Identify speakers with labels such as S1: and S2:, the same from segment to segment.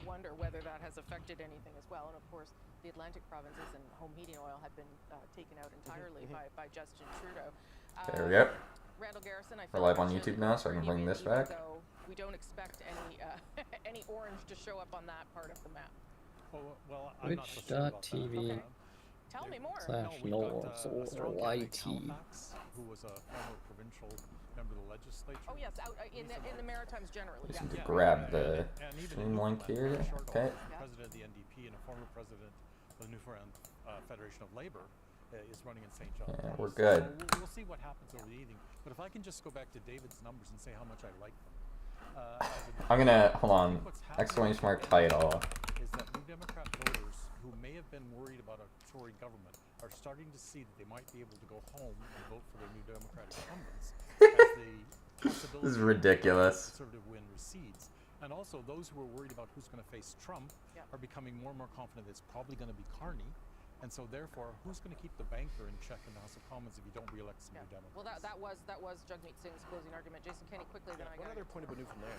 S1: wonder whether that has affected anything as well. And of course, the Atlantic provinces and home heating oil have been taken out entirely by Justin Trudeau.
S2: There we go.
S1: Randall Garrison, I
S2: We're
S1: feel
S2: live
S1: like
S2: on
S1: we
S2: YouTube
S1: should,
S2: now, so I can bring this back.
S1: though we don't expect any any orange to show up on that part of the map.
S3: Well, I'm not so sure about that.
S4: Twitch.tv
S1: Tell me more.
S4: /
S3: No, we've got,
S4: North
S3: strong
S4: or
S3: candidate
S4: YT.
S3: Halifax, who was a former provincial member of the legislature.
S1: Oh yes, out in the Maritimes generally.
S2: Just
S1: Yeah.
S2: need to grab the
S3: And even
S2: stream
S3: in
S2: link here.
S3: Newfoundland,
S2: Okay.
S3: President of the NDP and a former president of the Newfoundland Federation of Labor is running in St. John.
S2: Yeah, we're good.
S3: So we'll see what happens over the evening. But if I can just go back to David's numbers and say how much I like them.
S2: I'm gonna, hold on, exclamation mark title.
S3: Is that New Democrat voters who may have been worried about a Tory government are starting to see that they might be able to go home and vote for their New Democratic incumbents as the possibility
S2: This is ridiculous.
S3: of a conservative win recedes. And also those who are worried about who's going to face Trump are becoming more and more confident that it's probably going to be Carney. And so therefore, who's going to keep the banker in check in the House of Commons if you don't re-elect some New Democrats?
S1: Well, that was Jagmeet Singh's closing argument. Jason Kenney, quickly, then I got
S5: one other point about Newfoundland.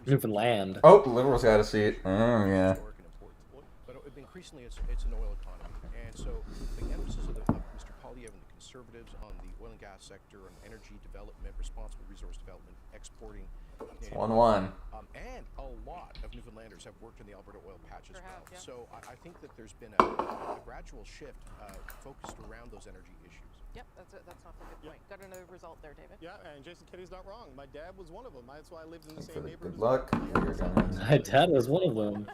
S4: Newfoundland.
S2: Oh, the Liberals got a seat. Oh, yeah.
S5: Historic and important. But increasingly, it's an oil economy. And so the emphasis of Mr. Polyev and the Conservatives on the oil and gas sector, on energy development, responsible resource development, exporting.
S2: 1-1.
S5: And a lot of Newfoundlanders have worked in the Alberta oil patch as well.
S1: Yeah.
S5: So I think that there's been a gradual shift focused around those energy issues.
S1: Yep, that's not a good point. Got another result there, David.
S6: Yeah, and Jason Kenney's not wrong. My dad was one of them. That's why I lived in the
S2: For
S6: same
S2: the
S6: neighborhood.
S2: good luck. We're gonna...
S4: My dad was one of them.
S6: All right,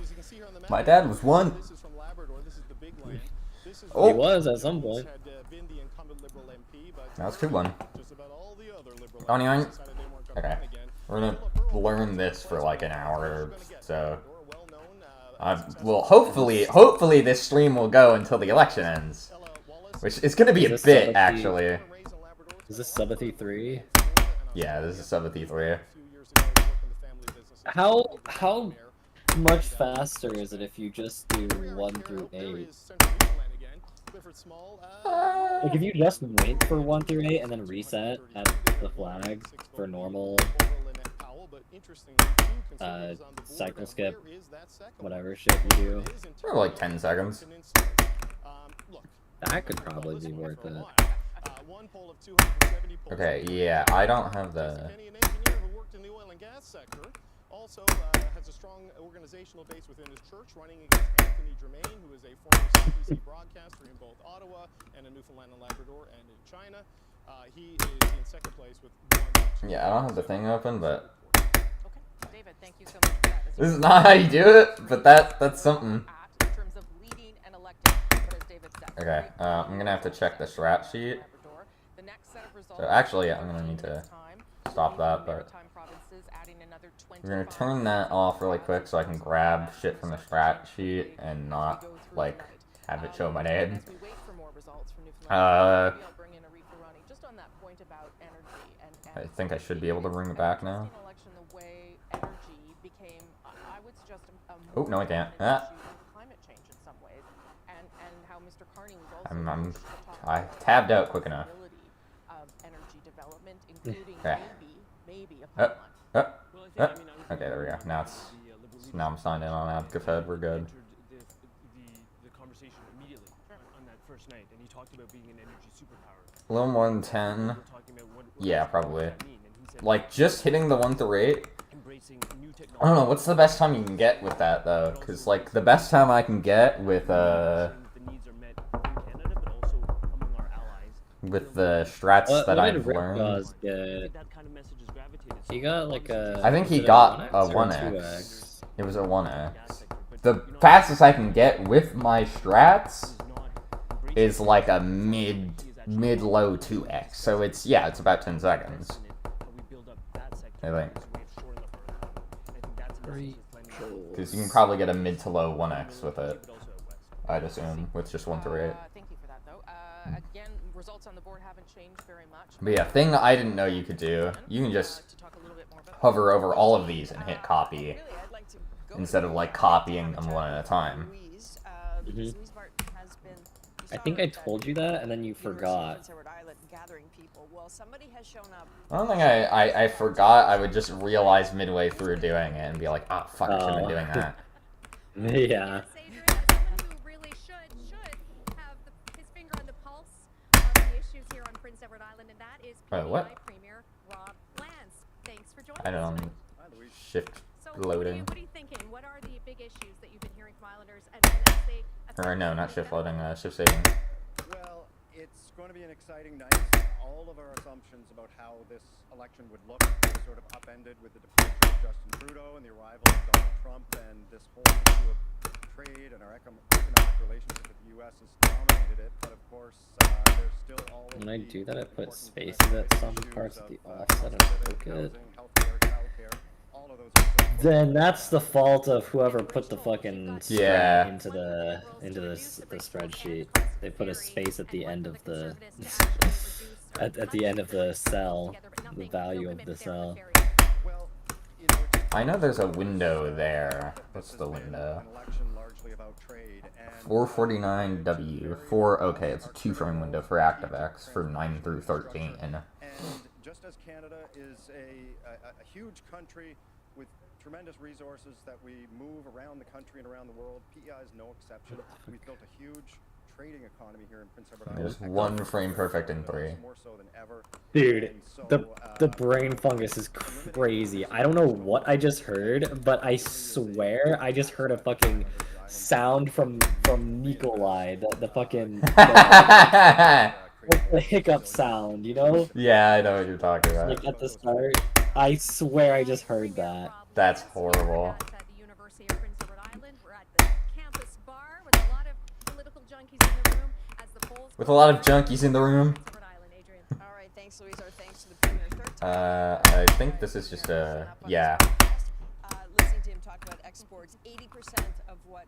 S6: as you can see here on the map,
S2: My dad was one.
S6: This is from Labrador. This is the big land. This is
S2: Oh.
S4: He was at some point.
S6: had been the incumbent Liberal MP, but
S2: Now it's 2-1.
S6: just about all the other Liberal
S2: Donnie,
S6: MPs decided they weren't going to
S2: okay.
S6: run again.
S2: We're gonna learn this for like an hour or so.
S6: Well-known,
S2: Well, hopefully this stream will go until the election ends. Which is gonna be a
S4: Is this
S2: bit,
S4: Sabbath
S2: actually.
S4: Is this Sabbathy 3?
S2: Yeah, this is Sabbath 3.
S4: How much faster is it if you just do 1 through 8? Like if you just wait for 1 through 8 and then reset at the flag for normal cycle skip, whatever shit you do,
S2: For like 10 seconds.
S4: that could probably be worth it.
S2: Okay, yeah, I don't have the...
S6: Also has a strong organizational base within his church, running against Anthony Germain, who is a former CBC broadcaster in both Ottawa and in Newfoundland and Labrador and in China. He is in second place with 1.
S2: Yeah, I don't have the thing open, but...
S1: Okay, David, thank you so much for that.
S2: This is not how you do it, but that's something.
S1: In terms of leading and electing, but as David said,
S2: Okay, I'm gonna have to check the strat sheet.
S1: the next set of results.
S2: So actually, I'm gonna need to stop that, but... We're gonna turn that off really quick so I can grab shit from the strat sheet and not, like, have it show my name. I think I should be able to bring it back now. Oh, no I can't. Ah. I tabbed out quick enough. Okay. Okay, there we go. Now I'm signed in on AdvocateFed. We're good.
S7: The conversation immediately on that first night, and he talked about being an energy superpower.
S2: A little more than 10. Yeah, probably. Like, just hitting the 1 through 8. I don't know, what's the best time you can get with that, though? Because, like, the best time I can get with, the strats that I've learned.
S4: He got like a...
S2: I think he got a 1x. It was a 1x. The fastest I can get with my strats is like a mid-low 2x. So it's about 10 seconds. I think. Because you can probably get a mid to low 1x with it. I'd assume, with just 1 through 8.
S1: Thank you for that, though. Again, results on the board haven't changed very much.
S2: But yeah, thing I didn't know you could do, you can just hover over all of these and hit copy, instead of like copying them one at a time.
S4: I think I told you that, and then you forgot.
S8: well, somebody has shown up.
S2: I don't think I forgot. I would just realize midway through doing it and be like, oh, fuck, I shouldn't have been doing that.
S4: Yeah.
S9: Adrian, as someone who really should have his finger on the pulse of the issues here on Prince Edward Island, and that is
S2: Wait, what?
S9: PEI Premier Rob Lance. Thanks for joining
S2: I
S9: us
S2: don't
S9: tonight.
S2: shift
S9: So
S2: loading.
S9: What are you thinking? What are the big issues that you've been hearing from Islanders? And as they
S2: Or no, not shift loading, shift saving.
S10: Well, it's going to be an exciting night. All of our assumptions about how this election would look is sort of upended with the departure of Justin Trudeau and the arrival of Donald Trump, and this whole issue of trade and our economic relationship with the U.S. has dominated it. But of course, there's still all of
S4: When I
S10: the
S4: do that, I put
S10: important
S4: spaces at some
S10: issues
S4: parts of
S10: of,
S4: the offset and
S10: civic,
S4: click it.
S10: housing, healthcare, childcare. All of those are still
S4: Then that's the fault of whoever put the fucking
S2: Yeah.
S4: into the spreadsheet. They put a space at the end of the at the end of the cell, the value of the cell.
S10: well, you know,
S2: I know there's a window there. What's the window?
S10: an election largely about trade and
S2: 449W. 4, okay, it's a 2-frame window for ActiveX for 9 through 13.
S10: And just as Canada is a huge country with tremendous resources that we move around the country and around the world, PEI is no exception. We've built a huge trading economy here in Prince Edward Island.
S2: There's one frame perfect in 3.
S10: More so than ever.
S4: Dude,
S10: And so,
S4: the brain fungus is crazy. I don't know what I just heard, but I swear I just heard a fucking sound from Nikolai, the fucking the hiccup sound, you know?
S2: Yeah, I know what you're talking about.
S4: Like at the start. I swear I just heard that.
S2: That's horrible.
S9: At the University of Prince Edward Island, we're at the campus bar with a lot of political junkies in the room as the polls.
S2: With a lot of junkies in the room.
S9: Edward Island, Adrian.
S8: All right, thanks, Louise. Our thanks to the Premier. Third time.
S2: I think this is just a, yeah.
S8: Listening to him talk about exports, 80% of what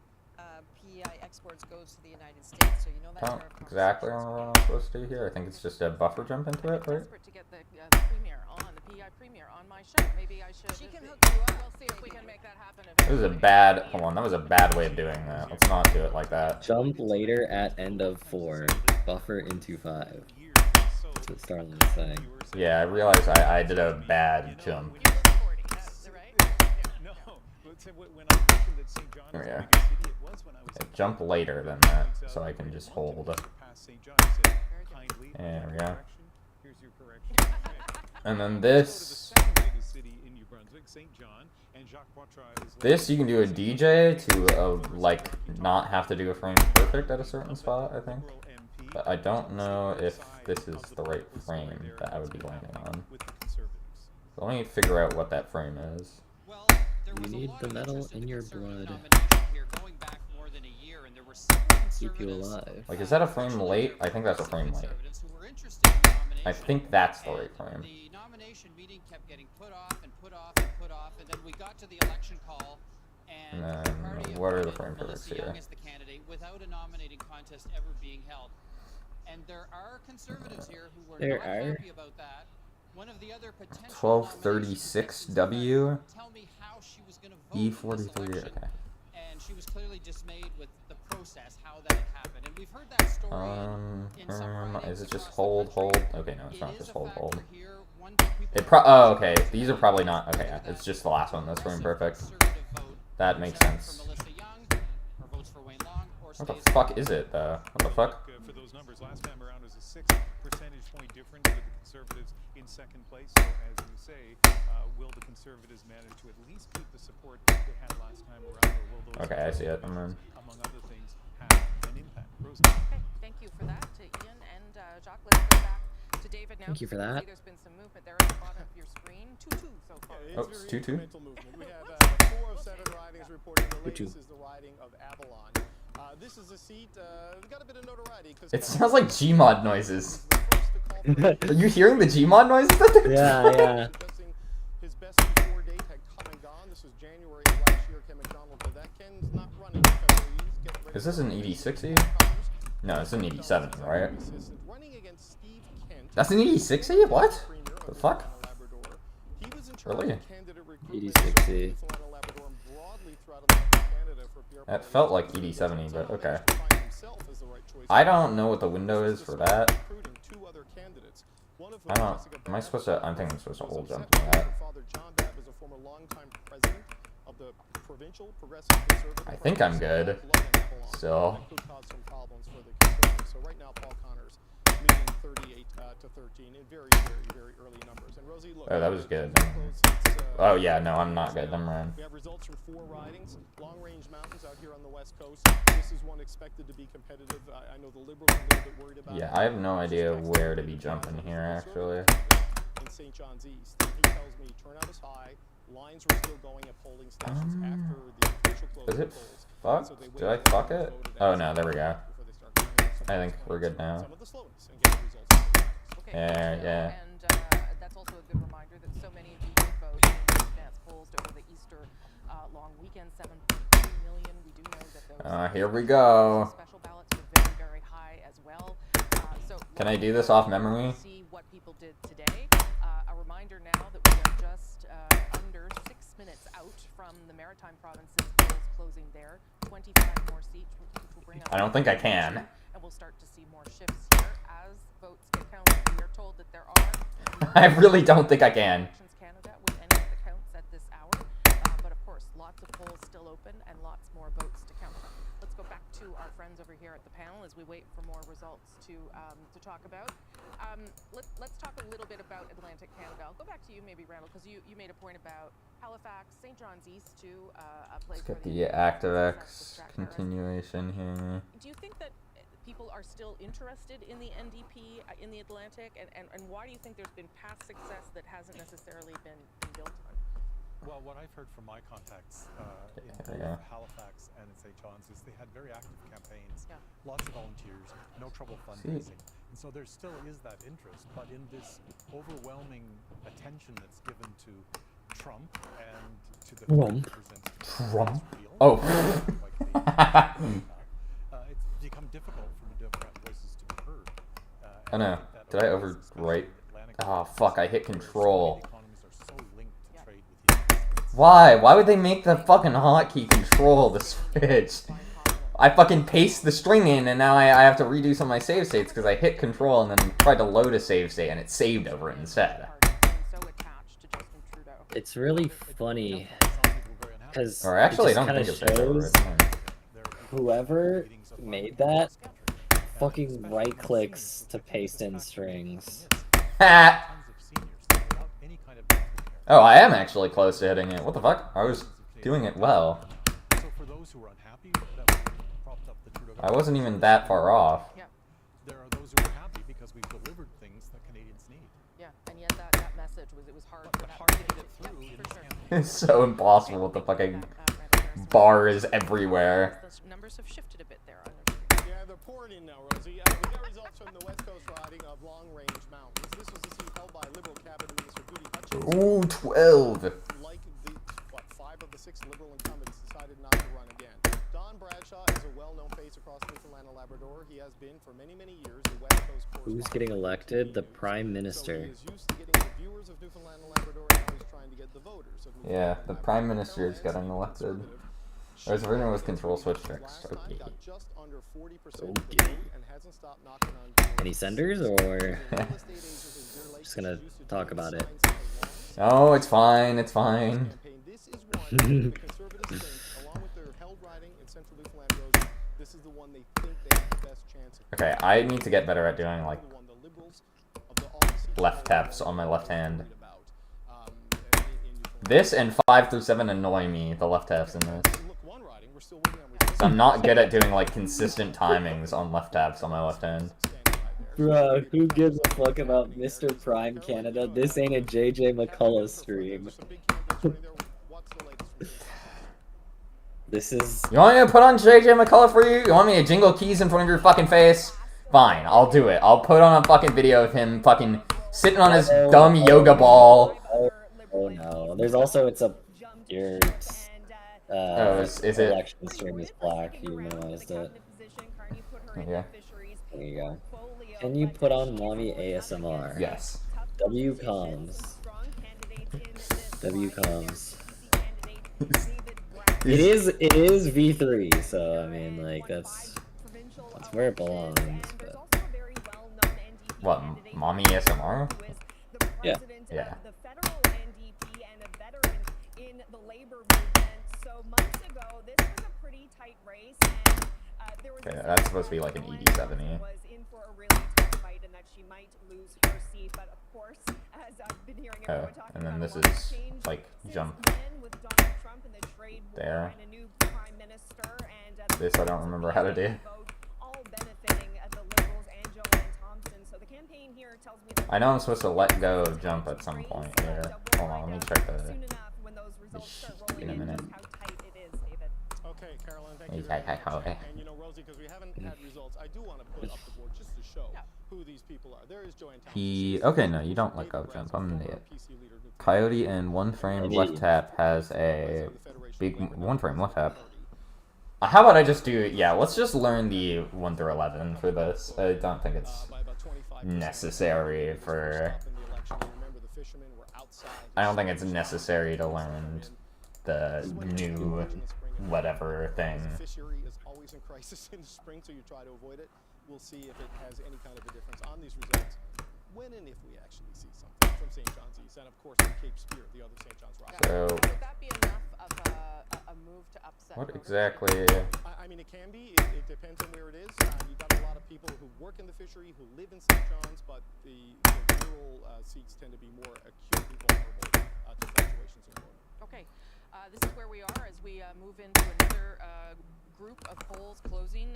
S8: PEI exports goes to the United States. So you know that's
S2: Don't
S8: our
S2: exactly remember what I'm supposed to do here. I think it's just a buffer jump into it, right?
S1: Desperate to get the Premier on, the PEI Premier on my show. Maybe I should.
S8: She can hook you up.
S1: We'll see if we can make that happen.
S2: This is a bad, hold on, that was a bad way of doing that. Let's not do it like that.
S4: Jump later at end of 4. Buffer into 5. That's what Starling is saying.
S2: Yeah, I realized I did a bad jump.
S3: No, when I mentioned that St. John
S2: There
S3: is
S2: we
S3: a
S2: go.
S3: bigger city, it was when I was
S2: Yeah, jump later than that, so I can just hold.
S3: past St. John. I said, kindly,
S2: There we go.
S3: correction. Here's your correction.
S2: And then
S3: Go to
S2: this,
S3: the second biggest city in New Brunswick, St. John, and Jacques Poitras is
S2: this you can do a DJ to, like, not have to do a frame perfect at a certain spot, I think.
S3: Liberal MP.
S2: But I don't know if this is the right frame that I would be landing on.
S3: With the Conservatives.
S2: So let me figure out what that frame is.
S11: Well, there
S4: You
S11: was a
S4: need
S11: lot
S4: the
S11: of
S4: metal
S11: interest
S4: in
S11: the
S4: your
S11: Conservative
S4: blood.
S11: nomination here going back more than a year, and there were several
S4: Keep you
S11: Conservatives,
S4: alive.
S2: Like, is that a frame late? I think that's a frame late.
S11: Conservatives who were interested in the nomination.
S2: I think that's the right
S11: And
S2: frame.
S11: The nomination meeting kept getting put off and put off and put off, and then we got to the election call, and
S2: And
S11: the
S2: then
S11: party
S2: what are the
S11: appointed
S2: frame perfects
S11: Melissa Young
S2: here?
S11: as the candidate without a nominating contest ever being held. And there are Conservatives here who were
S4: There
S11: not
S4: are.
S11: happy about that. One of the other potential
S2: 1236W
S11: tell me how she was going to vote in this
S2: E43.
S11: election.
S2: Okay.
S11: And she was clearly dismayed with the process, how that had happened. And we've heard that story in some ridings
S2: Is it just
S11: across the
S2: hold, hold?
S11: country.
S2: Okay, no, it's
S11: It
S2: not
S11: is
S2: just
S11: a
S2: hold,
S11: factor
S2: hold.
S11: here. One thing people
S2: Oh, okay. These are probably not. Okay, yeah, it's just the last one that's frame perfect.
S11: conservative vote
S2: That makes
S11: votes out
S2: sense.
S11: for Melissa Young, or votes for Wayne Long, or
S2: What the
S11: stays
S2: fuck is it, though? What the fuck?
S3: For those numbers, last time around was a 6 percentage point difference with the Conservatives in second place. So as you say, will the Conservatives manage to at least keep the support that they had last time around, or will those
S2: Okay, I see it.
S3: among other things, have an impact? Rosie.
S1: Okay, thank you for that to Ian and Jacques. Let's go back to David now.
S4: Thank you for
S1: You can
S4: that.
S1: see there's been some movement there at the bottom of your screen. 2-2 so far.
S6: Yeah,
S2: Oh,
S6: it's
S2: it's
S6: very
S2: 2-2.
S6: incremental movement. We have 4 of 7 ridings reporting. The
S4: 2-2.
S6: latest is the riding of Avalon. This is a seat got a bit of notoriety because
S2: It sounds like Gmod noises. Are you hearing the Gmod noises that they're
S4: Yeah.
S6: His best before date had come and gone. This was January of last year. Ken McDonald, but that Ken's not running because he's getting ready.
S2: Is this an ED60? No, it's an ED70, right?
S6: Running against Steve Kent.
S2: That's an ED60? What? The fuck?
S6: He was in charge
S2: Really?
S6: of candidate recruitment
S4: ED60.
S6: for Newfoundland and Labrador and broadly throughout Atlantic Canada for Pierre
S2: That
S6: Poilievre.
S2: felt like ED70, but okay.
S6: Managed to find himself as the right choice
S2: I don't know what the window is for that.
S6: recruiting 2 other candidates. One of
S2: I don't know.
S6: Jessica
S2: Am I
S6: Babb
S2: supposed to? I'm thinking I'm supposed to
S6: was
S2: hold jump
S6: upset
S2: to that.
S6: her father John Babb is a former longtime president of the provincial progressive conservative.
S2: I think I'm good. Still.
S6: That could cause some problems for the Conservatives. So right now, Paul Connor's leading 38 to 13 in very, very, very early numbers. And Rosie, look.
S2: Oh, that was good.
S6: It's,
S2: Oh yeah, no, I'm not good. I'm right.
S6: we have results from 4 ridings, long-range mountains out here on the west coast. This is one expected to be competitive. I know the Liberals are a little bit worried about.
S2: Yeah, I have no idea where to be jumping here actually.
S6: In St. John's East, and he tells me turnout is high. Lines were still going at polling stations after the official close
S2: Is
S6: of
S2: it
S6: polls.
S2: fucked?
S6: So they
S2: Did I
S6: waited
S2: fuck
S6: until
S2: it?
S6: voted
S2: Oh
S6: as
S2: no, there we go.
S6: before they start counting some
S2: I
S6: of
S2: think
S6: the
S2: we're good now.
S6: some of the slowness and getting results from the ridings.
S1: Okay,
S2: Yeah,
S1: good to know.
S2: yeah.
S1: And that's also a good reminder that so many of you did vote in the advance polls over the Easter long weekend, 7.3 million. We do know that those
S2: Here we go.
S1: special ballots were very, very high as well. So
S2: Can I do this off memory?
S1: see what people did today. A reminder now that we are just under 6 minutes out from the Maritime Provinces polls closing there. 25 more seats, which will bring us.
S2: I don't think I can.
S1: And we'll start to see more shifts here as votes get counted. We are told that there are.
S2: I really don't think I can.
S1: Elections Canada with any of the counts at this hour, but of course, lots of polls still open and lots more votes to count. Let's go back to our friends over here at the panel as we wait for more results to talk about. Let's talk a little bit about Atlantic Canada. I'll go back to you, maybe Randall, because you made a point about Halifax, St. John's East, too. A place
S2: Let's get
S1: where
S2: the ActiveX continuation here.
S1: Do you think that people are still interested in the NDP in the Atlantic, and why do you think there's been past success that hasn't necessarily been built on?
S3: Well, what I've heard from my contacts in both Halifax and in St. John's is they had very active campaigns, lots of volunteers, no trouble fundraising. And so there still is that interest, but in this overwhelming attention that's given to Trump and to the
S2: Trump? Oh.
S3: It's become difficult for the Democrat voices to be heard.
S2: Oh no, did I overwrite? Oh fuck, I hit control. Why? Why would they make the fucking hotkey control the switch? I fucking paste the string in and now I have to redo some of my save states because I hit control and then tried to load a save state and it saved over it instead.
S4: It's really funny because
S2: Or actually,
S4: it
S2: I don't
S4: just
S2: think
S4: kind
S2: it's
S4: of shows whoever made that fucking right clicks to paste in strings.
S2: Ha! Oh, I am actually close to hitting it. What the fuck? I was doing it well. I wasn't even that far off.
S3: There are those who are happy because we've delivered things that Canadians need.
S1: Yeah, and yet that message was hard.
S3: But hard to get it through.
S2: It's so impossible with the fucking bars everywhere.
S1: The numbers have shifted a bit there.
S6: Yeah, they're pouring in now, Rosie. We got results from the West Coast riding of Long Range Mountains. This was a seat held by Liberal Cabinet Minister Goody Hutchins.
S2: Ooh, 12.
S6: Like the 5 of the 6 Liberal incumbents decided not to run again. Don Bradshaw is a well-known face across Newfoundland and Labrador. He has been for many, many years the West Coast correspondent.
S4: Who's getting elected? The Prime Minister.
S6: So he is used to getting the viewers of Newfoundland and Labrador, and now he's trying to get the voters of Newfoundland.
S2: Yeah, the Prime Minister is getting elected. I was originally with control switch fixed. Okay.
S6: Just under 40% of the vote and hasn't stopped knocking on doors.
S4: Any senders or just gonna talk about it?
S2: Oh, it's fine. It's fine.
S6: This is one the Conservatives think, along with their held riding in central Newfoundland, Rosie, this is the one they think they have the best chance of.
S2: Okay, I need to get better at doing like left taps on my left hand. This and 5 through 7 annoy me, the left taps in this. So I'm not good at doing like consistent timings on left taps on my left hand.
S4: Bruh, who gives a fuck about Mr. Prime Canada? This ain't a JJ McCullough stream. This is...
S2: You want me to put on JJ McCullough for you? You want me to jingle keys in front of your fucking face? Fine, I'll do it. I'll put on a fucking video of him fucking sitting on his dumb yoga ball.
S4: Oh no, there's also, it's a... Your...
S2: is it?
S4: Election stream is black, you minimized it.
S2: Yeah.
S4: There you go. Can you put on mommy ASMR?
S2: Yes.
S4: WComms. WComms. It is V3, so I mean like that's where it belongs. But...
S2: What, mommy ASMR?
S4: Yeah.
S2: Yeah.
S12: The federal NDP and a veteran in the labor movement. So months ago, this was a pretty tight race, and there was
S2: Okay, that's supposed to be like an 80-70.
S12: was in for a really tough fight, and that she might lose her seat. But of course, as I've been hearing everyone talking
S2: and then
S12: about,
S2: this
S12: a lot has
S2: is
S12: changed
S2: like
S12: since
S2: jump
S12: then with Donald Trump and the trade war
S2: there.
S12: and a new prime minister, and
S2: This I don't remember how to do.
S12: all benefiting the Liberals and Joanne Thompson. So the campaign here tells me that
S2: I know I'm supposed to let go of jump at some point here. Hold on, let me check the sheet in a minute.
S12: how tight it is, David.
S6: Okay, Caroline, thank you
S2: Okay,
S6: very much.
S2: okay.
S6: And you know, Rosie, because we haven't had results, I do want to put up the board just to show who these people are. There is Joanne Thompson.
S2: Okay, no, you don't let go of jump. I'm an idiot. Coyote and one frame left tap has a big one frame left tap. How about I just do it? Yeah, let's just learn the 1 through 11 for this. I don't think it's necessary for. I don't think it's necessary to learn the new whatever thing.
S6: Fishery is always in crisis in the spring, so you try to avoid it. We'll see if it has any kind of a difference on these results when and if we actually see something from St. John's East, and of course from Cape Spear, the other St. John's Rock.
S2: So,
S1: Would that be enough of a move to upset?
S2: what exactly?
S6: I mean, it can be. It depends on where it is. You've got a lot of people who work in the fishery who live in St. John's, but the rural seats tend to be more acutely vulnerable to fluctuations in voting.
S1: Okay, this is where we are as we move into another group of polls closing.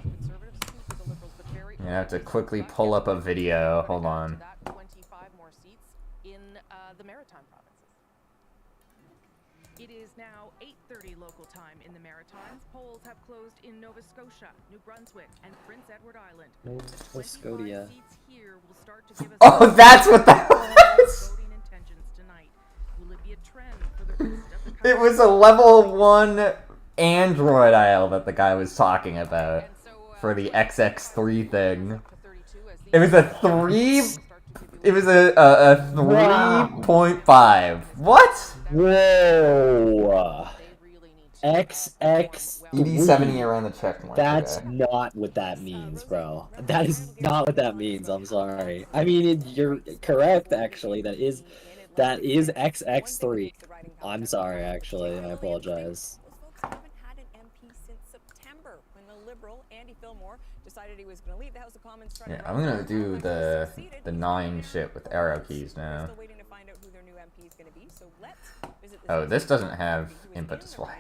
S1: Conservatives, 2 for the Liberals, but very
S2: I have to quickly pull up a video. Hold on.
S1: that 25 more seats in the Maritime provinces. It is now 8:30 local time in the Maritimes. Polls have closed in Nova Scotia, New Brunswick, and Prince Edward Island.
S4: Nova Scotia.
S1: Seats here will start to give us
S2: Oh, that's what that was!
S1: voting intentions tonight. Will it be a trend for the rest of the country?
S2: It was a level 1 Android aisle that the guy was talking about for the XX3 thing. It was a 3. It was a 3.5. What?
S4: Whoa. XX.
S2: 80-70 around the check mark.
S4: That's
S2: okay.
S4: not what that means, bro. That is not what that means. I'm sorry. I mean, you're correct, actually. That is XX3. I'm sorry, actually. I apologize.
S12: Yeah,
S2: I'm gonna do the 9 shit with arrow keys now. Oh, this doesn't have input display.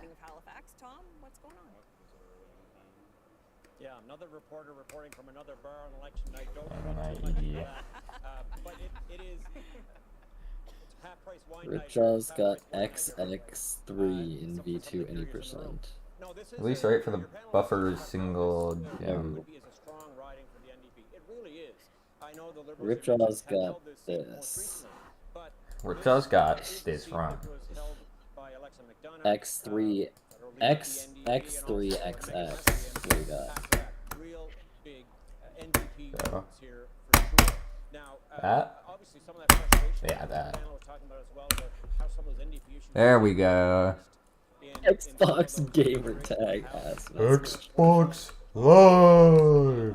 S10: Yeah, another reporter reporting from another bar on election night. Don't but it is half-price wine night.
S4: Richard's got XX3 in V2 any percent.
S2: Release rate for the buffer single.
S4: Ripjaw's got this.
S2: Ripjaw's got this wrong.
S4: X3 X3XX. What do we got?
S2: So, that? Yeah, that. There we go.
S4: Xbox gamer tag has
S2: Xbox Live.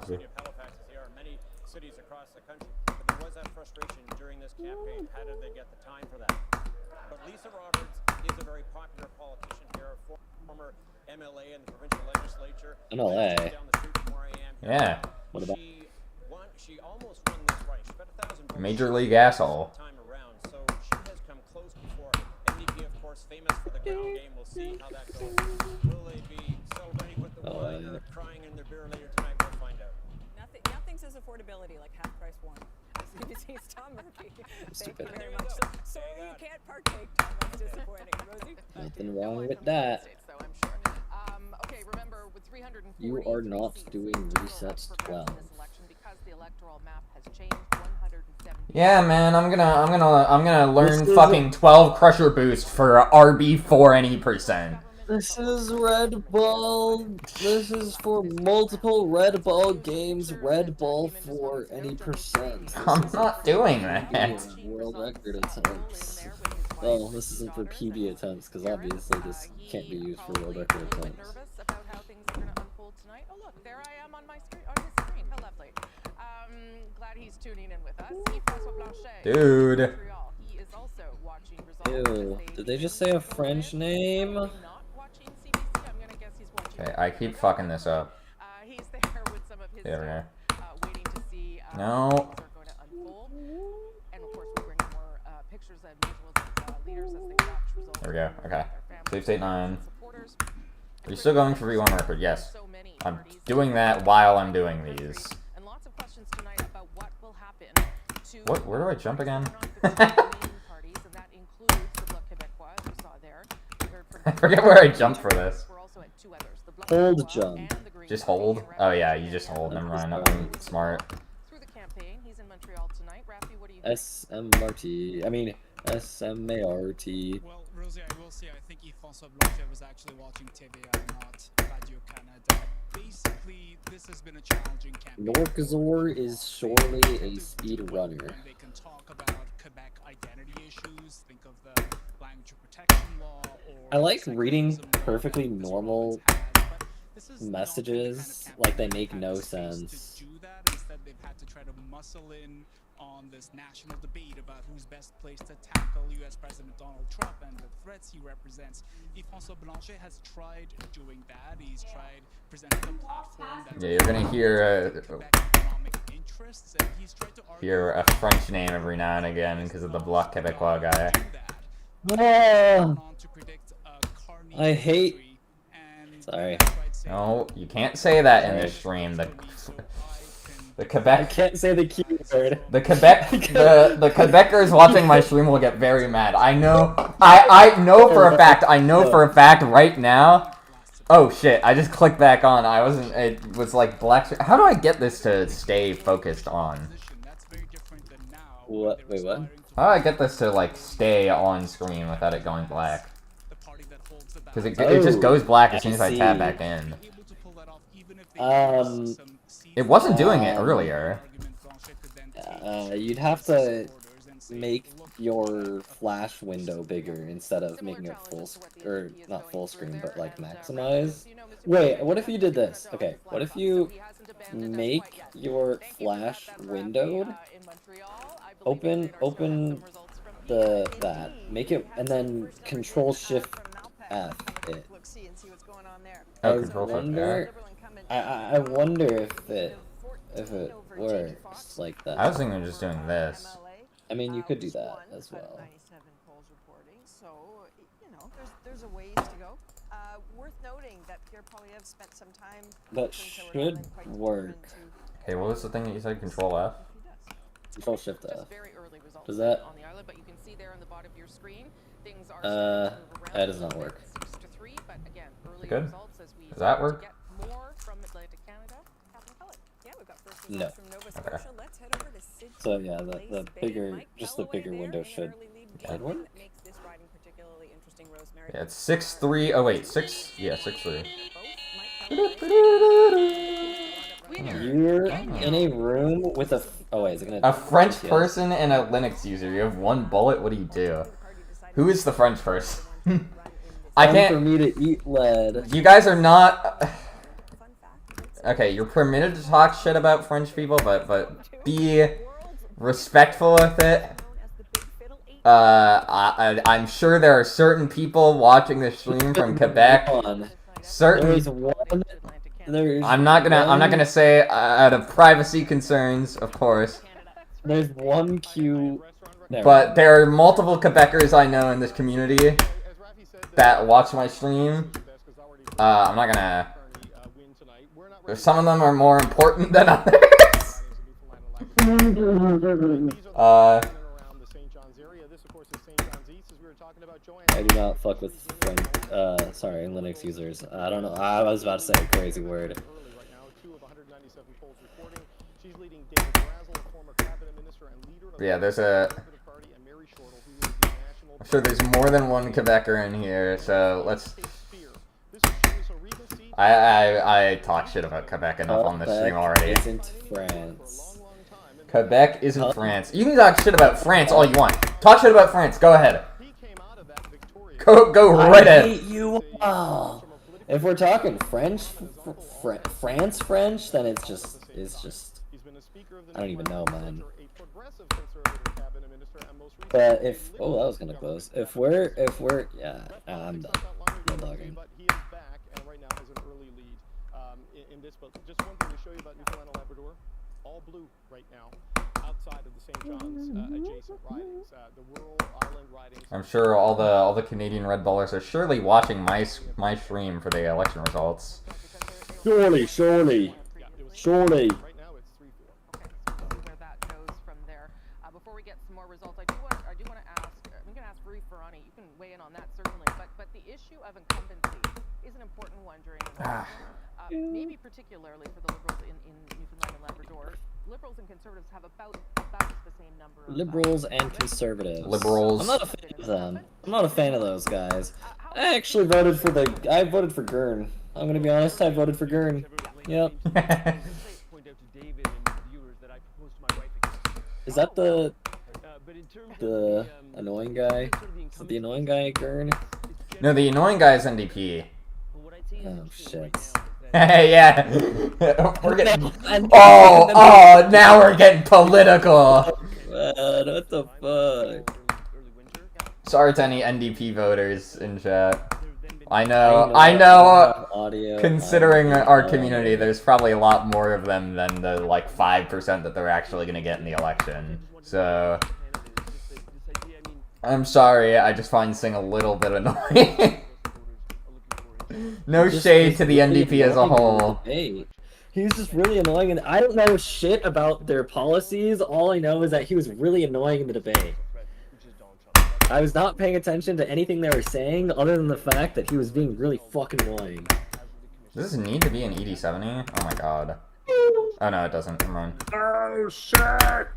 S10: How did they get the time for that? But Lisa Roberts is a very popular politician here, a former MLA in the provincial legislature.
S4: MLA.
S10: Down the street from where I am.
S2: Yeah.
S4: What about?
S10: She almost won this race. She got 1,000 votes.
S2: Major League asshole.
S10: Time around, so she has come close before. NDP, of course, famous for the crown game. We'll see how that goes. Will they be celebrating with the wine or crying in their beer later tonight? We'll find out.
S8: Nothing says affordability like half-price wine. CBC's Tom Murphy. Thank you
S4: Stupid.
S8: very much. Sorry you can't partake, Tom. That's disappointing. Rosie?
S4: Nothing wrong with that.
S1: Okay, remember, with 340
S4: You are not
S1: seats
S4: doing
S1: still
S4: resets
S1: up for grabs
S4: 12.
S1: in this election because the electoral map has changed 170.
S2: Yeah, man, I'm gonna learn
S4: This is
S2: fucking 12 Crusher Boost for RB4 any percent.
S4: This is Red Bull. This is for multiple Red Bull games. Red Bull for any percent.
S2: I'm not doing that.
S4: World record attempts. Well, this isn't for PB attempts because obviously this can't be used for world record attempts.
S1: Nervous about how things are going to unfold tonight. Oh look, there I am on my screen. On his screen. Hello. Exactly. Glad he's tuning in with us. Yves-François Blanchet,
S2: Dude.
S1: Montreal. He is also watching results.
S4: Ew. Did they just say a French name?
S1: Not watching CBC. I'm gonna guess he's watching.
S2: Okay, I keep fucking this up.
S1: He's there with some of his
S2: There we
S1: staff,
S2: go.
S1: waiting to see
S2: No.
S1: how things are going to unfold. And of course, we'll bring more pictures and visuals of leaders as they watch results.
S2: There we go. Okay. Sleep State 9.
S1: Supporters.
S2: Are you still going for V1 record? Yes. I'm doing that while I'm doing these.
S1: And lots of questions tonight about what will happen to
S2: What? Where do I jump again?
S1: parties, and that includes the Bloc Québécois, as you saw there. We heard from
S2: I forget where I jumped for this.
S1: We're also at two others. The Bloc
S4: Hold
S1: Québécois
S4: jump.
S1: and the Green
S2: Just
S1: Party.
S2: hold? Oh yeah, you just hold. Never mind. I'm smart.
S1: Through the campaign, he's in Montreal tonight. Rafi, what do you think?
S4: SMRT. I mean, SMART.
S13: Well, Rosie, I will say I think Yves-François Blanchet was actually watching TVA, not Radio Canada. Basically, this has been a challenging campaign.
S4: Norkazor is surely a speed runner.
S13: They can talk about Quebec identity issues, think of the language protection law, or
S4: I like reading perfectly normal messages, like they make no sense.
S13: to do that. Instead, they've had to try to muscle in on this national debate about who's best placed to tackle U.S. President Donald Trump and the threats he represents. Yves-François Blanchet has tried doing that. He's tried presenting a platform that
S2: Yeah, you're gonna hear
S13: economic interests, and he's tried to argue
S2: a French name every now and again because of the Bloc Québécois guy.
S4: I hate. Sorry.
S2: No, you can't say that in this stream. The Quebec.
S4: I can't say the keyword.
S2: The Quebec. the Quebecers watching my stream will get very mad. I know. I know for a fact. I know for a fact right now. Oh shit! I just clicked back on. I wasn't. It was like black. How do I get this to stay focused on?
S4: What? Wait, what?
S2: How do I get this to like stay on screen without it going black? Because it just goes black as soon as I tab back in. It wasn't doing it earlier.
S4: You'd have to make your flash window bigger instead of making it full or not full screen, but like maximize. Wait, what if you did this? Okay, what if you make your flash windowed? Open that. Make it and then Control Shift F it.
S2: Oh, Control Shift F.
S4: I wonder if it works like that.
S2: I was thinking of just doing this.
S4: I mean, you could do that as well.
S8: So, you know, there's a ways to go. Worth noting that Pierre Poilievre spent some time.
S4: That should work.
S2: Okay, what was the thing that you said? Control F?
S4: Control Shift F. Does
S1: Does
S4: that?
S1: on the island, but you can see there on the bottom of your screen, things are
S4: That does not work.
S1: 6-3, but again, early
S2: Good.
S1: results as we
S2: Does that
S1: start
S2: work?
S1: to get more from Atlantic Canada. Captain Cullen.
S8: Yeah, we've got first
S4: No.
S8: results from Nova Scotia. Let's head over to Sydney.
S4: So yeah, the bigger, just the bigger window should work.
S8: Makes this riding particularly interesting, Rosemary.
S2: Yeah, it's 6-3. Oh wait, 6. Yeah, 6-3.
S4: You're in a room with a. Oh wait, is it gonna?
S2: A French person and a Linux user. You have one bullet. What do you do? Who is the French person? I
S4: Time
S2: can't.
S4: for me to eat lead.
S2: You guys are not. Okay, you're permitted to talk shit about French people, but be respectful with it. I'm sure there are certain people watching this stream from Quebec. Certain. I'm not gonna say out of privacy concerns, of course.
S4: There's one queue.
S2: But there are multiple Quebecers I know in this community that watch my stream. I'm not gonna. Some of them are more important than others.
S4: I do not fuck with sorry, Linux users. I don't know. I was about to say a crazy word.
S2: Yeah, there's a. I'm sure there's more than one Quebecer in here, so let's. I talk shit about Quebec enough on this stream already.
S4: Isn't France.
S2: Quebec isn't France. You can talk shit about France all you want. Talk shit about France. Go ahead. Go right ahead.
S4: I hate you all. If we're talking French, France French, then it's just
S6: a speaker of the
S4: I don't even know, man.
S6: a progressive conservative cabinet minister, and most recently
S4: But if that was kind of close. If we're yeah, I'm done. No dogging.
S6: But he is back, and right now has an early lead in this. But just one thing to show you about Newfoundland and Labrador, all blue right now, outside of the St. John's adjacent ridings, the rural island ridings.
S2: I'm sure all the Canadian Red Ballers are surely watching my stream for the election results.
S4: Surely.
S1: Right now it's 3-4. Okay, so we'll see where that goes from there. Before we get some more results, I do want to ask. I'm going to ask Ruth Ferrani. You can weigh in on that certainly, but the issue of incumbency is an important one during an election. Maybe particularly for the Liberals in Newfoundland and Labrador. Liberals and Conservatives have about the same number of
S4: Liberals and Conservatives.
S2: Liberals.
S4: I'm not a fan of them. I'm not a fan of those guys. I actually voted for Gurn. I'm gonna be honest, I voted for Gurn. Yep. Is that the annoying guy? Is it the annoying guy, Gurn?
S2: No, the annoying guy is NDP.
S4: Oh shit.
S2: Yeah. We're getting. Oh, now we're getting political.
S4: What the fuck?
S2: Sorry to any NDP voters in chat. I know.
S4: Audio,
S2: considering our community, there's probably a lot more of them than the like 5% that they're actually gonna get in the election. So I'm sorry. I just find this thing a little bit annoying. No shade to the NDP as a whole.
S4: He was just really annoying, and I don't know shit about their policies. All I know is that he was really annoying in the debate. I was not paying attention to anything they were saying, other than the fact that he was being really fucking annoying.
S2: Does this need to be an ED70? Oh my god. Oh no, it doesn't. Never mind.
S4: Oh shit!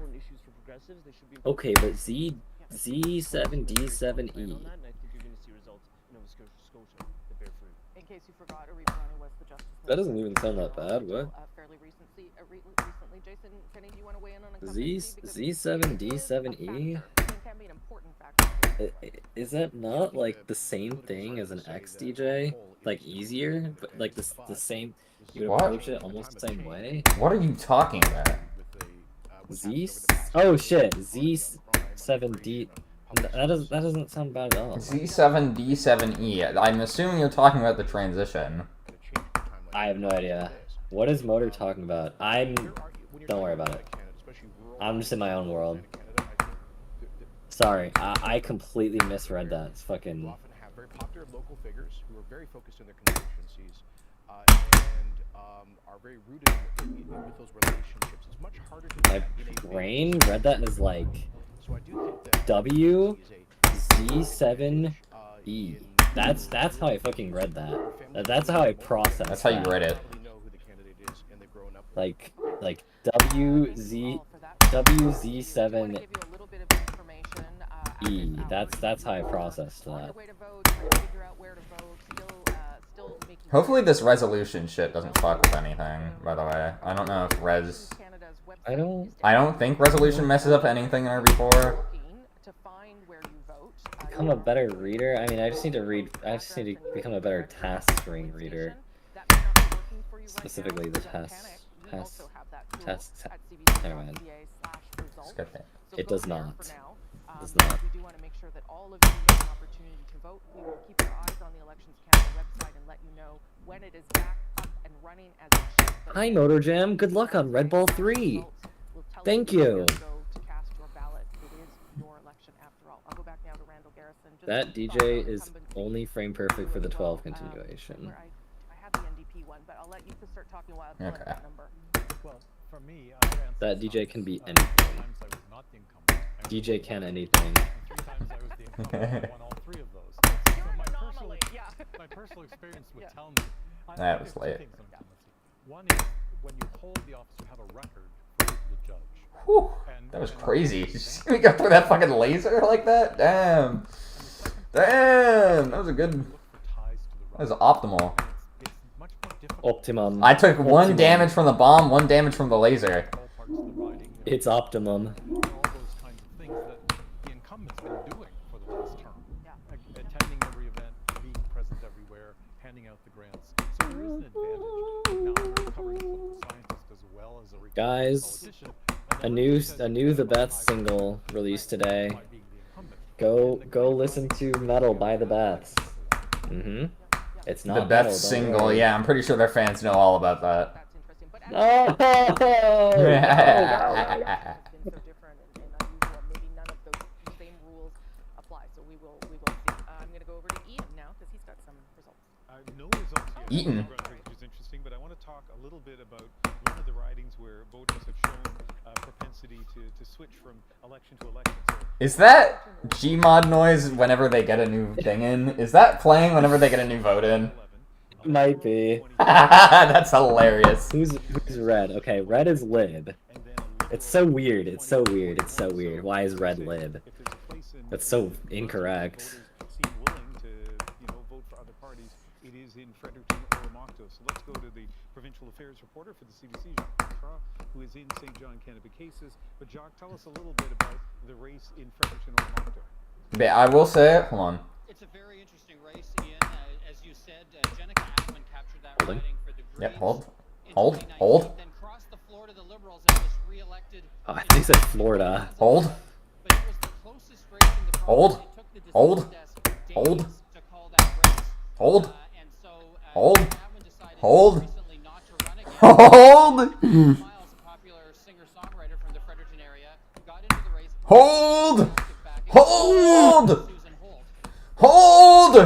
S4: Okay, but Z7D7E.
S1: In case you forgot, Aretha was the Justice.
S4: That doesn't even sound that bad. What?
S1: Fairly recently, Jason, Kenny, do you want to weigh in on
S4: Z7D7E?
S1: Can be an important factor.
S4: Is that not like the same thing as an XDJ? Like easier, but like the same. You would approach it almost the same way.
S2: What are you talking about?
S4: Oh shit, Z7D. That doesn't sound bad at all.
S2: Z7D7E. I'm assuming you're talking about the transition.
S4: I have no idea. What is Motor talking about? Don't worry about it. I'm just in my own world. Sorry, I completely misread that. It's fucking.
S5: Often have very popular local figures who are very focused in their constituencies and are very rooted with those relationships. It's much harder to.
S4: My brain read that as like W Z7E. That's how I fucking read that. That's how I processed.
S2: That's how you read it.
S4: Like WZ7E. That's how I processed that.
S2: Hopefully this resolution shit doesn't fuck with anything, by the way. I don't know if
S4: I
S2: don't think resolution messes up anything in RB4.
S4: Become a better reader? I mean, I just need to become a better task screen reader. Specifically the tests. Never mind.
S2: Skip it.
S4: It does not.
S1: We do want to make sure that all of you have an opportunity to vote. We will keep our eyes on the Elections Canada website and let you know when it is back up and running as it should.
S4: Hi Motor Jam, good luck on Red Ball 3. Thank you. That DJ is only frame perfect for the 12 continuation.
S1: I have the NDP one, but I'll let you start talking while I
S2: Okay.
S1: that number.
S3: Well, for me,
S4: That DJ can be anything. DJ can anything.
S3: 3 times I was the incumbent. I won all 3 of those. So my personal experience would tell me.
S2: That was late.
S3: One is when you hold the office, you have a record for the judge.
S2: Whew, that was crazy. Did you see me go through that fucking laser like that? Damn. Damn. That was a good. That was optimal.
S4: Optimum.
S2: I took 1 damage from the bomb, 1 damage from the laser.
S4: It's optimum.
S3: Attending every event, being present everywhere, handing out the grants. So there is an advantage. Now, I'm a recovering political scientist as well. well as a
S4: Guys, a new The Beth single released today. Go listen to Metal by The Beths. It's not
S2: The Beth
S4: metal, don't
S2: single,
S4: worry.
S2: yeah, I'm pretty sure their fans know all about that.
S4: No!
S3: No results yet.
S2: Eaton.
S3: Which is interesting, but I want to talk a little bit about one of the ridings where voters have shown propensity to switch from election to election. So
S2: Is that Gmod noise whenever they get a new thing in? Is that playing whenever they get a new vote in?
S4: Might be.
S2: That's hilarious.
S4: Who's red? Okay, red is lib. It's so weird. It's so weird. It's so weird. Why is red lib? That's so incorrect.
S3: seem willing to, vote for other parties. It is in Fredericton or Moncton. So let's go to the provincial affairs reporter for the CBC, Jacques Bertrand, who is in St. John Canada cases. But Jacques, tell us a little bit about the race in Fredericton or Moncton.
S2: Yeah, I will say, hold on.
S11: It's a very interesting race, Ian. As you said, Jenica Ashman captured that riding for the Greens.
S2: Yep, hold.
S11: Then crossed the floor to the Liberals and was re-elected.
S4: Oh, I think he said Florida.
S2: Hold.
S11: But it was the closest race in the province.
S2: Hold.
S11: It took the
S2: Hold.
S11: decision desk
S2: Hold.
S11: days to call that race.
S2: Hold.
S11: And so,
S2: Hold.
S11: Chapman decided
S2: Hold.
S11: recently not to run again.
S2: Hold.
S11: Miles, a popular singer-songwriter from the Fredericton area, got into the race.
S2: Hold. Hold. Hold.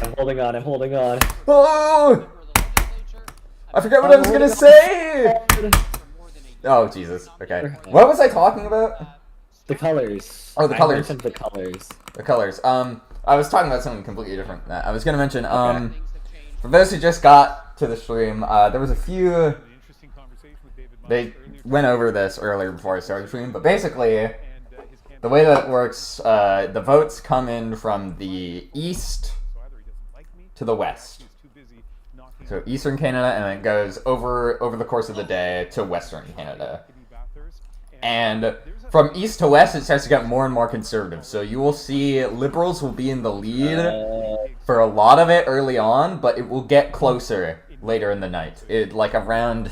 S4: I'm holding on. I'm holding on.
S2: Oh! I forgot what I was gonna say. Oh Jesus. Okay. What was I talking about?
S4: The colors.
S2: Oh, the
S4: I
S2: colors.
S4: mentioned the colors.
S2: The colors. I was talking about something completely different than that. I was gonna mention. For those who just got to the stream, there was a few. They went over this earlier before I started the stream, but basically, the way that it works, the votes come in from the east to the west. So Eastern Canada, and then it goes over the course of the day to Western Canada. And from east to west, it starts to get more and more conservative. So you will see Liberals will be in the lead for a lot of it early on, but it will get closer later in the night. Like around,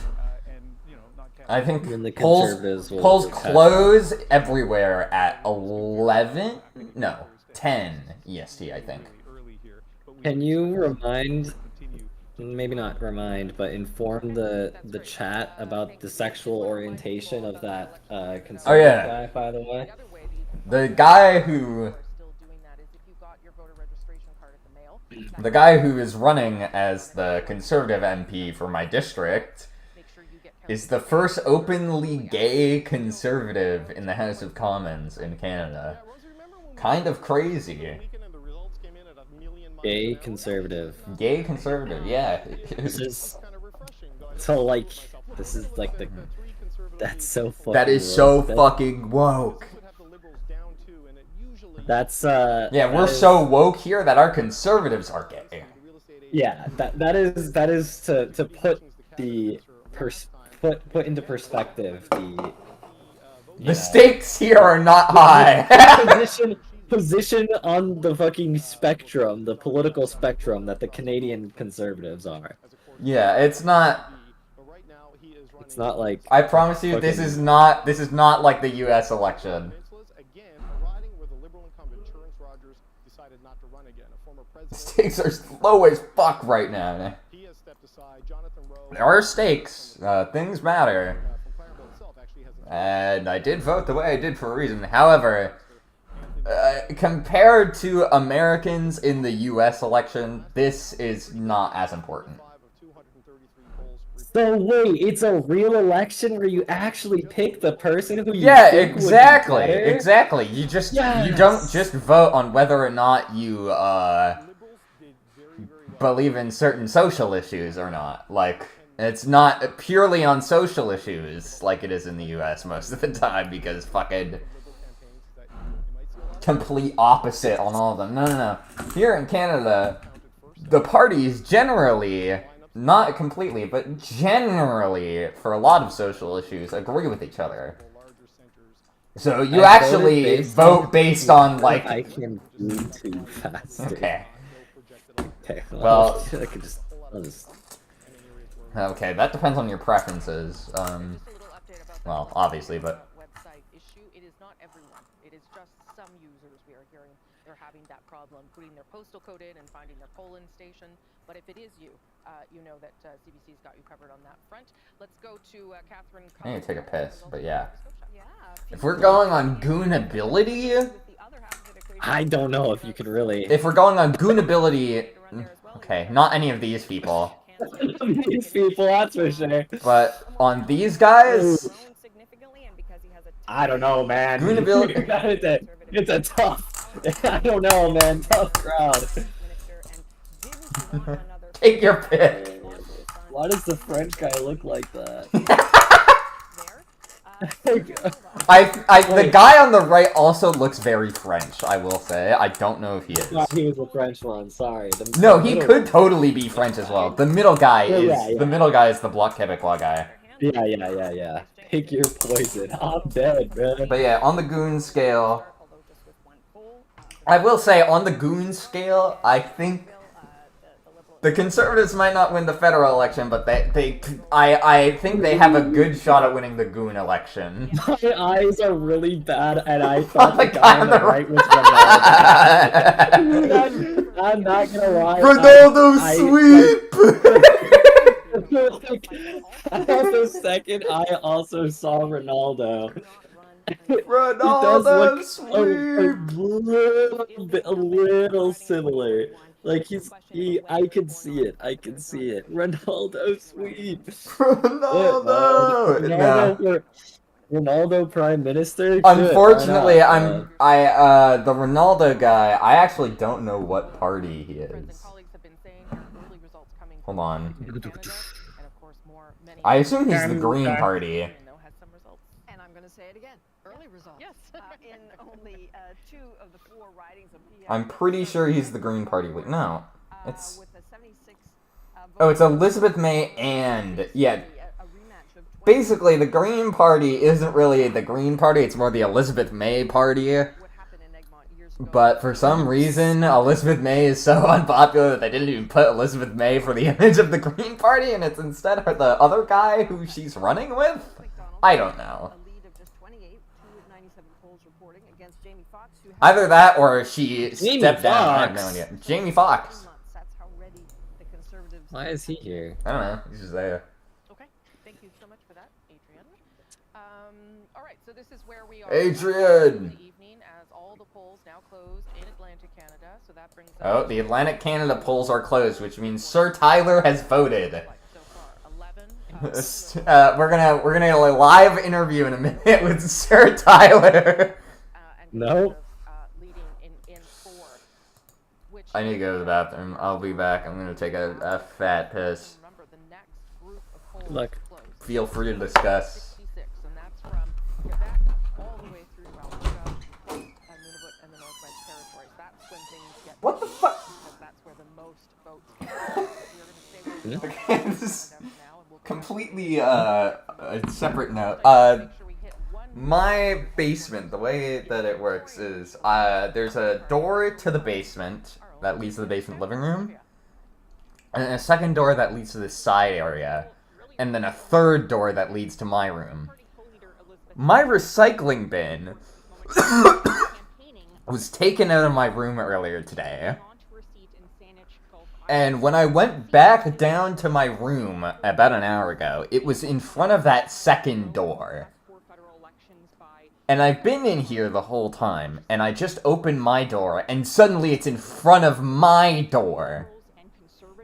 S2: I think polls close everywhere at 11? No, 10 EST, I think.
S4: Can you remind, maybe not remind, but inform the chat about the sexual orientation of that conservative guy, by the way?
S2: The guy who is running as the Conservative MP for my district is the first openly gay Conservative in the House of Commons in Canada. Kind of crazy.
S4: Gay Conservative.
S2: Gay Conservative, yeah.
S4: This is like the. That's so fucking.
S2: That is so fucking woke.
S4: That's
S2: Yeah, we're so woke here that our conservatives are gay.
S4: Yeah, that is to put the put into perspective
S2: the stakes here are not high.
S4: position on the fucking spectrum, the political spectrum that the Canadian Conservatives are.
S2: Yeah, it's not
S4: like,
S2: I promise you, this is not like the U.S. election. The stakes are low as fuck right now. There are stakes. Things matter. And I did vote the way I did for a reason. However, compared to Americans in the U.S. election, this is not as important.
S4: So wait, it's a real election where you actually pick the person who you think
S2: exactly,
S4: would be better?
S2: exactly. You don't just vote on whether or not you believe in certain social issues or not. Like, it's not purely on social issues like it is in the U.S. most of the time, because fucking complete opposite on all of them. No. Here in Canada, the parties generally, not completely, but generally, for a lot of social issues, agree with each other. So you actually vote based on, like...
S4: I can do too fast.
S2: Okay.
S4: Okay,
S2: Well...
S4: I'll just...
S2: Okay, that depends on your preferences. Well, obviously, but
S1: website issue. It is not everyone. It is just some users we are hearing they're having that problem, putting their postal code in and finding their polling station. But if it is you, you know that CBC's got you covered on that front. Let's go to Catherine.
S2: I need to take a piss, but yeah. If we're going on goonability,
S4: I don't know if you can really.
S2: if we're going on goonability, okay, not any of these people.
S4: These people, that's for sure.
S2: But on these guys,
S4: I don't know, man.
S2: Goonability.
S4: It's a tough. I don't know, man. Tough crowd.
S2: Take your pick.
S4: Why does the French guy look like that?
S2: The guy on the right also looks very French, I will say. I don't know if he is.
S4: No, he was the French one, sorry.
S2: No, he could totally be French as well. The middle guy is the middle guy is the Bloc Québécois guy.
S4: Yeah. Pick your poison. I'm dead, man.
S2: But yeah, on the goon scale, I will say on the goon scale, I think the Conservatives might not win the federal election, but I think they have a good shot at winning the goon election.
S4: My eyes are really bad, and I thought the guy on the right was Ronaldo. I'm not gonna lie.
S2: Ronaldo sweep!
S4: At the second, I also saw Ronaldo.
S2: Ronaldo
S4: a little similar. Like I can see it. Ronaldo sweep. Ronaldo Prime Minister.
S2: Unfortunately, the Ronaldo guy. I actually don't know what party he is. Hold on. I assume he's the Green Party.
S8: And I'm going to say it again. Early results. Yes. In only 2 of the 4 ridings of PI.
S2: I'm pretty sure he's the Green Party. Wait, no. It's... Oh, it's Elizabeth May and... Yeah. Basically, the Green Party isn't really the Green Party, it's more the Elizabeth May Party. But for some reason, Elizabeth May is so unpopular that they didn't even put Elizabeth May for the image of the Green Party, and it's instead the other guy who she's running with? I don't know. Either that or she stepped down. I have no idea. Jamie Foxx.
S4: Why is he here?
S2: I don't know. He's just there.
S1: Okay. Thank you so much for that, Adrian. All right. So this is where we are.
S2: Adrian.
S1: The evening, as all the polls now closed in Atlantic Canada. So that brings.
S2: Oh, the Atlantic Canada polls are closed, which means Sir Tyler has voted.
S1: So far, 11.
S2: We're gonna live interview in a minute with Sir Tyler.
S4: Nope.
S2: I need to go to the bathroom. I'll be back. I'm gonna take a fat piss.
S4: Look.
S2: Feel free to discuss.
S1: And that's from Quebec all the way through Alberta and Nunavut and the Northwest Territories. That's when things get.
S2: What the fuck?
S1: Because that's where the most votes come from. We're going to stay
S2: Okay, this is completely a separate note. My basement, the way that it works is there's a door to the basement that leads to the basement living room, and a second door that leads to the side area, and then a third door that leads to my room. My recycling bin was taken out of my room earlier today. And when I went back down to my room about an hour ago, it was in front of that second door. And I've been in here the whole time, and I just opened my door, and suddenly it's in front of my door.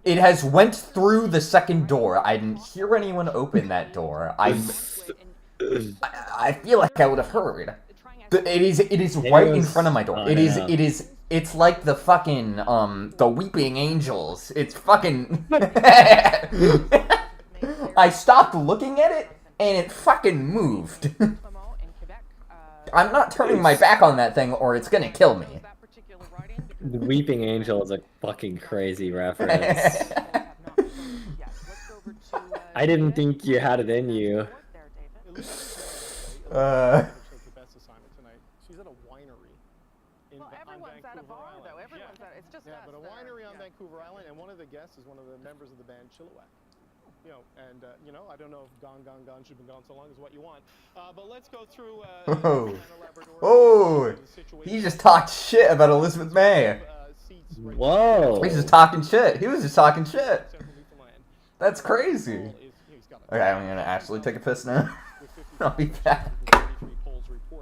S2: It has went through the second door. I didn't hear anyone open that door. I feel like I would have heard. It is right in front of my door. It's like the fucking, the Weeping Angels. It's fucking... I stopped looking at it, and it fucking moved. I'm not turning my back on that thing, or it's gonna kill me.
S4: The Weeping Angel is a fucking crazy reference. I didn't think you had it in you.
S6: She's at a winery.
S1: Well, everyone's at a bar, though. Everyone's at. It's just us.
S6: But a winery on Vancouver Island, and one of the guests is one of the members of the band Chilliwack. you know, and you know, I don't know if gone should have been gone so long as what you want. But let's go through.
S2: Oh, oh, he just talked shit about Elizabeth May.
S4: Whoa.
S2: He's just talking shit. He was just talking shit. That's crazy. Okay, I'm gonna actually take a piss now. I'll be back.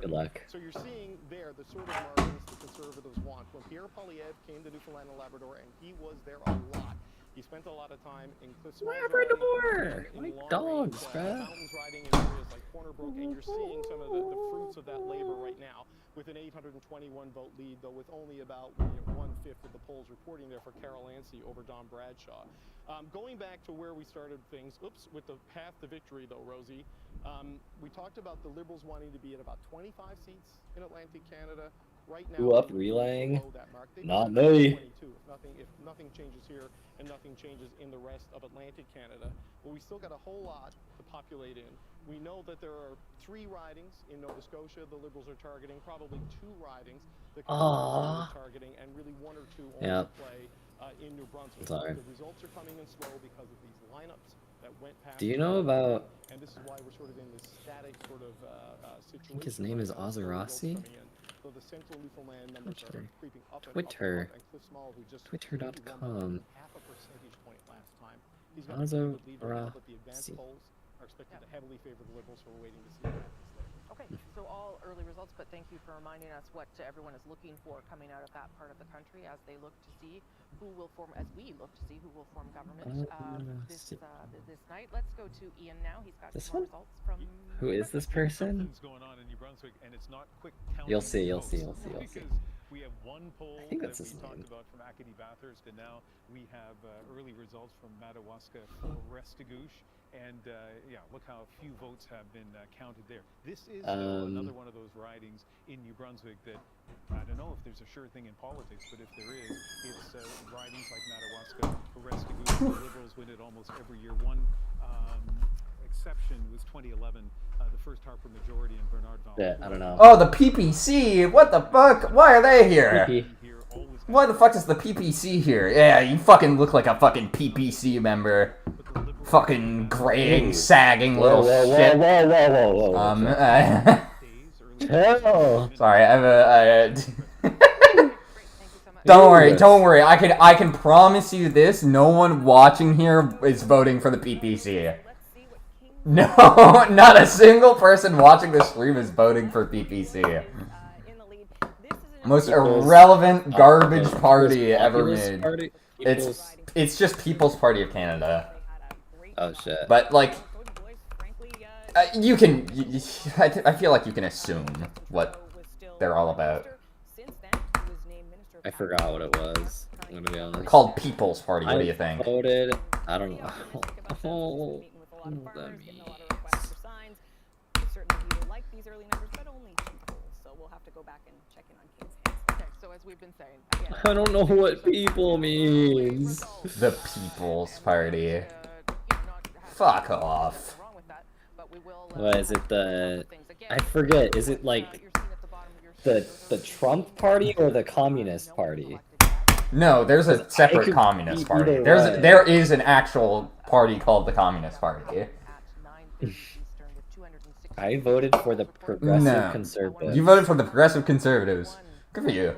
S4: Good luck.
S6: So you're seeing there the sort of margins the Conservatives want. When Pierre Poilievre came to Newfoundland and Labrador, and he was there a lot. He spent a lot of time in Cliffs
S4: Labrador! Like dogs, bruh.
S6: Mountains riding in areas like Corner Brook, and you're seeing some of the fruits of that labor right now with an 821 vote lead, though with only about 1/5 of the polls reporting there for Carol Yancey over Don Bradshaw. Going back to where we started things, with the path to victory, though, Rosie, we talked about the Liberals wanting to be at about 25 seats in Atlantic Canada. Right now,
S4: Who up relaying? Not me.
S6: If nothing changes here and nothing changes in the rest of Atlantic Canada, but we still got a whole lot to populate in. We know that there are 3 ridings in Nova Scotia the Liberals are targeting, probably 2 ridings the Conservatives are targeting, and really 1 or 2 only play in New Brunswick.
S4: Sorry.
S6: The results are coming in slow because of these lineups that went past.
S4: Do you know about?
S6: And this is why we're sort of in this static sort of situation.
S4: I think his name is Ozarasi.
S6: So the central Newfoundland numbers are creeping up and
S4: Twitter.
S6: up, and Cliff Small, who just
S4: Twitter.com.
S6: half a percentage point last time. He's got a good lead right now, but the advanced polls are expected to heavily favor the Liberals, so we're waiting to see what happens there.
S1: Okay, so all early results, but thank you for reminding us what everyone is looking for coming out of that part of the country as they look to see who will form, as we look to see who will form government this night. Let's go to Ian now. He's got some results from.
S4: Who is this person?
S3: Going on in New Brunswick, and it's not quick
S4: You'll see.
S3: We have one poll
S4: I think that's
S3: that
S4: his
S3: we
S4: name.
S3: talked about from Acadie Bathurst, and now we have early results from Madawaska Restigouche. And yeah, look how few votes have been counted there. This is another one of those ridings in New Brunswick that I don't know if there's a sure thing in politics, but if there is, it's ridings like Madawaska Restigouche. The Liberals win it almost every year. One exception was 2011, the first Harper majority in Bernardville.
S4: Yeah, I don't know.
S2: Oh, the PPC! What the fuck? Why are they here? Why the fuck is the PPC here? Yeah, you fucking look like a fucking PPC member. Fucking graying, sagging little shit. Sorry, I have a. Don't worry. I can promise you this: no one watching here is voting for the PPC. No, not a single person watching this stream is voting for PPC. Most irrelevant garbage party ever made. It's just People's Party of Canada.
S4: Oh shit.
S2: But like, you can. I feel like you can assume what they're all about.
S4: I forgot what it was. I'm gonna be honest.
S2: Called People's Party. What do you think?
S4: Voted. I don't know. Oh, that means.
S1: We've been saying. Again,
S4: I don't know what people means.
S2: The People's Party. Fuck off.
S4: What is it? I forget. Is it like the Trump Party or the Communist Party?
S2: No, there's a separate Communist Party. There is an actual party called the Communist Party.
S4: I voted for the Progressive Conservatives.
S2: You voted for the Progressive Conservatives. Good for you.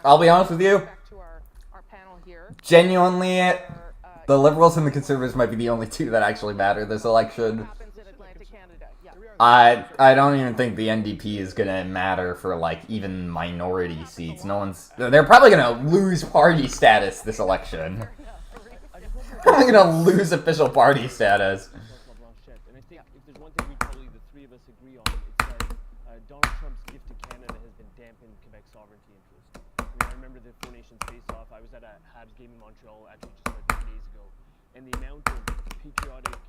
S2: I'll be honest with you. Genuinely, the Liberals and the Conservatives might be the only two that actually matter this election. I don't even think the NDP is gonna matter for like even minority seats. They're probably gonna lose party status this election. They're gonna lose official party status.
S7: And I think if there's one thing we probably the three of us agree on, it's that Donald Trump's gift to Canada has been dampened Quebec's sovereignty interest. I mean, I remember the Four Nations face-off. I was at a Habs game in Montreal actually just about 2 days ago, and the amount of patriotic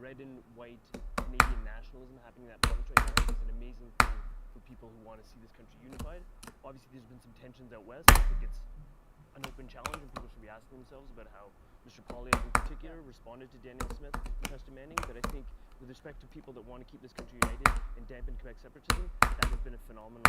S7: red and white Canadian nationalism happening in that province right now is an amazing thing for people who want to see this country unified. Obviously, there's been some tensions out west. I think it's an open challenge, and people should be asking themselves about how Mr. Poilievre in particular responded to Daniel Smith and Preston Manning. But I think with respect to people that want to keep this country united and dampen Quebec separatism, that has been a phenomenal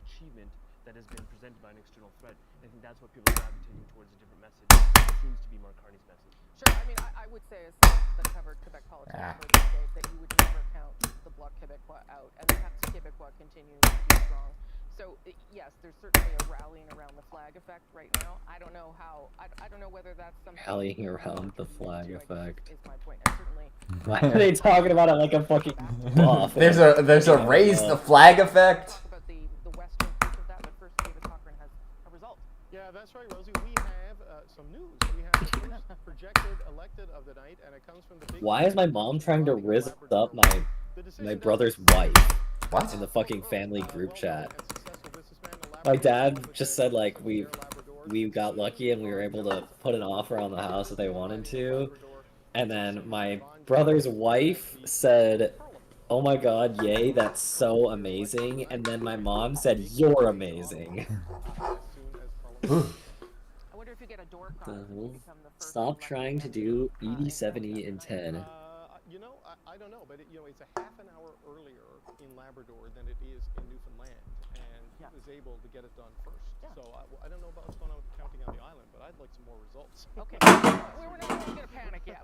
S7: achievement that has been presented by an external threat. I think that's what people are gravitating towards, a different message. It seems to be Mark Carney's message.
S1: Sure, I mean, I would say as someone that covered Quebec politics for a decade that you would never count the Bloc Québécois out, and the Parti Québécois continues to be strong. So yes, there's certainly a rallying around the flag effect right now. I don't know how. I don't know whether that's something.
S4: Rallying around the flag effect.
S1: Is my point. And certainly.
S4: Why are they talking about it like a fucking buff?
S2: There's a raise the flag effect.
S1: Talk about the western piece of that, but first David Cochran has a result.
S6: Yeah, that's right, Rosie. We have some news. We have the first projected elected of the night, and it comes from the big.
S4: Why is my mom trying to rizz up my brother's wife?
S2: What?
S4: In the fucking family group chat. My dad just said like we got lucky and we were able to put an offer on the house that they wanted to, and then my brother's wife said, "Oh my god, yay, that's so amazing," and then my mom said, "You're amazing." Stop trying to do 80, 70, and 10.
S6: You know, I don't know, but you know, it's a half an hour earlier in Labrador than it is in Newfoundland, and he was able to get it done first. So I don't know about what's going on with the counting on the island, but I'd like some more results.
S1: Okay, we're not going to panic yet.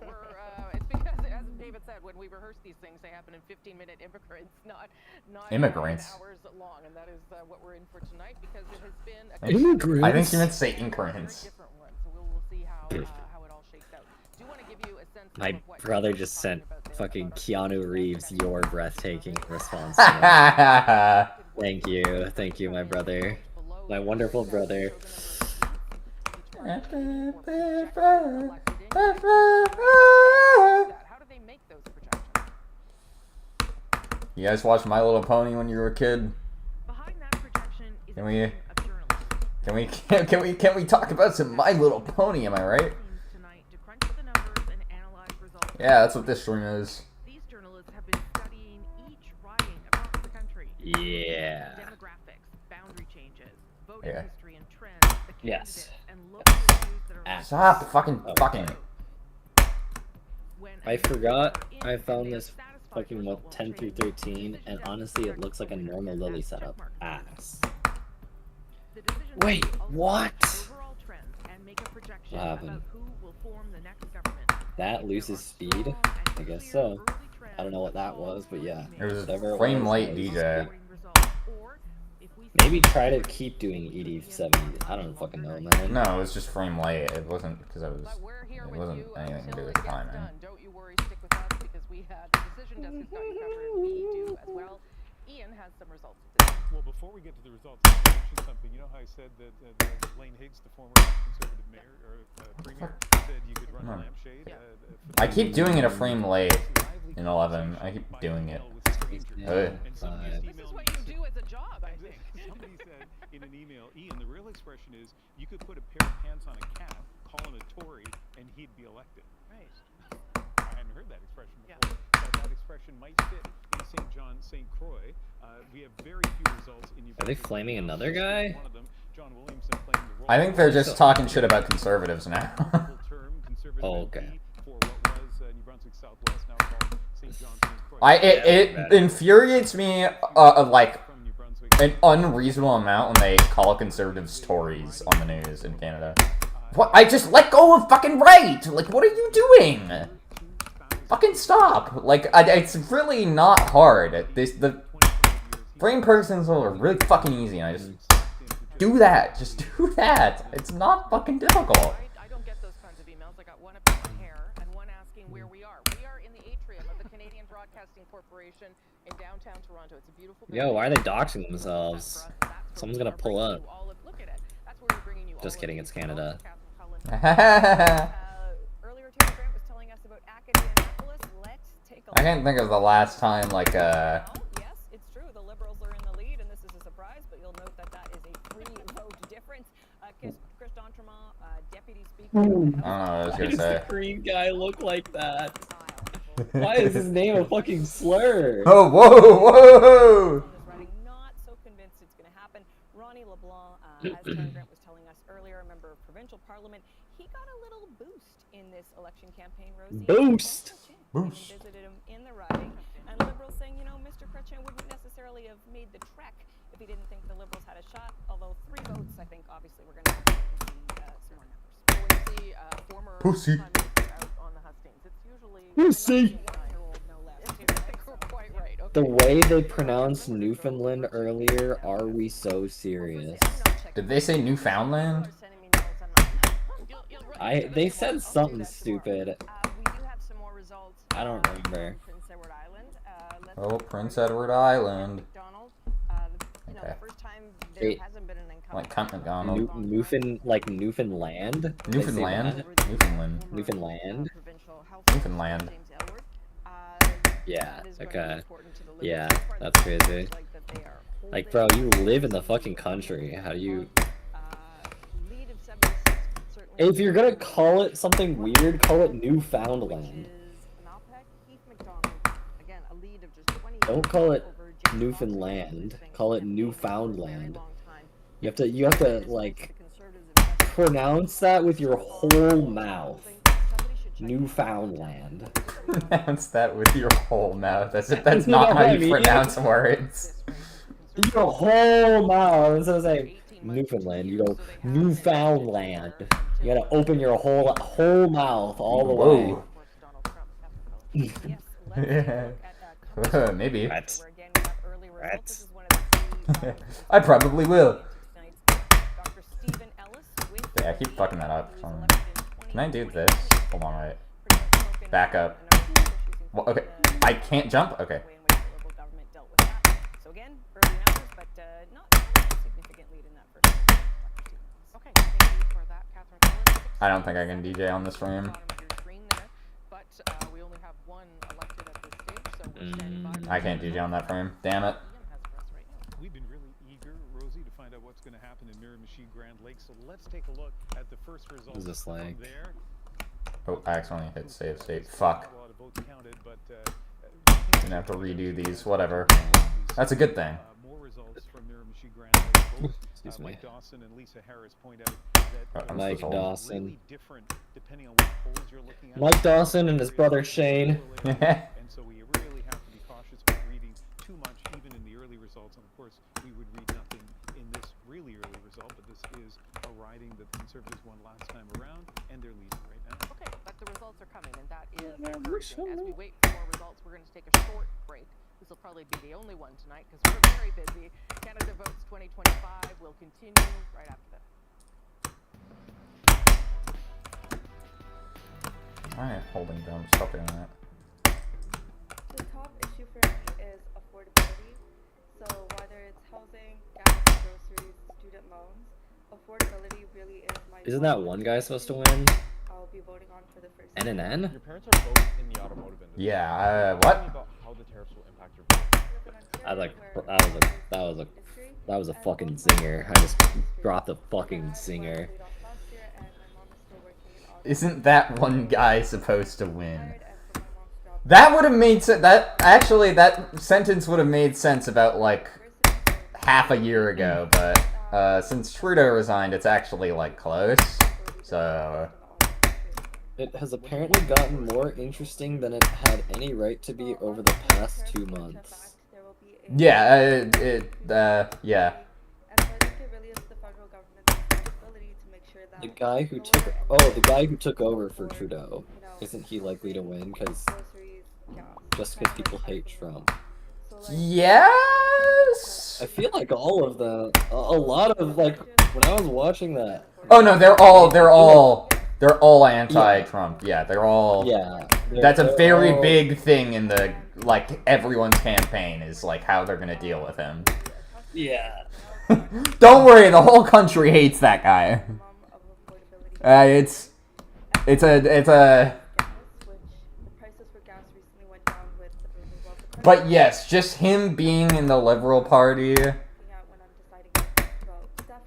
S1: It's because, as David said, when we rehearse these things, they happen in 15-minute increments, not
S2: immigrants.
S1: Hours long, and that is what we're in for tonight because it has been.
S2: I think she meant to say increments.
S1: So we'll see how it all shakes out. Do you want to give you a sense
S4: My
S1: of what
S4: brother just sent fucking Keanu Reeves your breathtaking response. Thank you, my brother, my wonderful brother.
S1: How do they make those projections?
S2: You guys watched My Little Pony when you were a kid?
S1: Behind that projection is
S2: Can we talk about some My Little Pony? Am I right? Yeah, that's what this stream is.
S1: These journalists have been studying each riding across the country.
S4: Yeah.
S1: Demographics, boundary changes, voting history and trends, the
S4: yes.
S1: and local issues that are
S2: Stop fucking.
S4: I forgot I found this fucking 10 through 13, and honestly it looks like a normal Lily setup. Ass. Wait, what? What happened? That loses speed? I guess so. I don't know what that was, but yeah.
S2: It was a frame late DJ.
S4: Maybe try to keep doing 80/70. I don't fucking know, man.
S2: No, it was just frame late. It wasn't because it wasn't anything to do with timing.
S1: Don't you worry, stick with us because we had the decision desk has got you covered. We do as well. Ian has some results.
S3: Well, before we get to the results, I want to mention something. You know how I said that Blaine Higgs, the former Conservative mayor or premier, said you could run a lampshade?
S2: I keep doing it a frame late in 11. I keep doing it.
S1: This is what you do as a job, I think.
S3: Somebody said in an email, Ian, the real expression is you could put a pair of pants on a cat, call him a Tory, and he'd be elected.
S1: Right.
S3: I hadn't heard that expression before, but that expression might fit in St. John, St. Croix. We have very few results in
S4: Are they flaming another guy?
S3: One of them, John Williamson, playing the role.
S2: I think they're just talking shit about conservatives now.
S4: Oh, okay.
S3: For what was New Brunswick Southwest, now called St. John, St. Croix.
S2: It infuriates me like an unreasonable amount when they call conservatives Tories on the news in Canada. What? I just let go of fucking right! Like, what are you doing? Fucking stop! Like, it's really not hard. The frame persons are really fucking easy, and I just do that. Just do that. It's not fucking difficult.
S1: I don't get those kinds of emails. I got one about my hair and one asking where we are. We are in the atrium of the Canadian Broadcasting Corporation in downtown Toronto. It's a beautiful building.
S4: Yo, why are they doxing themselves? Someone's gonna pull up.
S1: Look at it. That's where we're bringing you
S4: Just kidding, it's Canada.
S8: Earlier, Terry Grant was telling us about Acadianapolis. Let's take a look.
S2: I can't think of the last time, like,
S8: Yes, it's true. The Liberals are in the lead, and this is a surprise, but you'll note that that is a 3-vote difference. Chris D'Entremont, Deputy Speaker.
S2: I don't know what I was
S4: Why
S2: gonna
S4: does
S2: say.
S4: the green guy look like that? Why is his name a fucking slur?
S2: Oh, whoa!
S8: Not so convinced it's going to happen. Ronnie LeBlanc, as Terry Grant was telling us earlier, a member of provincial parliament, he got a little boost in this election campaign, Rosie.
S4: Boost!
S8: Visited him in the riding, and Liberals saying, you know, Mr. Chrétien wouldn't necessarily necessarily have made the trek if he didn't think the Liberals had a shot. Although 3 votes, I think, obviously, we're going to see some more numbers.
S1: So when you see former
S2: Pussy.
S1: Prime Minister out on the hustings, it's usually
S2: Pussy.
S8: 1-year-old, no less.
S1: Quite right. Okay.
S4: The way they pronounced Newfoundland earlier, are we so serious?
S2: Did they say Newfoundland?
S4: They said something stupid.
S8: We do have some more results.
S4: I don't remember.
S8: Prince Edward Island.
S2: Oh, Prince Edward Island.
S8: McDonald.
S2: Okay.
S8: The first time there
S4: Wait.
S8: hasn't been an incumbent.
S2: Like Cunt McDonald.
S4: Newfoundland?
S2: Newfoundland?
S4: They say
S2: Newfoundland.
S4: that? Newfoundland?
S2: Newfoundland.
S4: Yeah, okay. Yeah, that's crazy. Like, bro, you live in the fucking country. How do you... If you're gonna call it something weird, call it Newfoundland. Don't call it Newfoundland. Call it Newfoundland. You have to like pronounce that with your whole mouth. Newfoundland.
S2: Pronounce that with your whole mouth. That's not how you pronounce words.
S4: Your whole mouth. Instead of saying Newfoundland, you go Newfoundland. You gotta open your whole mouth all the way.
S2: Yeah. Maybe.
S4: Right.
S2: I probably will. Yeah, I keep fucking that up. Can I do this? Hold on, wait. Back up. Well, okay. I can't jump? Okay.
S8: So again, early numbers, but not a significant lead in that first. Okay, thank you for that, Catherine.
S2: I don't think I can DJ on this frame.
S1: But we only have 1 elected at this stage, so we're standing by.
S2: I can't DJ on that frame. Damn it.
S3: We've been really eager, Rosie, to find out what's going to happen in Miramichi Grand Lake. So let's take a look at the first results.
S4: What is this like?
S3: There.
S2: Oh, I accidentally hit save state. Fuck.
S3: A lot of votes counted, but
S2: Gonna have to redo these. Whatever. That's a good thing.
S3: more results from Miramichi Grand Lake.
S4: Excuse me.
S3: Mike Dawson and Lisa Harris point out that
S2: I'm
S4: Mike
S2: supposed to-
S4: Dawson.
S3: really different depending on what polls you're looking at.
S4: Mike Dawson and his brother Shane.
S3: And so we really have to be cautious with reading too much, even in the early results. And of course, we would read nothing in this really early result, but this is a riding that the Conservatives won last time around, and they're leading right now.
S1: Okay, but the results are coming, and that is encouraging. As we wait for more results, we're going to take a short break. This will probably be the only one tonight because we're very busy. Canada Votes 2025 will continue right after this.
S2: Alright, holding down. Stop doing that.
S14: The top issue for me is affordability. So whether it's housing, gas, groceries, student loans, affordability really is my.
S4: Isn't that one guy supposed to win?
S14: I'll be voting on for the first.
S4: NNN?
S15: Your parents are both in the automotive industry.
S2: Yeah,
S15: Tell
S2: what?
S15: me about how the tariffs will impact your business.
S4: That was a fucking zinger. I just dropped a fucking zinger.
S2: Isn't that one guy supposed to win? That would have made sense. That sentence would have made sense about like half a year ago, but since Trudeau resigned, it's actually like close. So
S4: It has apparently gotten more interesting than it had any right to be over the past 2 months.
S2: yeah, yeah.
S4: The guy who took over for Trudeau, isn't he likely to win? Just because people hate Trump.
S2: Yes.
S4: I feel like all of the, a lot of like when I was watching that.
S2: Oh no, they're all anti-Trump. Yeah, they're all.
S4: Yeah.
S2: That's a very big thing in the like everyone's campaign is like how they're gonna deal with him.
S4: Yeah.
S2: Don't worry, the whole country hates that guy. It's a. But yes, just him being in the Liberal Party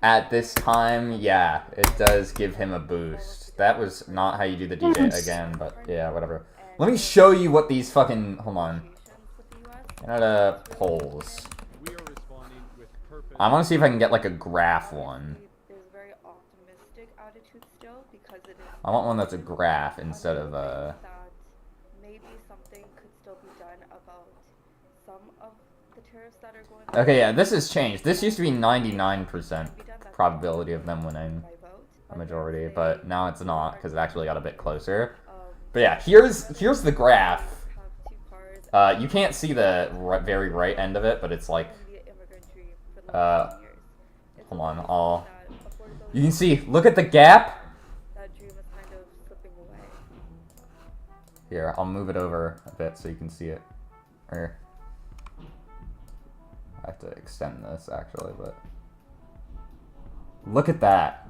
S2: at this time, yeah, it does give him a boost. That was not how you do the DJ again, but yeah, whatever. Let me show you what these fucking... Hold on. Canada polls. I want to see if I can get like a graph one. I want one that's a graph instead of
S14: maybe something could still be done about some of the tariffs that are going
S2: Okay, yeah, this has changed. This used to be 99% probability of them winning a majority, but now it's not because it actually got a bit closer. But yeah, here's the graph. You can't see the very right end of it, but it's like, hold on, you can see, look at the gap. Here, I'll move it over a bit so you can see it. Here. I have to extend this actually, but look at that.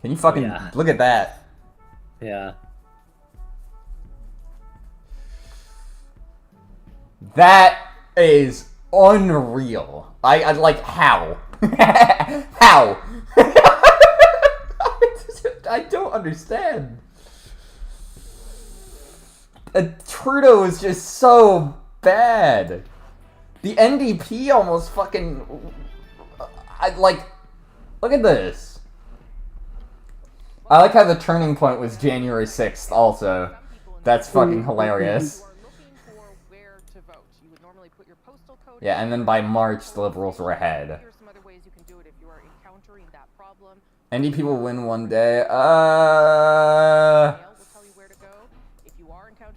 S2: Can you fucking look at that?
S4: Yeah.
S2: That is unreal. I like how? How? I don't understand. Trudeau is just so bad. The NDP almost fucking... look at this. I like how the turning point was January 6th also. That's fucking hilarious. Yeah, and then by March, the Liberals were ahead. NDP will win one day.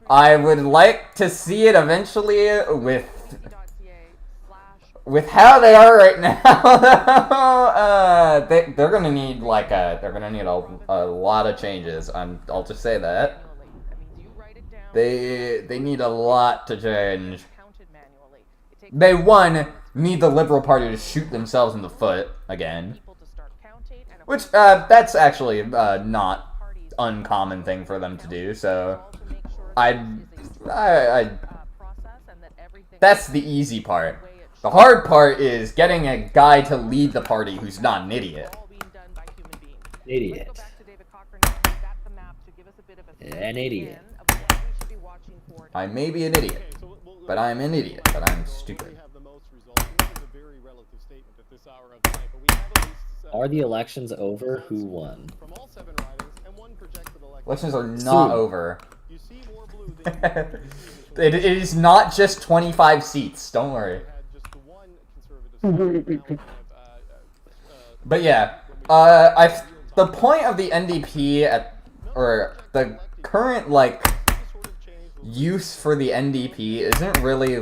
S2: I would like to see it eventually with how they are right now. They're gonna need a lot of changes. I'll just say that. They need a lot to change. They need the Liberal Party to shoot themselves in the foot again, which that's actually not uncommon thing for them to do. So that's the easy part. The hard part is getting a guy to lead the party who's not an idiot.
S4: An idiot.
S2: I may be an idiot, but I'm an idiot, but I'm stupid.
S4: Are the elections over? Who won?
S2: Elections are not over. It is not just 25 seats, don't worry. But yeah, the point of the NDP or the current use for the NDP isn't really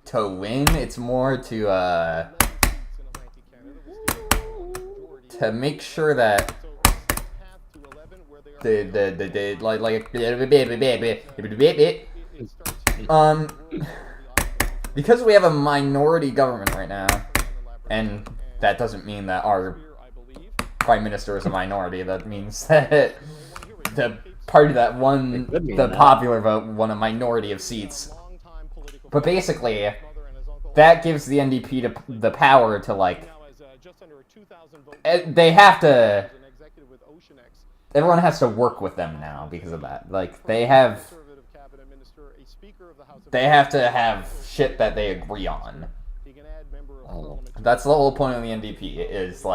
S2: to win. It's more to make sure that because we have a minority government right now, and that doesn't mean that our prime minister is a minority. That means that the party that won the popular vote won a minority of seats. But basically, that gives the NDP the power to they have to. Everyone has to work with them now because of that. They have to have shit that they agree on. That's the whole point of the NDP, is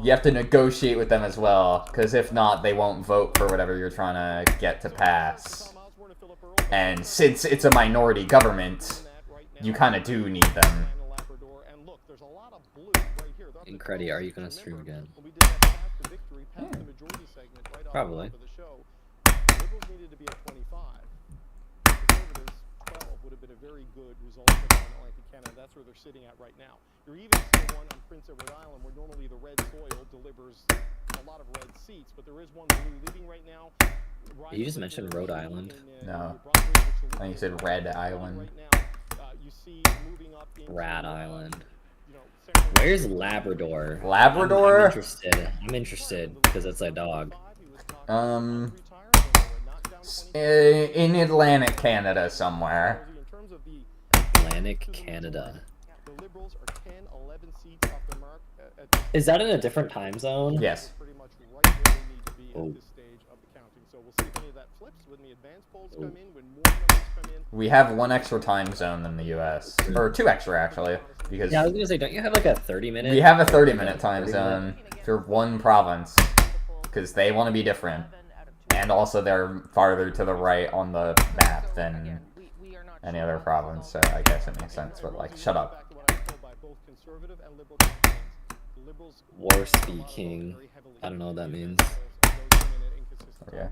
S2: you have to negotiate with them as well, because if not, they won't vote for whatever you're trying to get to pass. And since it's a minority government, you kind of do need them.
S4: Incredi, are you gonna stream again? Probably.
S6: Would have been a very good result for Atlantic Canada. That's where they're sitting at right now. You're even seeing one on Prince Edward Island, where normally the red soil delivers a lot of red seats, but there is one blue leading right now.
S4: You just mentioned Rhode Island.
S2: No, I think you said Red Island.
S4: Rad Island. Where's Labrador?
S2: Labrador?
S4: I'm interested because it's a dog.
S2: In Atlantic Canada somewhere.
S4: Atlantic Canada. Is that in a different time zone?
S2: Yes.
S4: Oh.
S2: We have one extra time zone than the US. Or two extra, actually. Because
S4: yeah, I was gonna say, don't you have a 30-minute?
S2: We have a 30-minute time zone for one province. Because they want to be different. And also they're farther to the right on the map than any other province, so I guess it makes sense. But like, shut up.
S4: War speaking. I don't know what that means.
S2: Okay.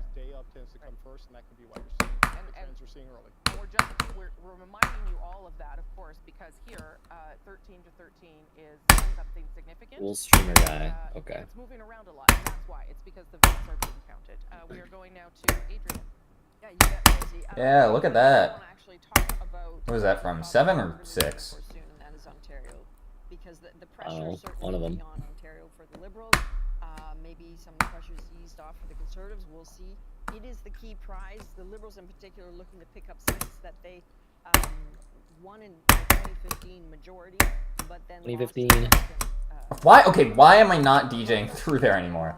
S1: We're reminding you all of that, of course, because here, 13 to 13 is something significant.
S4: Full streamer guy. Okay.
S1: It's moving around a lot, and that's why. It's because the votes are being counted. We are going now to Adrian.
S8: Yeah, you bet, Rosie.
S2: Yeah, look at that.
S1: Actually talk about
S2: What was that from? 7 or 6?
S8: Soon, and that is Ontario, because the pressure is
S4: one of them.
S8: certainly on Ontario for the Liberals. Maybe some of the pressures eased off for the Conservatives. We'll see. It is the key prize. The Liberals, in particular, looking to pick up seats that they won in the 2015 majority, but then
S4: 2015.
S2: Why? Okay, why am I not DJing through there anymore?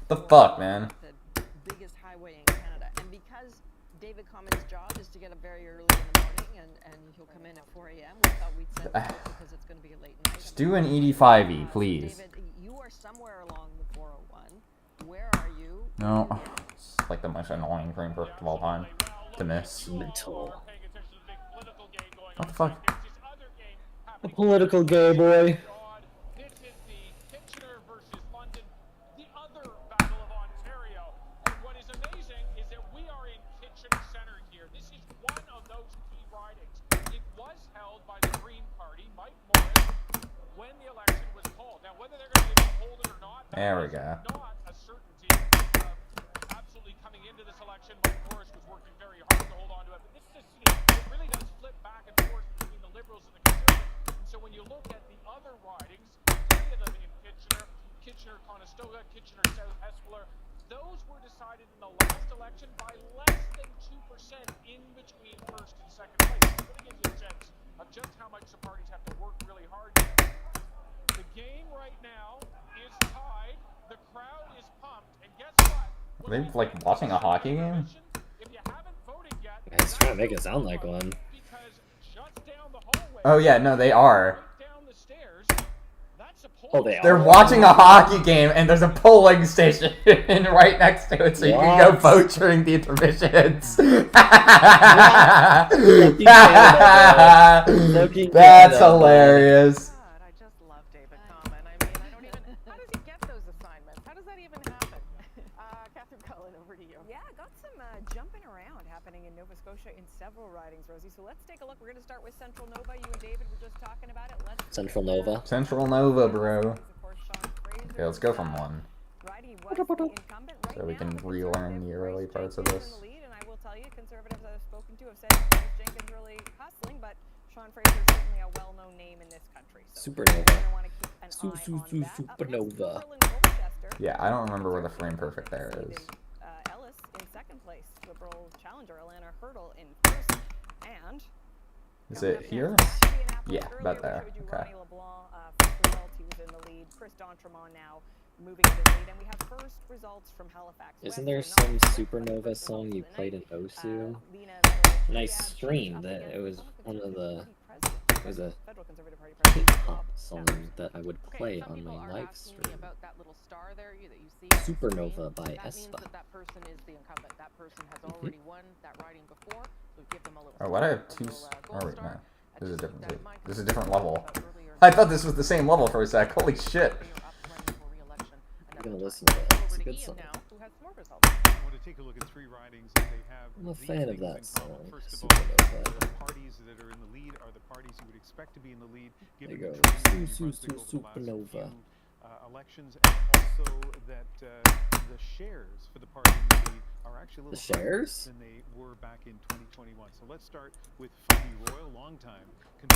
S2: The fuck, man.
S8: The biggest highway in Canada, and because David Common's job is to get up very early in the morning, and he'll come in at 4 a.m. We thought we'd set that up because it's going to be a late night.
S2: Just do an ED5E, please.
S8: David, you are somewhere along the 401. Where are you?
S2: No. It's like the most annoying frame perfect of all time to miss.
S4: Mental.
S2: What the fuck?
S4: A political gay boy.
S16: This is the Kitchener versus London, the other battle of Ontario. And what is amazing is that we are in Kitchener Centre here. This is one of those key ridings. It was held by the Green Party, Mike Morris, when the election was called. Now, whether they're going to be able to hold it or not,
S2: There we go.
S16: not a certainty. Absolutely coming into this election, Mike Morris was working very hard to hold on to it. But this is, it really does flip back and forth between the Liberals and the Conservatives. And so when you look at the other ridings, 3 of them in Kitchener, Kitchener-Conestoga, Kitchener-South Espeler, those were decided in the last election by less than 2% in between first and second place. It really gives you a sense of just how much the parties have to work really hard. The game right now is tied. The crowd is pumped. And guess what?
S2: Are they like watching a hockey game?
S16: If you haven't voted yet,
S4: He's trying to make it sound like one.
S16: because just down the hallway,
S2: Oh yeah, no, they are.
S16: down the stairs, that's a
S4: Oh, they
S2: They're
S4: are.
S2: watching a hockey game, and there's a polling station right next to it, so you can go vote during the intermissions. That's hilarious.
S1: God, I just love David Common. I mean, I don't even. How does he get those assignments? How does that even happen? Catherine Cullen, over to you.
S8: Yeah, got some jumping around happening in Nova Scotia in several ridings, Rosie. So let's take a look. We're going to start with Central Nova. You and David were just talking about it.
S4: Central Nova.
S2: Central Nova, bro. Okay, let's go from 1. So we can relearn the early parts of this.
S8: And I will tell you, Conservatives I've spoken to have said James Jenkins really hustling, but Sean Fraser is certainly a well-known name in this country. So
S4: Supernova.
S8: Supernova.
S2: Yeah, I don't remember where the frame perfect there is.
S8: Ellis in second place. Liberal challenger Alana Hurdle in first. And
S2: Is it here? Yeah, about there. Okay.
S8: Ronnie LeBlanc, first result, he was in the lead. Chris D'Entremont now moving into the lead, and we have first results from Halifax.
S4: Isn't there some Supernova song you played in Osu? Nice stream. That it was one of the. It was a hip-hop song that I would play on my live stream. Supernova by Espa.
S1: That person is the incumbent. That person has already won that riding before, so give them a little.
S2: Oh, why do I have 2? Oh wait, no. This is a different. This is a different level. I thought this was the same level for a sec. Holy shit.
S4: I'm gonna listen to that. It's a good song.
S3: I want to take a look at 3 ridings, and they have.
S4: I'm a fan of that song.
S3: First of all, the parties that are in the lead are the parties you would expect to be in the lead.
S4: There you go. Supernova.
S3: Elections, and also that the shares for the party in the lead are actually a little higher than they were back in 2021. So let's start with Fundy Royal, long time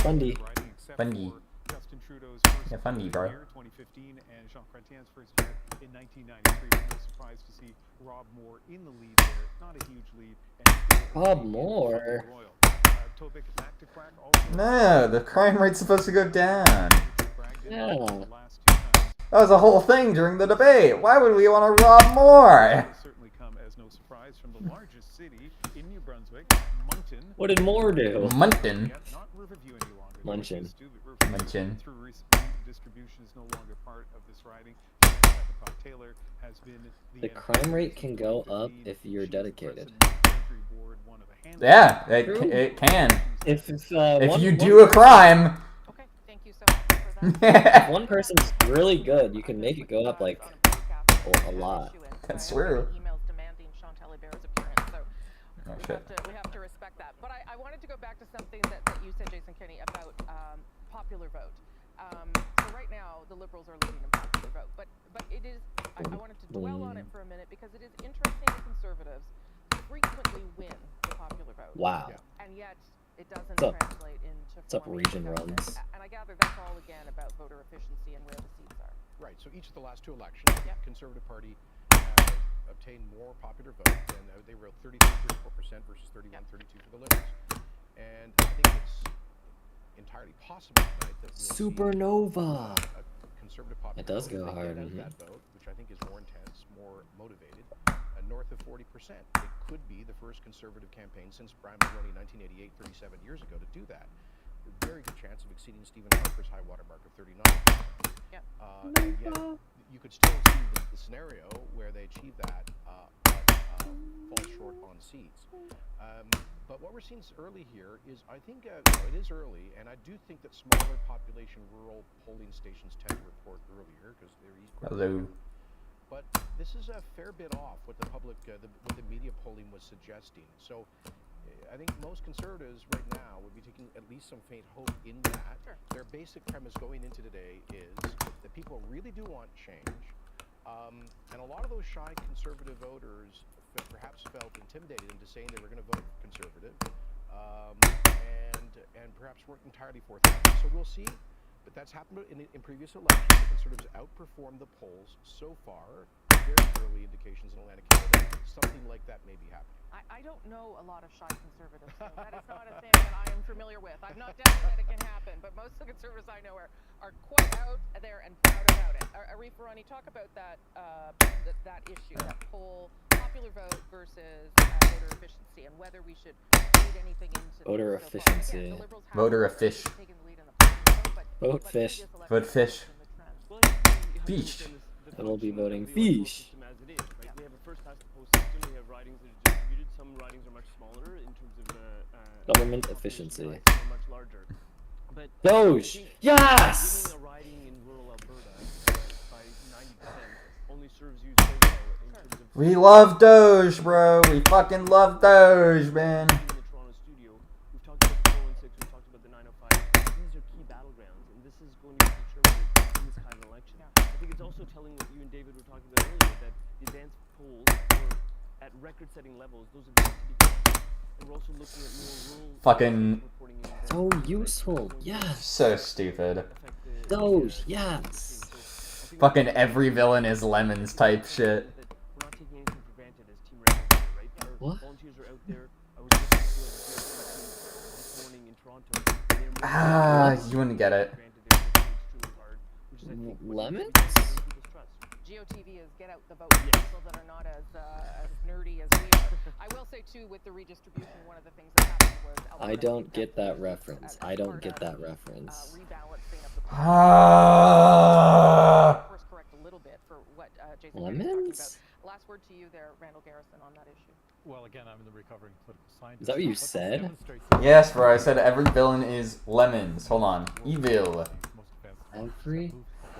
S4: Fundy.
S3: riding, except
S2: Fundy.
S3: for Justin Trudeau's first
S2: Fundy, bro.
S3: year, 2015, and Jean Chrétien's first year in 1993. No surprise to see Rob Moore in the lead there. Not a huge lead. And
S4: Rob Moore.
S3: Tobic Mactaquac also.
S2: No, the crime rate's supposed to go down.
S4: Yeah.
S2: That was a whole thing during the debate. Why would we want to rob more?
S3: Certainly come as no surprise from the largest city in New Brunswick, Moncton.
S4: What did Moore do?
S2: Moncton.
S3: Not Riverview any longer.
S4: Munchin.
S2: Munchin.
S3: Through recent
S17: redistribution is no longer part of this riding. Taylor has been
S4: the crime rate can go up if you're dedicated.
S2: Yeah, it can.
S4: If
S2: you do a crime.
S1: Okay, thank you so much for that.
S4: If one person's really good, you can make it go up like a lot.
S2: That's true.
S1: Emails demanding Chantal Hébert's appearance, so we have to respect that. But I wanted to go back to something that you said, Jason Kenney, about popular vote. So right now, the Liberals are leading in popular vote, but it is. I wanted to dwell on it for a minute because it is interesting that Conservatives frequently win the popular vote.
S4: Wow.
S1: And yet it doesn't translate into.
S4: What's up, region runs?
S1: And I gather that's all again about voter efficiency and where the seats are.
S5: Right. So each of the last two elections, the Conservative Party obtained more popular votes, and they were 33-34% versus 31-32 for the Liberals. And I think it's entirely possible tonight that we'll
S4: Supernova.
S5: see a Conservative popular
S4: It does
S5: vote
S4: go hard.
S5: that vote, which I think is more intense, more motivated, north of 40%. It could be the first Conservative campaign since Brian Mulroney in 1988, 37 years ago, to do that. A very good chance of exceeding Stephen Harper's high water mark of 39%. And yet you could still see the scenario where they achieve that, but fall short on seats. But what we're seeing early here is, I think, it is early, and I do think that smaller population rural polling stations tend to report earlier because they're easier. But this is a fair bit off what the public, what the media polling was suggesting. So I think most Conservatives right now would be taking at least some faint hope in that. Sure. Their basic premise going into today is that people really do want change. And a lot of those shy Conservative voters perhaps felt intimidated into saying they were going to vote Conservative, and perhaps weren't entirely forthcoming. So we'll see. But that's happened in previous elections. The Conservatives outperformed the polls so far. Very early indications in Atlantic Canada. Something like that may be happening.
S1: I don't know a lot of shy Conservatives, so that is not a thing that I am familiar with. I'm not doubting that it can happen, but most of the Conservatives I know are quite out there and proud about it. Arif Virani, talk about that issue, that whole popular vote versus voter efficiency, and whether we should read anything into
S4: voter efficiency.
S2: Voter effish.
S4: Vote fish.
S2: Vote fish. Fish.
S4: I will be voting fish.
S7: We have a first past the post system. We have ridings that are distributed. Some ridings are much smaller in terms of
S4: government efficiency.
S7: Much larger. But
S4: Doge. Yes.
S7: Winning a riding in rural Alberta by 90% only serves you so well in terms of.
S2: We love Doge, bro. We fucking love Doge, man.
S7: In the Toronto studio, we've talked about the 416, we've talked about the 905. These are key battlegrounds, and this is going to be determinative in this kind of election. I think it's also telling what you and David were talking about earlier, that the advanced polls were at record-setting levels. Those have yet to be done. And we're also looking at more rural
S2: Fucking
S4: so useful. Yes.
S2: So stupid.
S4: Doge. Yes.
S2: Fucking every villain is lemons type shit.
S7: We're not taking anything for granted as Team Red Bull, right? Our
S4: What?
S7: volunteers are out there. I was listening to this morning in Toronto.
S2: Ah, you wouldn't get it.
S4: Lemons?
S1: GOTV is get out the vote for people that are not as nerdy as we are. I will say too, with the redistribution, one of the things that happened was
S4: I don't get that reference. I don't get that reference.
S1: rebalancing of the course correct a little bit for what Jason was talking
S4: Lemons?
S1: about. Last word to you there, Randall Garrison, on that issue.
S3: Well, again, I'm the recovering political scientist.
S4: Is that what you said?
S2: Yes, bro. I said every villain is lemons. Hold on. Evil.
S4: Every?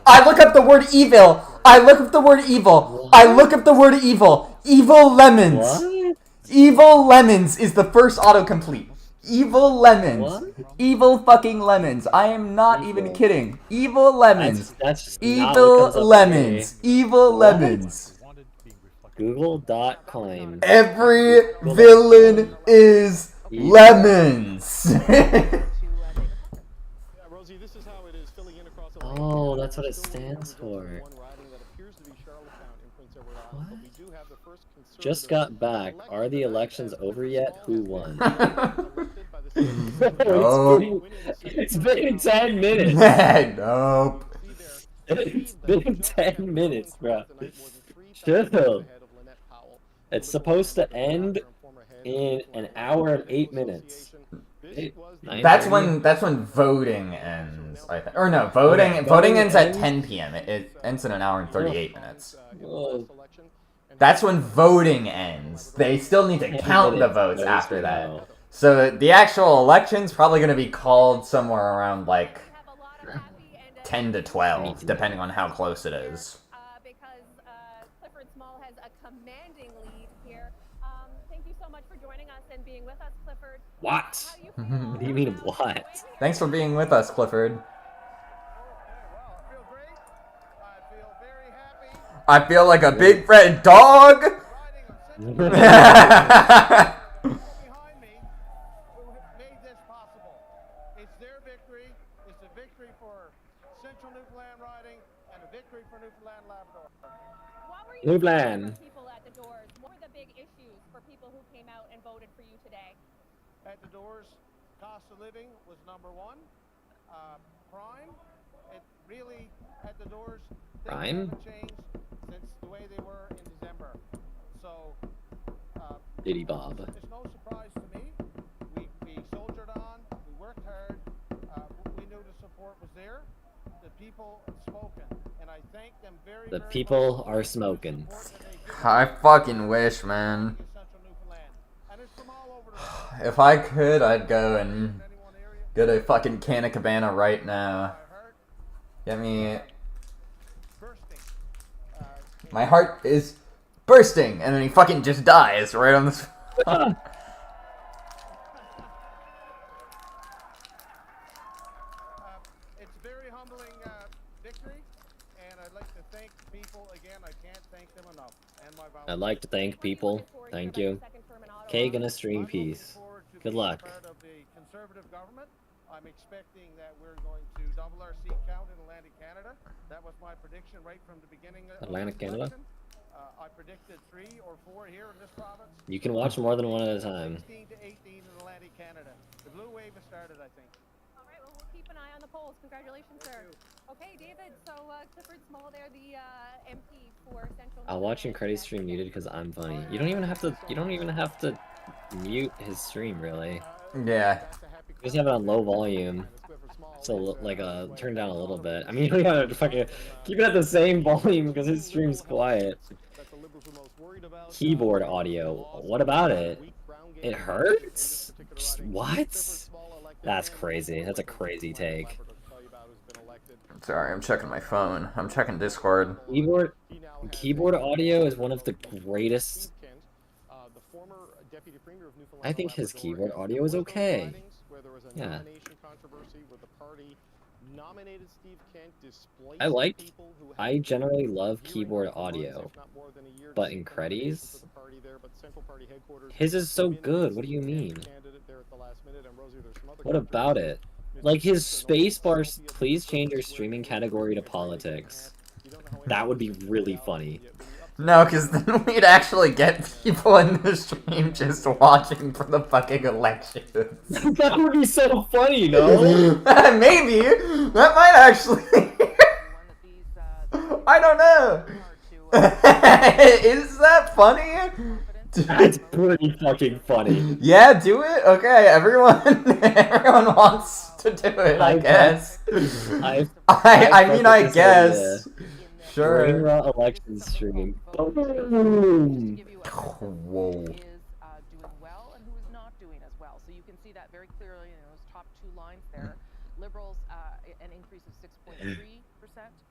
S2: I look up the word evil. I look up the word evil. I look up the word evil. Evil lemons.
S4: What?
S2: Evil lemons is the first autocomplete. Evil lemons.
S4: What?
S2: Evil fucking lemons. I am not even kidding. Evil lemons.
S4: That's not
S2: Evil
S4: what comes up
S2: lemons.
S4: today.
S2: Evil lemons.
S4: Google.com.
S2: Every villain is lemons.
S6: Rosie, this is how it is filling in across the
S4: Oh, that's what it stands for. Just got back. Are the elections over yet? Who won?
S2: Nope.
S4: It's been 10 minutes.
S2: Nope.
S4: It's been 10 minutes, bro. Chill. It's supposed to end in an hour and 8 minutes.
S2: That's when voting ends. ends, I think. Or no, voting ends at 10 p.m. It ends in an hour and 38 minutes. That's when voting ends. They still need to count the votes after that. So the actual election's probably going to be called somewhere around like 10 to 12, depending on how close it is.
S9: Because Clifford Small has a commanding lead here. Thank you so much for joining us and being with us, Clifford.
S4: What? What do you mean what?
S2: Thanks for being with us, Clifford. I feel like a big red dog.
S4: Newfoundland.
S9: People at the doors. What were the big issues for people who came out and voted for you today?
S5: At the doors, cost of living was number one. Crime, it really, at the doors,
S4: Crime?
S5: haven't changed since the way they were in December. So,
S4: Diddy Bob.
S5: it's no surprise to me. We soldiered on, we worked hard, we knew the support was there. The people spoken, and I thank them very,
S4: The
S5: very
S4: people
S5: much
S4: are smoking.
S2: I fucking wish, man. If I could, I'd go and get a fucking can of Cabana right now. Get me... My heart is bursting, and then he fucking just dies right on this...
S5: It's a very humbling victory, and I'd like to thank people again. I can't thank them enough. And my
S4: I'd like to thank people. Thank you. Kay gonna stream peace. Good luck.
S5: part of the Conservative government. I'm expecting that we're going to double our seat count in Atlantic Canada. That was my prediction right from the beginning of
S4: Atlantic
S5: this
S4: Canada?
S5: election. I predicted 3 or 4 here in this province.
S4: You can watch more than one at a time.
S5: 16 to 18 in Atlantic Canada. The blue wave has started, I think.
S9: All right, well, we'll keep an eye on the polls. Congratulations, sir. Okay, David, so Clifford Small there, the MP for Central...
S4: I'll watch Incredi's stream muted because I'm funny. You don't even have to mute his stream, really.
S2: Yeah.
S4: Just have it on low volume. So like turn down a little bit. I mean, you don't have to fucking keep it at the same volume because his stream's quiet. Keyboard audio. What about it? It hurts? Just, what? That's crazy. That's a crazy take.
S2: Sorry, I'm checking my phone. I'm checking Discord.
S4: Keyboard audio is one of the greatest. I think his keyboard audio is okay. Yeah. I generally love keyboard audio, but Incredi's, his is so good. What do you mean? What about it? Like his spacebar, please change your streaming category to politics. That would be really funny.
S2: No, because then we'd actually get people in the stream just watching for the fucking elections.
S4: That would be so funny, no?
S2: Maybe. That might actually... I don't know. Is that funny?
S4: That's pretty fucking funny.
S2: Yeah, do it? Okay, everyone wants to do it, I guess. I mean, I guess. Sure.
S4: Brain Rot election stream.
S2: Boom. Whoa.
S1: Doing well and who is not doing as well. So you can see that very clearly in those top 2 lines there. Liberals, an increase of 6.3%.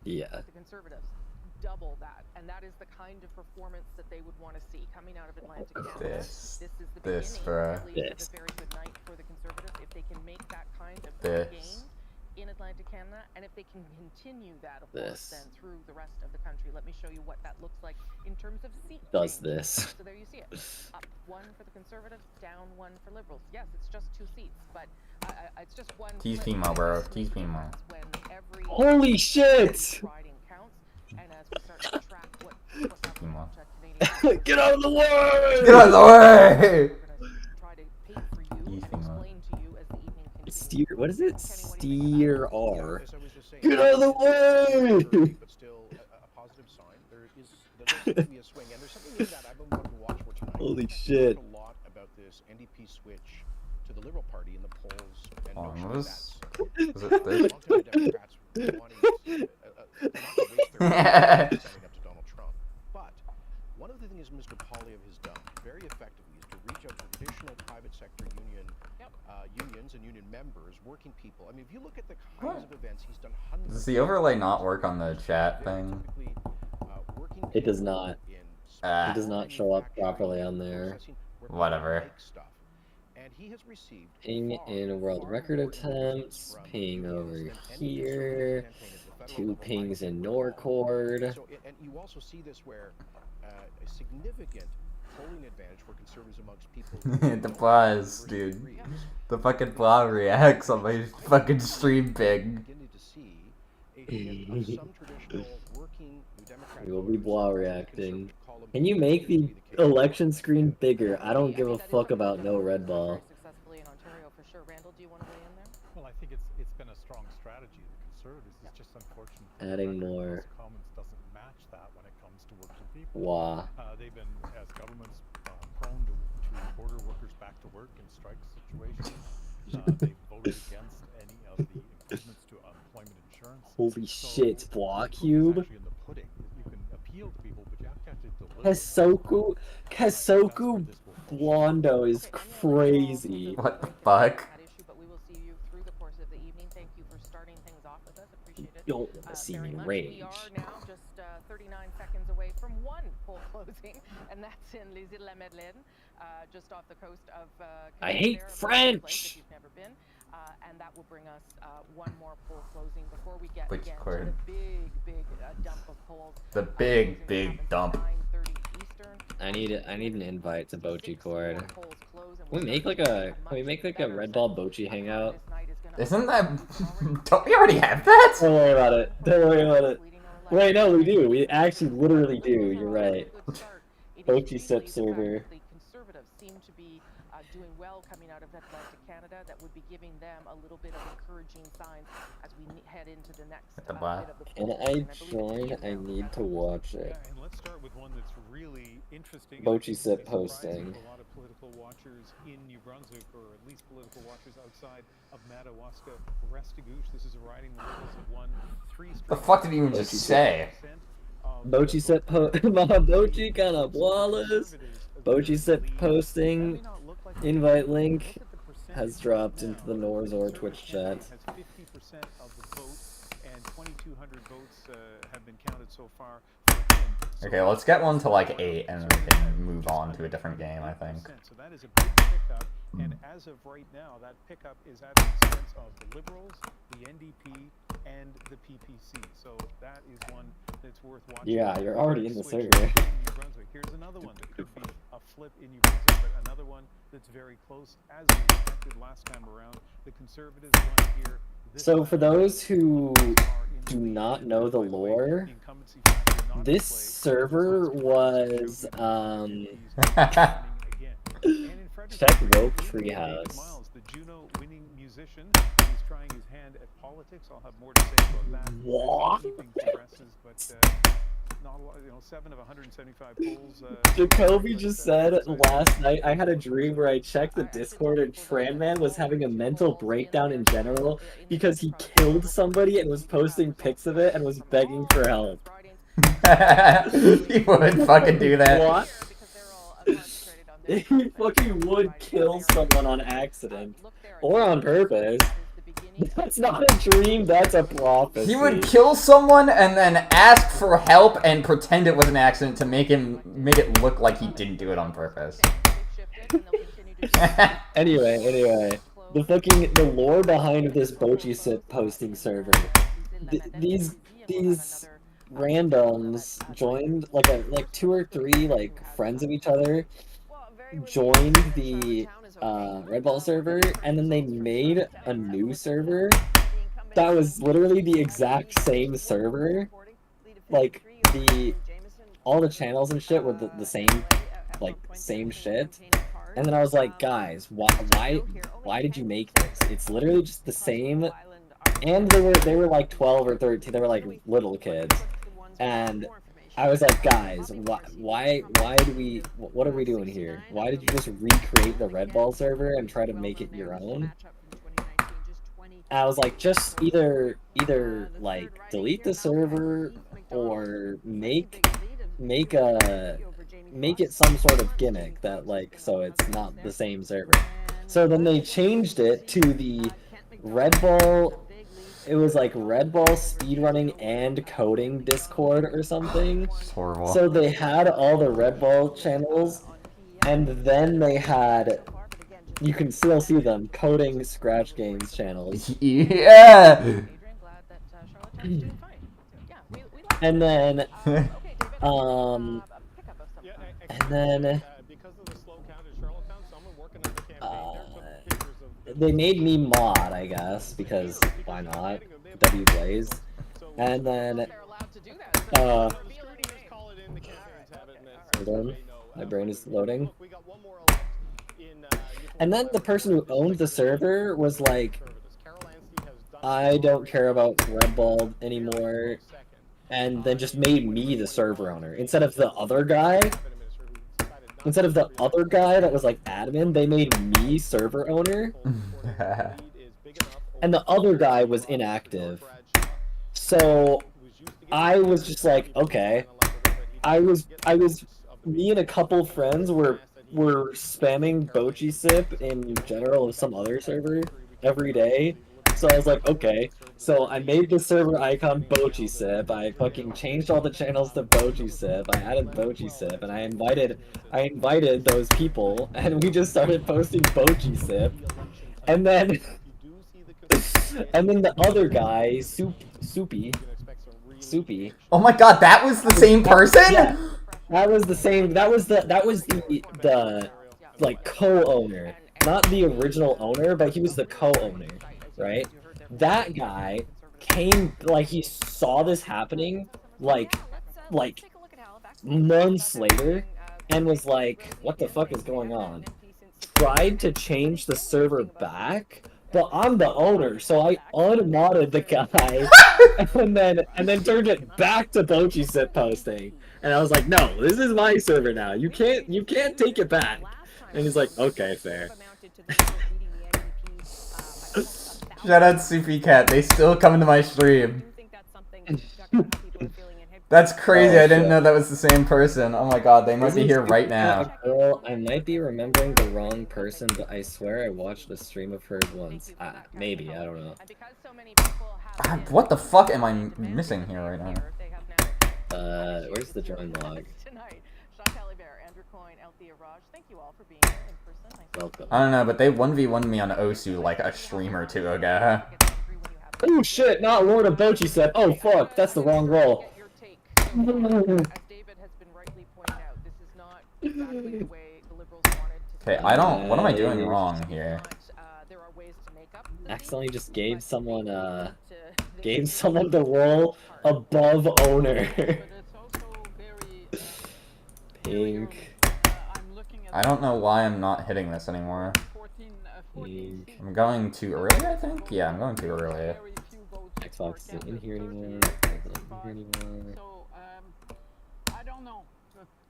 S4: Yeah.
S1: But the Conservatives, double that. And that is the kind of performance that they would want to see coming out of Atlantic Canada. This is the beginning, really, of a very good night for the Conservatives. If they can make that kind of gain in Atlantic Canada, and if they can continue that, of course, then through the rest of the country. Let me show you what that looks like in terms of seat
S4: Does
S1: change.
S4: this.
S1: So there you see it. Up 1 for the Conservatives, down 1 for Liberals. Yes, it's just 2 seats, but it's just 1.
S2: Tease female, bro. Tease female.
S4: Holy shit!
S1: Riding counts, and as we start to track what
S4: Get out of the way!
S2: Get out of the way!
S4: Steer, what is it? Steer R. Get out of the way!
S5: But still a positive sign. There seems to be a swing, and there's something in that I've been wanting to watch for tonight.
S4: Holy shit!
S5: A lot about this NDP switch to the Liberal Party in the polls. And
S2: What was Was it third?
S5: Longtime Democrats wanting not to waste their time standing up to Donald Trump. But one of the things Mr. Poilievre has done very effectively is to reach out to traditional private sector unions and union members, working people. I mean, if you look at the kinds of events he's done, hundreds.
S2: Does the overlay not work on the chat thing?
S4: It does not. It does not show up properly on there.
S2: Whatever.
S4: Ping in world record attempts. Ping over here. 2 pings in Norcord.
S5: So, and you also see this where a significant polling advantage for conservatives amongst people.
S2: The pause, dude. The fucking blah reacts on my fucking stream ping.
S4: We will be blah reacting. Can you make the election screen bigger? I don't give a fuck about no red ball.
S3: Well, I think it's been a strong strategy. The Conservatives is just unfortunate.
S4: Adding more.
S3: Commons doesn't match that when it comes to working people.
S4: Wow.
S3: They've been, as governments, prone to order workers back to work in strike situations. They've voted against any of the improvements to unemployment insurance.
S4: Holy shit, Block Cube.
S3: In the pudding, you can appeal to people, but you have to deliver.
S4: Kesoku Blondo is crazy.
S2: What the fuck?
S4: Don't want to see me rage.
S1: We are now just 39 seconds away from one full closing, and that's in Les Îles La Madeleine, just off the coast of
S4: I hate French!
S1: If you've never been. And that will bring us one more full closing before we get
S2: Which
S1: again
S2: cord?
S1: to the big dump of polls.
S2: The big dump.
S4: I need an invite to Bochi Cord. Can we make like a Red Ball Bochi hangout?
S2: Isn't that? Don't we already have that?
S4: Don't worry about it. Don't worry about it. Wait, no, we do. We actually literally do. You're right. Bochi Sip server.
S1: Conservatives seem to be doing well coming out of Atlantic Canada. That would be giving them a little bit of encouraging signs as we head into the next bit of the
S4: Can I join? I need to watch it.
S3: And let's start with one that's really interesting.
S4: Bochi Sip posting.
S3: A lot of political watchers in New Brunswick, or at least political watchers outside of Madawaska, Restigouche. This is a riding the Liberals have won 3 straight.
S2: The fuck did he even just say?
S4: Bochi Sip Bochi kind of Wallace. Bochi Sip posting. Invite link has dropped into the Norzor Twitch chat.
S3: Has 50% of the vote, and 2,200 votes have been counted so far.
S2: Okay, let's get one to like 8 and then we can move on to a different game, I think.
S3: So that is a big pickup, and as of right now, that pickup is at the expense of the Liberals, the NDP, and the PPC. So that is one that's worth watching.
S4: Yeah, you're already in the server.
S3: Here's another one that could be a flip in New Brunswick, but another one that's very close, as we expected last time around. The Conservatives won here.
S4: So for those who do not know the lore, this server was check Rope Treehouse.
S3: The Juno winning musician, he's trying his hand at politics. I'll have more to say about that.
S4: What?
S3: But not a lot, 7 of 175 polls.
S4: Jacoby just said last night I had a dream where I checked the Discord and Tranman was having a mental breakdown in general because he killed somebody and was posting pics of it and was begging for help.
S2: He would fucking do that.
S4: What? He fucking would kill someone on accident. Or on purpose. That's not a dream, that's a prophecy.
S2: He would kill someone and then ask for help and pretend it was an accident to make it look like he didn't do it on purpose.
S4: Anyway, the lore behind this Bochi Sip posting server. These randoms joined like 2 or 3 friends of each other joined the Red Ball server, and then they made a new server that was literally the exact same server. Like all the channels and shit were the same, same shit. And then I was like, guys, why did you make this? It's literally just the same. And they were like 12 or 13. They were like little kids. And I was like, guys, why do we, what are we doing here? Why did you just recreate the Red Ball server and try to make it your own? I was like, just either like delete the server or make it some sort of gimmick that like so it's not the same server. So then they changed it to the Red Bull. It was like Red Bull speedrunning and coding Discord or something.
S2: It's horrible.
S4: So they had all the Red Bull channels, and then they had, you can still see them, coding Scratch Games channels.
S2: Yeah!
S4: And then, they made me mod, I guess, because why not? W Blaze. And then, hold on, my brain is loading. And then the person who owned the server was like, I don't care about Red Bull anymore, and then just made me the server owner. Instead of the other guy that was like admin, they made me server owner. And the other guy was inactive. So I was just like, okay. Me and a couple friends were spamming Bochi Sip in general of some other server every day. So I was like, okay. So I made the server icon Bochi Sip. I fucking changed all the channels to Bochi Sip. I added Bochi Sip, and I invited those people, and we just started posting Bochi Sip. And then the other guy, Soupy.
S2: Oh my god, that was the same person?
S4: Yeah, that was the same. That was the like co-owner, not the original owner, but he was the co-owner, right? That guy came, like, he saw this happening like months later and was like, what the fuck is going on? Tried to change the server back, but I'm the owner, so I unmodded the guy and then turned it back to Bochi Sip posting. And I was like, no, this is my server now. You can't take it back. And he's like, okay, fair.
S2: Shout out Soupy Cat, they still come into my stream. That's crazy, I didn't know that was the same person. Oh my god, they might be here right now.
S4: Girl, I might be remembering the wrong person, but I swear I watched a stream of hers once. Maybe, I don't know.
S2: What the fuck am I missing here right now?
S4: Where's the join log? Welcome.
S2: I don't know, but they 1v1'd me on Osu like a stream or two ago.
S4: Oh shit, not Lord of Bochi Sip. Oh fuck, that's the wrong role.
S2: Okay, I don't. What am I doing wrong here?
S4: Accidentally just gave someone the role above owner. Pink.
S2: I don't know why I'm not hitting this anymore.
S4: Pink.
S2: I'm going too early, I think? Yeah, I'm going too early.
S4: Xbox isn't in here anymore.
S18: I don't know.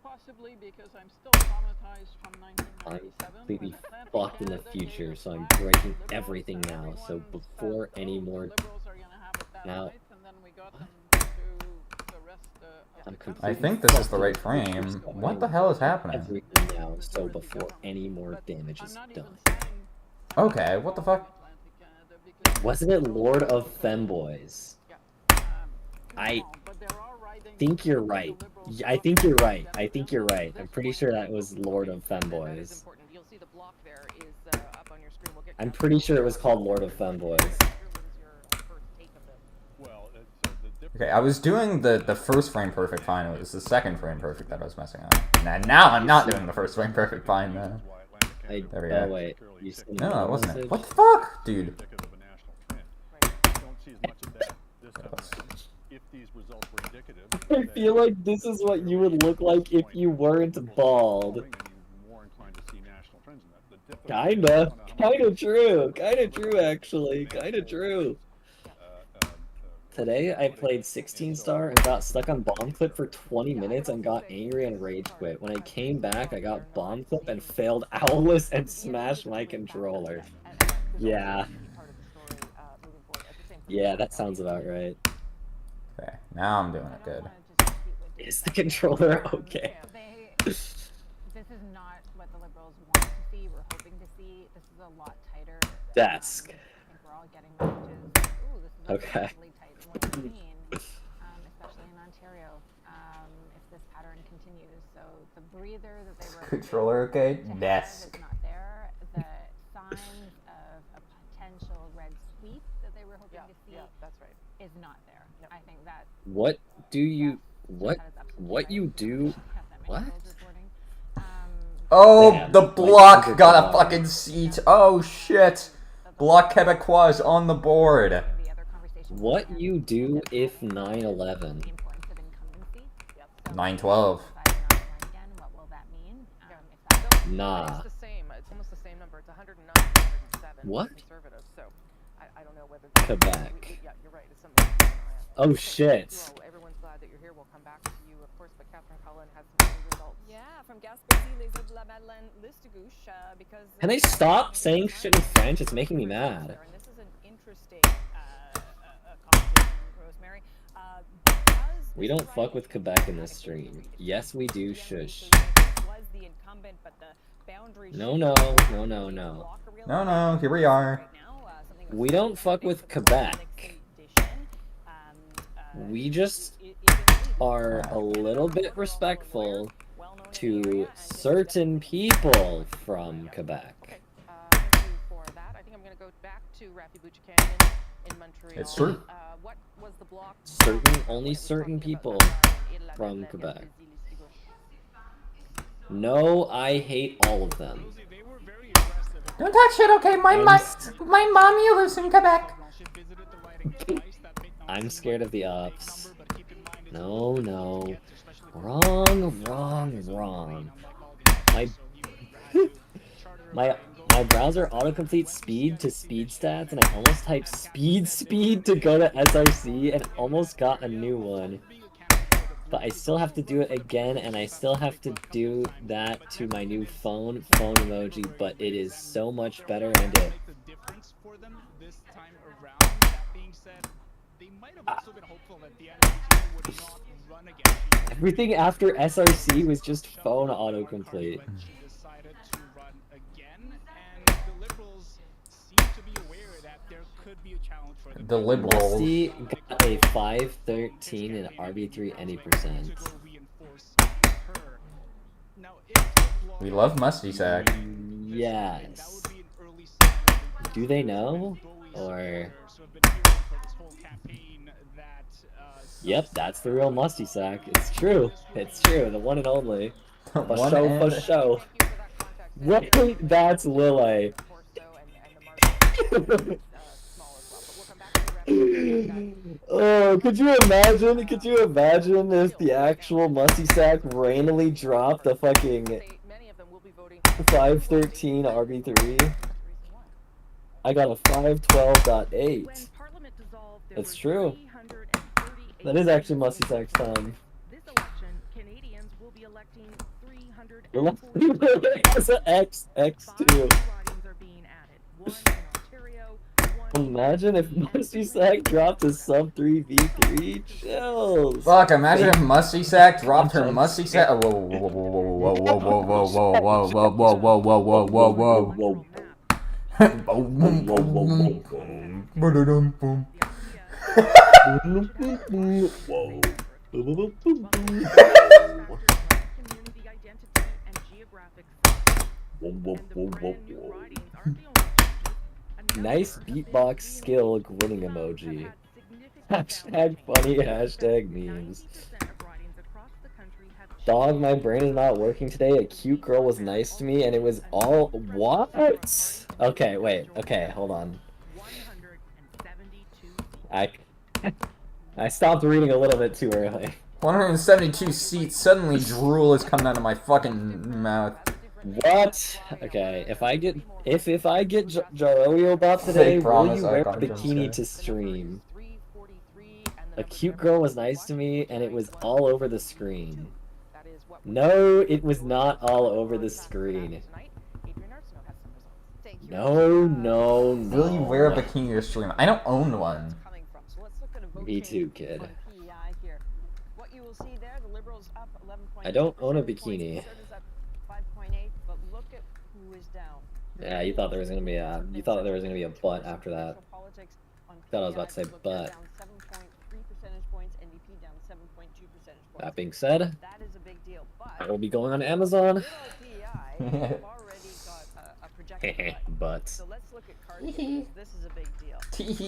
S18: Possibly because I'm still traumatized from 1997.
S4: I'm completely fucked in the future, so I'm breaking everything now. So before any more now.
S2: I think this is the right frame. What the hell is happening?
S4: Everything now, so before any more damage is done.
S2: Okay, what the fuck?
S4: Wasn't it Lord of Femboys? I think you're right. I think you're right. I'm pretty sure that was Lord of Femboys. I'm pretty sure it was called Lord of Femboys.
S2: Okay, I was doing the first frame perfect fine. It was the second frame perfect that I was messing up. Now I'm not doing the first frame perfect fine, though. There we go.
S4: Oh wait,
S2: no, it wasn't it. What the fuck, dude?
S4: I feel like this is what you would look like if you weren't bald. Kinda true actually, kinda true. Today I played 16 star and got stuck on bomb clip for 20 minutes and got angry and rage quit. When I came back, I got bomb clip and failed Owless and smashed my controller. Yeah. Yeah, that sounds about right.
S2: Okay, now I'm doing it good.
S4: Is the controller okay?
S19: This is not what the Liberals want to see, we're hoping to see. This is a lot tighter.
S4: Desk.
S19: I think we're all getting messages. Ooh, this is
S4: Okay.
S19: a really tight 118, especially in Ontario, if this pattern continues. So the breather that they were
S2: Controller okay?
S19: to have
S2: Desk.
S19: is not there. The signs of a potential red sweep that they were hoping to see
S1: that's right.
S19: is not there. I think that
S4: What do you... What you do... What?
S2: Oh,
S4: Damn,
S2: the
S4: my
S2: block
S4: fingers
S2: got
S4: are
S2: a fucking seat. Oh shit. Bloc Québécois is on the board.
S4: What you do if 9/11?
S2: 9/12.
S4: Nah.
S1: It's the same. It's almost the same number. It's 109, 107
S4: What?
S1: conservative. So I don't know whether
S4: Quebec.
S1: yeah, you're right. It's something.
S4: Oh shit.
S1: Well, everyone's glad that you're here. We'll come back to you, of course. But Catherine Cullen has some early results.
S12: Yeah, from Gaspésie, les eaux de la Madeleine, Listagouche, because
S4: Can they stop saying shit in French? It's making me mad.
S12: and this is an interesting conversation, Rosemary. Because
S4: We don't fuck with Quebec in this stream. Yes, we do. Shush.
S12: was the incumbent, but the boundary
S4: No, no, no, no, no.
S2: No, no, here we are.
S4: We don't fuck with Quebec. We just are a little bit respectful to certain people from Quebec.
S1: Thank you for that. I think I'm going to go back to Rafi Buchanan in Montreal.
S2: It's true.
S1: What was the block?
S4: Only certain people from Quebec. No, I hate all of them.
S2: Don't talk shit, okay? My mommy lives in Quebec.
S4: I'm scared of the ups. No, no. Wrong, wrong, wrong. My browser autocompletes speed to speed stats, and I almost typed speed to go to SRC and almost got a new one. But I still have to do it again, and I still have to do that to my new phone emoji, but it is so much better, and it... Everything after SRC was just phone autocomplete.
S2: The Liberals.
S4: Musty got a 513 in RB3 any percent.
S2: We love Musty Sack.
S4: Yes. Do they know? Or... Yep, that's the real Musty Sack. It's true. It's true. The one and only. For show. Wait, that's Lille. Oh, could you imagine? Could you imagine if the actual Musty Sack randomly dropped a fucking 513 RB3? I got a 512.8. It's true. That is actually Musty Sack's time. As an X2. Imagine if Musty Sack dropped a sub 3 V3. Chills.
S2: Fuck, imagine if Musty Sack dropped her Musty Sack. Whoa, whoa, whoa, whoa, whoa, whoa, whoa, whoa, whoa, whoa, whoa, whoa, whoa, whoa, whoa, whoa.
S4: Nice beatbox skill grinning emoji. Hashtag funny, hashtag memes. Dog, my brain is not working today. A cute girl was nice to me and it was all... What? Okay, wait. Okay, hold on. I stopped reading a little bit too early.
S2: 172 seats. Suddenly drool is coming out of my fucking mouth.
S4: What? Okay, if I get Jaroyo bot today, will you wear a bikini to stream? A cute girl was nice to me and it was all over the screen. No, it was not all over the screen. No, no, no.
S2: Will you wear a bikini to stream? I don't own one.
S8: let's look at a vote
S4: Me
S8: change
S4: too, kid.
S8: on PEI here. What you will see there, the Liberals up 11.8.
S4: I don't own a bikini.
S8: Conservatives up 5.8, but look at who is down.
S4: Yeah, you thought there was gonna be a butt after that.
S8: Politics on
S4: Thought I was about to say
S8: look,
S4: butt.
S8: down 7.3 percentage points, NDP down 7.2 percentage points.
S4: That being said,
S8: that is a big deal. But
S4: I will be going on Amazon.
S8: PEI have already got a projected butt.
S4: But
S8: So let's look at cards because this is a big deal.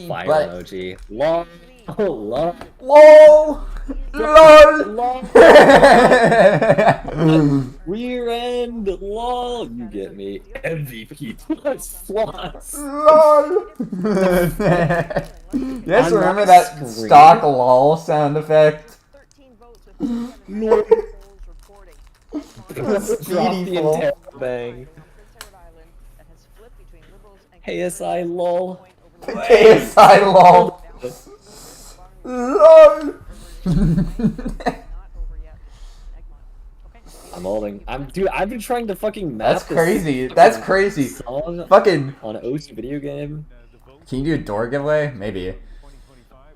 S4: fire
S2: But-
S4: emoji. Lol. Lol.
S2: Whoa! LOL!
S4: Rear end. Lol. You get me. MVP plus slots.
S2: LOL! You guys remember that stock LOL sound effect?
S8: 13 votes with 7 polls reporting.
S4: Drop the interrobang. KSI lol.
S2: KSI lol. LOL!
S4: I'm holding. Dude, I've been trying to fucking map
S2: That's crazy. That's crazy. Fucking.
S4: On Oast video game.
S2: Can you do a door giveaway? Maybe.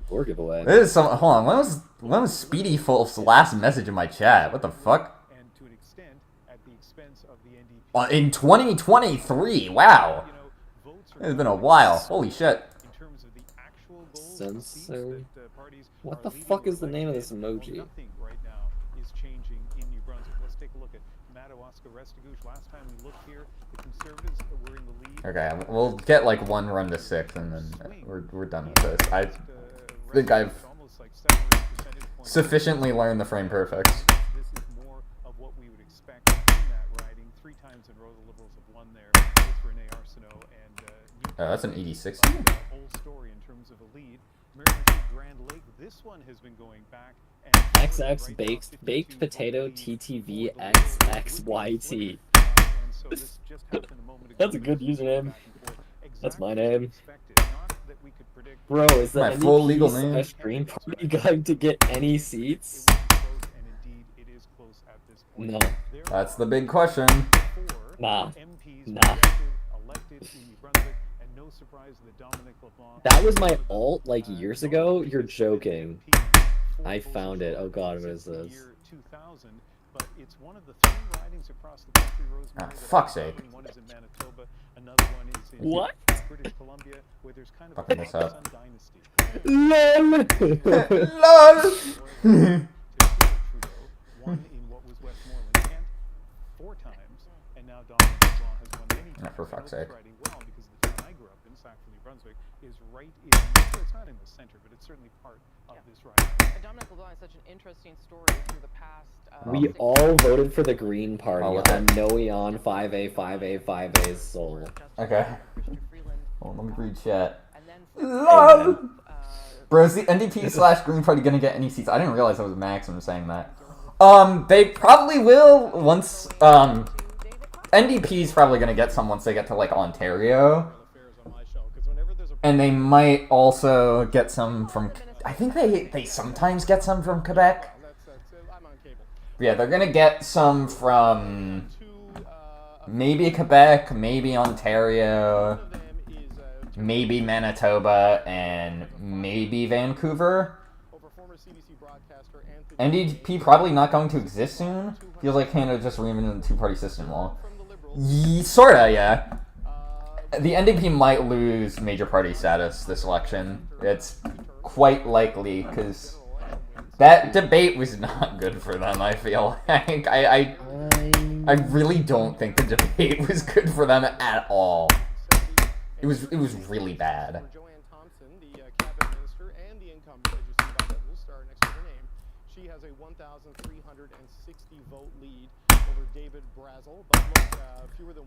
S4: Door giveaway.
S2: This is some. Hold on. When was Speedy Fulf's last message in my chat? What the fuck? In 2023. Wow. It's been a while. Holy shit.
S4: Censor. What the fuck is the name of this emoji?
S17: Right now is changing in New Brunswick. Let's take a look at Madawaska Restigouche. Last time we looked here, the Conservatives were in the lead.
S2: Okay, we'll get like one run to 6, and then we're done with this. I think I've sufficiently learned the frame perfect.
S17: This is more of what we would expect in that riding. 3 times in a row, the Liberals have won there with Renee Arsenault and
S2: That's an 86.
S17: Whole story in terms of a lead. Grand Lake. This one has been going back.
S4: XX baked potato TTV XXYT. That's a good username. That's my name. Bro, is that
S2: my full legal name?
S4: Green Party going to get any seats? No.
S2: That's the big question.
S4: Nah. Nah. That was my alt like years ago. You're joking. I found it. Oh god, what is this?
S17: But it's one of the 3 ridings across the country, Rosemary.
S2: Fuck's sake.
S17: One is in Manitoba, another one is in
S4: What?
S17: British Columbia, where there's kind of
S2: Fucking this up.
S17: dynasty.
S2: LOL!
S17: One in what was Westmoreland, Kent, 4 times, and now Dominic LeBlanc has won many times.
S2: For fuck's sake.
S17: Riding well because the town I grew up in, Sackville, New Brunswick, is right in. So it's not in the center, but it's certainly part of this riding.
S1: Dominic LeBlanc is such an interesting story through the past.
S4: We all voted for the Green Party
S2: Oh,
S4: on Noeon 5A 5A 5A's soul.
S2: Okay. Hold on, let me read chat. LOL! Bro, is the NDP / Green Party gonna get any seats? I didn't realize that was Maxim saying that. They probably will once, NDP's probably gonna get some once they get to, like, Ontario. And they might also get some from, I think they sometimes get some from Quebec. Yeah, they're gonna get some from maybe Quebec, maybe Ontario, maybe Manitoba, and maybe Vancouver. NDP probably not going to exist soon. Feels like Canada just reinvented the 2-party system law. Sorta, yeah. The NDP might lose major party status this election. It's quite likely, because that debate was not good for them, I feel. I really don't think the debate was good for them at all. It was really bad.
S6: She has a 1,360 vote lead over David Brazel, but look, fewer than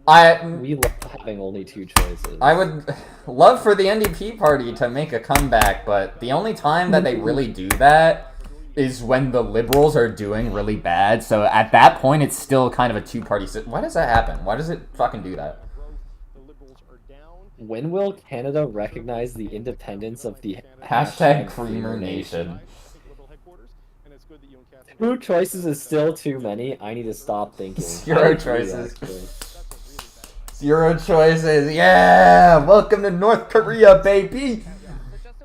S4: We love having only 2 choices.
S2: I would love for the NDP party to make a comeback, but the only time that they really do that is when the Liberals are doing really bad. So at that point, it's still kind of a 2-party system. Why does that happen? Why does it fucking do that?
S4: When will Canada recognize the independence of the
S2: Hashtag Creamer Nation?
S4: 2 choices is still too many. I need to stop thinking.
S2: 0 choices. 0 choices. Yeah! Welcome to North Korea, baby!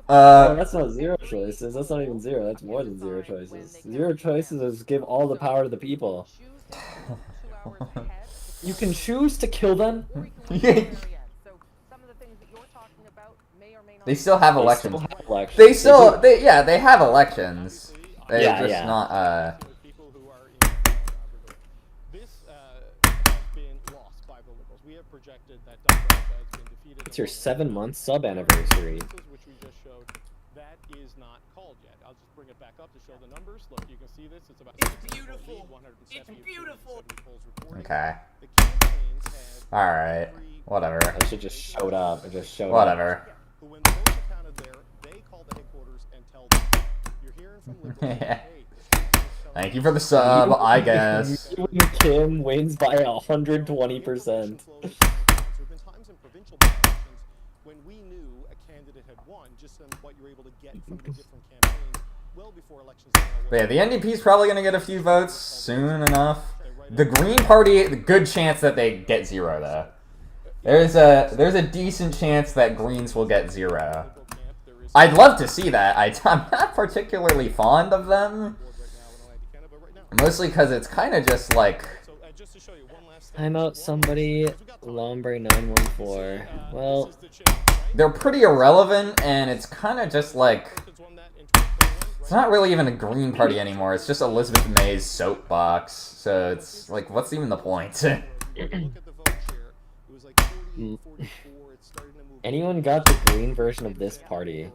S4: Oh, that's not 0 choices. That's not even 0. That's more than 0 choices. 0 choices is give all the power to the people. You can choose to kill them.
S2: They still have elections.
S4: They
S2: have elections. They're just not
S6: We have projected that Donald Trump has been defeated.
S4: It's your 7-month sub anniversary.
S6: Which we just showed. That is not called yet. I'll just bring it back up to show the numbers. Look, you can see this. It's about beautiful. 170
S11: It's beautiful.
S2: okay. Alright. Whatever.
S4: I should just showed up. It just showed
S2: Whatever.
S4: up.
S6: When the votes are counted there, they call the headquarters and tell them. You're hearing from liberals.
S2: Thank you for the sub, I guess.
S4: Kim wins by 120%.
S6: When we knew a candidate had won, just on what you're able to get from the different campaigns, well before elections.
S2: But yeah, the NDP's probably gonna get a few votes soon enough. The Green Party, the good chance that they get 0 though. There's a decent chance that Greens will get 0. I'd love to see that. I'm not particularly fond of them. Mostly because it's kind of just like...
S4: I'm out somebody, Lombre 914. Well...
S2: They're pretty irrelevant, and it's kind of just like... It's not really even a Green Party anymore, it's just Elizabeth May's soapbox. So it's like, what's even the point?
S4: Anyone got the green version of this party?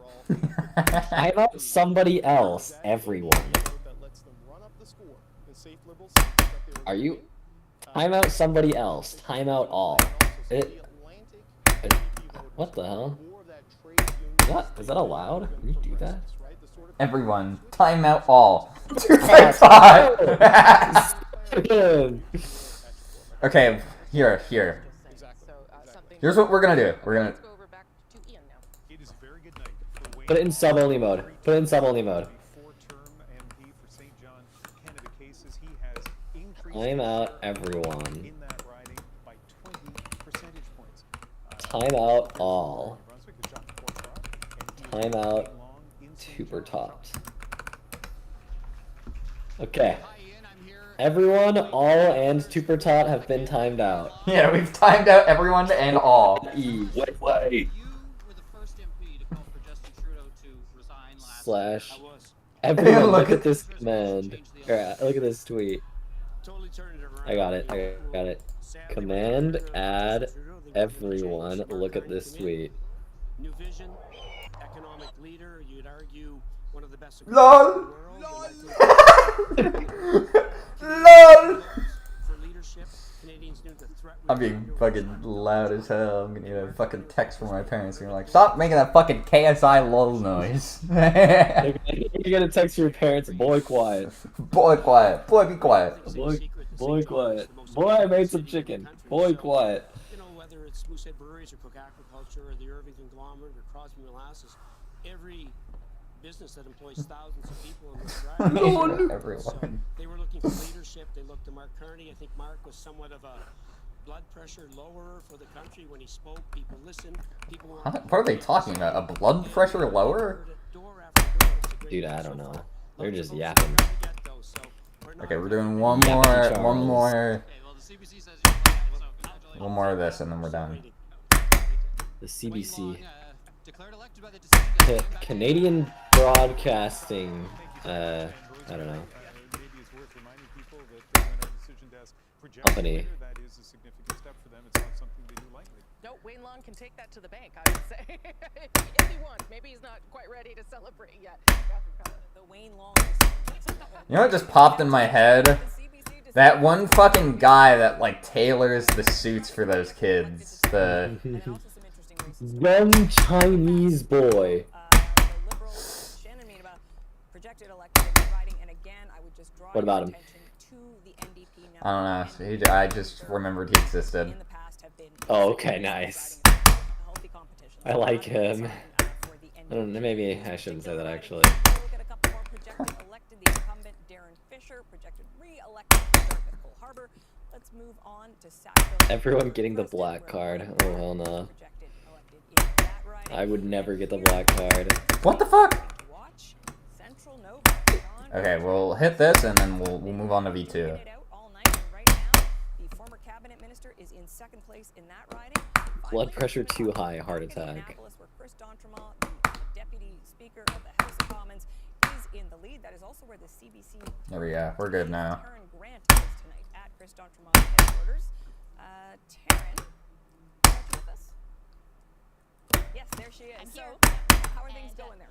S4: I'm out somebody else, everyone. Are you? Time out somebody else. Time out all. What the hell? Is that allowed? Can you do that?
S2: Everyone, time out all. Okay, here. Here's what we're gonna do. We're gonna...
S4: Put it in sub-only mode. Put it in sub-only mode. Time out everyone. Time out all. Time out super tops. Okay. Everyone, all, and super tot have been timed out.
S2: Yeah, we've timed out everyone and all.
S4: Wait. Slash. Everyone, look at this command. Look at this tweet. I got it. Command add everyone. Look at this tweet.
S20: New vision, economic leader. You'd argue one of the best.
S2: LOL. LOL. I'm being fucking loud as hell. I'm gonna get a fucking text from my parents and you're like, stop making that fucking KSI lol noise.
S4: You get a text from your parents, boy quiet.
S2: Boy quiet. Boy be quiet.
S4: Boy quiet. Boy, I made some chicken. Boy quiet.
S20: You know, whether it's Moosehead Breweries or Cook Aquaculture or the Irving Conglomerate or Crosby Molasses, every business that employs thousands of people in this drive.
S2: Everyone.
S20: So they were looking for leadership. They looked to Mark Carney. I think Mark was somewhat of a blood pressure lowerer for the country when he spoke. People listened. People were.
S2: What are they talking about? A blood pressure lower?
S4: Dude, I don't know. They're just yapping.
S2: Okay, we're doing one more of this, and then we're done.
S4: The CBC. Canadian Broadcasting. I don't know. Company.
S1: No, Wayne Long can take that to the bank, I would say. if he wants. Maybe he's not quite ready to celebrate yet. The Wayne Long.
S2: You know what just popped in my head? That one fucking guy that, like, tailors the suits for those kids. The...
S4: Young Chinese boy. What about him?
S2: I don't know. I just remembered he existed.
S4: Oh, okay, nice. I like him. I don't know, maybe I shouldn't say that actually. Everyone getting the black card. Oh hell no. I would never get the black card.
S2: What the fuck? Okay, we'll hit this and then we'll move on to V2.
S12: The former cabinet minister is in second place in that riding.
S4: Blood pressure too high, heart attack.
S12: Where Chris D'Entremont, the deputy speaker of the House of Commons, is in the lead. That is also where the CBC.
S2: There we go. We're good now.
S12: Taryn Grant is tonight at Chris D'Entremont headquarters. Taryn, are you with us? Yes, there she is.
S9: I'm
S12: So,
S9: here.
S12: how are things going there?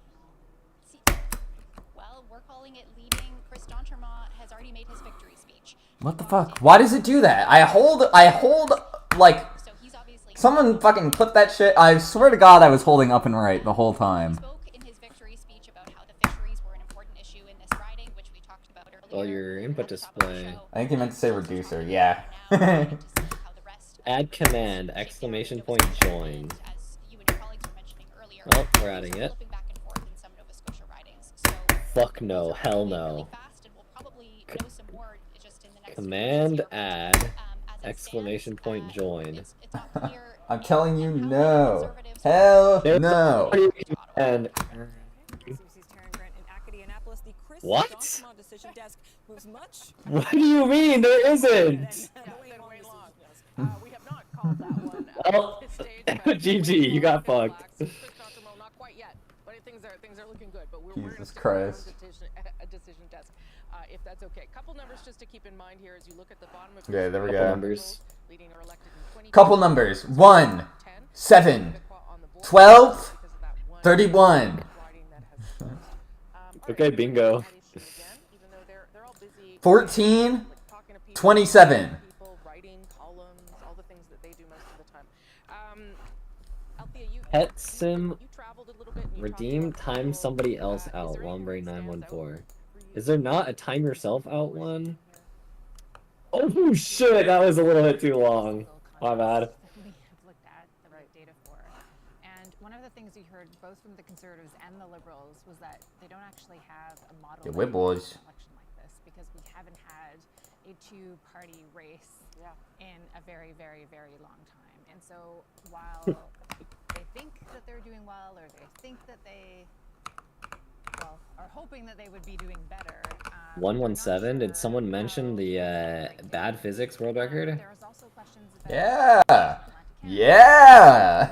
S9: Well, we're calling it leading. Chris D'Entremont has already made his victory speech.
S2: What the fuck? Why does it do that? I hold, like, someone fucking clip that shit. I swear to God I was holding up and right the whole time.
S4: Well, your input display.
S2: I think you meant to say reducer, yeah.
S4: Add command, exclamation point join. Oh, we're adding it. Fuck no, hell no. Command add, exclamation point join.
S2: I'm telling you, no. Hell no.
S4: And what? What do you mean? There isn't. Well, GG, you got fucked.
S1: Things are looking good, but we're
S2: Jesus Christ.
S1: a decision desk, if that's okay. Couple numbers just to keep in mind here as you look at the bottom of
S2: Okay, there we
S4: Couple
S2: go.
S4: numbers.
S2: Couple numbers. 1, 7, 12, 31.
S4: Okay, bingo.
S2: 14, 27.
S4: Pet sim redeem time somebody else out. Lombre 914. Is there not a time yourself out one? Oh shit, that was a little bit too long. My bad.
S19: Looked at the right data for. And one of the things we heard both from the Conservatives and the Liberals was that they don't actually have a model
S2: Yeah, we boys.
S19: election like this because we haven't had a two-party race in a very, very, very long time. And so while they think that they're doing well, or they think that they, well, are hoping that they would be doing better.
S4: 117. Did someone mention the bad physics world record?
S2: Yeah. Yeah.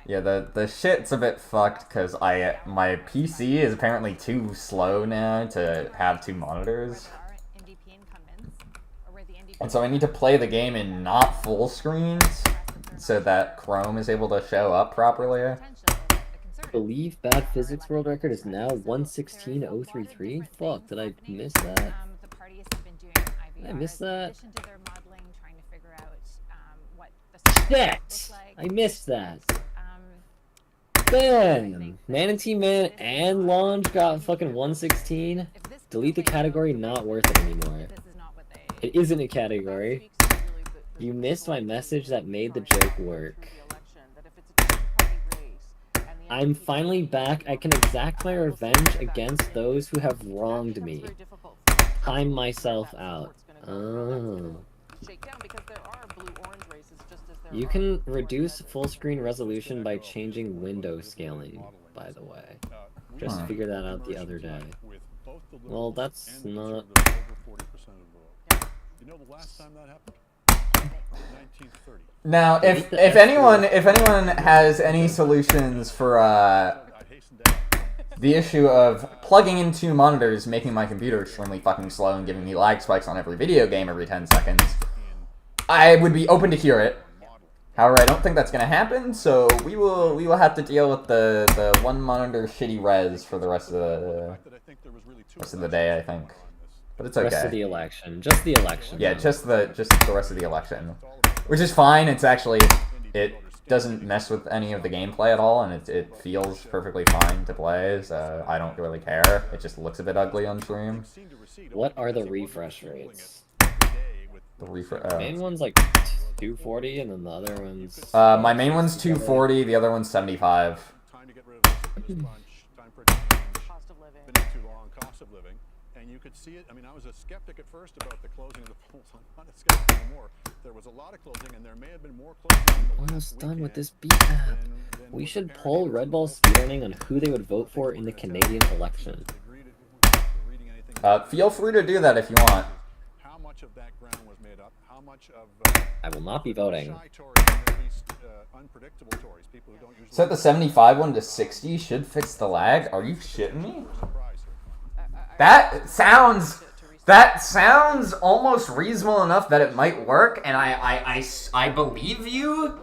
S2: Yeah, the shit's a bit fucked because my PC is apparently too slow now to have two monitors. And so I need to play the game in not full screens so that Chrome is able to show up properly.
S4: I believe bad physics world record is now 116.033. Fuck, did I miss that? Did I miss that? Shit! I missed that. Ben! Manatee Man and Launch got fucking 116. Delete the category, not worth it anymore. It isn't a category. You missed my message that made the joke work. I'm finally back. I can exact my revenge against those who have wronged me. Time myself out. Oh. You can reduce full screen resolution by changing window scaling, by the way. Just figured that out the other day. Well, that's not...
S3: You know the last time that happened? 1930.
S2: Now, if anyone has any solutions for the issue of plugging in two monitors, making my computer extremely fucking slow and giving me lag spikes on every video game every 10 seconds, I would be open to hear it. However, I don't think that's gonna happen, so we will have to deal with the one monitor shitty res for the rest of the day, I think. But it's okay.
S4: Rest of the election. Just the election.
S2: Yeah, just the rest of the election. Which is fine. It's actually, it doesn't mess with any of the gameplay at all, and it feels perfectly fine to play, so I don't really care. It just looks a bit ugly on stream.
S4: What are the refresh rates?
S2: The refresh...
S4: main one's like 240, and then the other one's...
S2: my main one's 240, the other one's 75.
S3: Time to get rid of this bunch. Time for a change. Cost of living. Been too long. Cost of living.
S10: and you could see it. I mean, I was a skeptic at first about the closing of the polls. I'm not a skeptic anymore. There was a lot of closing, and there may have been more closing in the
S4: Almost done with this beat app. We should poll Red Bull speedrunning on who they would vote for in the Canadian election.
S2: Feel free to do that if you want.
S10: How much of that ground was made up? How much of
S4: I will not be voting.
S10: unpredictable Tories, people who don't usually
S2: Set the 75 one to 60 should fix the lag. Are you shitting me? That sounds almost reasonable enough that it might work, and I believe you.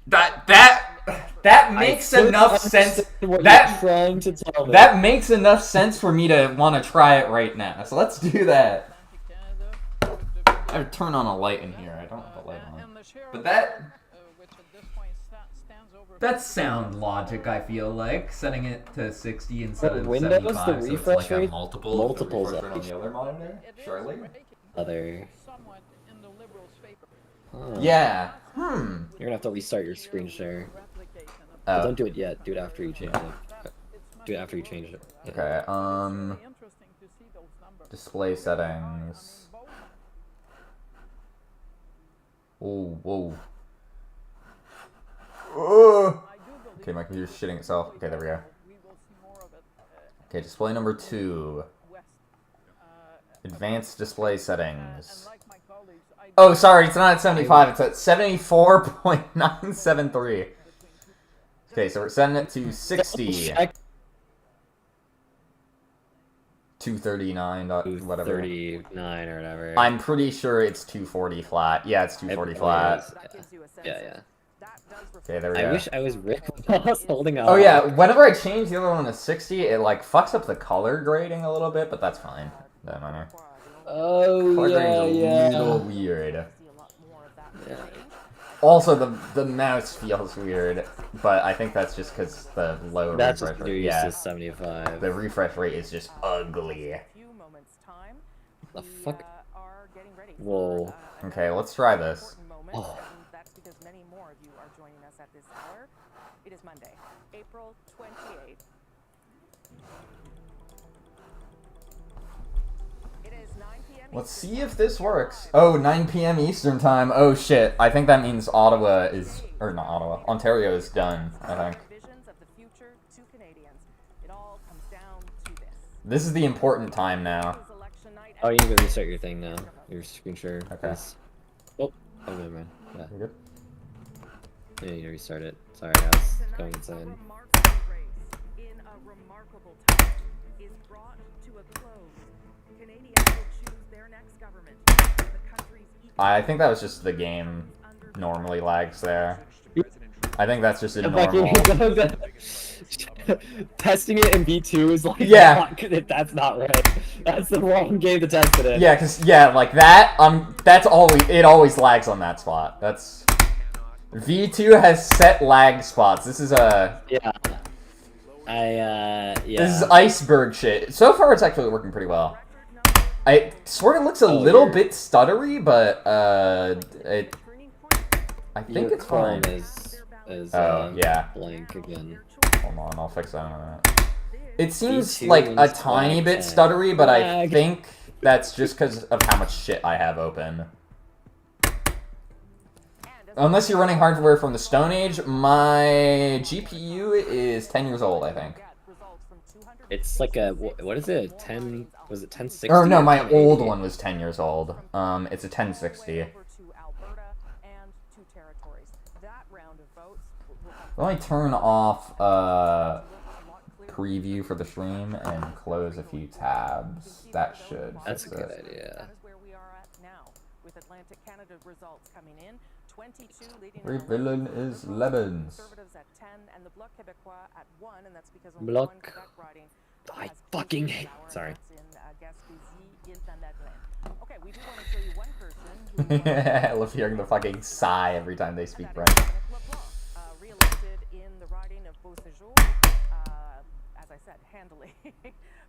S2: That makes enough sense. That makes enough sense for me to want to try it right now. So let's do that. I would turn on a light in here. I don't have a light on. But that's sound logic, I feel like. Setting it to 60 instead of
S4: Windows,
S2: 75,
S4: the
S2: so it's
S4: refresh
S2: like
S4: rate,
S2: a multiples
S4: multiples
S2: on the other monitor, surely?
S4: Other.
S2: Yeah.
S4: You're gonna have to restart your screen share.
S2: Oh.
S4: Don't do it yet. Do it after you change it. Do it after you change it. Yeah.
S2: Okay, display settings. Oh, whoa. Okay, my computer's shitting itself. Okay, there we go. Okay, display number 2. Advanced display settings. Oh, sorry, it's not at 75, it's at 74.973. Okay, so we're setting it to 60. 239, whatever.
S4: 239 or whatever.
S2: I'm pretty sure it's 240 flat. Yeah, it's 240 flat.
S4: Yeah.
S2: Okay, there we go.
S4: I wish I was Rick Ross holding out.
S2: Oh yeah, whenever I change the other one to 60, it like fucks up the color grading a little bit, but that's fine. Doesn't matter.
S4: Oh
S2: color grading's a little weird. Yeah. Also, the mouse feels weird, but I think that's just because the low refresh rate.
S4: Yeah, 75.
S2: The refresh rate is just ugly.
S4: The fuck? Whoa.
S2: Okay, let's try this.
S4: Oh.
S1: That's because many more of you are joining us at this hour. It is Monday, April 28th. It is 9 p.m.
S2: Let's see if this works. Oh, 9 p.m. Eastern time. Oh shit. I think that means Ottawa is, or not Ottawa, Ontario is done, I think. This is the important time now.
S4: Oh, you need to restart your thing now. Your screen share.
S2: Okay.
S4: Oh, never mind. Yeah.
S2: You're good?
S1: Yeah,
S4: you need to restart it. Sorry, I was going inside.
S2: I think that was just the game normally lags there. I think that's just a normal.
S4: Testing it in V2 is like,
S2: yeah,
S4: that's not right. That's the wrong game to test it in.
S2: Yeah, cause like that. That's always it. Always lags on that spot. That's V2 has set lag spots. This is a
S4: yeah.
S2: This is iceberg shit. So far, it's actually working pretty well. I swear it looks a little bit stuttery, but I think it's fine. Yeah.
S4: Blank again.
S2: Hold on, I'll fix that in a minute. It seems like a tiny bit stuttery, but I think that's just because of how much shit I have open. Unless you're running hardware from the Stone Age, my GPU is 10 years old, I think.
S4: It's like a, what is it, 10, was it 1060?
S2: Or no, my old one was 10 years old. It's a 1060. Let me turn off preview for the stream and close a few tabs. That should
S4: That's a good idea.
S2: Villain is Lebens.
S4: Bloc. I fucking hate. Sorry.
S2: I love hearing the fucking sigh every time they speak French.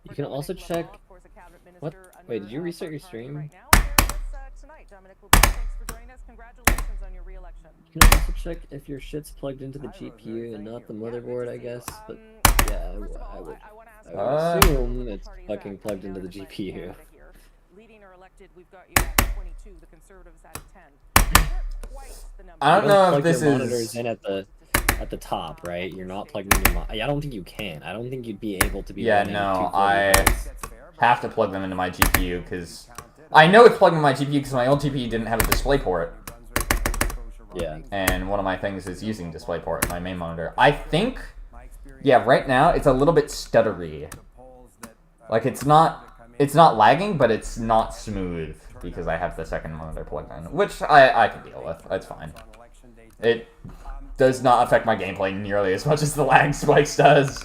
S4: You can also check. What? Wait, did you restart your stream? You can also check if your shit's plugged into the GPU and not the motherboard, I guess. But yeah, I would. I would assume it's fucking plugged into the GPU.
S1: Leading or elected, we've got you at 22, the Conservatives at 10.
S2: I don't know if this
S4: your monitors
S2: is...
S4: in at the top, right? You're not plugging in your I don't think you can. I don't think you'd be able to be
S2: Yeah,
S4: running
S2: no,
S4: 240
S2: I
S4: volts.
S2: have to plug them into my GPU, because... I know it's plugged into my GPU because my old GPU didn't have a DisplayPort.
S4: Yeah.
S2: And one of my things is using DisplayPort, my main monitor. I think... Yeah, right now, it's a little bit stuttery. Like, it's not lagging, but it's not smooth, because I have the second monitor plugged in, which I can deal with. That's fine. It does not affect my gameplay nearly as much as the lag spikes does.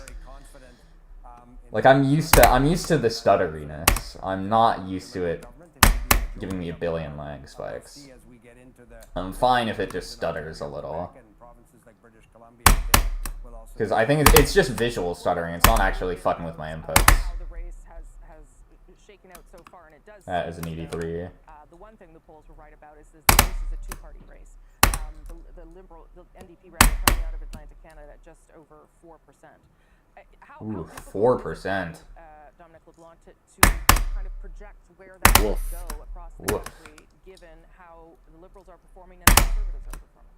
S2: Like, I'm used to the stutteriness. I'm not used to it giving me a billion lag spikes. I'm fine if it just stutters a little. Because I think it's just visual stuttering. It's not actually fucking with my inputs. That is an 83.
S1: The one thing the polls were right about is this is a two-party race. The NDP rather coming out of Atlantic Canada at just over 4%.
S2: Ooh, 4%.
S1: Dominic LeBlanc to kind of project where that will go across the country, given how the Liberals are performing and the Conservatives are performing.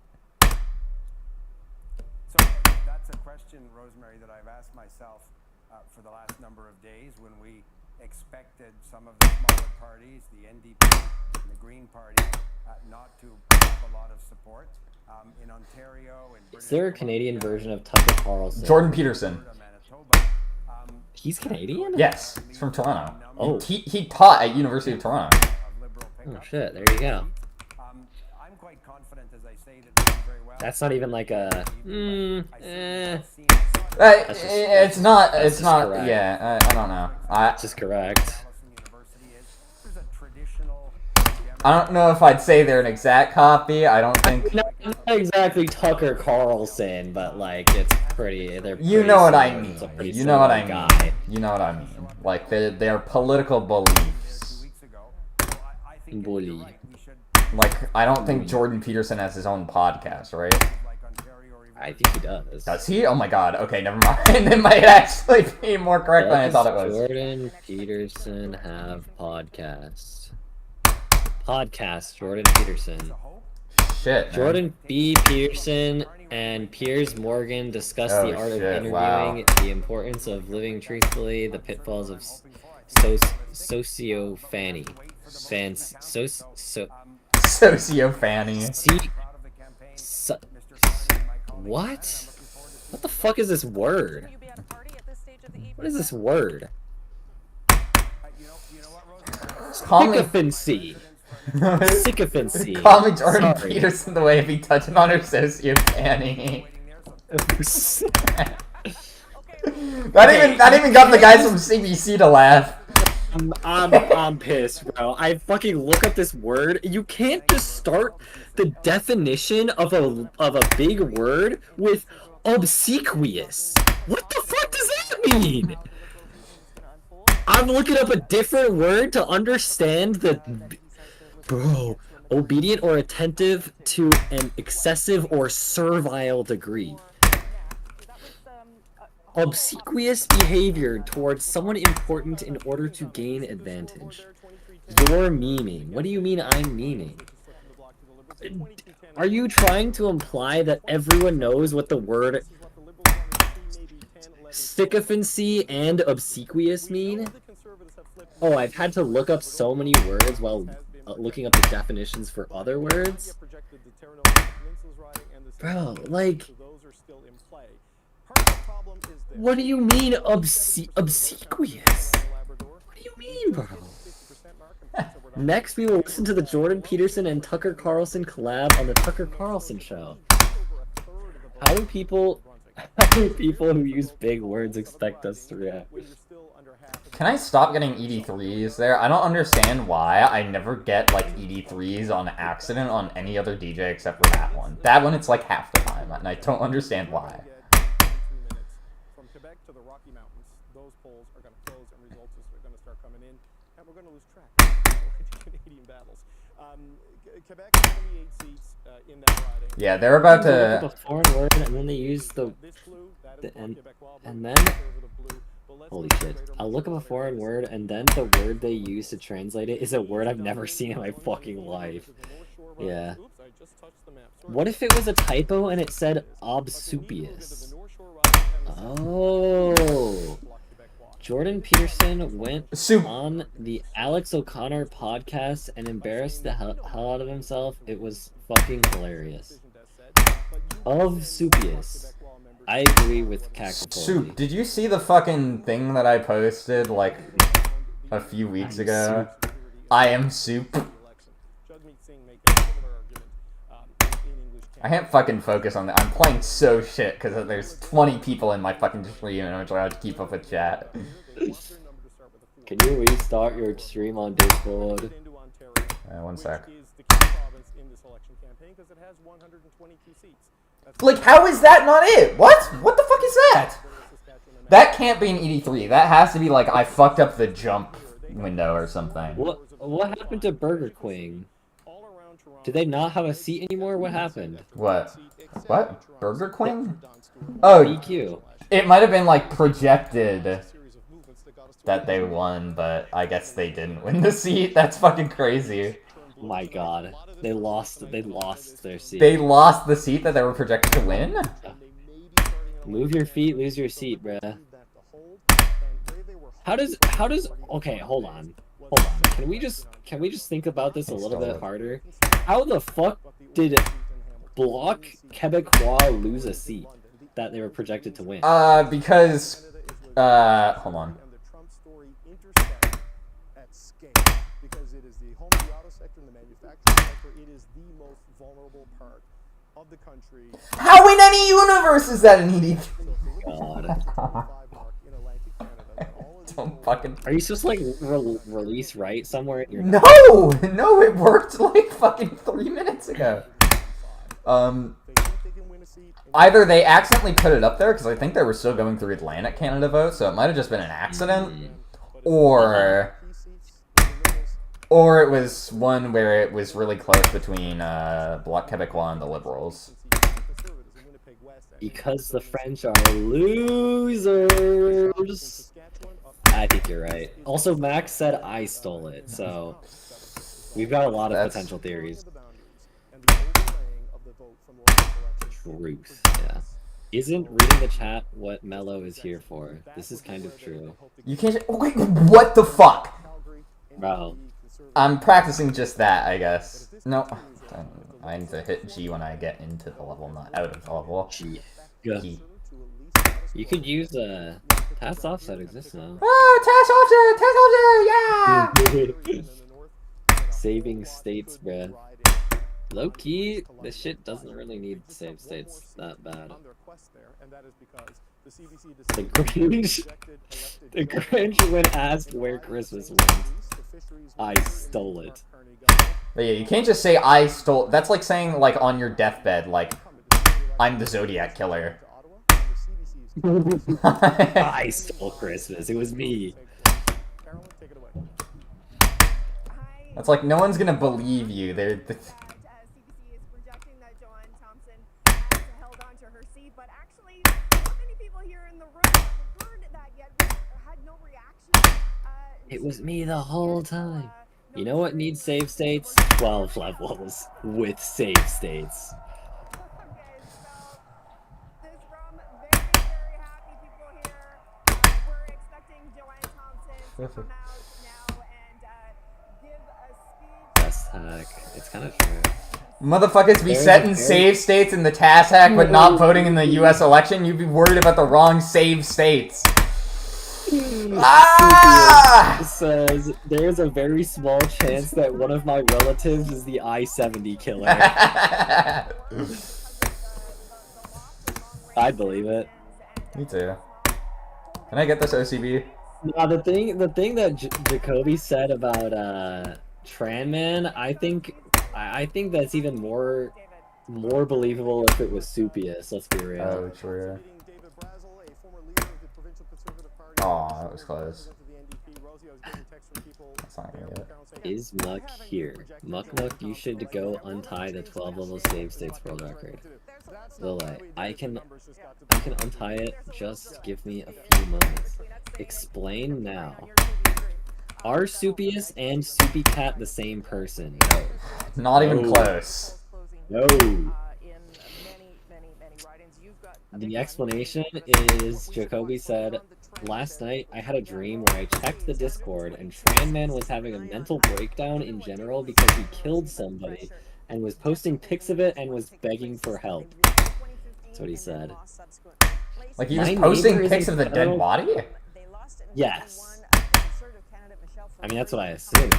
S21: So that's a question, Rosemary, that I've asked myself for the last number of days when we expected some of the smaller parties, the NDP and the Green Party, not to have a lot of support. In Ontario and
S4: Is there a Canadian version of Tucker Carlson?
S2: Jordan Peterson.
S4: He's Canadian?
S2: Yes, he's from Toronto.
S4: Oh.
S2: He taught at University of Toronto.
S4: Oh shit, there you go.
S21: I'm quite confident, as I say, that they're very well.
S4: That's not even like a...
S2: It's not,
S4: correct.
S2: yeah, I don't know.
S4: That's just correct.
S2: I don't know if I'd say they're an exact copy. I don't think...
S4: Not exactly Tucker Carlson, but like, it's pretty...
S2: You know what I mean. You know what I mean. You know what I mean. Like, they're political beliefs.
S4: Bully.
S2: Like, I don't think Jordan Peterson has his own podcast, right?
S4: I think he does.
S2: Does he? Oh my god. Okay, never mind. It might actually be more correct than I thought it was.
S4: Jordan Peterson have podcasts. Jordan Peterson.
S2: Shit. Man.
S4: Jordan B. Peterson and Piers Morgan discuss the art of interviewing, the importance of living truthfully, the pitfalls of sociophanny.
S2: Sociophanny.
S4: What? What the fuck is this word? What is this word? Sycophancy. Sycophancy.
S2: Call me Jordan Peterson the way if he touching on her sociophanny. That even got the guys from CBC to laugh.
S4: I'm pissed, bro. I fucking look up this word. You can't just start the definition of a big word with obsequious. What the fuck does that mean? I'm looking up a different word to understand the... Bro, obedient or attentive to an excessive or servile degree. Obsequious behavior towards someone important in order to gain advantage. You're memeing. What do you mean I'm memeing? Are you trying to imply that everyone knows what the word sycophancy and obsequious mean? Oh, I've had to look up so many words while looking up the definitions for other words. Bro, like... What do you mean obsequious? What do you mean, bro? Next, we will listen to the Jordan Peterson and Tucker Carlson collab on the Tucker Carlson Show. How do people who use big words expect us to react?
S2: Can I stop getting ED3s there? I don't understand why I never get, like, ED3s on accident on any other DJ except for that one. That one, it's like half the time, and I don't understand why.
S6: From Quebec to the Rocky Mountains, those polls are going to close and results are going to start coming in, and we're going to lose track of Canadian battles. Quebec, 28 seats in that riding.
S2: Yeah, they're about to...
S4: A foreign word, and then they use and then... Holy shit. I'll look up a foreign word, and then the word they use to translate it is a word I've never seen in my fucking life. Yeah. What if it was a typo and it said obsupious? Oh. Jordan Peterson went on the Alex O'Connor podcast and embarrassed the hell out of himself. It was fucking hilarious. Obsupious. I agree with Cackle.
S2: Soup, did you see the fucking thing that I posted like a few weeks ago? I am soup. I can't fucking focus on that. I'm playing so shit because there's 20 people in my fucking stream and I'm trying to keep up with chat.
S4: Can you restart your stream on Discord?
S2: One sec. Like, how is that not it? What? What the fuck is that? That can't be an ED3. That has to be like, I fucked up the jump window or something.
S4: What happened to Burger King? Do they not have a seat anymore? What happened?
S2: What? What? Burger Queen? Oh,
S4: EQ.
S2: It might have been like projected that they won, but I guess they didn't win the seat. That's fucking crazy.
S4: My god. They lost their seat.
S2: They lost the seat that they were projected to win?
S4: Move your feet, lose your seat, bruh. How does okay, hold on. Can we just think about this a little bit harder? How the fuck did Bloc Québécois lose a seat that they were projected to win?
S2: Because hold on.
S6: Because it is the home of the auto sector and the manufacturing sector. It is the most vulnerable part of the country.
S2: How in any universe is that an ED3?
S4: God.
S2: Don't fucking.
S4: Are you supposed to like release right somewhere in your?
S2: No, it worked like fucking 3 minutes ago. Either they accidentally put it up there because I think they were still going through Atlantic Canada vote, so it might have just been an accident, or it was one where it was really close between Bloc Québécois and the Liberals.
S4: Because the French are losers. I think you're right. Also, Max said I stole it, so we've got a lot of potential theories. Truth, yeah. Isn't reading the chat what Mello is here for? This is kind of true.
S2: You can't. Wait, what the fuck?
S4: Bro.
S2: I'm practicing just that, I guess. No. I need to hit G when I get into the level, not out of the level.
S4: G. You could use task offset exists now.
S2: Oh, task offset! Yeah!
S4: Saving states, bruh. Low key, this shit doesn't really need save states that bad. The Grinch when asked where Christmas went. I stole it.
S2: But yeah, you can't just say I stole. That's like saying like on your deathbed, like I'm the Zodiac killer.
S4: I stole Christmas. It was me.
S2: That's like no one's gonna believe you. They're.
S4: It was me the whole time. You know what needs save states? 12 levels with save states. Best hack. It's kind of true.
S2: Motherfuckers be setting save states in the task hack but not voting in the US election? You'd be worried about the wrong save states.
S4: Says there's a very small chance that one of my relatives is the I-70 killer. I believe it.
S2: Me too. Can I get this OCB?
S4: No, the thing that Jacoby said about Tranman, I think that's even more believable if it was Supius. Let's be real.
S2: Oh, true. Aw, that was close. That's not gonna get it.
S4: Is Muck here? Muck, you should go untie the 12 level save states world record. Lilay, I can untie it, just give me a few moments. Explain now. Are Soupius and Soupy Cat the same person? No.
S2: Not even close.
S4: No. The explanation is Jacoby said, last night I had a dream where I checked the Discord and Tranman was having a mental breakdown in general because he killed somebody and was posting pics of it and was begging for help. That's what he said.
S2: Like he was posting pics of the dead body?
S4: Yes. I mean, that's what I assume.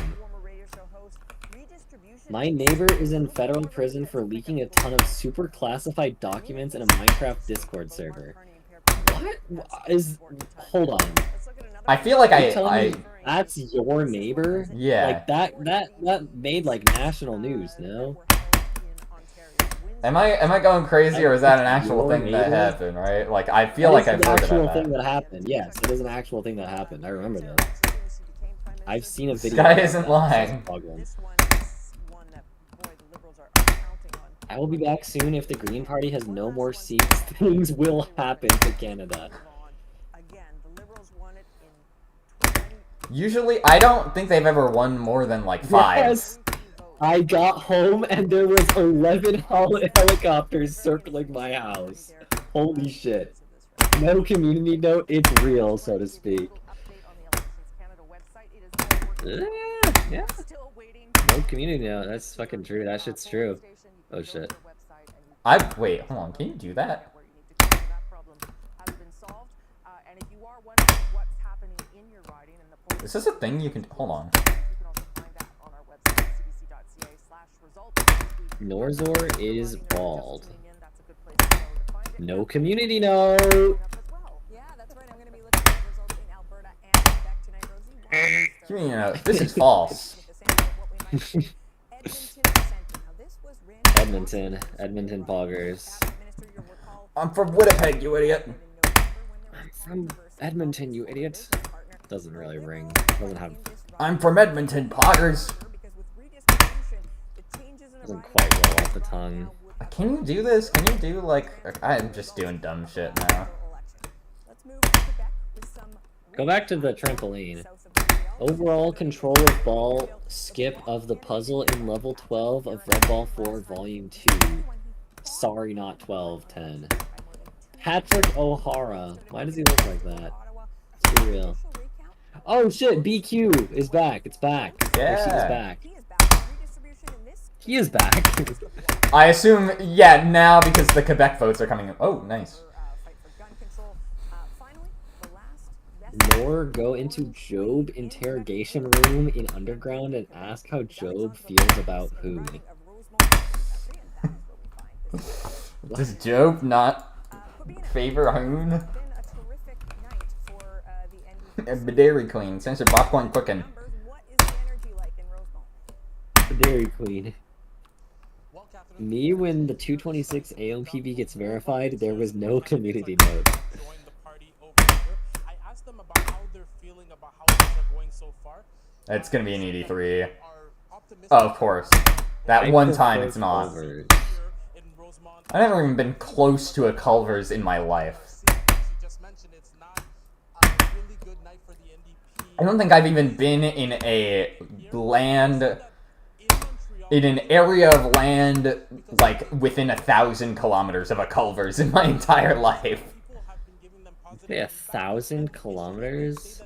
S4: My neighbor is in federal prison for leaking a ton of super classified documents in a Minecraft Discord server. What is... Hold on.
S2: I feel like
S4: that's your neighbor?
S2: Yeah.
S4: Like that made like national news, no?
S2: Am I going crazy, or is that an actual thing that happened, right? Like, I feel like I've heard about that.
S4: It's an actual thing that happened, yes. It is an actual thing that happened. I remember that. I've seen a video.
S2: This guy isn't lying.
S4: I will be back soon. If the Green Party has no more seats, things will happen to Canada.
S2: Usually, I don't think they've ever won more than like 5.
S4: Yes. I got home and there was 11 helicopters circling my house. Holy shit. No community note, it's real, so to speak. Yeah. No community note, that's fucking true. That shit's true. Oh shit.
S2: Wait, hold on, can you do that? Is this a thing you can... Hold on.
S4: Norzor is bald. No community note!
S2: Community note, this is false.
S4: Edmonton Poggers.
S2: I'm from Winnipeg, you idiot.
S4: I'm from Edmonton, you idiot. Doesn't really ring. Doesn't have...
S2: I'm from Edmonton, Poggers.
S4: Doesn't quite roll off the tongue.
S2: Can you do this? Can you do, like... I'm just doing dumb shit now.
S4: Go back to the trampoline. Overall control of ball skip of the puzzle in level 12 of Red Ball 4 Volume 2. Sorry, not 1210. Patrick O'Hara. Why does he look like that? It's too real. Oh shit, BQ is back. It's back.
S2: Yeah.
S4: She's back. He is back.
S2: I assume, yeah, now because the Quebec votes are coming in. Oh, nice.
S4: Nor go into Job interrogation room in Underground and ask how Job feels about who.
S2: Does Job not favor Hoon? Dairy Queen, censored popcorn cooking.
S4: Dairy Queen. Me, when the 226 AOPB gets verified, there was no community note.
S2: It's gonna be an 83. Oh, of course. That one time it's not. I've never even been close to a Culver's in my life. I don't think I've even been in a land... in an area of land, like, within 1,000 kilometers of a Culver's in my entire life.
S4: Okay, 1,000 kilometers?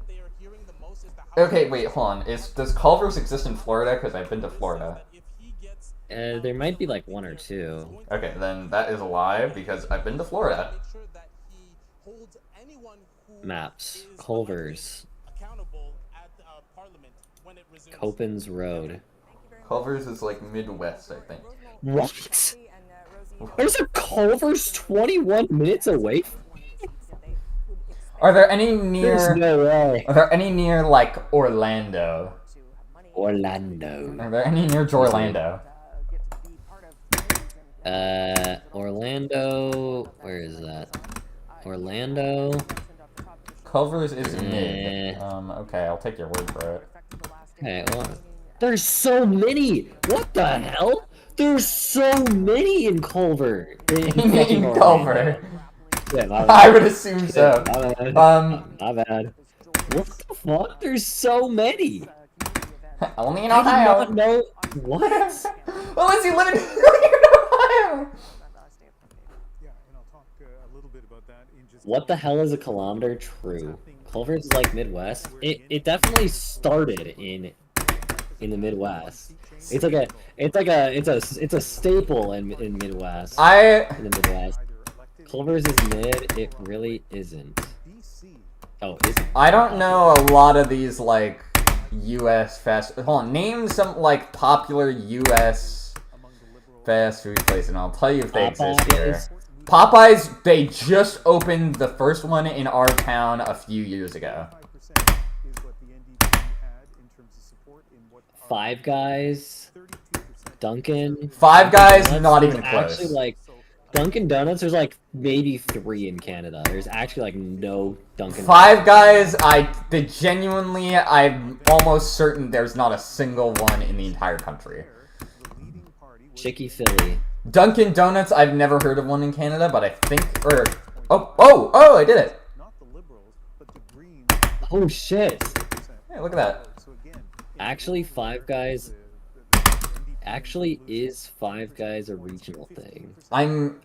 S2: Okay, wait, hold on. Does Culver's exist in Florida? Because I've been to Florida.
S4: There might be like 1 or 2.
S2: Okay, then that is a lie, because I've been to Florida.
S4: Maps. Culver's. Copens Road.
S2: Culver's is like Midwest, I think.
S4: What? There's a Culver's 21 minutes away from me?
S2: Are there any near...
S4: There's no way.
S2: Are there any near, like, Orlando?
S4: Orlando.
S2: Are there any near Jorlando?
S4: Orlando... Where is that? Orlando...
S2: Culver's is mid. Okay, I'll take your word for it.
S4: Okay, well... There's so many! What the hell? There's so many in Culver!
S2: In Culver?
S4: Yeah,
S2: I would assume so.
S4: My bad. What the fuck? There's so many.
S2: Only in
S4: I
S2: Ohio.
S4: did not know. What?
S2: Well, is he living in Ohio?
S17: Yeah, and I'll talk a little bit about that in just.
S4: What the hell is a kilometer? True. Culver's is like Midwest. It definitely started in the Midwest. It's a staple in Midwest. In the Midwest. Culver's is mid. It really isn't. Oh, isn't.
S2: I don't know a lot of these like U.S. fast. Hold on, name some like popular U.S. fast food places, and I'll tell you if they exist here. Popeyes, they just opened the first one in our town a few years ago.
S4: Five Guys, Dunkin'.
S2: Five Guys, not even close.
S4: Actually, like Dunkin' Donuts, there's like maybe 3 in Canada. There's actually like no Dunkin'.
S2: Five Guys, I'm almost certain there's not a single one in the entire country.
S4: Chicky Philly.
S2: Dunkin' Donuts, I've never heard of one in Canada, but I think, oh, I did it.
S4: Oh shit.
S2: Hey, look at that.
S4: Actually, Five Guys. Actually, is Five Guys a regional thing?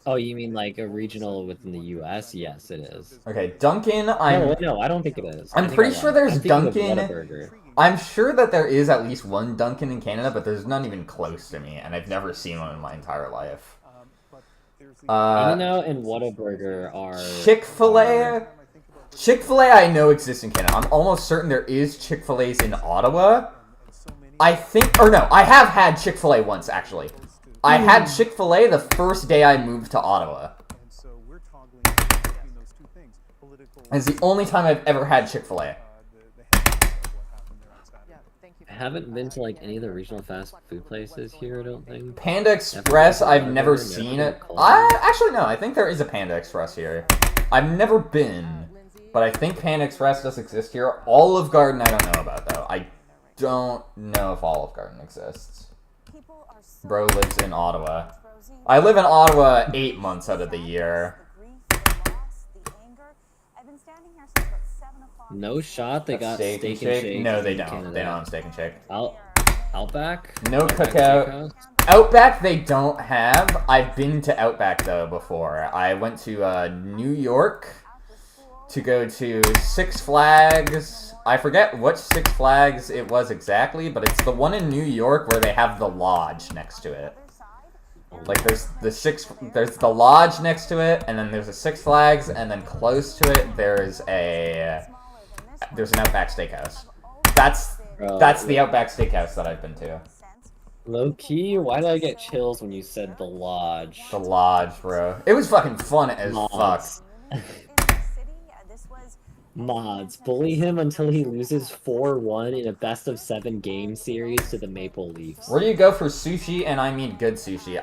S2: Oh,
S4: you mean like a regional within the U.S.? Yes, it is.
S2: Okay, Dunkin',
S4: No, I don't think it is.
S2: I'm pretty sure there's Dunkin'. I'm sure that there is at least one Dunkin' in Canada, but there's none even close to me, and I've never seen one in my entire life.
S4: In-N-Out and Whataburger are...
S2: Chick-fil-A? Chick-fil-A I know exists in Canada. I'm almost certain there is Chick-fil-A's in Ottawa. I think, or no, I have had Chick-fil-A once, actually. I had Chick-fil-A the first day I moved to Ottawa. It's the only time I've ever had Chick-fil-A.
S4: I haven't been to like any of the regional fast food places here, I don't think.
S2: Panda Express, I've never seen it. Actually, no, I think there is a Panda Express here. I've never been, but I think Panda Express does exist here. Olive Garden, I don't know about, though. I don't know if Olive Garden exists. Bro lives in Ottawa. I live in Ottawa 8 months out of the year.
S4: No shot, they got Steak and Shake.
S2: No, they don't. They don't have Steak and Shake.
S4: Outback?
S2: No Cookout. Outback they don't have. I've been to Outback, though, before. I went to New York to go to Six Flags. I forget which Six Flags it was exactly, but it's the one in New York where they have the lodge next to it. Like there's the lodge next to it, and then there's a Six Flags, and then close to it there's an Outback Steakhouse. That's the Outback Steakhouse that I've been to.
S4: Low key, why did I get chills when you said the lodge?
S2: The lodge, bro. It was fucking fun as fuck.
S4: Mods, bully him until he loses 4-1 in a best-of-7 game series to the Maple Leafs.
S2: Where do you go for sushi? And I mean good sushi.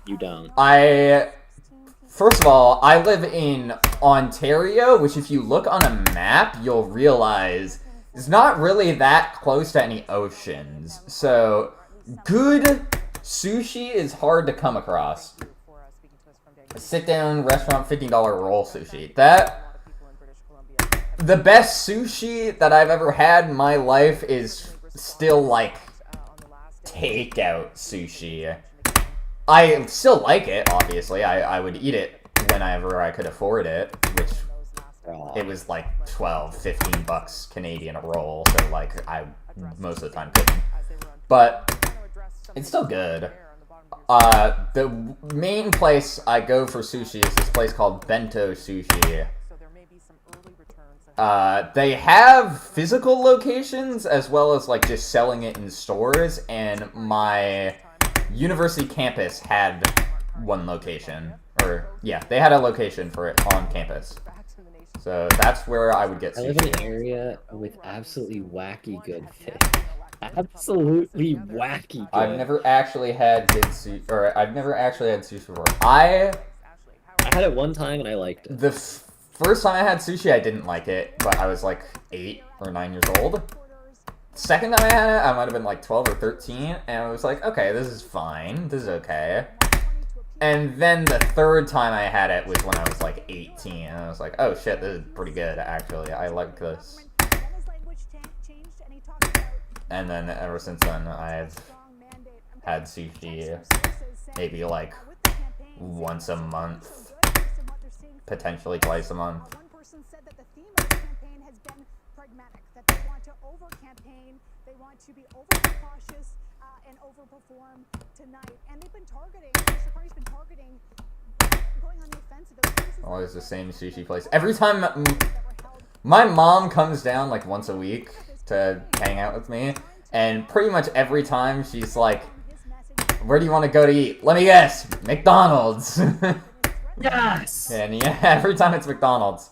S4: You don't.
S2: First of all, I live in Ontario, which if you look on a map, you'll realize is not really that close to any oceans. So, good sushi is hard to come across. A sit-down restaurant, $50 roll sushi. The best sushi that I've ever had in my life is still, like, takeout sushi. I still like it, obviously. I would eat it whenever I could afford it, which it was like 12, 15 bucks Canadian a roll, so like I most of the time couldn't. But it's still good. The main place I go for sushi is this place called Bento Sushi. They have physical locations as well as like just selling it in stores, and my university campus had one location. Or, yeah, they had a location for it on campus. So that's where I would get sushi.
S4: I live in an area with absolutely wacky good fish. Absolutely wacky good.
S2: I've never actually had good sushi, or I've never actually had sushi before. I
S4: had it one time and I liked it.
S2: The first time I had sushi, I didn't like it, but I was like 8 or 9 years old. Second time I had it, I might have been like 12 or 13, and I was like, okay, this is fine. This is okay. And then the third time I had it was when I was like 18, and I was like, oh shit, this is pretty good, actually. I like this. And then ever since then, I've had sushi maybe like once a month, potentially twice a month.
S13: One person said that the theme of the campaign has been pragmatic, that they want to over-campaign, they want to be over-cautious and over-perform tonight. And they've been targeting, the party's been targeting, going on the offensive.
S2: Always the same sushi place. Every time my mom comes down like once a week to hang out with me, and pretty much every time she's like, where do you want to go to eat? Let me guess, McDonald's.
S4: Yes!
S2: And yeah, every time it's McDonald's.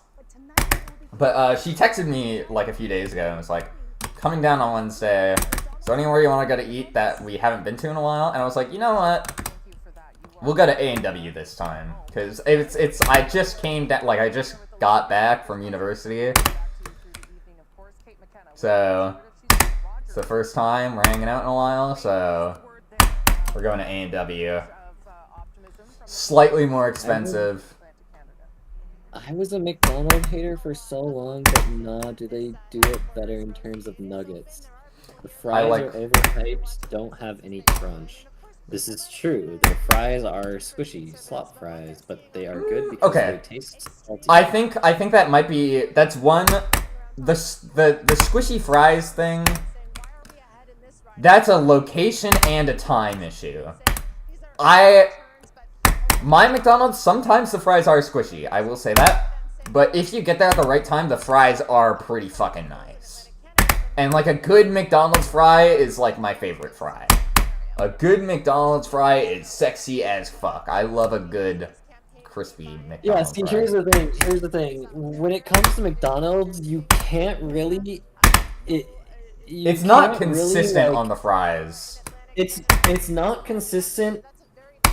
S2: But she texted me like a few days ago and was like, coming down on Wednesday, is there anywhere you want to go to eat that we haven't been to in a while? And I was like, you know what? We'll go to A&W this time. Because I just came down, like I just got back from university. So, it's the first time we're hanging out in a while, so we're going to A&W. Slightly more expensive.
S4: I was a McDonald's hater for so long, but nah, do they do it better in terms of nuggets? The fries are overhyped, don't have any crunch. This is true. Their fries are squishy, slop fries, but they are good because they taste salty.
S2: I think that might be, that's one, the squishy fries thing, that's a location and a time issue. My McDonald's, sometimes the fries are squishy, I will say that. But if you get there at the right time, the fries are pretty fucking nice. And like a good McDonald's fry is like my favorite fry. A good McDonald's fry is sexy as fuck. I love a good crispy McDonald's
S4: fry. Here's the thing. When it comes to McDonald's, you can't really...
S2: It's not consistent on the fries.
S4: It's not consistent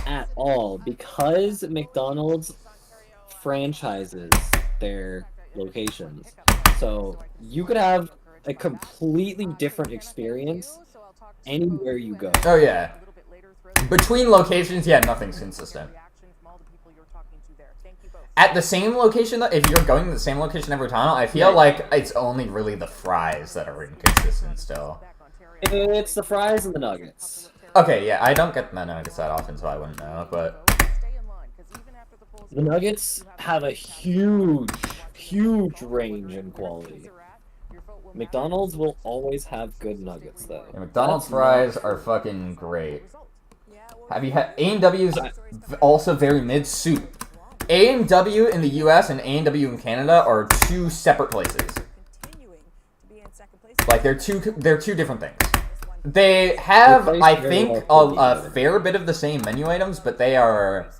S4: at all because McDonald's franchises their locations. So you could have a completely different experience anywhere you go.
S2: Oh yeah. Between locations, yeah, nothing's consistent. At the same location, though, if you're going to the same location every time, I feel like it's only really the fries that are inconsistent still.
S4: It's the fries and the nuggets.
S2: Okay, yeah, I don't get the nuggets that often, so I wouldn't know, but...
S4: The nuggets have a huge range in quality. McDonald's will always have good nuggets, though.
S2: Yeah, McDonald's fries are fucking great. Have you had... A&W's also very mid-soup. A&W in the US and A&W in Canada are two separate places. Like, they're two different things. They have, I think, a fair bit of the same menu items, but they are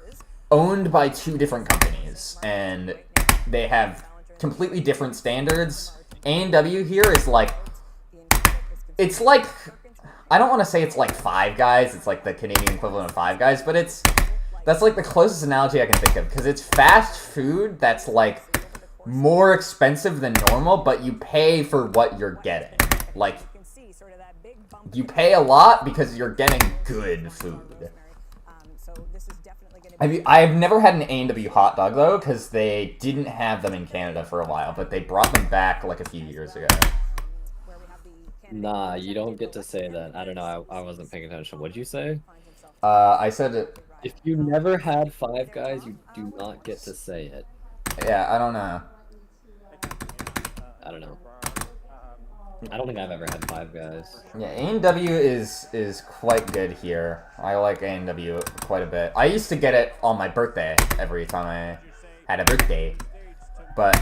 S2: owned by two different companies, and they have completely different standards. A&W here is like, it's like, I don't want to say it's like Five Guys, it's like the Canadian equivalent of Five Guys, but that's like the closest analogy I can think of, because it's fast food that's like more expensive than normal, but you pay for what you're getting. Like, you pay a lot because you're getting good food. I've never had an A&W hot dog, though, because they didn't have them in Canada for a while, but they brought them back, like, a few years ago.
S4: Nah, you don't get to say that. I don't know, I wasn't paying attention. What'd you say?
S2: I said it...
S4: If you never had Five Guys, you do not get to say it.
S2: Yeah, I don't know.
S4: I don't know. I don't think I've ever had Five Guys.
S2: Yeah, A&W is quite good here. I like A&W quite a bit. I used to get it on my birthday every time I had a birthday, but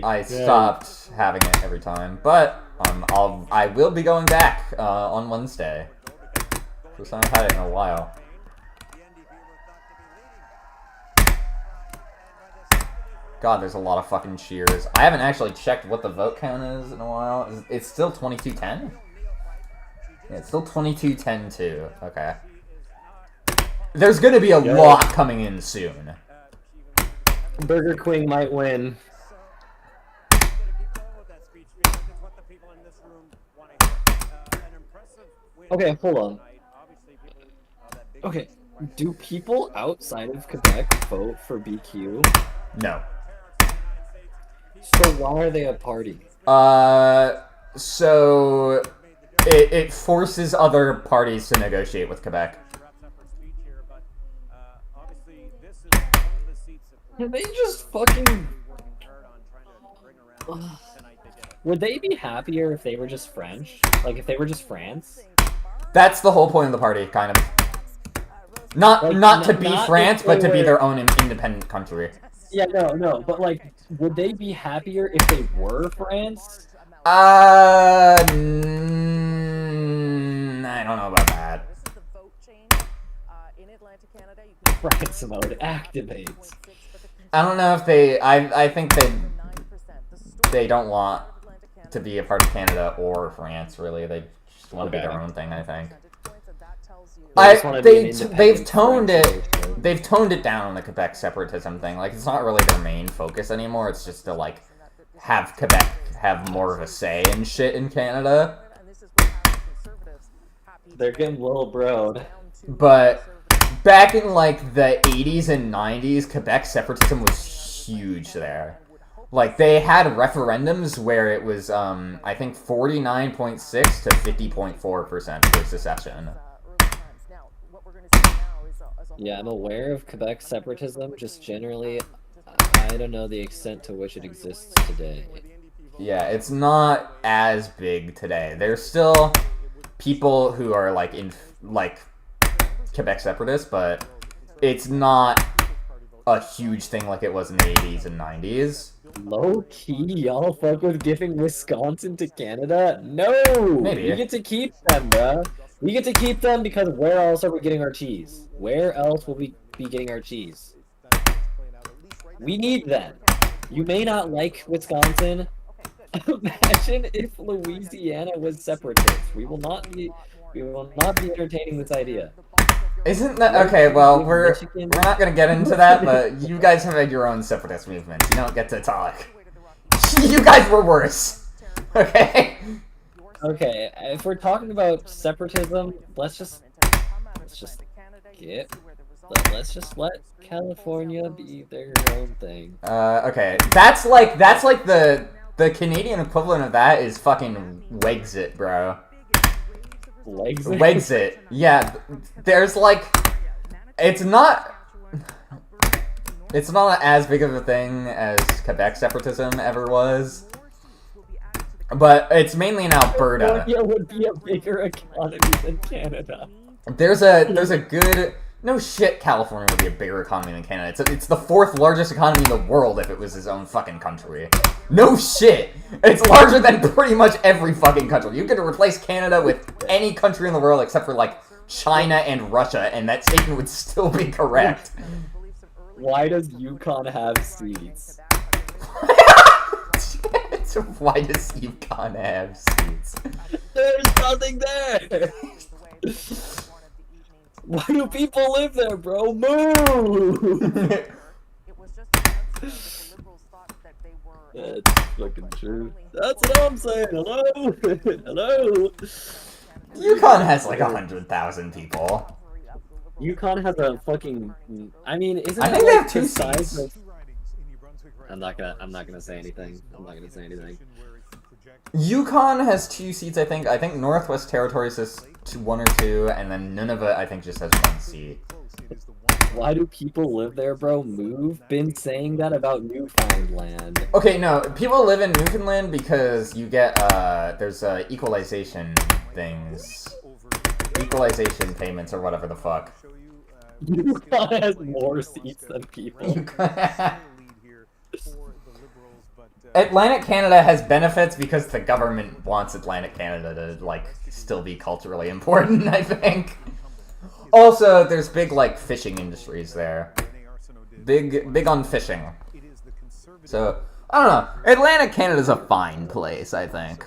S2: I stopped having it every time. But I will be going back on Wednesday. First time I've had it in a while. God, there's a lot of fucking cheers. I haven't actually checked what the vote count is in a while. It's still 22-10? Yeah, it's still 22-10 too. Okay. There's gonna be a lot coming in soon.
S4: Burger King might win. Okay, hold on. Okay, Do people outside of Quebec vote for BQ?
S2: No.
S4: So why are they a party?
S2: So it forces other parties to negotiate with Quebec.
S4: Can they just fucking... Would they be happier if they were just French? Like, if they were just France?
S2: That's the whole point of the party, kind of. Not to be France, but to be their own independent country.
S4: Yeah, no, but like, would they be happier if they were France?
S2: I don't know about that.
S4: France mode activates.
S2: I don't know if they. I think they don't want to be a part of Canada or France. Really, they just want to be their own thing. I think. They've toned it. They've toned it down on the Quebec separatism thing. Like, it's not really their main focus anymore. It's just to like have Quebec have more of a say in shit in Canada.
S4: They're getting little broed.
S2: But back in like the 80s and 90s, Quebec separatism was huge there. Like, they had referendums where it was, I think 49.6 to 50.4% for secession.
S4: Yeah, I'm aware of Quebec separatism, just generally, I don't know the extent to which it exists today.
S2: Yeah, it's not as big today. There's still people who are like Quebec separatists, but it's not a huge thing like it was in the 80s and 90s.
S4: Low key, y'all fuck with giving Wisconsin to Canada? No!
S2: Maybe.
S4: We get to keep them, bruh. We get to keep them because where else are we getting our cheese? Where else will we be getting our cheese? We need them. You may not like Wisconsin. Imagine if Louisiana was separatist. We will not be entertaining this idea.
S2: Isn't that okay? Well, we're not gonna get into that, but you guys have had your own separatist movement. You don't get to talk. You guys were worse. Okay.
S4: Okay, if we're talking about separatism, let's just let California be their own thing.
S2: Okay. That's like the Canadian equivalent of that is fucking Wexit, bro. Wexit. Yeah, there's like it's not as big of a thing as Quebec separatism ever was. But it's mainly in Alberta.
S4: California would be a bigger economy than Canada.
S2: There's a good no shit. California would be a bigger economy than Canada. It's the fourth largest economy in the world if it was its own fucking country. No shit. It's larger than pretty much every fucking country. You could replace Canada with any country in the world except for like China and Russia, and that statement would still be correct.
S4: Why does Yukon have seeds?
S2: Why does Yukon have seeds?
S4: There's nothing there! Why do people live there, bro? Move! That's fucking true. That's what I'm saying. Hello? Hello?
S2: Yukon has like 100,000 people.
S4: Yukon has a fucking. I mean, isn't
S2: I think they have 2 seats.
S4: I'm not gonna say anything.
S2: Yukon has 2 seats, I think. I think Northwest Territories has 1 or 2, and then Nunavut, I think, just has 1 seat.
S4: Why do people live there, bro? Move? Been saying that about Newfoundland.
S2: Okay, no, people live in Newfoundland because you get, there's, equalization things. Equalization payments or whatever the fuck.
S4: Yukon has more seats than people.
S2: Atlantic Canada has benefits because the government wants Atlantic Canada to, like, still be culturally important, I think. Also, there's big, like, fishing industries there. Big on fishing. So, I don't know. Atlantic Canada's a fine place, I think.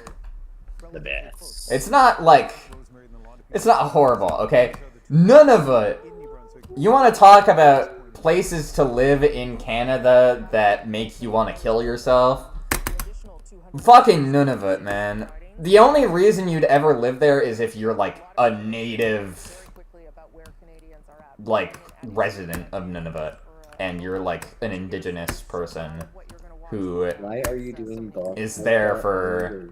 S4: The best.
S2: It's not, like... It's not horrible, okay? Nunavut! You want to talk about places to live in Canada that make you want to kill yourself? Fucking Nunavut, man. The only reason you'd ever live there is if you're, like, a native like resident of Nunavut and you're like an indigenous person who
S4: Why are you doing golf?
S2: is there for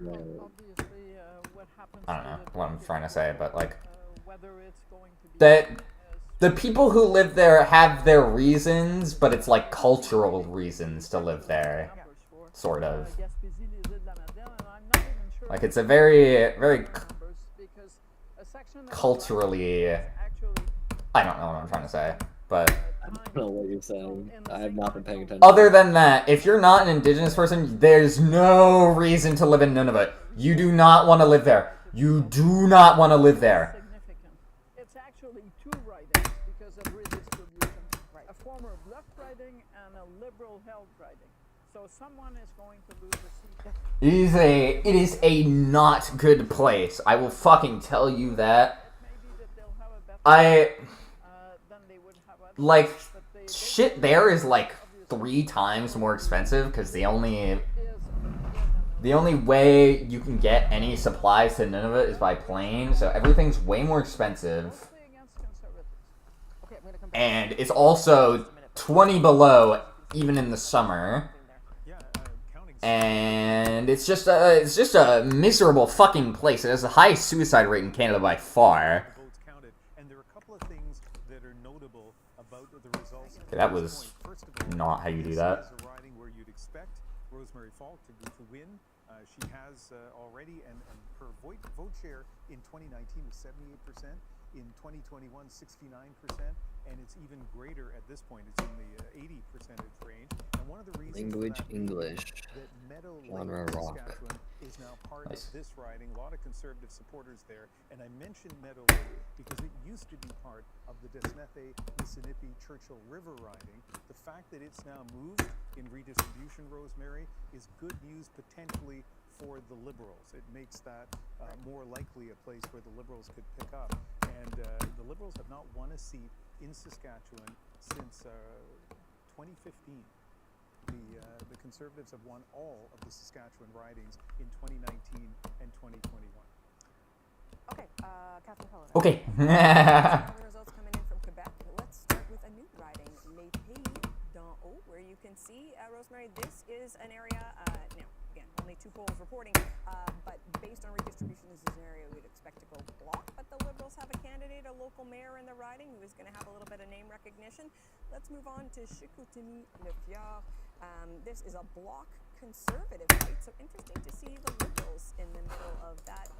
S2: I don't know what I'm trying to say, but like that the people who live there have their reasons, but it's like cultural reasons to live there, sort of. Like it's a very culturally, I don't know what I'm trying to say, but
S4: I don't know what you're saying. I have not been paying attention.
S2: other than that, if you're not an indigenous person, there's no reason to live in Nunavut. You do not want to live there. You do not want to live there.
S18: It's actually two ridings because of redistribution. A former left riding and a liberal held riding. So someone is going to lose a seat.
S2: It is a not good place. I will fucking tell you that. Like, shit there is like 3 times more expensive because the only way you can get any supplies to Nunavut is by plane, so everything's way more expensive. And it's also 20 below even in the summer. And it's just a miserable fucking place. It has the highest suicide rate in Canada by far. Okay, that was not how you do that.
S17: Rosemary Falk to win. She has already, and her vote share in 2019 was 78%, in 2021 69%, and it's even greater at this point. It's in the 80% range. And one of the reasons
S4: English,
S17: that Meadow
S4: genre
S17: Lake,
S4: rock.
S17: Saskatchewan is now part
S2: Nice.
S17: of this riding. A lot of conservative supporters there, and I mentioned Meadow Lake because it used to be part of the Desnethe, Missinippi, Churchill River riding. The fact that it's now moved in redistribution, Rosemary, is good news potentially for the Liberals. It makes that more likely a place where the Liberals could pick up. And the Liberals have not won a seat in Saskatchewan since 2015. The Conservatives have won all of the Saskatchewan ridings in 2019 and 2021.
S1: Okay, Catherine Cullen.
S2: Okay.
S15: Other results coming in from Quebec. Let's start with a new riding, Les Pays d'en Haut, where you can see, Rosemary, this is an area, now, again, only 2 polls reporting, but based on redistribution, this is an area we'd expect to go block, but the Liberals have a candidate, a local mayor in the riding, who is going to have a little bit of name recognition. Let's move on to Chicoutimi-Le-Fjord. This is a block conservative fight, so interesting to see the Liberals in the middle of that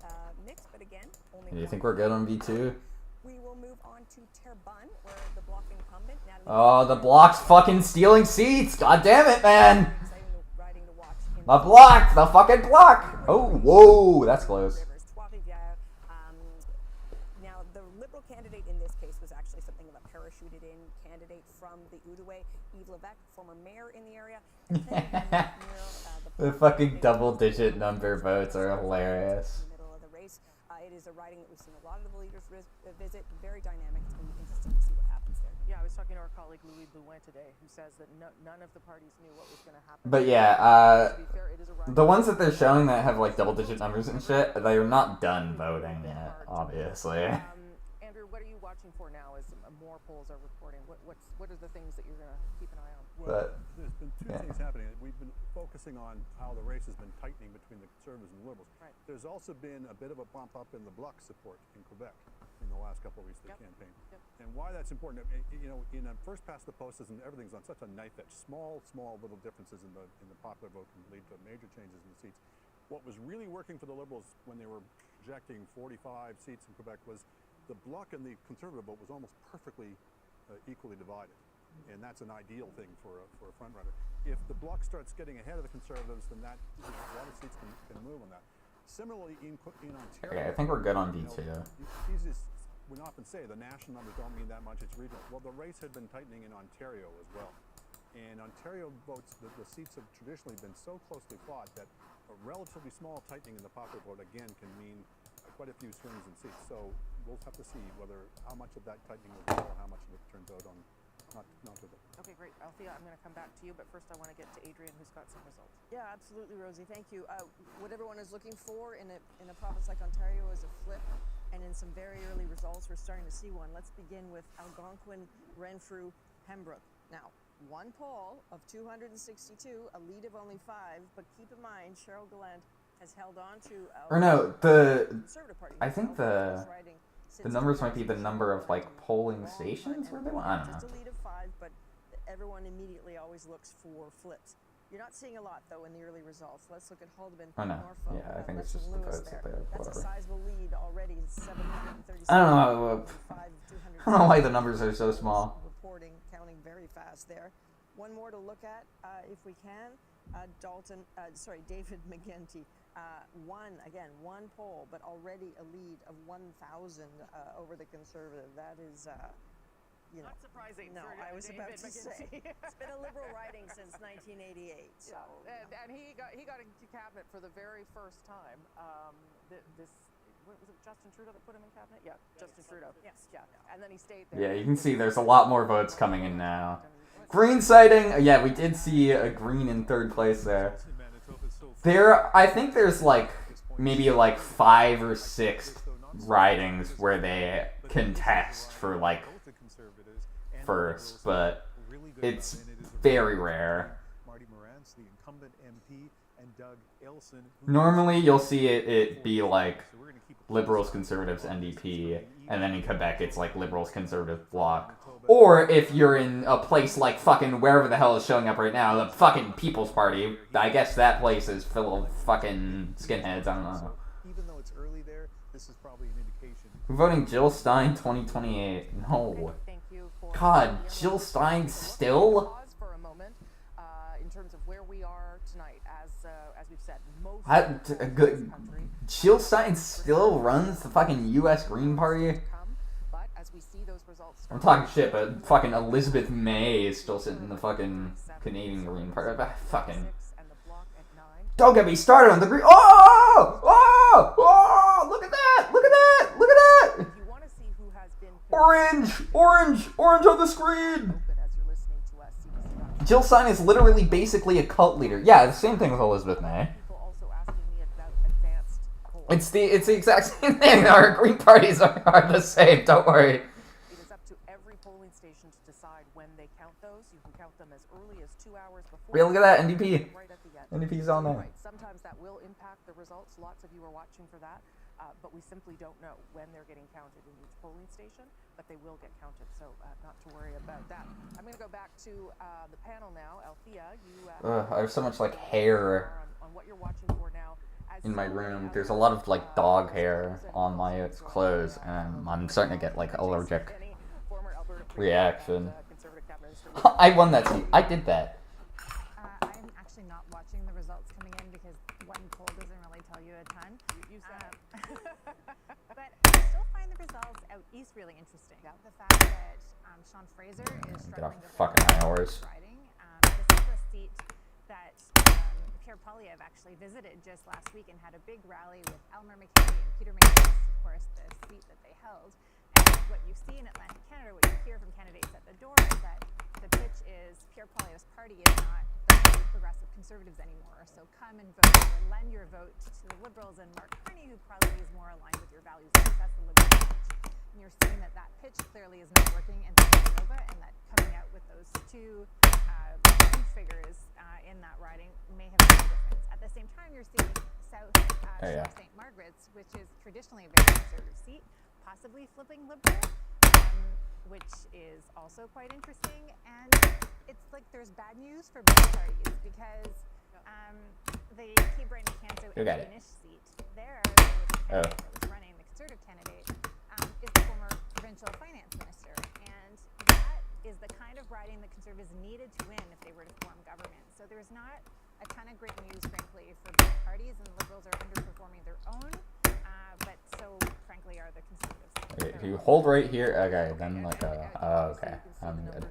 S15: mix, but again, only
S2: You think we're good on V2?
S15: We will move on to Terrebonne, where the block incumbent, Natalie...
S2: Oh, the block's fucking stealing seats! God damn it, man! The block! The fucking block! Oh, whoa, that's close.
S15: Now, the Liberal candidate in this case was actually something of a parachuted-in candidate from the Outaouais, Yves Levesque, former mayor in the area.
S2: The fucking double-digit number votes are hilarious.
S15: Middle of the race. It is a riding that we've seen a lot of the leaders visit. Very dynamic. It's going to be interesting to see what happens there.
S1: Yeah, I was talking to our colleague Louis Blouin today, who says that none of the parties knew what was going to happen.
S2: But yeah, the ones that they're showing that have like double-digit numbers and shit, they're not done voting yet, obviously.
S1: Andrew, what are you watching for now as more polls are reporting? What are the things that you're going to keep an eye on?
S10: Well, there's been 2 things happening. We've been focusing on how the race has been tightening between the Conservatives and the Liberals.
S1: Right.
S10: There's also been a bit of a bump up in the Bloc support in Quebec in the last couple of weeks of the campaign. And why that's important, you know, in a first past the post, everything's on such a knife edge. Small little differences in the popular vote can lead to major changes in the seats. What was really working for the Liberals when they were projecting 45 seats in Quebec was the Bloc and the Conservative vote was almost perfectly equally divided. And that's an ideal thing for a front runner. If the Bloc starts getting ahead of the Conservatives, then that a lot of seats can move on that. Similarly, in Ontario,
S2: Okay, I think we're good on V2.
S10: We often say the national numbers don't mean that much; it's regional. Well, the race had been tightening in Ontario as well, and Ontario votes, the seats have traditionally been so closely fought that a relatively small tightening in the popular vote again can mean quite a few swings in seats. So we'll have to see how much of that tightening will go, or how much of it turns out on. Not with it.
S1: Okay, great. Althea, I'm going to come back to you, but first I want to get to Adrian, who's got some results.
S8: Yeah, absolutely, Rosie. Thank you. What everyone is looking for in a province like Ontario is a flip And in some very early results, we're starting to see one. Let's begin with Algonquin, Renfrew, Pembroke. Now, one poll of 262, a lead of only 5, but keep in mind, Cheryl Gallant has held on to...
S2: Or no, I think the numbers might be the number of, like, polling stations where they want. I don't know.
S8: Just a lead of 5, but everyone immediately always looks for flips. You're not seeing a lot, though, in the early results. Let's look at Haldimand,
S2: Oh no,
S8: Norfolk,
S2: yeah, I think it's just the votes that they have,
S8: That's a
S2: whatever.
S8: sizable lead already, 737.
S2: I don't know why the numbers are so small.
S8: Reporting, counting very fast there. One more to look at, if we can. David McGinty. One poll, but already a lead of 1,000 over the Conservative. That is,
S1: not surprising.
S8: No, I was about to say. It's been a Liberal riding since 1988. So,
S1: and he got into cabinet for the very first time. Was it Justin Trudeau that put him in cabinet? Yeah, Justin Trudeau. Yes, yeah. And then he stayed there.
S2: Yeah, you can see there's a lot more votes coming in now. Green sighting. Yeah, we did see a Green in 3rd place there. I think there's like maybe like 5 or 6 ridings where they contest for like first, but it's very rare. Normally you'll see it be like Liberals, Conservatives, NDP, and then in Quebec it's like Liberals, Conservative Bloc. Or if you're in a place like fucking wherever the hell is showing up right now, the fucking People's Party, I guess that place is full of fucking skinheads, I don't know.
S17: Even though it's early there, this is probably an indication.
S2: We're voting Jill Stein 2028. No. God, Jill Stein still?
S1: Pause for a moment in terms of where we are tonight. As we've said,
S2: Jill Stein still runs the fucking U.S. Green Party?
S1: But as we see those results,
S2: I'm talking shit, but fucking Elizabeth May is still sitting in the fucking Canadian Green Party. Fucking. Don't get me started on the Green. Oh! Oh! Oh! Look at that! Look at that! Look at that! Orange! Orange! Orange on the screen! Jill Stein is literally basically a cult leader. Yeah, the same thing with Elizabeth May. It's the exact same thing. Our Green parties are the same. Don't worry.
S1: It is up to every polling station to decide when they count those. You can count them as early as 2 hours before.
S2: Yeah, look at that, NDP.
S1: Right at the end.
S2: NDP's on there.
S1: Right. Sometimes that will impact the results. Lots of you are watching for that, but we simply don't know when they're getting counted in each polling station. But they will get counted, so not to worry about that. I'm going to go back to the panel now. Althea, you.
S2: I have so much like hair
S1: on what you're watching for now.
S2: In my room. There's a lot of like dog hair on my clothes, and I'm starting to get like allergic reaction. I won that seat. I did that.
S19: I'm actually not watching the results coming in because one poll doesn't really tell you a ton. But I still find the results out east really interesting. The fact that Sean Fraser is struggling to
S2: fucking hours.
S19: Riding. This is a seat that Pierre Poilievre actually visited just last week and had a big rally with Elmer McKinney and Peter McGinnis, of course, the seat that they held. And what you see in Atlantic Canada, what you hear from candidates at the door is that the pitch is Pierre Poilievre's party is not the progressive Conservatives anymore. So come and vote or lend your vote to the Liberals and Mark Carney, who probably is more aligned with your values. That's the Liberal pitch. And you're seeing that that pitch clearly is not working in Nova, and that coming out with those two figures in that riding may have made a difference. At the same time, you're seeing South St. Margaret's, which is traditionally a very conservative seat, possibly flipping Liberal, which is also quite interesting. And it's like there's bad news for both parties because the Key Brighton Canso Inish seat there, the candidate that was running, the Conservative candidate, is the former provincial finance minister. And that is the kind of riding the Conservatives needed to win if they were to form government. So there's not a ton of great news, frankly, for both parties, and the Liberals are underperforming their own, but so, frankly, are the Conservatives.
S2: Okay, if you hold right here, okay, then like, okay, I'm good.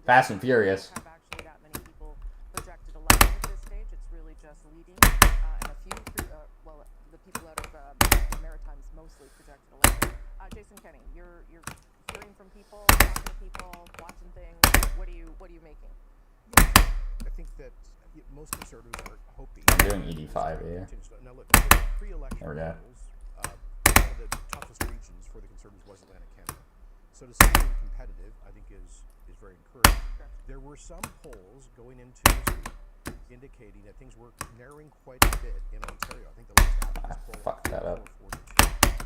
S2: Fast and Furious.
S1: Have actually that many people projected elected at this stage. It's really just leading, and a few, the people out of the Maritimes mostly projected elected. Jason Kenney, you're hearing from people, talking to people, watching things. What are you making?
S3: I think that
S5: most conservatives are hoping.
S2: I'm doing ED5 here.
S5: Now look, the pre-election
S2: There we go.
S5: polls, one of the toughest regions for the conservatives was Atlantic Canada. So to see them competitive, I think is very encouraging. There were some polls going into this week indicating that things were narrowing quite a bit in Ontario. I think the last Abacus poll
S2: fucked that up.
S5: 442.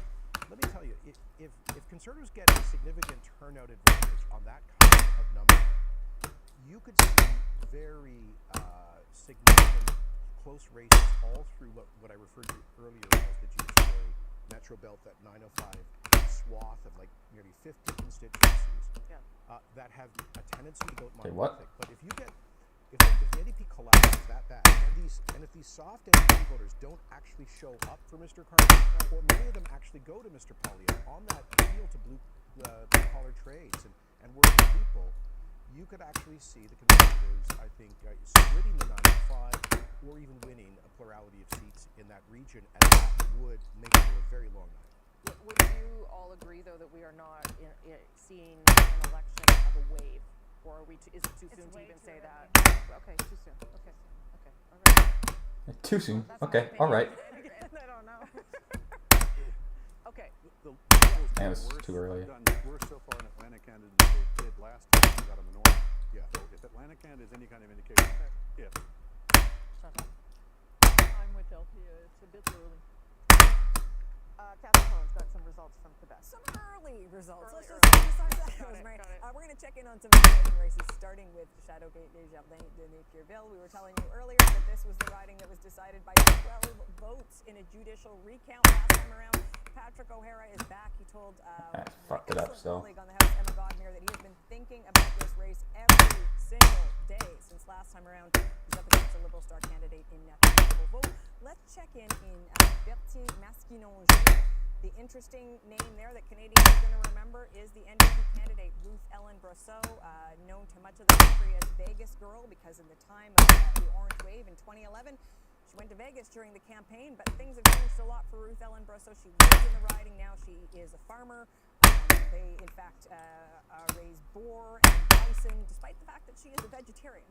S5: Let me tell you, if conservatives get a significant turnout advantage on that kind of number, you could see very significant close races all through what I referred to earlier as the GTA Metro Belt, that 905 swath of like nearly 50 constituencies that have a tendency to vote monolithic. But if you get if the NDP collapses that bad, and if these soft NDP voters don't actually show up for Mr. Carney, or many of them actually go to Mr. Poilievre on that appeal to blue-collar trades and working people, you could actually see the Conservatives, I think, splitting the 905 or even winning a plurality of seats in that region, and that would make it a very long night.
S1: Would you all agree, though, that we are not seeing an election of a wave? Or are we is it too soon to even say that? Okay, too soon. Okay, all right.
S2: Too soon. Okay, all right.
S1: I don't know. Okay.
S2: Man, this is too early.
S17: Worse so far in Atlantic Canada than they did last time we got a minority. Yeah. So if Atlantic Canada is any kind of indication,
S18: I'm with Elthea. It's a bit early.
S1: Catherine Collins got some results from Quebec.
S15: Some early results. Let's
S1: Early.
S15: just start that, Rosemary. We're going to check in on some exciting races, starting with Châteauguay des Jardins de Napierville. We were telling you earlier that this was the riding that was decided by 12 votes in a judicial recount last time around. Patrick O'Hara is back. He told
S2: fucked it up still.
S15: colleague on the House, Emma Godmere, that he has been thinking about this race every single day since last time around. He's up against a Liberal Star candidate in Napierville vote. Let's check in Berthier Masquinongé. The interesting name there that Canadians are going to remember is the NDP candidate Ruth Ellen Brosseau, known to much of the country as Vegas Girl, because in the time of the Orange Wave in 2011, she went to Vegas during the campaign, but things have changed a lot for Ruth Ellen Brosseau. She lives in the riding now. She is a farmer. They, in fact, raise boar and bison, despite the fact that she is a vegetarian.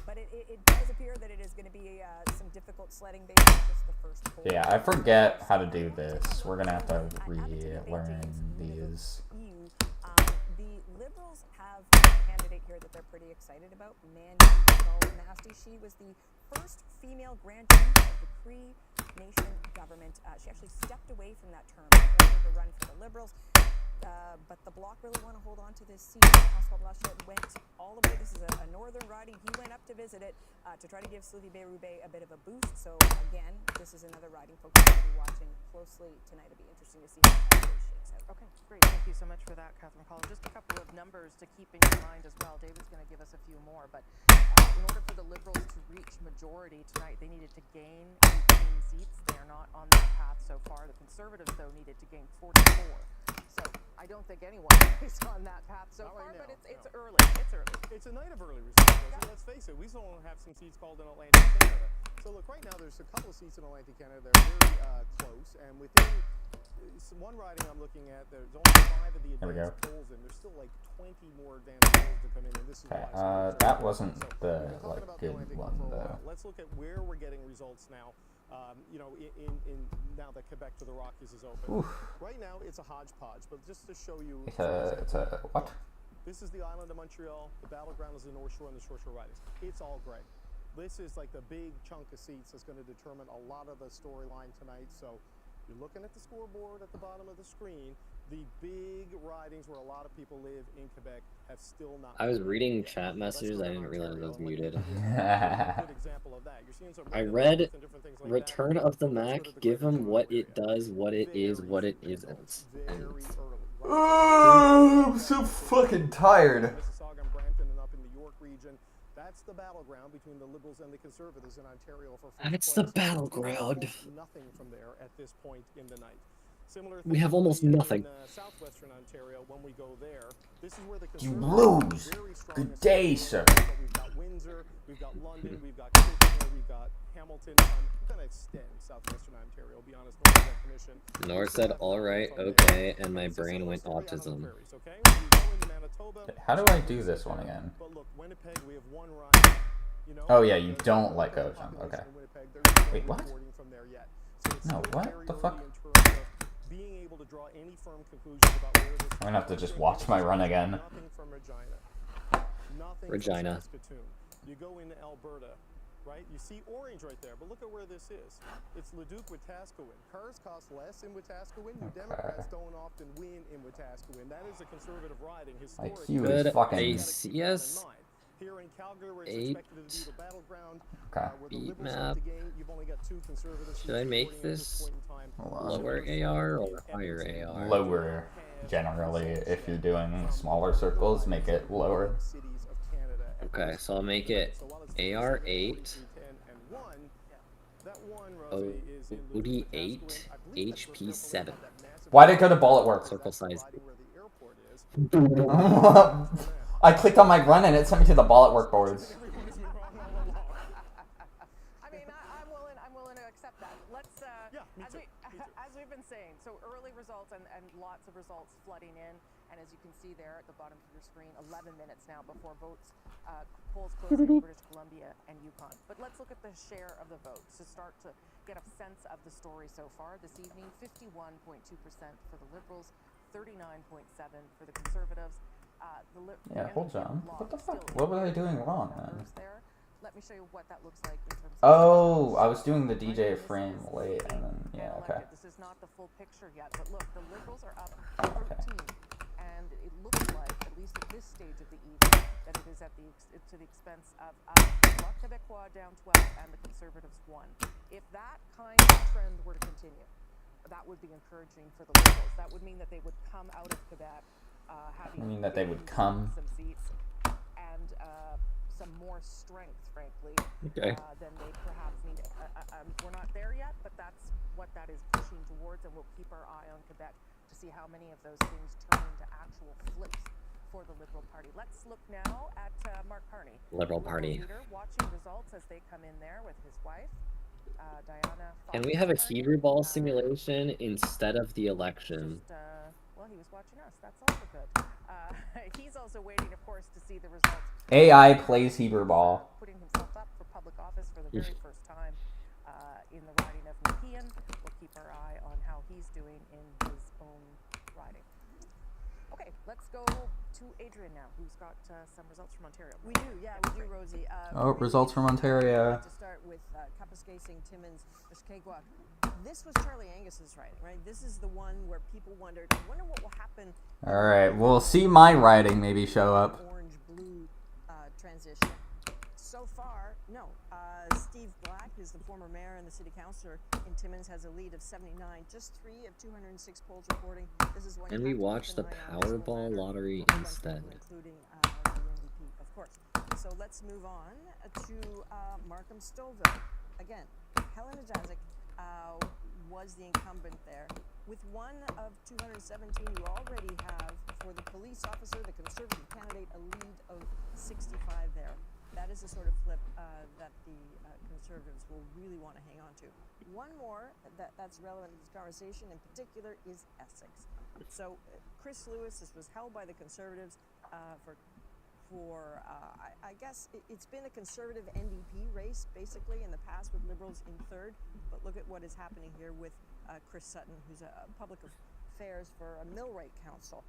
S15: But it does appear that it is going to be some difficult sledding based on just the first poll.
S2: Yeah, I forget how to do this. We're gonna have to relearn these.
S15: The Liberals have a candidate here that they're pretty excited about, Mandy Nasty. She was the first female Grand Chief of the Cree Nation government. She actually stepped away from that term in order to run for the Liberals. But the Bloc really want to hold on to this seat. François Blanchet went all the way. This is a northern riding. He went up to visit it to try to give Sylvie Bérubé a bit of a boost. So again, this is another riding folks will be watching closely tonight. It'll be interesting to see how that race shakes out.
S1: Okay, great. Thank you so much for that, Catherine Collins. Just a couple of numbers to keep in your mind as well. David's going to give us a few more. But in order for the Liberals to reach majority tonight, they needed to gain 18 seats. They are not on that path so far. The Conservatives, though, needed to gain 44. So I don't think anyone is on that path so far, but it's early. It's early.
S6: It's a night of early results. Let's face it, we still don't have some seats called in Atlantic Canada. So look, right now there's a couple of seats in Atlantic Canada that are very close, and within one riding I'm looking at, there's only 5 of the advanced polls, and there's still like 20 more advanced polls to come in, and this is why.
S2: That wasn't the good one though.
S6: Let's look at where we're getting results now. You know, in now that Quebec to the Rockies is open.
S2: Oof.
S6: Right now, it's a hodgepodge, but just to show you.
S2: It's a what?
S6: This is the island of Montreal. The battleground is the North Shore and the Shore ridings. It's all gray. This is like the big chunk of seats that's going to determine a lot of the storyline tonight. So you're looking at the scoreboard at the bottom of the screen. The big ridings where a lot of people live in Quebec have still not.
S4: I was reading chat messages. I didn't realize I was muted.
S6: Good example of that. You're seeing some
S4: I read Return of the Mac. Give him what it does, what it is, what it isn't.
S2: Oh, I'm so fucking tired.
S6: Mississauga and Brampton and up in the York region. That's the battleground between the Liberals and the Conservatives in Ontario for first
S4: That's the
S6: place.
S4: battleground.
S6: Nothing from there at this point in the night. Similar
S4: We have almost nothing.
S6: in southwestern Ontario when we go there. This is where the
S2: You
S6: Conservatives
S2: lose.
S6: are very strong.
S2: Good day, sir.
S6: We've got Windsor, we've got London, we've got Kitchener, we've got Hamilton. I'm going to extend southwestern Ontario, be honest, no recognition.
S4: Nor said alright, okay, and my brain went autism.
S2: How do I do this one again?
S6: But look, Winnipeg, we have one ride. You know,
S2: Oh yeah, you don't let go of jump. Okay. Wait, what?
S6: From there yet. So it's
S2: No,
S6: still
S2: what
S6: very
S2: the
S6: early
S2: fuck?
S6: in terms of being able to draw any firm conclusions about where this
S2: I'm gonna have to just watch my run again.
S6: Nothing from Regina. Nothing
S4: Regina.
S6: from Saskatoon. You go into Alberta, right? You see orange right there, but look at where this is. It's Leduc Wetaskiwin. Cars cost less in Wetaskiwin. You Democrats don't often win in Wetaskiwin. That is a conservative riding. Historically,
S2: Good fucking.
S4: Yes.
S6: here in Calgary, where it's expected to be the battleground,
S2: Okay.
S6: where the Liberals have to gain, you've only got 2 Conservatives.
S4: Should I make this lower AR or higher AR?
S2: Lower, generally. If you're doing smaller circles, make it lower.
S4: Okay, so I'll make it AR8, OD8, HP7.
S2: Why did it go to bullet work?
S4: Circle size.
S2: I clicked on my run and it sent me to the bullet work boards.
S1: I mean, I'm willing to accept that. Let's, as we've been saying, so early results and lots of results flooding in. And as you can see there at the bottom of your screen, 11 minutes now before votes, polls close in British Columbia and Yukon. But let's look at the share of the votes to start to get a sense of the story so far this evening. 51.2% for the Liberals, 39.7% for the Conservatives.
S2: Yeah, hold on. What the fuck? What was I doing wrong then?
S1: Let me show you what that looks like in terms of...
S2: Oh, I was doing the DJ frame late and then, yeah, okay.
S1: This is not the full picture yet, but look, the Liberals are up 13. And it looks like, at least at this stage of the evening, that it is at to the expense of Bloc Québécois down 12 and the Conservatives 1. If that kind of trend were to continue, that would be encouraging for the Liberals. That would mean that they would come out of Quebec having some seats and some more strength, frankly, than they perhaps need. We're not there yet, but that's what that is pushing towards, and we'll keep our eye on Quebec to see how many of those things turn into actual flips for the Liberal Party. Let's look now at Mark Carney,
S4: Liberal Party.
S1: Leader, watching results as they come in there with his wife, Diana.
S4: Can we have a Hebrew ball simulation instead of the election?
S1: Well, he was watching us. That's also good. He's also waiting, of course, to see the results.
S2: AI plays Hebrew ball.
S1: Putting himself up for public office for the very first time in the riding of Nepean. We'll keep our eye on how he's doing in his own riding. Okay, let's go to Adrian now, who's got some results from Ontario.
S8: We do, yeah, we do, Rosie.
S2: Results from Ontario.
S8: To start with Kapuskasing, Timmins, Mushkegowuk. This was Charlie Angus's riding, right? This is the one where people wondered, I wonder what will happen.
S2: All right, we'll see my riding maybe show up.
S8: Orange-blue transition. So far, no. Steve Black, who's the former mayor and the city councillor in Timmins, has a lead of 79. Just 3 of 206 polls reporting. This is one.
S4: And we watched the Powerball lottery instead.
S8: Including the NDP, of course. So let's move on to Markham Stouffville. Again, Helen Ajazic was the incumbent there. With 1 of 217, you already have, for the police officer, the Conservative candidate, a lead of 65 there. That is the sort of flip that the Conservatives will really want to hang on to. One more that's relevant to this conversation in particular is Essex. So Chris Lewis, this was held by the Conservatives I guess it's been a Conservative NDP race basically in the past with Liberals in third, but look at what is happening here with Chris Sutton, who's a public affairs for a millwright council.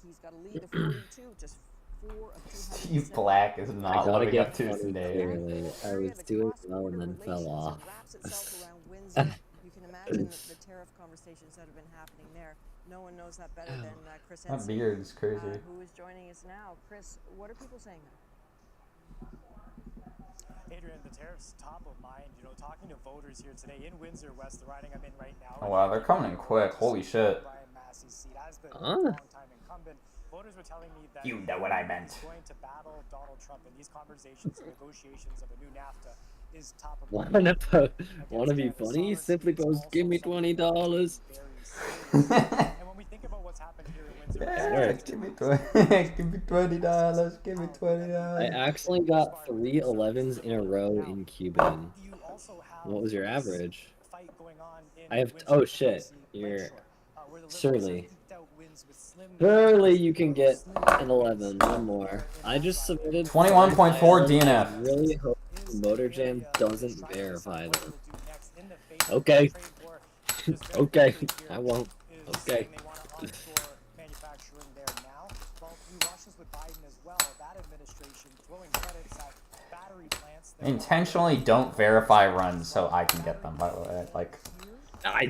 S8: He's got a lead of 42, just 4 of 207.
S2: Steve Black is not living up to his name.
S4: I was doing well and then fell off.
S8: You can imagine the tariff conversations that have been happening there. No one knows that better than Chris Henson.
S2: That beard's crazy.
S8: Who is joining us now. Chris, what are people saying now?
S14: Adrian, the tariff's top of mind. You know, talking to voters here today in Windsor West, the riding I'm in right now.
S2: Oh wow, they're coming in quick. Holy shit.
S14: Voters were telling me that
S2: you know what I meant.
S14: Going to battle Donald Trump in these conversations and negotiations of a new NAFTA is top of mind.
S4: Wanna be funny? Simply post, give me $20.
S14: And when we think about what's happened here in Windsor,
S2: give me $20. Give me $20.
S4: I actually got 3 11s in a row in Cuban. What was your average? I have. Oh shit! You're Shirley. Surely you can get an 11. One more. I just submitted
S2: 21.4 DNF.
S4: I really hope Motor Jam doesn't verify them. Okay. Okay. I won't. Okay.
S14: Manufacturing there now. Well, we watched this with Biden as well. That administration throwing credits at battery plants.
S2: Intentionally don't verify runs so I can get them, by the way. Like,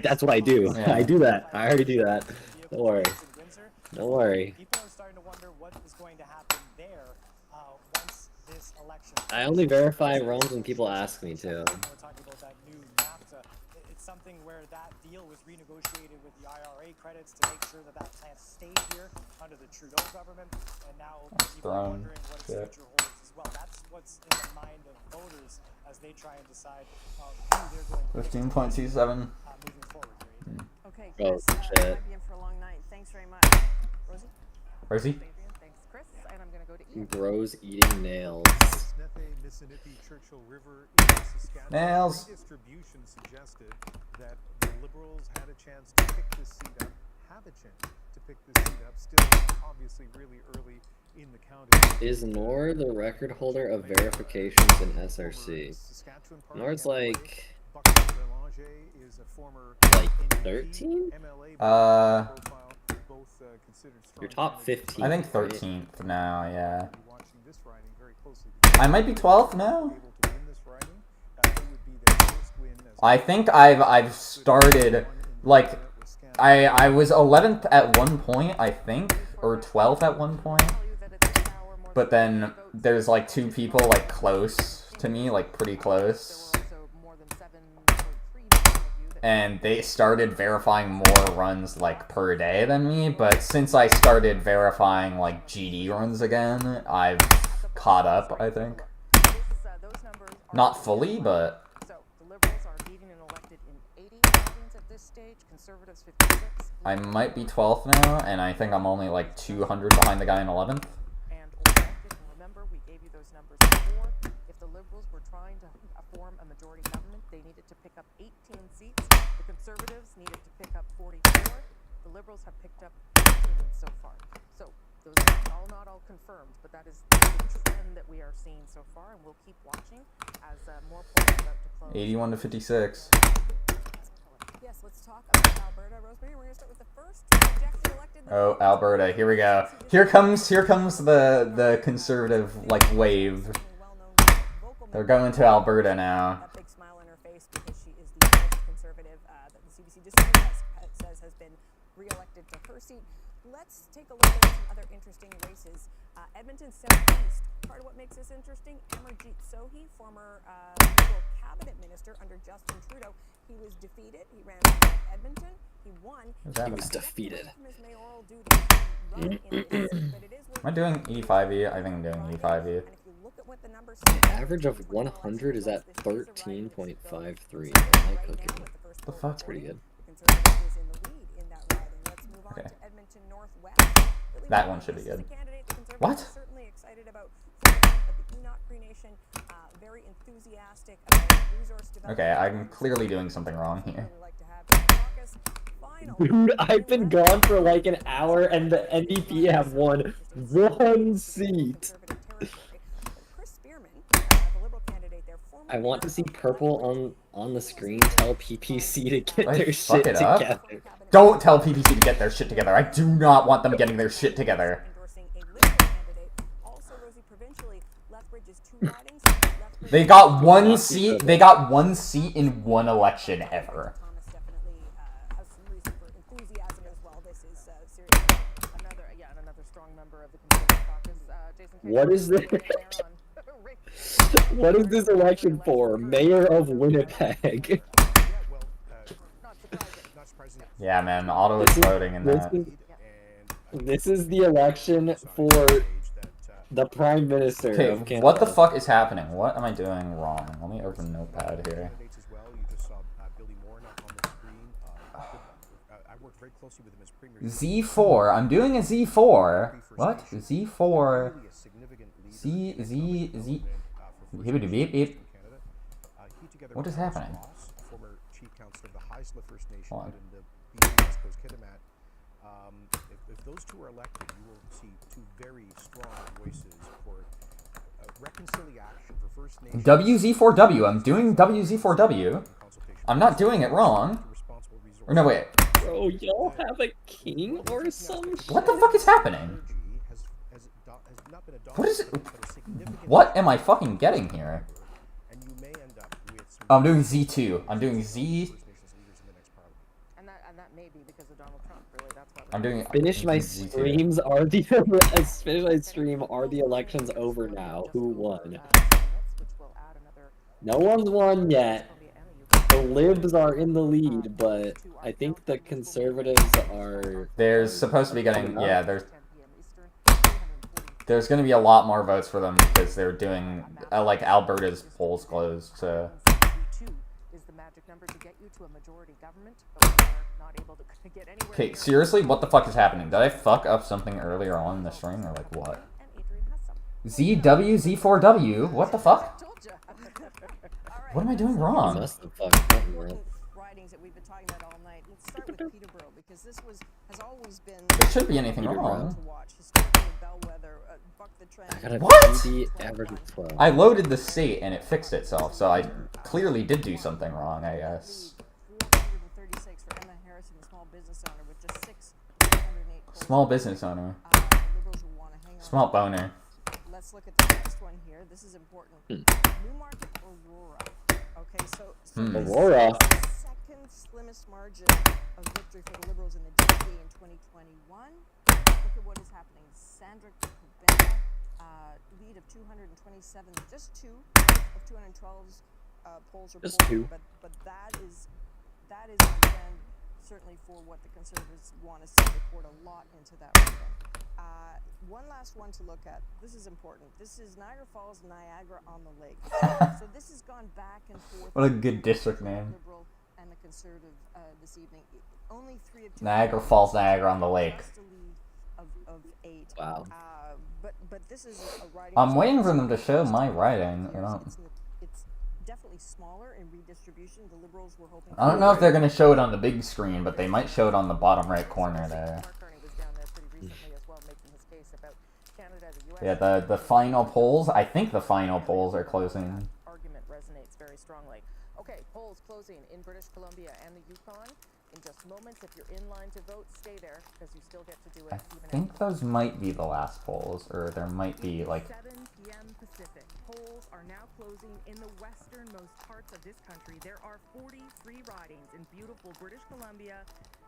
S4: that's what I do.
S2: Yeah.
S4: I do that. I already do that. Don't worry. Don't worry.
S14: People are starting to wonder what is going to happen there once this election.
S4: I only verify runs when people ask me to.
S14: We're talking about that new NAFTA. It's something where that deal was renegotiated with the IRA credits to make sure that that plant stayed here under the Trudeau government, and now people are wondering what its future holds as well. That's what's in the mind of voters as they try and decide who they're going to
S2: 15.27.
S14: moving forward.
S8: Okay,
S4: Oh,
S8: Chris,
S4: shit.
S8: might be in for a long night. Thanks very much. Rosie?
S2: Rosie?
S1: Thanks, Chris. And I'm going to go to Ian.
S4: Bros eating nails.
S17: Mississippi, Churchill River in Saskatchewan.
S2: Nails.
S17: Redistribution suggested that the Liberals had a chance to pick this seat up, have a chance to pick this seat up, still obviously really early in the county.
S4: Is Nor the record holder of verifications in SRC? Nor's like 13? You're top 15.
S2: I think 13th now, yeah. I might be 12th now? I think I've started, like, I was 11th at one point, I think, or 12th at one point. But then there's like 2 people like close to me, like pretty close. And they started verifying more runs like per day than me, but since I started verifying like GD runs again, I've caught up, I think. Not fully, but I might be 12th now, and I think I'm only like 200 behind the guy in 11th.
S1: Remember, we gave you those numbers before. If the Liberals were trying to form a majority government, they needed to pick up 18 seats. The Conservatives needed to pick up 44. The Liberals have picked up 18 so far. So those are not all confirmed, but that is the trend that we are seeing so far, and we'll keep watching as more polls are about to close.
S2: 81 to 56.
S15: Yes, let's talk about Alberta. Rosemary, we're going to start with the first projected elected.
S2: Oh, Alberta, here we go. Here comes the conservative like wave. They're going to Alberta now.
S15: That big smile on her face because she is the first conservative that the CBC District says has been re-elected to her seat. Let's take a look at some other interesting races. Edmonton Southeast. Part of what makes this interesting, Amarjeet Sohi, former Liberal cabinet minister under Justin Trudeau. He was defeated. He ran for Edmonton. He won.
S4: He was defeated.
S2: Am I doing E5E? I think I'm doing E5E.
S4: The average of 100 is at 13.53. My cooking.
S2: The fuck?
S4: That's pretty good.
S2: Okay. That one should be good. What?
S15: Certainly excited about the Enoch Cree Nation. Very enthusiastic about resource development.
S2: Okay, I'm clearly doing something wrong here.
S4: Dude, I've been gone for like an hour and the NDP have won 1 seat. I want to see purple on the screen tell PPC to get their shit together.
S2: Don't tell PPC to get their shit together. I do not want them getting their shit together. They got 1 seat. They got 1 seat in 1 election ever.
S4: What is this? What is this election for? Mayor of Winnipeg.
S2: Yeah, man, auto exploding in that.
S4: This is the election for the Prime Minister of Canada.
S2: What the fuck is happening? What am I doing wrong? Let me open Notepad here. Z4. I'm doing a Z4. What? Z4. Z. What is happening? Hold on.
S5: if those two are elected, you will see two very strong voices for reconciliation for First Nations.
S2: WZ4W. I'm doing WZ4W. I'm not doing it wrong. Or no, wait.
S4: Bro, y'all have a king or some shit?
S2: What the fuck is happening? What is it? What am I fucking getting here? I'm doing Z2. I'm doing Z.
S1: And that may be because of Donald Trump. Really, that's why.
S2: I'm doing.
S4: Finish my
S2: Z2.
S4: streams. Are the finish my stream? Are the elections over now? Who won? No one's won yet. The Libs are in the lead, but I think the Conservatives are.
S2: There's supposed to be getting. Yeah, there's going to be a lot more votes for them because they're doing like Alberta's polls closed. So. Okay, seriously, what the fuck is happening? Did I fuck up something earlier on in the stream or like what? Z4W? What the fuck? What am I doing wrong?
S4: Must have fucked up, bro.
S8: Ridings that we've been talking about all night. Let's start with Peterborough because this has always been.
S2: There shouldn't be anything wrong.
S4: I got a
S2: What?
S4: BB average of 12.
S2: I loaded the state and it fixed itself, so I clearly did do something wrong, I guess.
S8: 436 for Emma Harrison, the small business owner, with just 608 polls.
S2: Small business owner.
S8: Liberals will want to hang on.
S2: Small boner.
S8: Let's look at the next one here. This is important. Newmarket, Aurora. Okay, so
S4: Aurora.
S8: Second slimmest margin of victory for the Liberals in the DP in 2021. Look at what is happening. Sandra Kubena, lead of 227, just 2 of 212's polls reported.
S4: Just 2.
S8: But that is again certainly for what the Conservatives want to see. They poured a lot into that one. One last one to look at. This is important. This is Niagara Falls, Niagara on the Lake. So this has gone back and forth.
S2: What a good district name.
S8: Liberal and the Conservative this evening. Only 3 of 2.
S2: Niagara Falls, Niagara on the Lake.
S8: Of 8.
S4: Wow.
S8: But this is a riding.
S2: I'm waiting for them to show my writing.
S8: It's definitely smaller in redistribution. The Liberals were hoping.
S2: I don't know if they're gonna show it on the big screen, but they might show it on the bottom right corner there. Yeah, the final polls. I think the final polls are closing.
S1: Argument resonates very strongly. Okay, polls closing in British Columbia and the Yukon. In just moments, if you're in line to vote, stay there because you still get to do it.
S2: I think those might be the last polls, or there might be like.
S1: 7 p.m. Pacific. Polls are now closing in the westernmost parts of this country. There are 43 ridings in beautiful British Columbia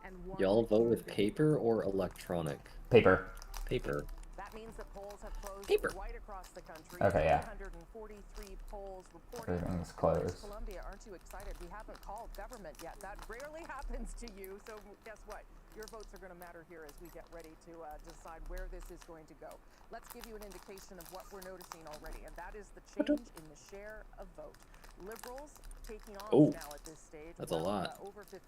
S1: and 1.
S4: Y'all vote with paper or electronic?
S2: Paper.
S4: Paper.
S1: That means that polls have closed right across the country.
S2: Okay, yeah.
S1: 143 polls reported.
S2: Everything's
S1: British
S2: closed.
S1: Columbia, aren't you excited? We haven't called government yet. That rarely happens to you. So guess what? Your votes are going to matter here as we get ready to decide where this is going to go. Let's give you an indication of what we're noticing already, and that is the change in the share of vote. Liberals taking on now at this stage.
S4: That's a lot.
S1: Over 50%,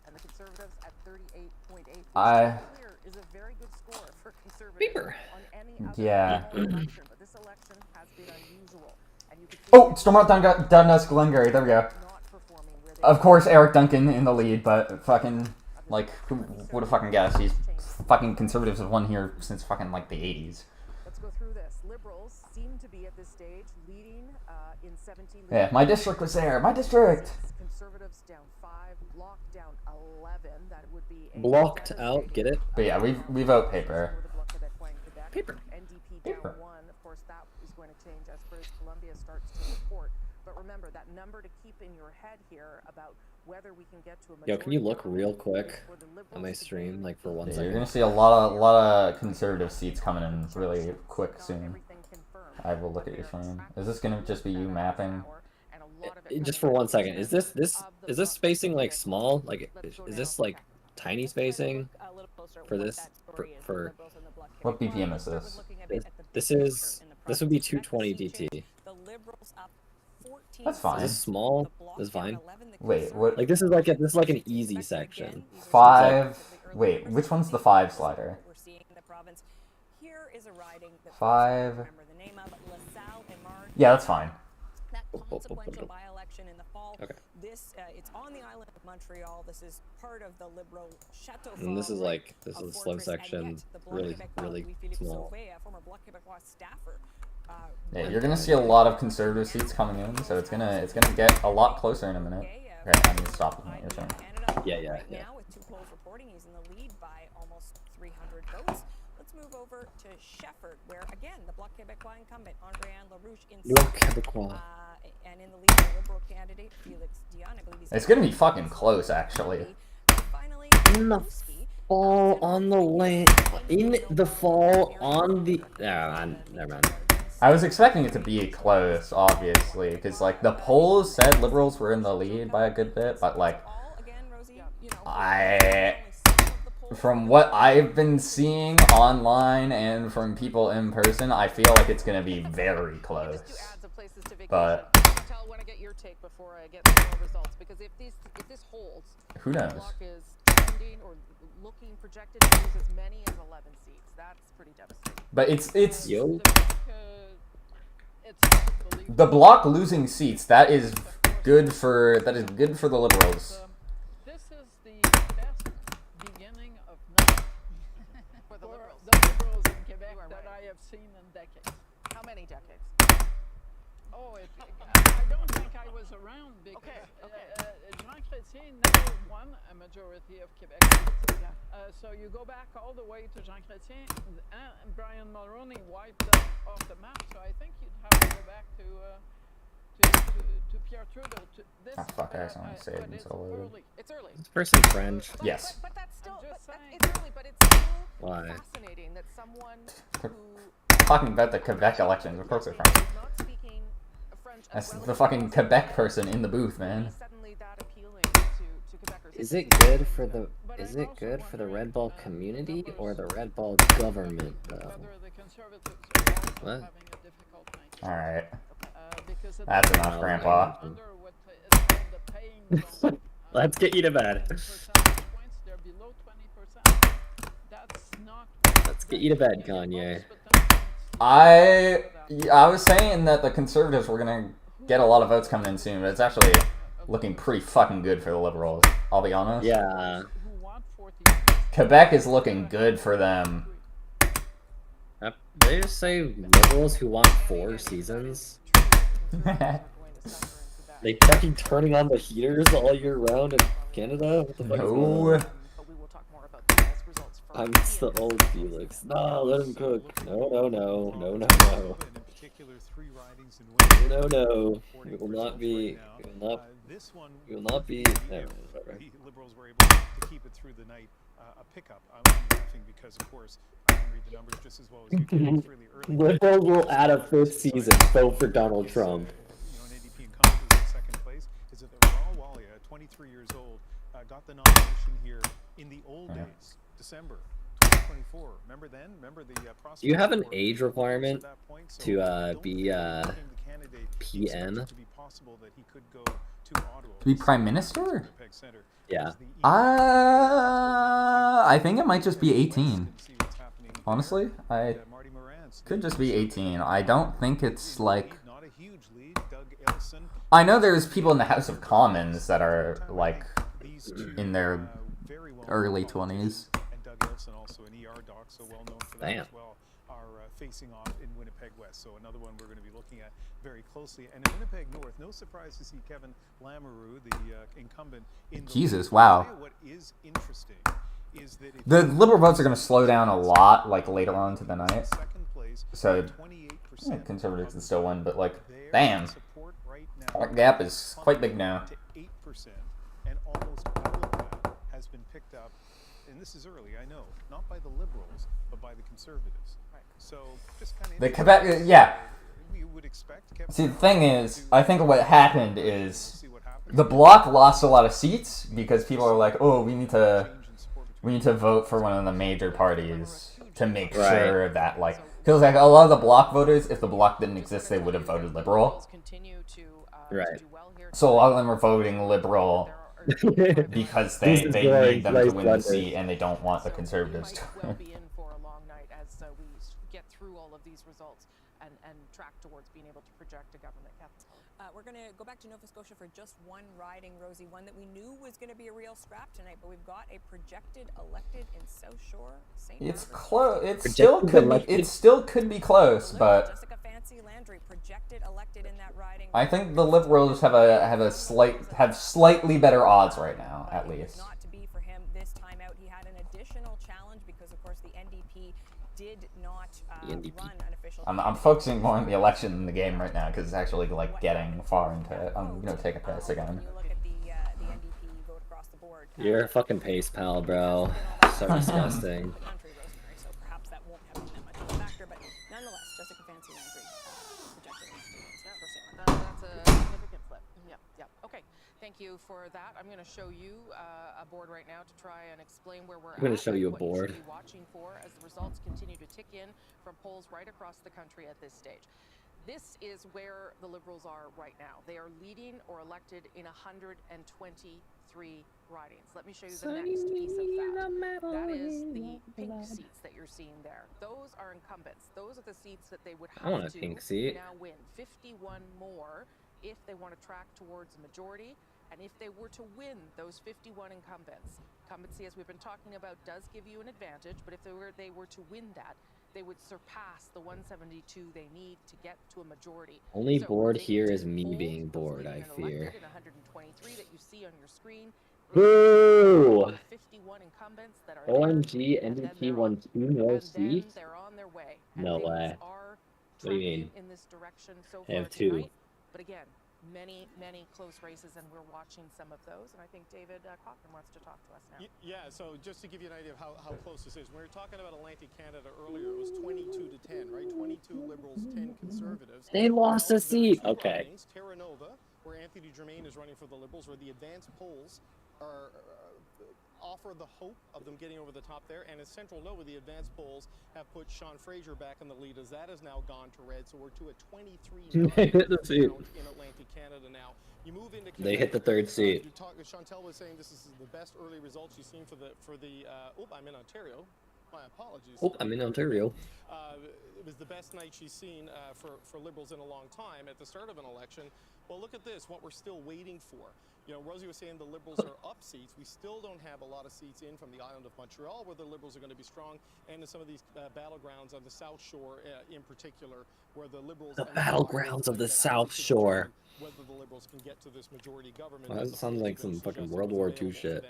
S1: and the Conservatives at 38.8%. Clear is a very good score for Conservatives on any other election, but this election has been unusual. And you can see
S2: Stormont Dundas Glengarry. There we go. Of course, Eric Duncan in the lead, but fucking like who would have fucking guessed? He's fucking Conservatives have won here since fucking like the 80s.
S1: Let's go through this. Liberals seem to be at this stage leading in 17.
S2: Yeah, my district was there. My district.
S1: Conservatives down 5, blocked down 11. That would be
S4: blocked out. Get it?
S2: But yeah, we vote paper.
S4: Paper.
S1: NDP down 1. Of course, that is going to change as British Columbia starts to report. But remember that number to keep in your head here about whether we can get to a majority.
S4: Yo, can you look real quick on my stream, like for 1 second?
S2: You're gonna see a lot of Conservative seats coming in really quick soon. I will look at your stream. Is this gonna just be you mapping?
S4: Just for 1 second. Is this spacing like small? Like is this like tiny spacing for this for
S2: what BPM is this?
S4: This would be 220 DT.
S2: That's fine.
S4: Is this small? This is fine.
S2: Wait, what?
S4: Like this is like an easy section.
S2: 5. Wait, which one's the 5 slider?
S4: 5.
S2: Yeah, that's fine.
S15: That consequential by-election in the fall Montreal.
S4: Okay.
S15: This it's on the island of Montreal. This is part of the Liberal Chateau.
S4: And this is slim section, really small.
S2: Yeah, you're gonna see a lot of conservative seats coming in, so it's gonna get a lot closer in a minute. Okay, I need to stop looking at your turn.
S4: Yeah.
S15: Now with 2 polls reporting, he's in the lead by almost 300 votes. Let's move over to Shefford, where again the Bloc Québécois incumbent Andréane LaRouche in and in the lead the Liberal candidate Felix Dion. I believe he's
S2: It's gonna be fucking close, actually.
S4: In the fall on the land, in the fall on the. Never mind.
S2: I was expecting it to be close, obviously, because like the polls said Liberals were in the lead by a good bit, but like from what I've been seeing online and from people in person, I feel like it's gonna be very close. But
S1: before I get some more results, because if this holds,
S2: who knows?
S1: The Bloc is trending or looking projected to lose as many as 11 seats. That's pretty devastating.
S2: But it's the Bloc losing seats. That is good for the Liberals.
S18: This is the best beginning of night for the Liberals in Quebec that I have seen in decades.
S1: How many decades?
S18: Oh, I don't think I was around because Jean Chrétien never won a majority of Quebec seats. So you go back all the way to Jean Chrétien, and Brian Mulroney wiped them off the map. So I think you'd have to go back to Pierre Trudeau.
S2: Fuck, I just want to say it until
S18: early. It's early.
S4: This person's French.
S2: Yes.
S1: But that's still, it's early, but it's still
S4: Why?
S1: fascinating that someone
S2: talking about the Quebec elections. Of course they're French. That's the fucking Quebec person in the booth, man.
S4: Is it good for the Red Ball community or the Red Ball government though? What?
S2: Alright. That's enough, Grandpa.
S4: Let's get you to bed. Let's get you to bed, Kanye.
S2: I was saying that the Conservatives were gonna get a lot of votes coming in soon, but it's actually looking pretty fucking good for the Liberals, I'll be honest.
S4: Yeah.
S2: Quebec is looking good for them.
S4: They just say Liberals who want 4 seasons? They fucking turning on the heaters all year round in Canada? What the fuck is going on? I'm just the old Felix. No, let him cook. No. No. It will not be. It will not be.
S3: The Liberals were able to keep it through the night. A pickup. I'm laughing because, of course, I can read the numbers just as well as you can. It's really early.
S4: Liberals will add a 5th season. Vote for Donald Trump.
S3: An NDP incumbent in second place is that Raul Walia, 23 years old, got the nomination here in the old days, December 2024. Remember then? Remember the
S4: Do you have an age requirement to be PM?
S2: To be Prime Minister?
S4: Yeah.
S2: I think it might just be 18. Honestly, I could just be 18. I don't think it's like. I know there's people in the House of Commons that are like in their early 20s.
S4: Damn.
S3: Facing off in Winnipeg West, so another one we're going to be looking at very closely. And in Winnipeg North, no surprise to see Kevin Lamoureux, the incumbent in the
S2: Jesus, wow.
S3: What is interesting is that
S2: the Liberal votes are going to slow down a lot, like later on to the night. So, yeah, Conservatives can still win, but like, damn, that gap is quite big now.
S3: 8%, and almost all of that has been picked up. And this is early, I know, not by the Liberals, but by the Conservatives. So, just kind of
S2: the Quebec, yeah.
S3: You would expect
S2: See, the thing is, I think what happened is the Bloc lost a lot of seats because people are like, oh, we need to vote for one of the major parties to make sure that, like, because like a lot of the Bloc voters, if the Bloc didn't exist, they would have voted Liberal.
S4: Right.
S2: So a lot of them are voting Liberal because they need them to win the seat and they don't want the Conservatives to win.
S1: and track towards being able to project a government.
S15: We're going to go back to Nova Scotia for just one riding, Rosie, one that we knew was going to be a real scrap tonight, but we've got a projected elected in South Shore, St.
S2: It's
S15: Margaret's.
S2: close. It still could be close, but
S15: Jessica Fancy Landry projected elected in that riding.
S2: I think the Liberals have slightly better odds right now, at least.
S15: Not to be for him this time out. He had an additional challenge because, of course, the NDP did not run an official.
S2: I'm focusing more on the election than the game right now because it's actually like getting far into it. I'm gonna take a piss again.
S15: You look at the NDP vote across the board.
S4: You're a fucking pace pal, bro. So disgusting.
S15: So perhaps that won't have that much of a factor, but nonetheless, Jessica Fancy Landry projected.
S1: That's a significant flip. Yep. Okay. Thank you for that. I'm going to show you a board right now to try and explain where we're at.
S4: I'm going to show you a
S1: what
S4: board.
S1: You should be watching for as the results continue to tick in from polls right across the country at this stage. This is where the Liberals are right now. They are leading or elected in 123 ridings. Let me show you the next piece of that. That is the pink seats that you're seeing there. Those are incumbents. Those are the seats that they would have to now win. 51 more if they want to track towards a majority. And if they were to win those 51 incumbents, incumbency, as we've been talking about, does give you an advantage, but if they were to win that, they would surpass the 172 they need to get to a majority.
S4: Only bored here is me being bored, I fear.
S1: In 123 that you see on your screen.
S4: Boo!
S1: 51 incumbents that are
S4: OMG, NDP won 2 more seats?
S1: They're on their way.
S4: No way. What do you mean?
S1: In this direction so
S4: They
S1: far
S4: have 2.
S1: tonight. But again, many close races, and we're watching some of those. And I think David Cochran wants to talk to us now.
S6: Yeah, so just to give you an idea of how close this is, when we were talking about Atlantic Canada earlier, it was 22 to 10, right? 22 Liberals, 10 Conservatives.
S4: They lost a seat. Okay.
S6: Terra Nova, where Anthony Germain is running for the Liberals, where the advanced polls are offer the hope of them getting over the top there. And in Central Nova, the advanced polls have put Sean Fraser back in the lead, as that has now gone to red. So we're to a 23
S4: They hit the seat.
S6: in Atlantic Canada now. You move into
S4: They hit the 3rd seat.
S6: Chantel was saying this is the best early results she's seen for the I'm in Ontario. My apologies.
S4: Oh, I'm in Ontario.
S6: It was the best night she's seen for Liberals in a long time at the start of an election. Well, look at this, what we're still waiting for. You know, Rosie was saying the Liberals are up seats. We still don't have a lot of seats in from the island of Montreal, where the Liberals are going to be strong, and in some of these battlegrounds on the South Shore in particular, where the Liberals...
S4: The battlegrounds of the South Shore.
S6: Whether the Liberals can get to this majority government.
S4: Well, that sounds like some fucking World War II shit.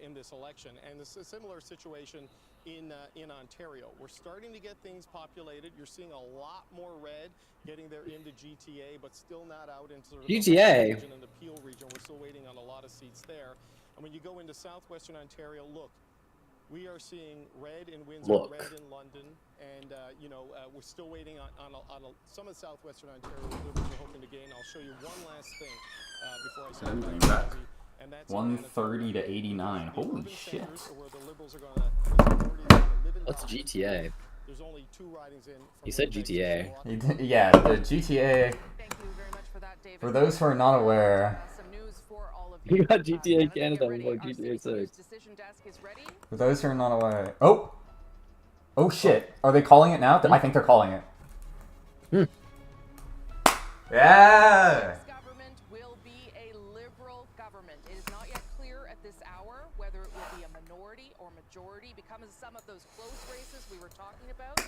S6: In this election, and it's a similar situation in Ontario. We're starting to get things populated. You're seeing a lot more red getting there into GTA, but still not out into sort of
S4: GTA
S6: the region and the Peel region. We're still waiting on a lot of seats there. And when you go into southwestern Ontario, look, we are seeing red in Windsor, red in London, and we're still waiting on some of southwestern Ontario Liberals are hoping to gain. I'll show you one last thing before I say that.
S2: 130 to 89. Holy shit.
S4: What's GTA?
S6: There's only 2 ridings in.
S4: He said GTA.
S2: Yeah, the GTA. For those who are not aware,
S4: You got GTA Canada before GTA 6.
S2: For those who are not aware, oh shit! Are they calling it now? I think they're calling it. Yeah.
S1: Becomes some of those close races we were talking about. This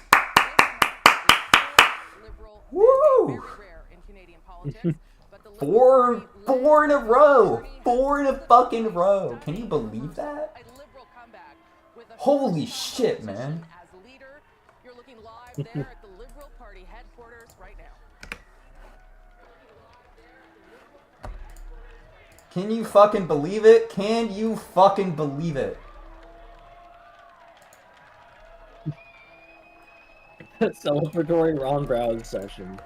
S1: liberal very rare in Canadian politics, but the
S2: Four in a row! 4 in a fucking row! Can you believe that? Holy shit, man!
S1: As leader, you're looking live there at the Liberal Party headquarters right now.
S2: Can you fucking believe it? Can you fucking believe it?
S4: Celebratory Ron Brown session.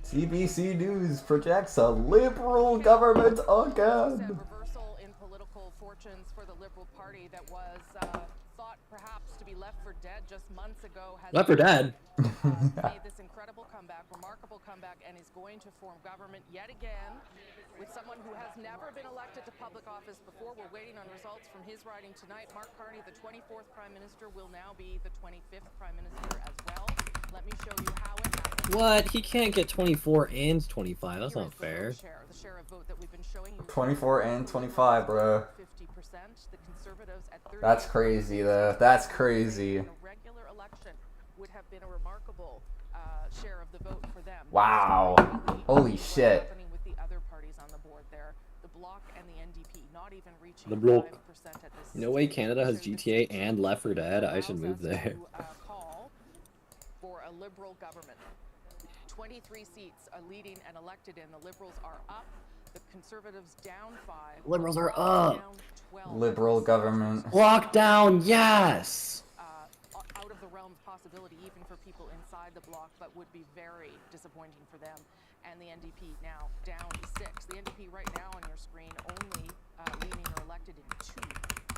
S2: CBC News projects a Liberal government again.
S1: Reversal in political fortunes for the Liberal Party that was thought perhaps to to be left for dead just months ago has
S4: Left for dead.
S1: made this incredible comeback, remarkable comeback, and is going to form government yet again with someone who has never been elected to public office before. We're waiting on results from his riding tonight. Mark Carney, the 24th Prime Minister, will now be the 25th Prime Minister as well. Let me show you how it happened.
S4: What? He can't get 24 and 25. That's not fair.
S1: The share of vote that we've been showing you.
S2: 24 and 25, bro.
S1: 50%. The Conservatives at 30%.
S2: That's crazy, though. That's crazy.
S1: A regular election would have been a remarkable share of the vote for them.
S2: Wow. Holy shit.
S1: Happening with the other parties on the board there, the Bloc and the NDP, not even reaching
S4: The Bloc.
S1: 5% at this.
S4: No way Canada has GTA and Left 4 Dead. I should move there.
S1: Call for a Liberal government. 23 seats are leading and elected in. The Liberals are up. The Conservatives down 5.
S4: Liberals are up.
S1: Down 12.
S2: Liberal government.
S4: Lockdown, yes.
S1: Out of the realm of possibility, even for people inside the Bloc, but would be very disappointing for them. And the NDP now down 6. The NDP right now on your screen only leading or elected in 2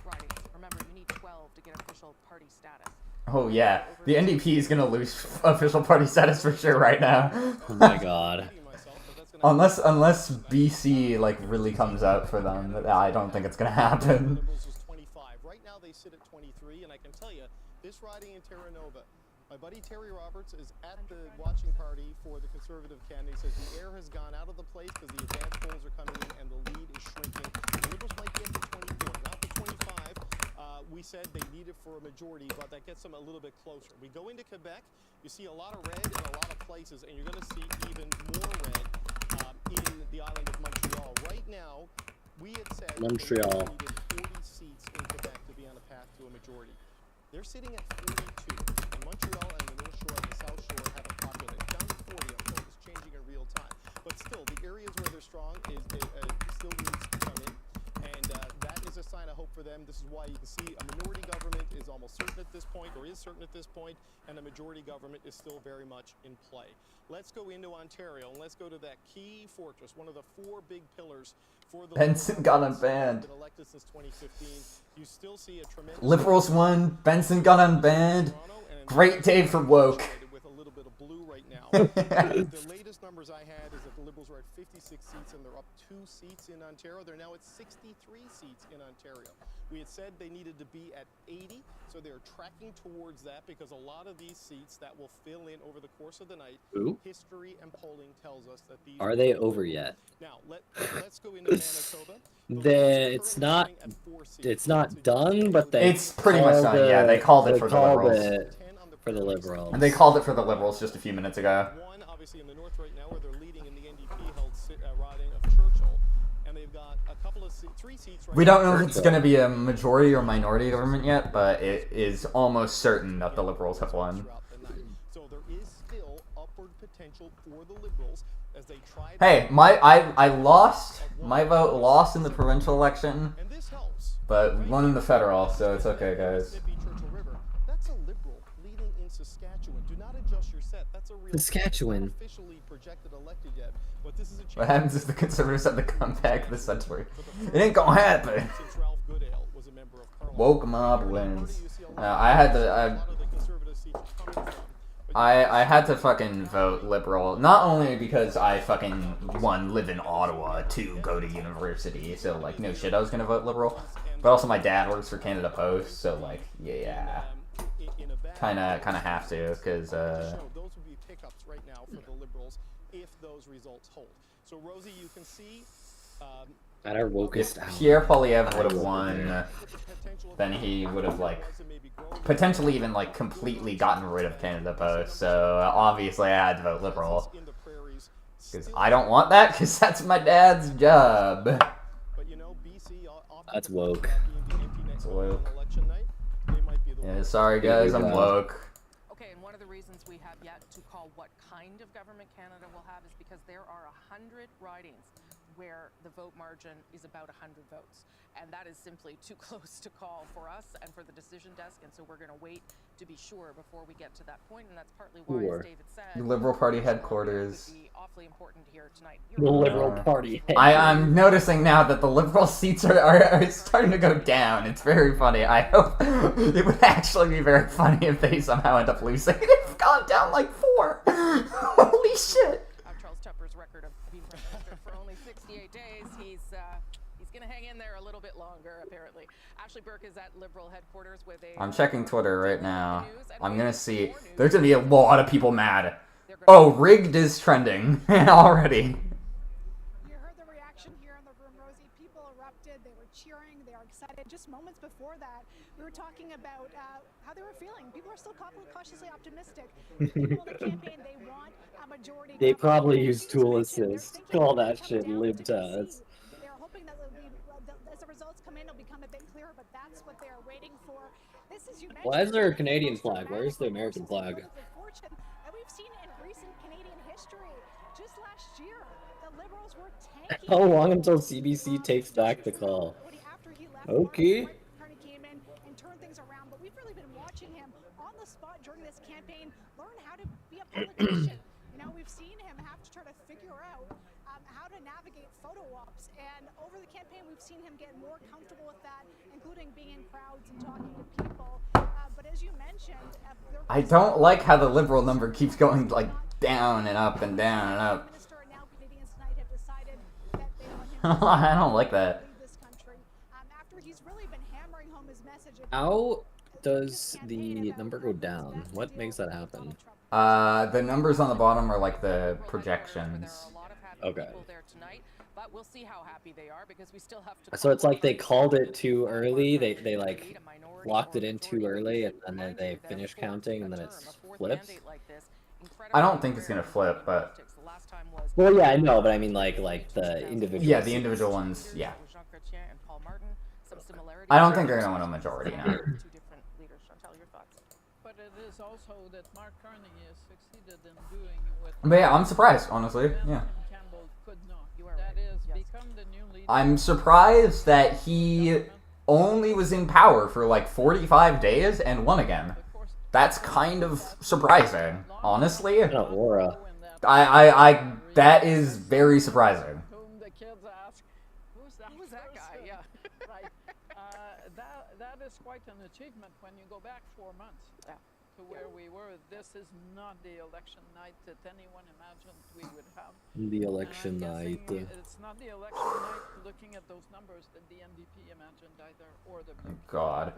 S1: ridings. Remember, you need 12 to get official party status.
S2: Oh yeah, the NDP is gonna lose official party status for sure right now.
S4: Oh my god.
S2: Unless BC like really comes out for them, I don't think it's gonna happen.
S6: Right now they sit at 23, and I can tell you, this riding in Terra Nova, my buddy Terry Roberts is at the watching party for the Conservative candidate. Says the air has gone out of the place because the advanced polls are coming in and the lead is shrinking. The Liberals might get to 24, not to 25. We said they need it for a majority, but that gets them a little bit closer. We go into Quebec, you see a lot of red in a lot of places, and you're going to see even more red in the island of Montreal. Right now, we had said
S4: Montreal.
S6: we needed 40 seats in Quebec to be on a path to a majority. They're sitting at 42. And Montreal and the North Shore and the South Shore have a population down to 40 on vote. It's changing in real time. But still, the areas where they're strong is still needs to come in. And that is a sign of hope for them. This is why you can see a minority government is almost certain at this point, or is certain at this point, and a majority government is still very much in play. Let's go into Ontario, and let's go to that key fortress, one of the 4 big pillars for the
S2: Benson got unbanned.
S6: been elected since 2015. You still see a tremendous
S2: Liberals won. Benson got unbanned. Great day for woke.
S6: with a little bit of blue right now. The latest numbers I had is that the Liberals are at 56 seats and they're up 2 seats in Ontario. They're now at 63 seats in Ontario. We had said they needed to be at 80, so they're tracking towards that because a lot of these seats that will fill in over the course of the night.
S4: Ooh.
S6: History and polling tells us that these
S4: Are they over yet?
S6: Now let's go into Manitoba.
S4: It's not done, but they
S2: It's pretty much done. Yeah, they called it for the Liberals.
S4: For the Liberals.
S2: And they called it for the Liberals just a few minutes ago.
S6: One, obviously, in the north right now, where they're leading in the NDP-held riding of Churchill, and they've got a couple of 3 seats. Right
S2: We don't know if it's going to be a majority or minority government yet, but it is almost certain that the Liberals have won.
S6: So there is still upward potential for the Liberals as they try.
S2: Hey, I lost my vote lost in the provincial election, but we won in the federal, so it's okay, guys.
S6: That's a Liberal leading in Saskatchewan. Do not adjust your set. That's a real
S4: Saskatchewan.
S6: officially projected elected yet, but this is a chance.
S2: What happens is the Conservatives have to come back this century. It ain't gonna happen. Woke mob wins. I had to fucking vote Liberal, not only because I fucking live in Ottawa to go to university, so like no shit I was gonna vote Liberal, but also my dad works for Canada Post, so like yeah, kinda have to, because
S6: those would be pickups right now for the Liberals if those results hold. So Rosie, you can see.
S4: At our wokest
S2: If Pierre Poilievre would have won, then he would have like potentially even like completely gotten rid of Canada Post. So obviously I had to vote Liberal because I don't want that, because that's my dad's job.
S4: That's woke.
S2: It's woke. Yeah, sorry guys, I'm woke.
S1: Okay, and one of the reasons we have yet to call what kind of government Canada will have is because there are 100 ridings where the vote margin is about 100 votes. And that is simply too close to call for us and for the decision desk. And so we're going to wait to be sure before we get to that point. And that's partly why, as David said,
S2: The Liberal Party headquarters.
S1: would be awfully important here tonight.
S4: The Liberal Party.
S2: I'm noticing now that the Liberal seats are starting to go down. It's very funny. I hope it would actually be very funny if they somehow end up losing. They've gone down like 4. Holy shit.
S1: Charles Tupper's record of being Prime Minister for only 68 days, he's going to hang in there a little bit longer, apparently. Ashley Burke is at Liberal headquarters with a...
S2: I'm checking Twitter right now. I'm going to see. There's going to be a lot of people mad. Oh, rigged is trending already.
S13: You heard the reaction here in the room, Rosie. People erupted. They were cheering. They are excited. Just moments before that, we were talking about how they were feeling. People are still cautiously optimistic. People in the campaign, they want a majority.
S4: They probably use tool assist. Call that shit libtards.
S13: They're hoping that as the results come in, it'll become a bit clearer, but that's what they're waiting for. This is, you mentioned,
S4: Why is there a Canadian flag? Where's the American flag?
S13: that we've seen in recent Canadian history. Just last year, the Liberals were tanking.
S4: How long until CBC takes back the call? Okay.
S13: Carney came in and turned things around, but we've really been watching him on the spot during this campaign learn how to be a politician. You know, we've seen him have to try to figure out how to navigate photo ops, and over the campaign we've seen him get more comfortable with that, including being in crowds and talking to people. But as you mentioned,
S2: I don't like how the Liberal number keeps going like down and up and down and up. I don't like that.
S4: How does the number go down? What makes that happen?
S2: The numbers on the bottom are like the projections.
S4: Okay.
S1: But we'll see how happy they are because we still have to.
S4: So it's like they called it too early. They like locked it in too early, and then they finish counting, and then it's flipped.
S2: I don't think it's gonna flip, but.
S4: Well, yeah, I know, but I mean like the individual.
S2: Yeah, the individual ones. Yeah. I don't think they're gonna win a majority now.
S18: But it is also that Mark Carney has succeeded in doing what.
S2: But yeah, I'm surprised, honestly. Yeah.
S18: Campbell could not. That is, become the new leader.
S2: I'm surprised that he only was in power for like 45 days and won again. That's kind of surprising, honestly.
S4: Aura.
S2: That is very surprising.
S18: Whom the kids ask, who's that guy? Yeah, right. That is quite an achievement when you go back 4 months to where we were. This is not the election night that anyone imagined we would have.
S4: The election night.
S18: It's not the election night, looking at those numbers, that the NDP imagined either, or the Bloc.
S2: God.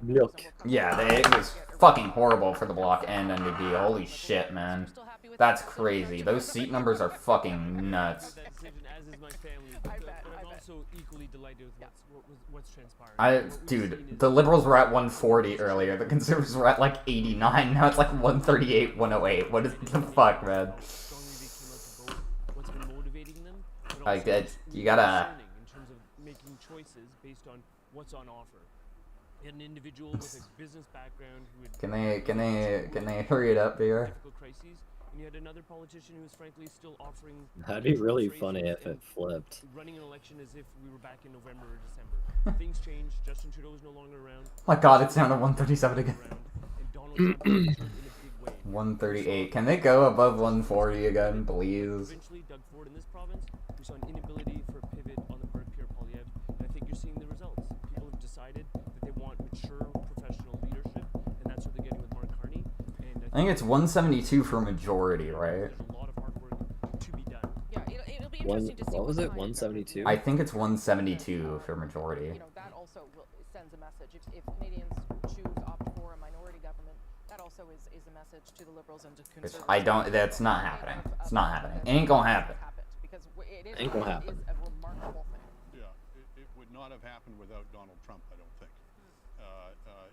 S4: Look.
S2: Yeah, it was fucking horrible for the Bloc and NDP. Holy shit, man. That's crazy. Those seat numbers are fucking nuts.
S7: As is my family, but I'm also equally delighted with what's transpired.
S2: Dude, the Liberals were at 140 earlier. The Conservatives were at like 89. Now it's like 138, 108. What is the fuck, man?
S7: What's been motivating them?
S2: I get you gotta.
S7: In terms of making choices based on what's on offer. You had an individual with a business background who had
S2: Can they hurry it up here?
S7: difficult crises. And you had another politician who was frankly still offering.
S4: That'd be really funny if it flipped.
S7: Running an election as if we were back in November or December. Things changed. Justin Trudeau is no longer around.
S2: My God, it's down to 137 again.
S7: And Donald Trump in a big way.
S2: 138. Can they go above 140 again, please?
S7: Eventually, Doug Ford in this province, we saw an inability for a pivot on the part of Pierre Poilievre, and I think you're seeing the results. People have decided that they want mature professional leadership, and that's what they're getting with Mark Carney. And
S2: I think it's 172 for majority, right?
S7: There's a lot of hard work to be done.
S1: Yeah, it'll be interesting to see
S4: what was it? 172?
S2: I think it's 172 for majority.
S1: You know, that also sends a message. If Canadians opt for a minority government, that also is a message to the Liberals and to Conservatives.
S2: That's not happening. It's not happening. It ain't gonna happen.
S1: Because it
S4: ain't gonna happen.
S1: Is a remarkable thing.
S16: Yeah, it would not have happened without Donald Trump, I don't think.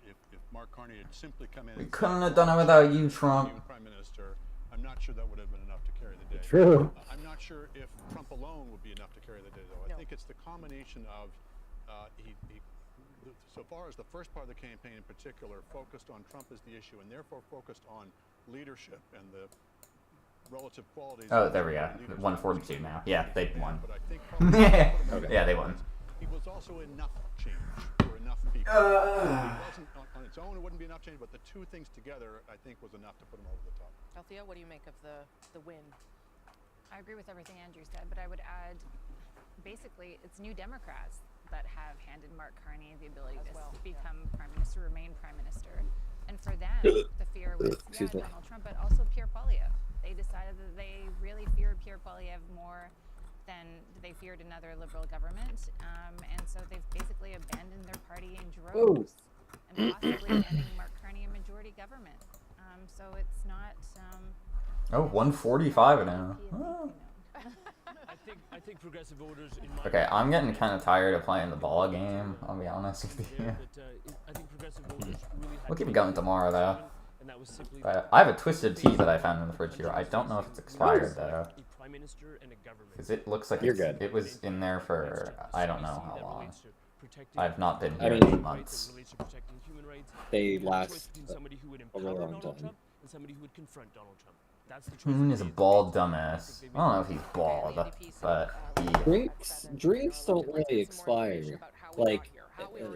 S16: If Mark Carney had simply come in,
S2: We couldn't have done it without you, Trump.
S16: Prime Minister, I'm not sure that would have been enough to carry the day.
S4: True.
S16: I'm not sure if Trump alone would be enough to carry the day, though. I think it's the combination of so far as the first part of the campaign in particular focused on Trump as the issue, and therefore focused on leadership and the relative qualities.
S2: Oh, there we go. 142 now. Yeah, they won.
S16: But I think
S2: Okay. Yeah, they won.
S16: It was also enough change for enough people. It wasn't on its own, it wouldn't be enough change, but the two things together, I think, was enough to put them over the top.
S1: Althea, what do you make of the win?
S19: I agree with everything Andrew said, but I would add, basically, it's New Democrats that have handed Mark Carney the ability to become Prime Minister, remain Prime Minister. And for them, the fear was Donald Trump, but also Pierre Poilievre. They decided that they really feared Pierre Poilievre more than they feared another Liberal government. And so they've basically abandoned their party in droves and possibly handing Mark Carney a majority government. So it's not...
S2: Oh, 145 now. Oh.
S7: I think progressive voters in my
S2: Okay, I'm getting kind of tired of playing the ball game, I'll be honest with you.
S7: I think progressive voters really
S2: We'll keep it going tomorrow, though.
S7: and that was simply
S2: But I have a Twisted Tea that I found in the fridge here. I don't know if it's expired, though.
S7: a prime minister and a government.
S2: Because it looks like
S4: You're good.
S2: it was in there for I don't know how long. I've not been
S4: I
S2: here
S4: mean,
S2: in months.
S4: They last
S7: somebody who would
S4: a
S7: empower
S4: really long
S7: Donald
S4: time.
S7: Trump and somebody who would confront Donald Trump. That's the choice.
S2: Moon is a bald dumbass. I don't know if he's bald, but he...
S4: Drinks don't really expire. Like,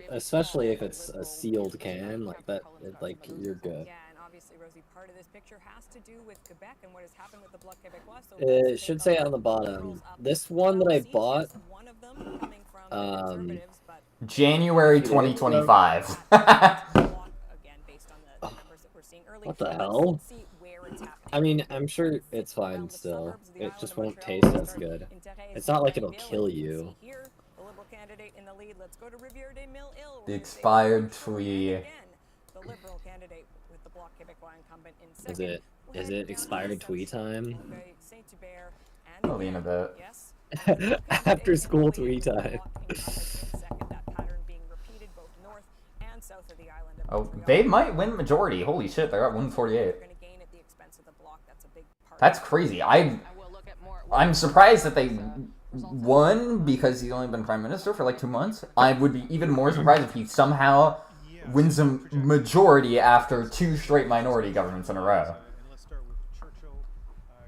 S4: especially if it's a sealed can, like that, like, you're good.
S15: Yeah, and obviously, Rosie, part of this picture has to do with Quebec and what has happened with the Bloc Québécois. So
S4: It should say on the bottom, this one that I bought,
S2: January 2025.
S4: What the hell? I mean, I'm sure it's fine still. It just won't taste as good. It's not like it'll kill you.
S2: The expired tree.
S4: Is it expired tweet time?
S2: Only in a bit.
S4: After school tweet time.
S2: Oh, they might win majority. Holy shit, they're at 148. That's crazy. I'm surprised that they won because he's only been prime minister for like 2 months. I would be even more surprised if he somehow wins a majority after 2 straight minority governments in a row.
S17: And let's start with Churchill.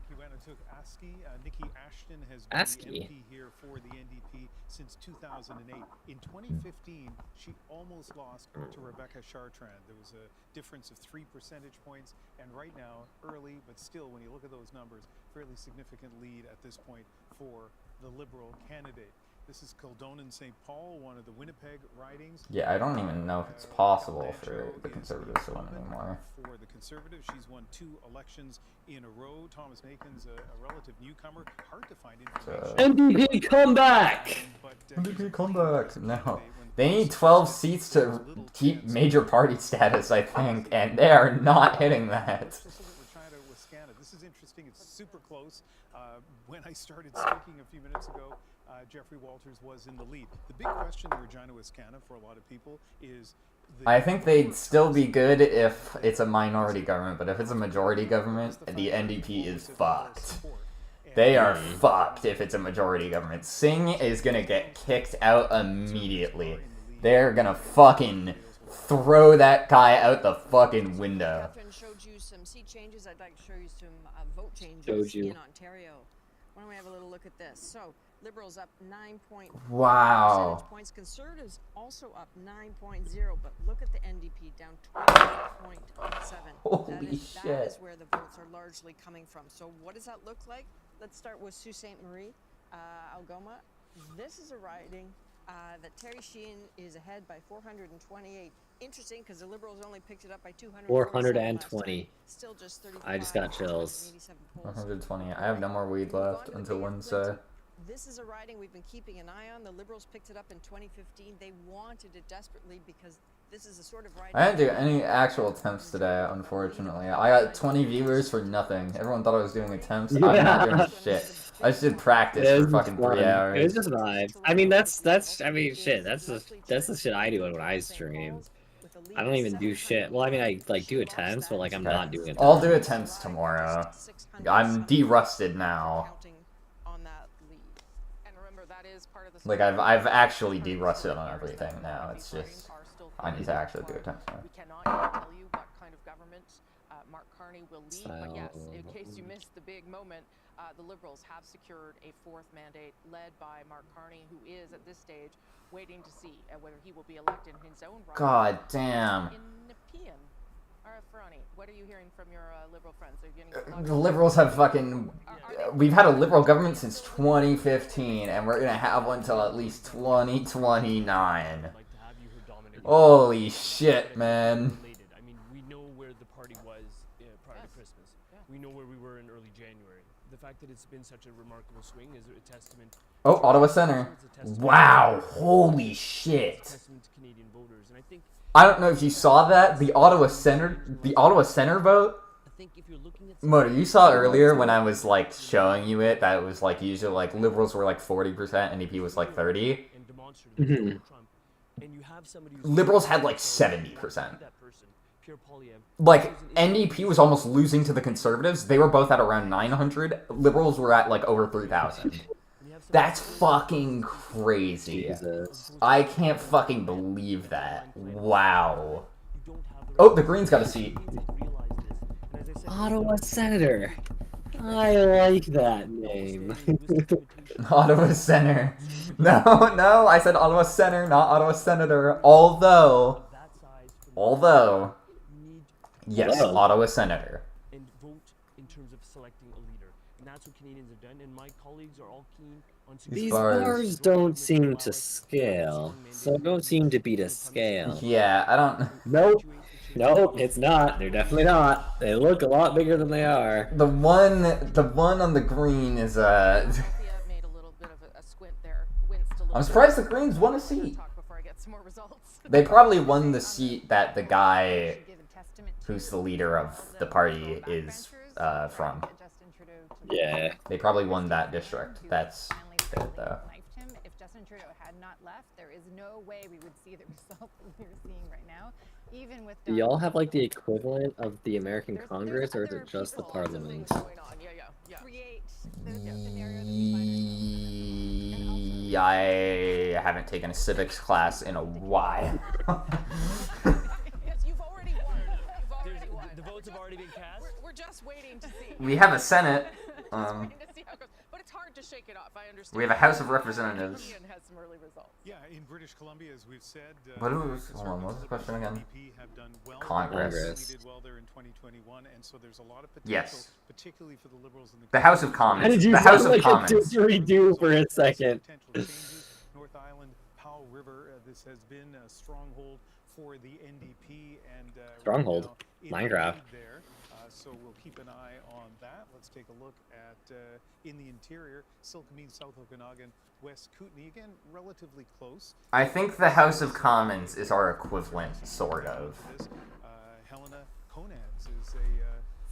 S17: Kiwana took ASCII. Nikki Ashton has been the MP here for the NDP since 2008. In 2015, she almost lost to Rebecca Chartrand. There was a difference of 3 percentage points, and right now, early, but still, when you look at those numbers, fairly significant lead at this point for the Liberal candidate. This is Kildonan St. Paul, one of the Winnipeg ridings.
S2: Yeah, I don't even know if it's possible for the Conservatives to win anymore.
S17: For the Conservatives, she's won 2 elections in a row. Thomas Nakin's a relative newcomer. Hard to find information.
S4: NDP comeback!
S2: NDP comeback! No. They need 12 seats to keep major party status, I think, and they are not hitting that.
S17: This is interesting. It's super close. When I started speaking a few minutes ago, Jeffrey Walters was in the lead. The big question in Regina, Wisconsin, for a lot of people is...
S2: I think they'd still be good if it's a minority government, but if it's a majority government, the NDP is fucked. They are fucked if it's a majority government. Singh is gonna get kicked out immediately. They're gonna fucking throw that guy out the fucking window.
S8: Catherine showed you some seat changes. I'd like to show you some vote changes in Ontario. Why don't we have a little look at this? So, Liberals up 9.4 percentage points. Conservatives also up 9.0, but look at the NDP down 20.7.
S2: Holy shit.
S8: That is where the votes are largely coming from. So what does that look like? Let's start with Sault Ste. Marie, Algoma. This is a riding that Terry Sheehan is ahead by 428. Interesting, because the Liberals only picked it up by
S4: 420.
S8: Still just 35.
S4: I just got chills.
S2: 120. I have no more weed left until Wednesday.
S8: This is a riding we've been keeping an eye on. The Liberals picked it up in 2015. They wanted it desperately because this is the sort of riding...
S2: I didn't do any actual attempts today, unfortunately. I got 20 viewers for nothing. Everyone thought I was doing attempts. I'm not doing shit. I just did practice for fucking 3 hours.
S4: It was just vibes. I mean, I mean, shit. That's the shit I do when I stream. I don't even do shit. Well, I mean, I like do attempts, but like I'm not doing attempts.
S2: I'll do attempts tomorrow. I'm de-rusted now. Like I've actually de-rusted on everything now. It's just I need to actually do attempts now.
S1: We cannot tell you what kind of government Mark Carney will lead. But yes, in case you missed the big moment, the Liberals have secured a 4th mandate led by Mark Carney, who is at this stage waiting to see whether he will be elected in his own right.
S2: God damn.
S1: In Nepean. Ferrani, what are you hearing from your Liberal friends? Are you getting
S2: The Liberals have fucking... We've had a Liberal government since 2015, and we're gonna have one till at least 2029. Holy shit, man.
S7: I mean, we know where the party was prior to Christmas. We know where we were in early January. The fact that it's been such a remarkable swing is a testament.
S2: Oh, Ottawa Center. Wow, holy shit.
S7: Testament to Canadian voters, and I think
S2: I don't know if you saw that. The Ottawa Center vote. Motor, you saw earlier when I was like showing you it that it was like usually like Liberals were like 40%, NDP was like 30. Liberals had like 70%. Like NDP was almost losing to the Conservatives. They were both at around 900. Liberals were at like over 3,000. That's fucking crazy.
S4: Jesus.
S2: I can't fucking believe that. Wow. Oh, the Greens got a seat.
S4: Ottawa Senator. I like that name.
S2: Ottawa Center. No, I said Ottawa Center, not Ottawa Senator. Although, yes, Ottawa Senator.
S7: And vote in terms of selecting a leader, and that's what Canadians have done. And my colleagues are all keen on.
S4: These bars don't seem to scale. So don't seem to be to scale.
S2: Yeah, I don't.
S4: Nope, it's not. They're definitely not. They look a lot bigger than they are.
S2: The one on the green is I'm surprised the Greens won a seat. They probably won the seat that the guy who's the leader of the party is from.
S4: Yeah.
S2: They probably won that district. That's good though.
S11: If Justin Trudeau had not left, there is no way we would see the results that we're seeing right now. Even with
S4: Do y'all have like the equivalent of the American Congress, or is it just the Parliament?
S2: I haven't taken a civics class in a while.
S7: The votes have already been cast.
S1: We're just waiting to see.
S2: We have a Senate.
S1: But it's hard to shake it off. I understand.
S2: We have a House of Representatives.
S1: Has some early results.
S3: Yeah, in British Columbia, as we've said,
S2: Hold on, what was the question again? Congress.
S3: They did well there in 2021, and so there's a lot of potential,
S2: Yes.
S3: particularly for the Liberals in
S2: The House of Commons.
S4: How did you
S2: the House
S4: sound
S2: of
S4: like
S2: Commons.
S4: a didgeridoo for a second?
S3: North Island, Powell River. This has been a stronghold for the NDP and
S4: Stronghold.
S3: right now,
S4: Minecraft.
S3: there. So we'll keep an eye on that. Let's take a look at in the interior, Silkameen, South Okanagan, West Kootenay. Again, relatively close.
S2: I think the House of Commons is our equivalent, sort of.
S3: Helena Konads is a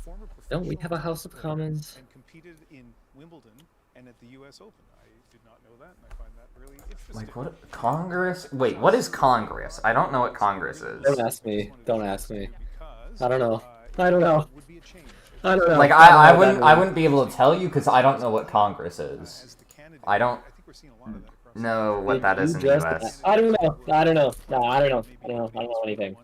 S3: former professional.
S4: Don't we have a House of Commons?
S3: And competed in Wimbledon and at the U.S. Open. I did not know that, and I find that really interesting.
S2: Like what? Congress? Wait, what is Congress? I don't know what Congress is.
S4: Don't ask me. Don't ask me. I don't know. I don't know. I don't know.
S2: Like I wouldn't be able to tell you because I don't know what Congress is. I don't know what that is in the U.S.
S4: I don't know. I don't know. No, I don't know. I don't know anything.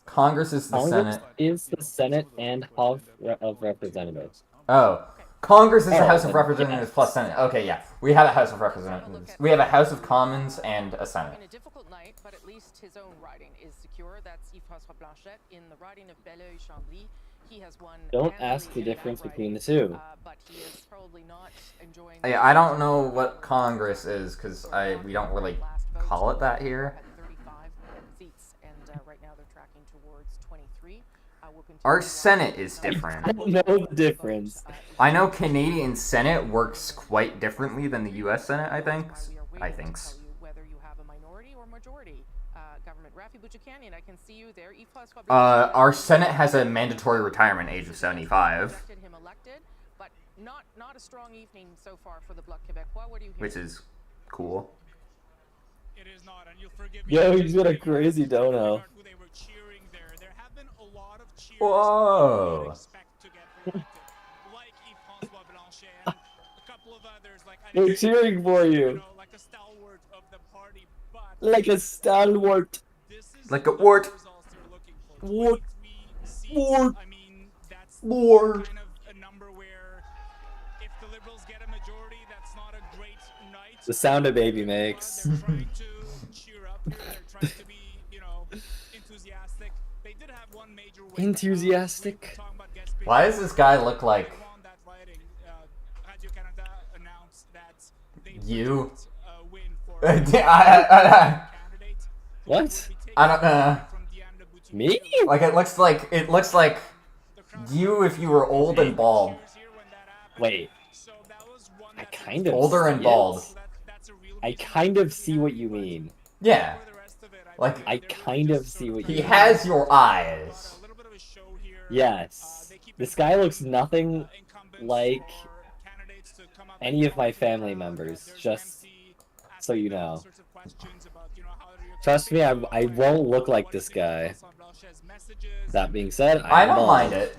S2: Congress is the Senate.
S4: Is the Senate and House of Representatives.
S2: Oh. Congress is the House of Representatives plus Senate. Okay, yeah. We have a House of Representatives. We have a House of Commons and a Senate.
S1: In a difficult night, but at least his own riding is secure. That's Yves-François Blanchet in the riding of Belleuil-Chambly. He has won.
S4: Don't ask the difference between the two.
S1: But he is probably not enjoying.
S2: Yeah, I don't know what Congress is because we don't really call it that here.
S1: 35 seats, and right now they're tracking towards 23.
S2: Our Senate is different.
S4: I don't know the difference.
S2: I know Canadian Senate works quite differently than the U.S. Senate, I think.
S1: Whether you have a minority or majority government. Rafi Bouchikanian, I can see you there.
S2: Our Senate has a mandatory retirement age of 75.
S1: Him elected, but not a strong evening so far for the Bloc Québécois. What do you hear?
S2: Which is cool.
S22: It is not, and you'll forgive me.
S4: Yo, he's got a crazy dono.
S2: Whoa.
S4: They're cheering for you. Like a stalwart.
S2: Like a wart.
S4: Wart.
S2: More.
S22: I mean, that's
S2: More.
S22: kind of a number where if the Liberals get a majority, that's not a great night.
S4: The sound a baby makes.
S22: They're trying to cheer up here. They're trying to be, you know, enthusiastic. They did have one major win.
S4: Enthusiastic.
S2: Why does this guy look like you?
S4: What?
S2: I don't know.
S4: Me?
S2: Like it looks like you if you were old and bald.
S4: Wait. I kind of
S2: older and bald.
S4: I kind of see what you mean.
S2: Yeah. Like
S4: I kind of see what you mean.
S2: He has your eyes.
S4: Yes. This guy looks nothing like any of my family members, just so you know. Trust me, I won't look like this guy. That being said,
S2: I don't mind it.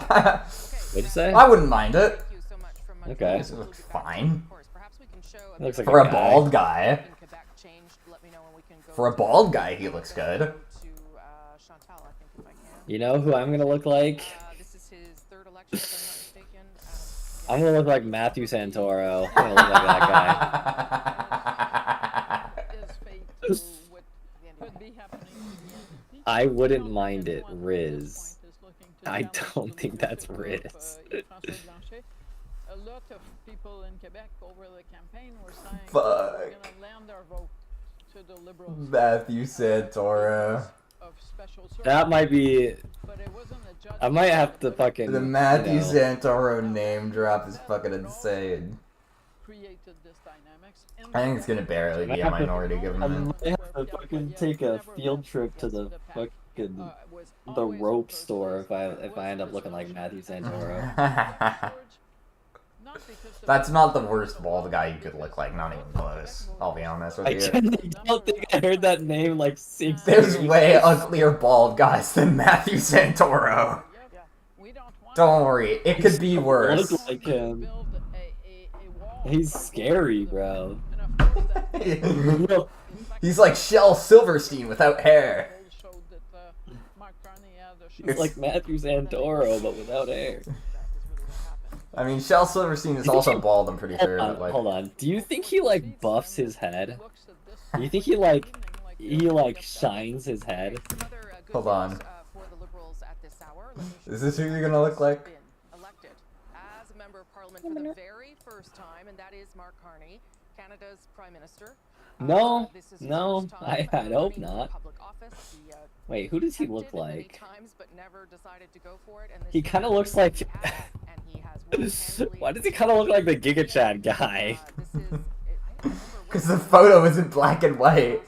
S4: What'd you say?
S2: I wouldn't mind it.
S4: Okay.
S2: It looks fine.
S4: It looks like
S2: For a bald guy. For a bald guy, he looks good.
S4: You know who I'm gonna look like? I'm gonna look like Matthew Santoro. I'm gonna look like that guy. I wouldn't mind it, Riz. I don't think that's Riz.
S18: A lot of people in Quebec over the campaign were saying
S2: Fuck.
S18: we're gonna land our vote to the Liberals.
S2: Matthew Santoro.
S4: That might be. I might have to fucking.
S2: The Matthew
S4: you know.
S2: Santoro name drop is fucking insane. I think it's gonna barely be a minority
S4: I
S2: government.
S4: might have to fucking take a field trip to the fucking the rope store if I end up looking like Matthew Santoro.
S2: That's not the worst bald guy you could look like, not even close. I'll be honest with
S4: I
S2: you.
S4: don't think I heard that name like 6
S2: There's
S4: times.
S2: way uglier bald guys than Matthew Santoro. Don't worry, it could be worse.
S4: Look like him. He's scary, bro.
S2: He's like Shel Silverstein without hair.
S4: He's like Matthew Santoro, but without hair.
S2: I mean, Shel Silverstein is also bald, I'm pretty sure. But like...
S4: Hold on. Do you think he like buffs his head? Do you think he shines his head?
S2: Hold on. Is this who you're gonna look like?
S1: Elected as a member of parliament for the very first time, and that is Mark Carney, Canada's Prime Minister.
S4: No, I hope not. Wait, who does he look like? He kind of looks like. Why does he kind of look like the Giga Chad guy?
S2: Because the photo is in black and white.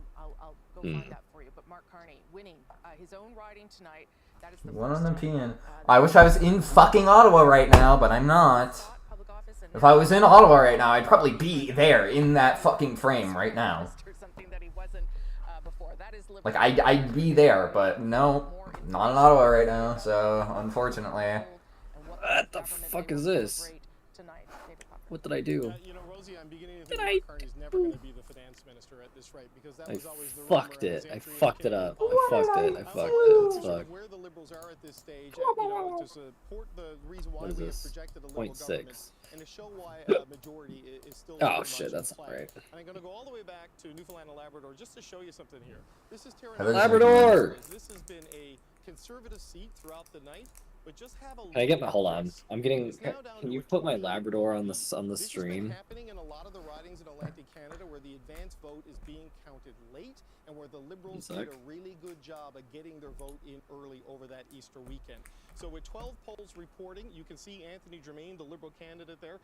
S1: I'll go find that for you. But Mark Carney winning his own riding tonight. That is the
S2: One on the PN. I wish I was in fucking Ottawa right now, but I'm not. If I was in Ottawa right now, I'd probably be there in that fucking frame right now. Like, I'd be there, but no, not in Ottawa right now, so unfortunately.
S4: What the fuck is this? What did I do?
S6: You know, Rosie, I'm beginning to think Mark Carney's never going to be the finance minister at this rate, because that was always the
S4: fucked it. I fucked it up. I fucked it. It's fucked.
S6: Where the Liberals are at this stage, you know, to support the reason why we have projected a Liberal government, and to show why a majority is still.
S4: Oh shit, that's not right.
S6: And I'm going to go all the way back to Newfoundland and Labrador just to show you something here. This is
S4: Labrador.
S6: This has been a conservative seat throughout the night. But just have a
S4: Can I get my? Hold on. I'm getting. Can you put my Labrador on the stream?
S6: This has been happening in a lot of the ridings in Atlantic Canada, where the advance vote is being counted late, and where the Liberals did a really good job of getting their vote in early over that Easter weekend. So with 12 polls reporting, you can see Anthony Germain, the Liberal candidate there,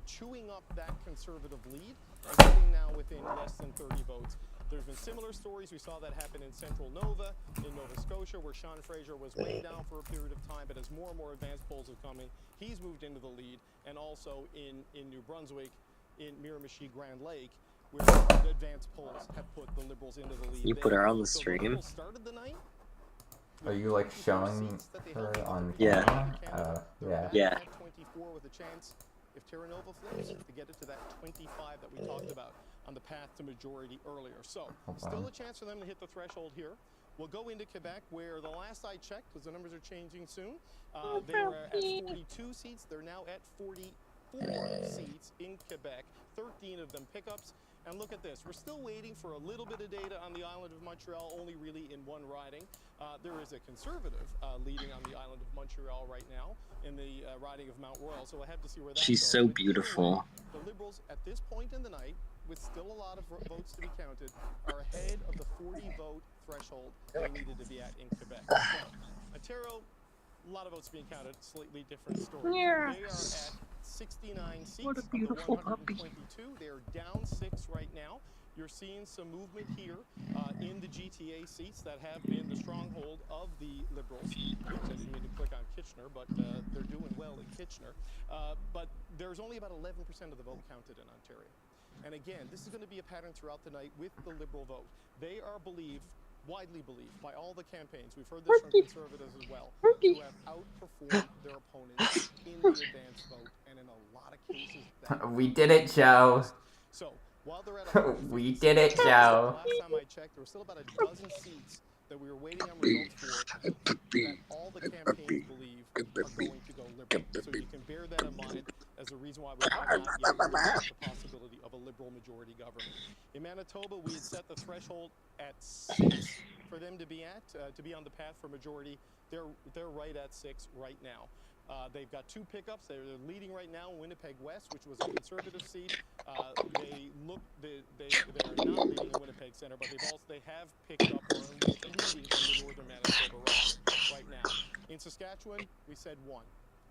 S6: chewing up that Conservative lead, and getting now within less than 30 votes. There's been similar stories. We saw that happen in Central Nova, in Nova Scotia, where Sean Fraser was way down for a period of time, but as more and more advanced polls have come in, he's moved into the lead, and also in New Brunswick, in Miramichi, Grand Lake, where the advanced polls have put the Liberals into the lead.
S4: You put her on the stream?
S2: Are you like showing her on
S4: Yeah.
S2: camera? Yeah.
S4: Yeah.
S6: 24 with a chance, if Terra Nova flips, to get it to that 25 that we talked about. on the path to majority earlier. So still a chance for them to hit the threshold here. We'll go into Quebec, where the last I checked, because the numbers are changing soon, they were at 42 seats. They're now at 44 seats in Quebec, 13 of them pickups. And look at this. We're still waiting for a little bit of data on the island of Montreal, only really in one riding. There is a Conservative leading on the island of Montreal right now in the riding of Mount Royal, so I have to see where that
S12: She's
S6: goes.
S12: so
S6: But either
S12: beautiful.
S6: way, the Liberals, at this point in the night, with still a lot of votes to be counted, are ahead of the 40-vote threshold they needed to be at in Quebec. So, Ontario, a lot of votes being counted, slightly different story. They are at 69 seats
S12: What a
S6: of the
S12: beautiful puppy.
S6: 122. They are down 6 right now. You're seeing some movement here in the GTA seats that have been the stronghold of the Liberals. I didn't mean to click on Kitchener, but they're doing well in Kitchener. But there's only about 11% of the vote counted in Ontario. And again, this is going to be a pattern throughout the night with the Liberal vote. They are widely believed by all the campaigns, we've heard this from Conservatives as well, to have outperformed their opponents in the advance vote, and in a lot of cases that
S2: We did it, Joe.
S6: So while they're at
S2: We did it, Joe.
S6: last time I checked, there were still about a dozen seats that we were waiting on results for that all the campaigns believe are going to go Liberal. So you can bear that in mind as a reason why we have not yet ruled the possibility of a Liberal majority government. In Manitoba, we had set the threshold at 6 for them to be on the path for majority. They're right at 6 right now. They've got 2 pickups. They're leading right now in Winnipeg West, which was a Conservative seat. They are not leading in Winnipeg Centre, but they have picked up or are leading in the northern Manitoba right now. In Saskatchewan, we said 1.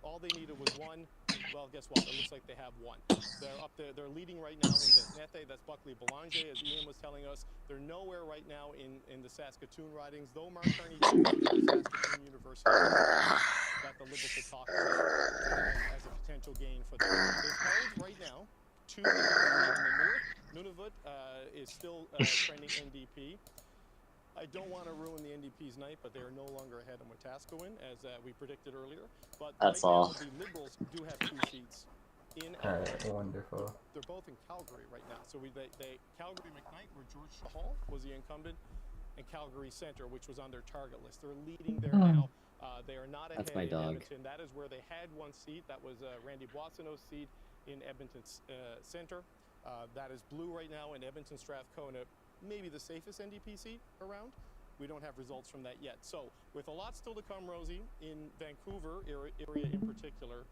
S6: All they needed was 1. Well, guess what? It looks like they have 1. They're up there. They're leading right now in Desnete. That's Buckley Boulanger, as Ian was telling us. They're nowhere right now in the Saskatoon ridings, though Mark Carney did come to the Saskatoon University that the Liberals had talked about as a potential gain for them. They've held right now 2 in the north. Nunavut is still trending NDP. I don't want to ruin the NDP's night, but they are no longer ahead of Wetaskiwin, as we predicted earlier. But
S4: That's
S6: right
S4: all.
S6: now, the Liberals do have 2 seats in
S2: Alright, wonderful.
S6: They're both in Calgary right now. So Calgary McKnight, where George Hall was the incumbent, and Calgary Centre, which was on their target list. They're leading there now. They are not ahead
S4: That's my
S6: in
S4: dog.
S6: Edmonton. That is where they had 1 seat. That was Randy Boissonneau's seat in Edmonton Centre. That is blue right now in Edmonton Strathcona, maybe the safest NDP seat around. We don't have results from that yet. So with a lot still to come, Rosie, in Vancouver area in particular,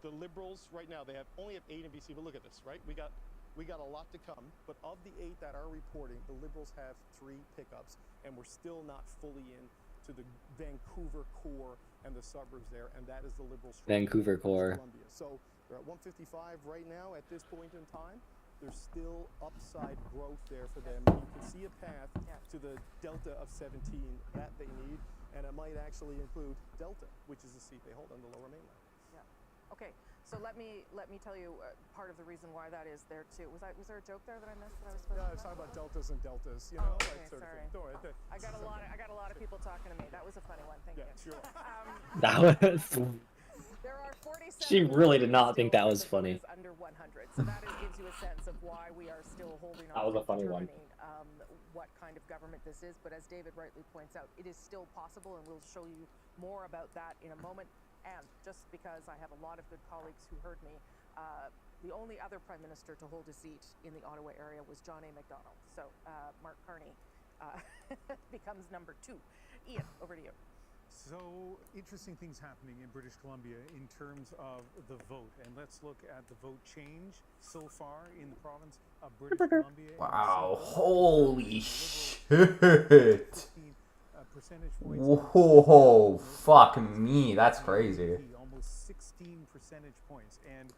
S6: the Liberals right now, they only have 8 in BC, but look at this, right? We got a lot to come, but of the 8 that are reporting, the Liberals have 3 pickups, and we're still not fully in to the Vancouver core and the suburbs there, and that is the Liberals.
S4: Vancouver core.
S6: Columbia. So they're at 155 right now at this point in time. There's still upside growth there for them. You can see a path to the delta of 17 that they need, and it might actually include Delta, which is the seat they hold on the Lower Mainland.
S1: Yeah. Okay. So let me tell you part of the reason why that is there too. Was there a joke there that I missed that I was supposed
S6: I was talking about deltas and deltas, you know,
S1: okay,
S6: like sort
S1: sorry.
S6: of thing. Don't worry.
S1: I got a lot of people talking to me. That was a funny one. Thank you.
S6: Sure.
S4: That was.
S1: There are 47.
S4: She really did not think that was funny.
S1: Under 100, so that gives you a sense of why we are still holding on.
S4: That was a
S1: to
S4: funny one.
S1: determining, what kind of government this is, but as David rightly points out, it is still possible, and we'll show you more about that in a moment. And just because I have a lot of good colleagues who heard me, the only other prime minister to hold a seat in the Ottawa area was John A. Macdonald. So Mark Carney becomes number 2. Ian, over to you.
S17: So, interesting things happening in British Columbia in terms of the vote. And let's look at the vote change so far in the province of British Columbia.
S2: Wow, holy shit.
S17: Percentage points.
S2: Whoa, fuck me, that's crazy.
S17: Almost 16 percentage points. And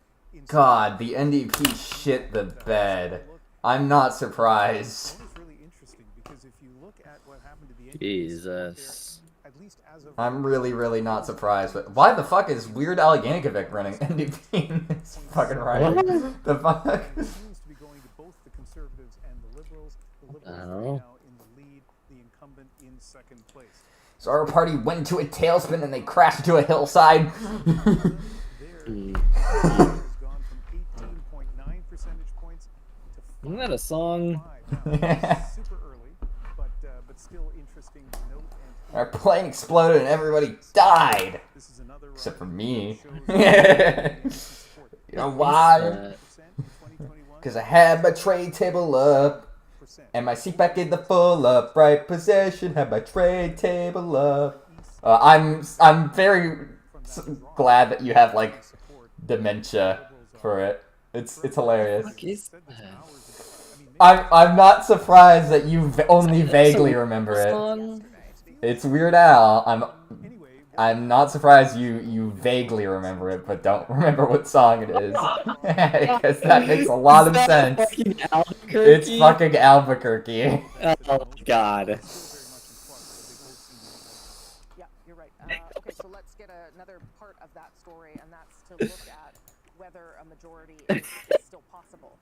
S2: God, the NDP shit the bed. I'm not surprised.
S17: That is really interesting because if you look at what happened to the NDP,
S4: Jesus.
S2: I'm really not surprised. But why the fuck is Weird Al Yankovic running NDP in this fucking riding? The fuck?
S17: It seems to be going to both the Conservatives and the Liberals. The Liberals right now in the lead, the incumbent in second place.
S2: So our party went into a tailspin and they crashed into a hillside.
S17: Has gone from 18.9 percentage points to
S4: Isn't that a song?
S17: Super early, but still interesting to note.
S2: Our plane exploded and everybody died, except for me. You know why? Because I had my trade table up and my seat back in the full upright position. Had my trade table up. I'm very glad that you have like dementia for it. It's hilarious. I'm not surprised that you only vaguely remember it. It's Weird Al. I'm not surprised you vaguely remember it, but don't remember what song it is. Because that makes a lot of sense. It's fucking Albuquerque.
S4: Oh my god.
S1: Yeah, you're right. Okay, so let's get another part of that story, and that's to look at whether a majority is still possible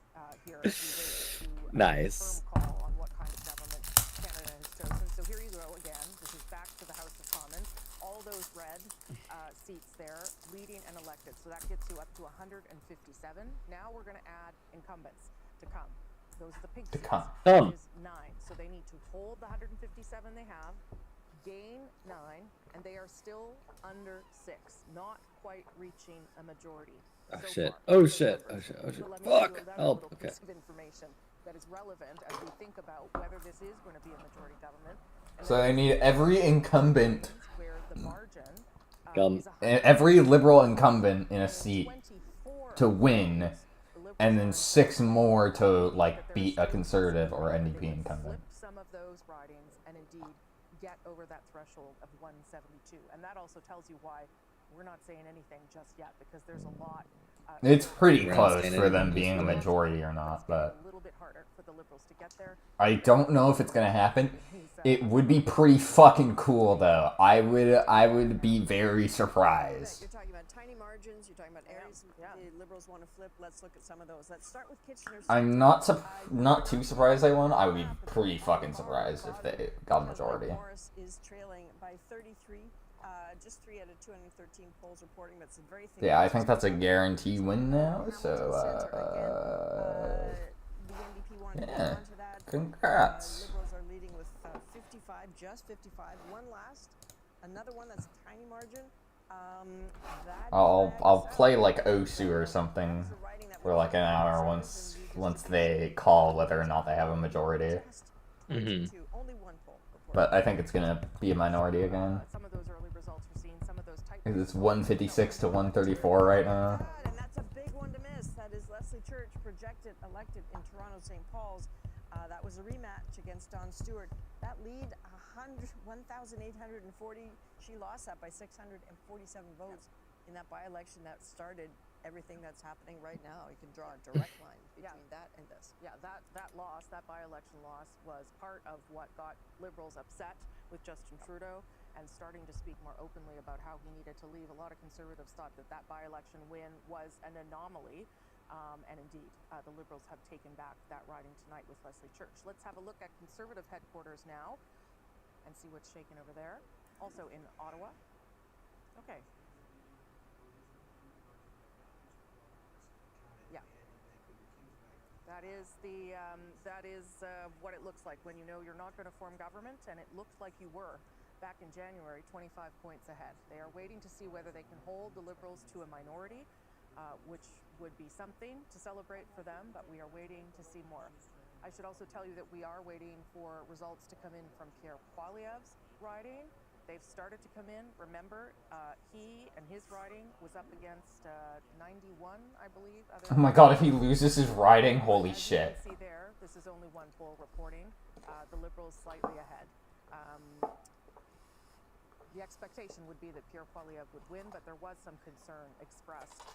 S1: here as we wait to
S4: Nice.
S1: firm call on what kind of government Canada has chosen. So here you go again. This is back to the House of Commons. All those red seats there, leading and elected. So that gets you up to 157. Now we're going to add incumbents to come. Those are the pink seats. Which is 9. So they need to hold the 157 they have, gain 9, and they are still under 6, not quite reaching a majority.
S4: Oh shit. Oh shit. Oh shit. Oh shit. Fuck. Help. Okay.
S1: Piece of information that is relevant as we think about whether this is going to be a majority government.
S2: So they need every incumbent, every liberal incumbent in a seat to win, and then 6 more to like beat a conservative or NDP incumbent.
S1: Some of those ridings and indeed get over that threshold of 172, and that also tells you why we're not saying anything just yet, because there's a lot.
S2: It's pretty close for them being a majority or not, but I don't know if it's gonna happen. It would be pretty fucking cool though. I would be very surprised.
S8: You're talking about tiny margins. You're talking about areas the Liberals want to flip. Let's look at some of those. Let's start with Kitchener.
S2: I'm not too surprised they won. I would be pretty fucking surprised if they got a majority.
S8: Morris is trailing by 33. Just 3 out of 213 polls reporting. That's a very thin.
S2: Yeah, I think that's a guarantee win now. So yeah, congrats.
S8: Liberals are leading with 55, just 55. One last, another one that's a tiny margin.
S2: I'll play like Osu or something for like an hour once they call whether or not they have a majority. But I think it's gonna be a minority again. It's 156 to 134 right now.
S8: And that's a big one to miss. That is Leslie Church, projected elected in Toronto St. Paul's. That was a rematch against Don Stewart. That lead, 1,840. She lost that by 647 votes in that by-election that started everything that's happening right now. You can draw a direct line between that and this.
S1: Yeah, that loss, that by-election loss, was part of what got Liberals upset with Justin Trudeau and starting to speak more openly about how he needed to leave. A lot of Conservatives thought that by-election win was an anomaly. And indeed, the Liberals have taken back that riding tonight with Leslie Church. Let's have a look at Conservative headquarters now and see what's shaking over there. Also in Ottawa. Okay. Yeah. That is what it looks like when you know you're not going to form government, and it looked like you were back in January, 25 points ahead. They are waiting to see whether they can hold the Liberals to a minority, which would be something to celebrate for them, but we are waiting to see more. I should also tell you that we are waiting for results to come in from Pierre Poilievre's riding. They've started to come in. Remember, he and his riding was up against 91, I believe.
S2: Oh my god, if he loses his riding, holy shit.
S1: See there, this is only one poll reporting. The Liberals slightly ahead. The expectation would be that Pierre Poilievre would win, but there was some concern expressed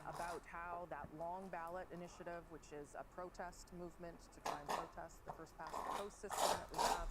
S1: about how that long ballot initiative, which is a protest movement to try and protest the first past the post system that we have.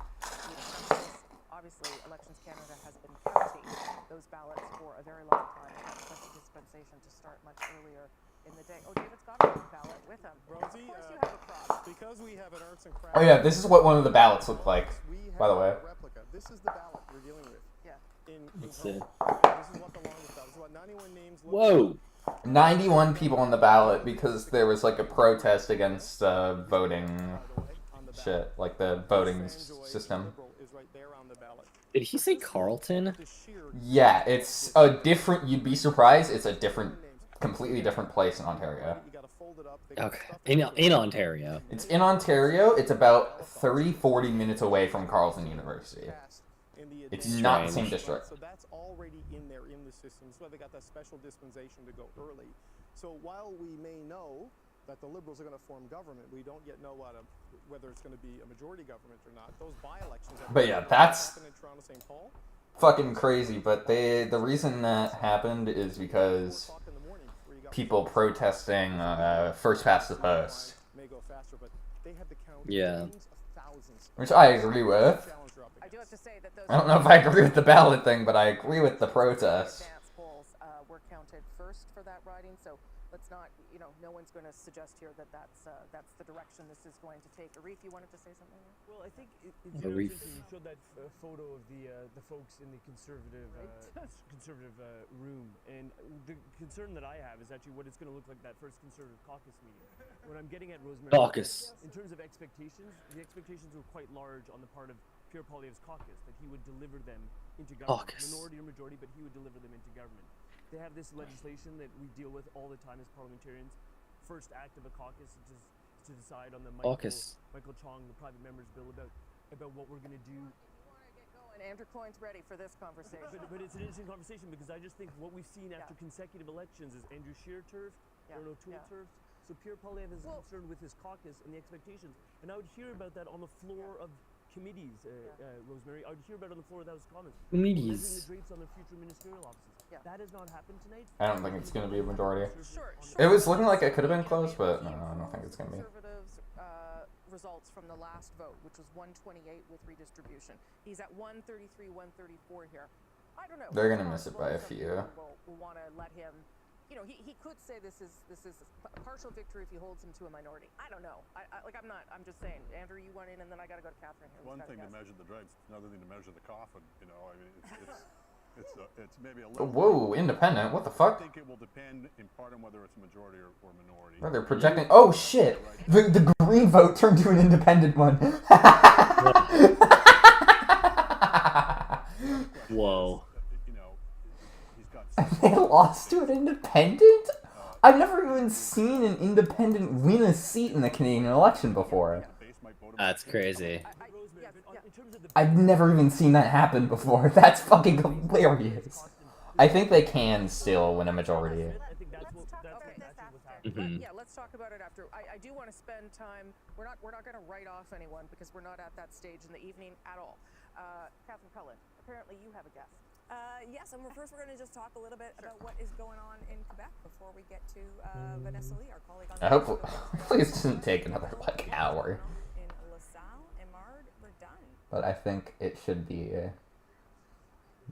S1: Obviously, Elections Canada has been counting those ballots for a very long time. It has such a dispensation to start much earlier in the day. Oh, David's got a ballot with him.
S6: Rosie,
S1: of course you have a prop.
S6: Because we have an arts and crafts.
S2: Oh yeah, this is what one of the ballots looked like, by the way.
S6: Replica. This is the ballot we're dealing with.
S1: Yeah.
S6: In
S4: Let's see.
S6: This is what the longest ballot. This is what 91 names look
S4: Whoa.
S6: like.
S2: 91 people on the ballot because there was like a protest against voting shit, like the voting system.
S4: Did he say Carlton?
S2: Yeah, it's a different, you'd be surprised, it's a different, completely different place in Ontario.
S4: Okay, in Ontario.
S2: It's in Ontario, it's about 30-40 minutes away from Carleton University. It's not the same district.
S6: So that's already in there in the system. So they got that special dispensation to go early. So while we may know that the Liberals are going to form government, we don't yet know whether it's going to be a majority government or not. Those by-elections.
S2: But yeah, that's
S6: in Toronto, St. Paul.
S2: Fucking crazy. But the reason that happened is because people protesting first past the post.
S4: Yeah.
S2: Which I agree with. I don't know if I agree with the ballot thing, but I agree with the protest.
S1: Advance polls were counted first for that riding, so let's not, you know, no one's going to suggest here that that's the direction this is going to take. Arif, you wanted to say something?
S7: Well, I think it's interesting. You showed that photo of the folks in the conservative room, and the concern that I have is actually what it's going to look like that first conservative caucus meeting. What I'm getting at, Rosemary,
S4: caucus.
S7: In terms of expectations, the expectations were quite large on the part of Pierre Poilievre's caucus, that he would deliver them into government, minority or majority, but he would deliver them into government. They have this legislation that we deal with all the time as parliamentarians. First act of a caucus is to decide on the Michael Chong, the private members bill, about what we're going to do.
S1: And Andrew Coyne's ready for this conversation.
S7: But it's an interesting conversation because I just think what we've seen after consecutive elections is Andrew Scheer turf, or O'Toole turf. So Pierre Poilievre is concerned with his caucus and the expectations. And I would hear about that on the floor of committees, Rosemary. I would hear about it on the floor of the House of Commons.
S4: Committees.
S7: The drapes on their future ministerial offices. That has not happened tonight.
S2: I don't think it's going to be a majority. It was looking like it could have been close, but no, I don't think it's going to be.
S1: Conservatives' results from the last vote, which was 128 with redistribution. He's at 133, 134 here. I don't know.
S2: They're going to miss it by a few.
S1: We'll want to let him. You know, he could say this is a partial victory if he holds him to a minority. I don't know. I'm just saying. Andrew, you went in, and then I got to go to Catherine here.
S16: One thing to measure the drapes, another thing to measure the coffin. You know, I mean, it's maybe a little.
S2: Whoa, independent. What the fuck?
S16: I think it will depend in part on whether it's a majority or minority.
S2: Oh, they're projecting. Oh shit! The green vote turned to an independent one.
S4: Whoa.
S2: They lost to an independent? I've never even seen an independent win a seat in the Canadian election before.
S4: That's crazy.
S2: I've never even seen that happen before. That's fucking hilarious. I think they can still win a majority.
S1: Yeah, let's talk about it after. I do want to spend time. We're not going to write off anyone because we're not at that stage in the evening at all. Catherine Cullen, apparently you have a guest.
S15: Yes, and first we're going to just talk a little bit about what is going on in Quebec before we get to Vanessa Lee, our colleague on the
S2: Hopefully it doesn't take another, like, hour.
S15: In LaSalle, Emard, we're done.
S2: But I think it should be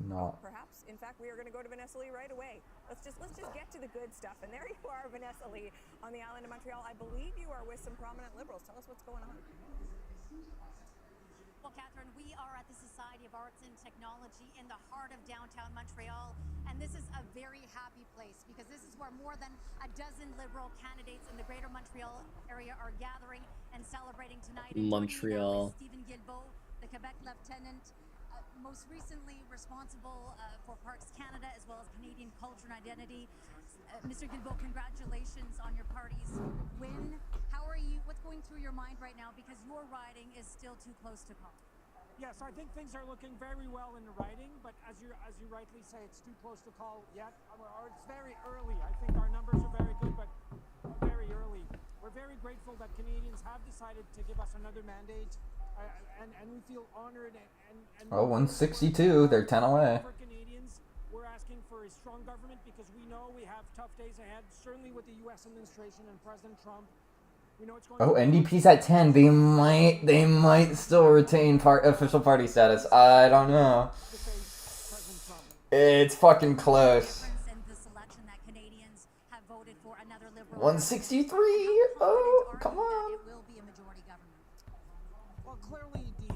S2: not.
S15: Perhaps, in fact, we are going to go to Vanessa Lee right away. Let's just get to the good stuff. And there you are, Vanessa Lee, on the island of Montreal. I believe you are with some prominent Liberals. Tell us what's going on.
S9: Well, Catherine, we are at the Society of Arts and Technology in the heart of downtown Montreal, and this is a very happy place because this is where more than a dozen Liberal candidates in the greater Montreal area are gathering and celebrating tonight.
S4: Montreal.
S9: Stephen Guilbeault, the Quebec lieutenant, most recently responsible for Parks Canada as well as Canadian culture and identity. Mr. Guilbeault, congratulations on your party's win. How are you? What's going through your mind right now? Because your riding is still too close to call.
S12: Yes, I think things are looking very well in the riding, but as you rightly say, it's too close to call yet. Or it's very early. I think our numbers are very good, but very early. We're very grateful that Canadians have decided to give us another mandate, and we feel honored and
S2: Oh, 162. They're 10 away.
S12: For Canadians, we're asking for a strong government because we know we have tough days ahead, certainly with the U.S. administration and President Trump. We know it's going
S2: Oh, NDP's at 10. They might still retain official party status. I don't know. It's fucking close. 163. Oh, come on.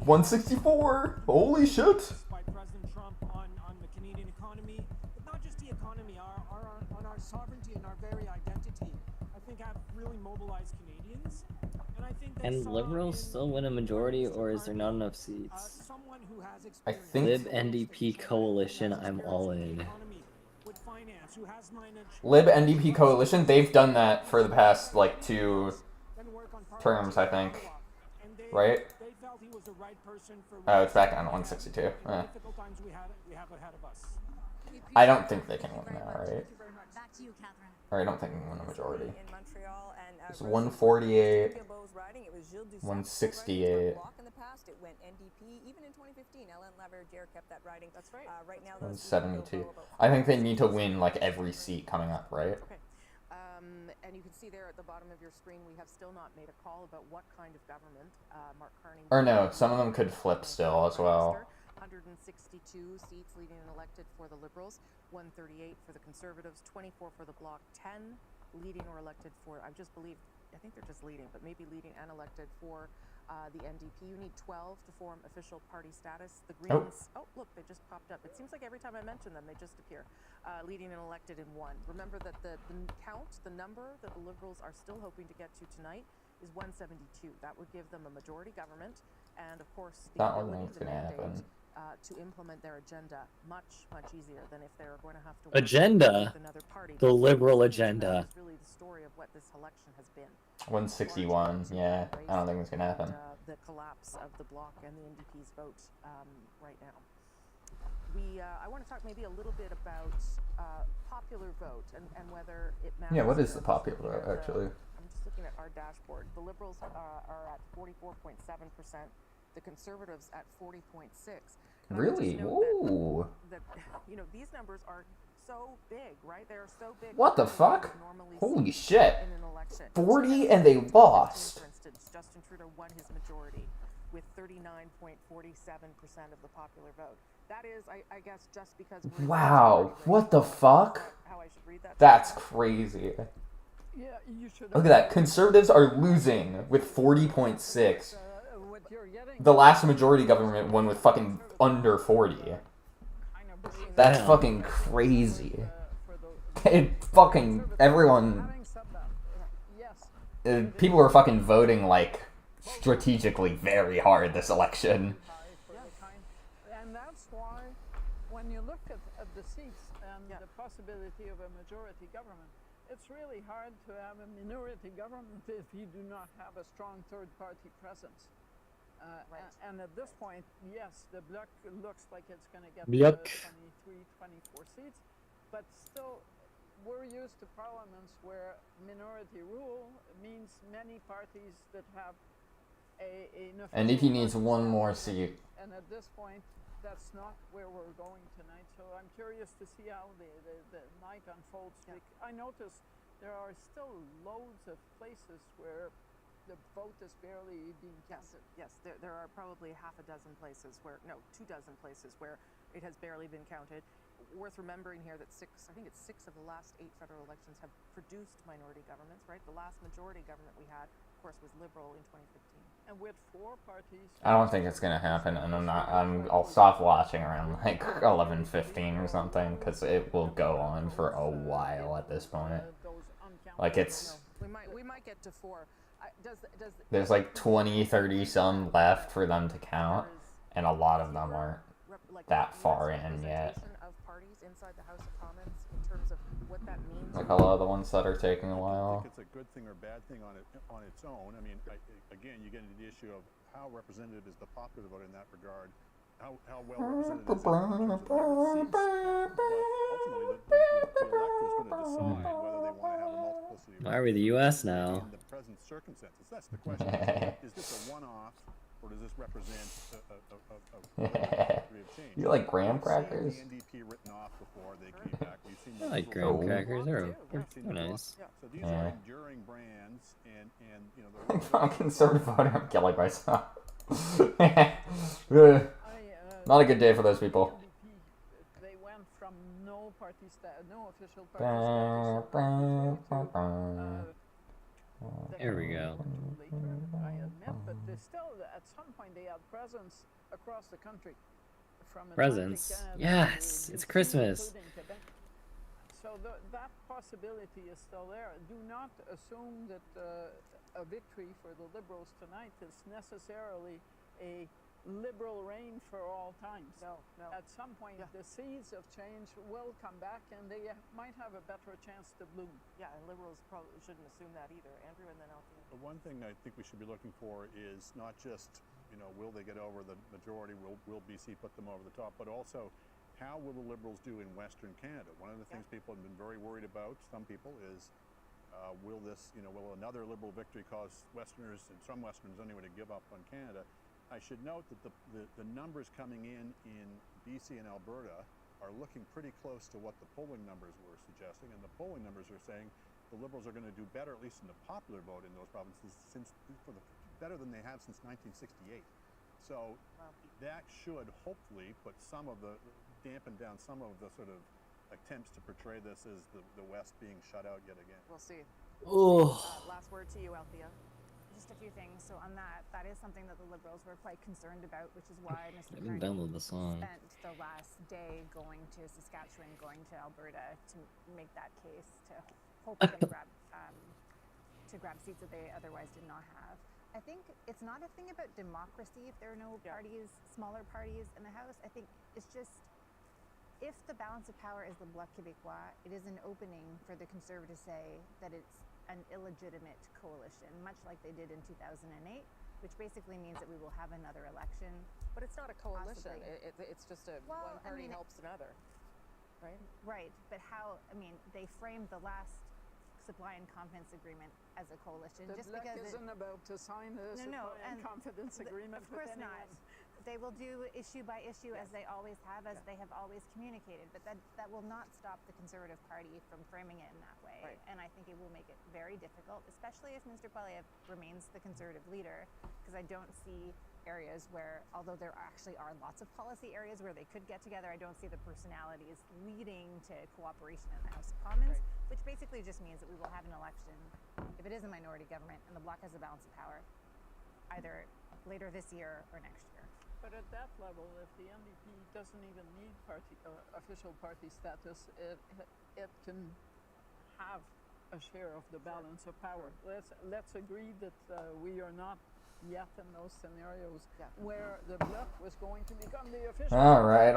S2: 164. Holy shit.
S12: By President Trump on the Canadian economy, but not just the economy, on our sovereignty and our mobilize Canadians. And I think
S4: Can Liberals still win a majority, or is there not enough seats?
S12: someone who has
S2: I
S12: experience
S2: think
S4: Lib NDP coalition, I'm all in.
S12: with finance, who has
S2: Lib NDP coalition, they've done that for the past like 2 terms, I think. Right?
S12: they felt he was the right person for
S2: Oh, it's back on 162.
S12: difficult times we have ahead of us.
S2: I don't think they can win now, right?
S9: Back to you, Catherine.
S2: Or I don't think they can win a majority.
S15: In Montreal, and
S2: It's 148,
S15: riding. It was Gilles Duceppe
S2: 168.
S15: block in the past. It went NDP. Even in 2015, Ellen Laverdiere kept that riding. That's right. Right now,
S2: 172. I think they need to win like every seat coming up, right?
S1: Okay. And you can see there at the bottom of your screen, we have still not made a call about what kind of government Mark Carney.
S2: Or no, some of them could flip still as well.
S1: 162 seats leading and elected for the Liberals, 138 for the Conservatives, 24 for the Bloc, 10 leading or elected for, I think they're just leading, but maybe leading and elected for the NDP. You need 12 to form official party status. The Greens, oh look, they just popped up. It seems like every time I mention them, they just appear. Leading and elected in 1. Remember that the count, the number that the Liberals are still hoping to get to tonight is 172. That would give them a majority government, and of course, the ability to mandate to implement their agenda much easier than if they're going to have to
S4: Agenda?
S1: another party.
S4: The liberal agenda.
S1: That's really the story of what this election has been.
S2: 161, yeah. I don't think it's gonna happen.
S1: The collapse of the Bloc and the NDP's vote right now. I want to talk maybe a little bit about popular vote and whether it matters.
S2: Yeah, what is the popular vote, actually?
S1: I'm just looking at our dashboard. The Liberals are at 44.7%. The Conservatives at 40.6%.
S2: Really? Ooh.
S1: That, these numbers are so big, right? They are so big.
S2: What the fuck? Holy shit. 40 and they lost.
S1: For instance, Justin Trudeau won his majority with 39.47% of the popular vote. That is, I guess, just because we're
S2: Wow. What the fuck?
S1: How I should read that.
S2: That's crazy.
S18: Yeah, you should.
S2: Look at that. Conservatives are losing with 40.6. The last majority government won with fucking under 40. That's fucking crazy. It fucking everyone. People are fucking voting like strategically very hard this election.
S18: And that's why, when you look at the seats and the possibility of a majority government, it's really hard to have a minority government if you do not have a strong third-party presence. And at this point, yes, the Bloc looks like it's going to get 23, 24 seats, but still, we're used to parliaments where minority rule means many parties that have an
S2: NDP needs one more seat.
S18: And at this point, that's not where we're going tonight. So I'm curious to see how the night unfolds. I noticed there are still loads of places where the vote is barely being counted.
S1: Yes, there are probably 6 places where, no, 24 places where it has barely been counted. Worth remembering here that 6 of the last 8 federal elections have produced minority governments, right? The last majority government we had, of course, was Liberal in 2015.
S18: And with 4 parties...
S2: I don't think it's gonna happen, and I'll stop watching around like 11:15 or something, because it will go on for a while at this point. Like it's...
S1: We might get to 4.
S2: There's like 20, 30 some left for them to count, and a lot of them aren't that far in yet.
S1: Of parties inside the House of Commons in terms of what that means.
S2: Like a lot of the ones that are taking a while.
S16: I think it's a good thing or bad thing on its own. I mean, again, you get into the issue of how representative is the popular vote in that regard. How well represented is it in terms of seats? But ultimately, the elector is going to decide whether they want to have a multiplicity of
S4: Why are we the U.S. now?
S16: in the present circumstances. That's the question. Is this a one-off, or does this represent a degree of change?
S2: You like graham crackers?
S16: The NDP written off before they came back. We've seen
S4: I like graham crackers. They're nice.
S16: So these are enduring brands, and you know.
S2: If I'm a conservative voter, I'm killing myself. Not a good day for those people.
S18: They went from no official party status.
S4: There we go.
S18: I admit, but they still, at some point, they had presence across the country. From
S4: Presence? Yes, it's Christmas.
S18: So that possibility is still there. Do not assume that a victory for the Liberals tonight is necessarily a Liberal reign for all times.
S1: No.
S18: At some point, the seeds of change will come back, and they might have a better chance to bloom.
S1: Yeah, and Liberals probably shouldn't assume that either. Andrew, and then Althea.
S16: The one thing I think we should be looking for is not just, will they get over the majority, will BC put them over the top, but also how will the Liberals do in Western Canada? One of the things people have been very worried about, some people, is will another Liberal victory cause Westerners, and some Westerners anyway, to give up on Canada? I should note that the numbers coming in BC and Alberta are looking pretty close to what the polling numbers were suggesting, and the polling numbers are saying the Liberals are going to do better, at least in the popular vote in those provinces, better than they have since 1968. So that should hopefully dampen down some of the sort of attempts to portray this as the West being shut out yet again.
S1: We'll see.
S8: Last
S1: word to you, Althea.
S11: Just a few things. So on that is something that the Liberals were quite concerned about, which is why Mr.
S4: I didn't download the song.
S11: spent the last day going to Saskatchewan, going to Alberta to make that case, to hope to grab seats that they otherwise did not have. I think it's not a thing about democracy if there are no parties, smaller parties in the House. I think it's just, if the balance of power is the Bloc Québécois, it is an opening for the Conservatives to say that it's an illegitimate coalition, much like they did in 2008, which basically means that we will have another election.
S1: But it's not a coalition. It's just one party helps another, right?
S11: Right, but they framed the last supply and confidence agreement as a coalition.
S18: The
S11: just
S18: Bloc
S11: because
S18: isn't about to sign a supply and confidence agreement
S11: of course
S18: with anyone.
S11: not. They will do issue by issue as they always have, as they have always communicated. But that will not stop the Conservative Party from framing it in that way.
S1: Right.
S11: And I think it will make it very difficult, especially if Mr. Poilievre remains the Conservative leader, because I don't see areas where, although there actually are lots of policy areas where they could get together, I don't see the personalities leading to cooperation in the House of Commons, which basically just means that we will have an election, if it is a minority government and the Bloc has a balance of power, either later this year or next year.
S18: But at that level, if the NDP doesn't even need official party status, it can have a share of the balance of power. Let's agree that we are not yet in those scenarios where the Bloc was going to become the official.
S2: All right.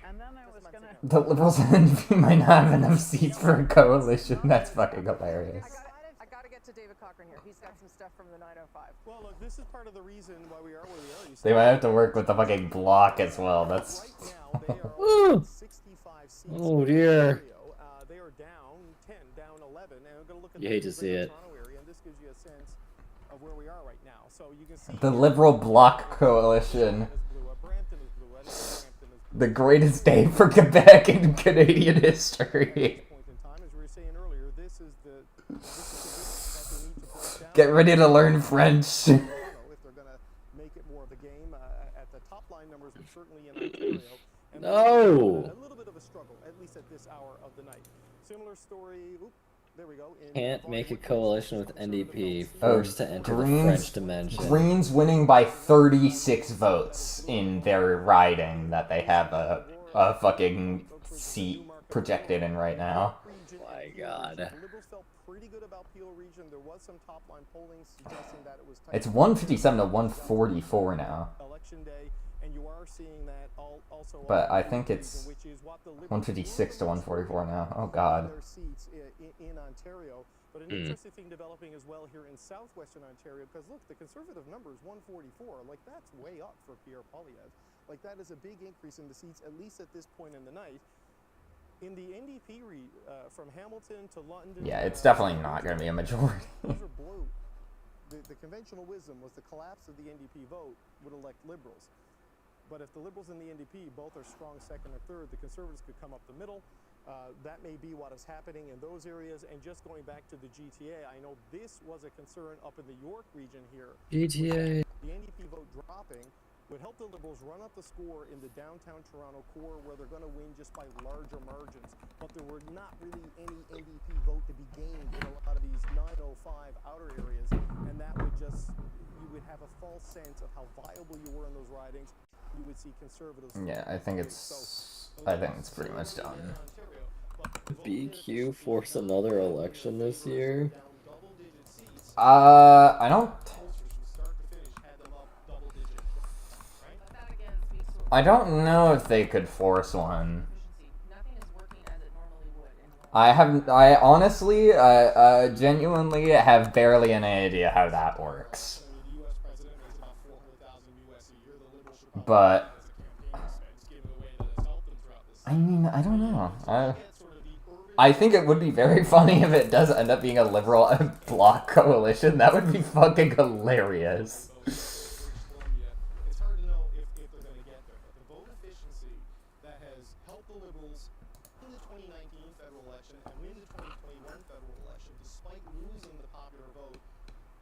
S18: And then I was gonna.
S2: The Liberals and NDP might not have enough seats for a coalition. That's fucking hilarious.
S1: I gotta get to David Cochran here. He's got some stuff from the 905.
S6: Well, look, this is part of the reason why we are where we are.
S2: They might have to work with the fucking Bloc as well. That's.
S6: Right now, they are 65 seats.
S4: Oh dear.
S6: They are down 10, down 11, and we're going to look at
S4: You hate to see it.
S6: Toronto area, and this gives you a sense of where we are right now. So you can see
S2: The Liberal Bloc coalition. The greatest day for Quebec in Canadian history. Get ready to learn French.
S6: If they're going to make it more of a game at the top line numbers, but certainly in Ontario. And
S4: No.
S6: a little bit of a struggle, at least at this hour of the night. Similar story. There we go.
S4: Can't make a coalition with NDP. Forced to enter the French dimension.
S2: Greens winning by 36 votes in their riding that they have a fucking seat projected in right now.
S4: My God.
S6: Liberals felt pretty good about Peel region. There was some top line polling suggesting that it was tight.
S2: It's 157 to 144 now.
S6: Election day, and you are seeing that also.
S2: But I think it's 156 to 144 now. Oh God.
S6: Their seats in Ontario, but an interesting thing developing as well here in southwestern Ontario, because look, the Conservative number is 144. Like, that's way up for Pierre Poilievre. Like, that is a big increase in the seats, at least at this point in the night. In the NDP from Hamilton to London.
S2: Yeah, it's definitely not going to be a majority.
S6: Those are blue. The conventional wisdom was the collapse of the NDP vote would elect Liberals. But if the Liberals and the NDP both are strong second or third, the Conservatives could come up the middle. That may be what is happening in those areas. And just going back to the GTA, I know this was a concern up in the York region here.
S4: GTA.
S6: The NDP vote dropping would help the Liberals run up the score in the downtown Toronto core, where they're going to win just by larger margins. But there were not really any NDP vote to be gained in a lot of these 905 outer areas, and that would just, you would have a false sense of how viable you were in those ridings. You would see Conservatives.
S2: Yeah, I think it's pretty much done.
S4: BQ force another election this year?
S2: I don't. I don't know if they could force one. I honestly, genuinely have barely any idea how that works. But I mean, I don't know. I think it would be very funny if it does end up being a liberal bloc coalition. That would be fucking hilarious.
S6: It's hard to know if they're going to get there, but the vote efficiency that has helped the Liberals in the 2019 federal election and win the 2021 federal election, despite losing the popular vote,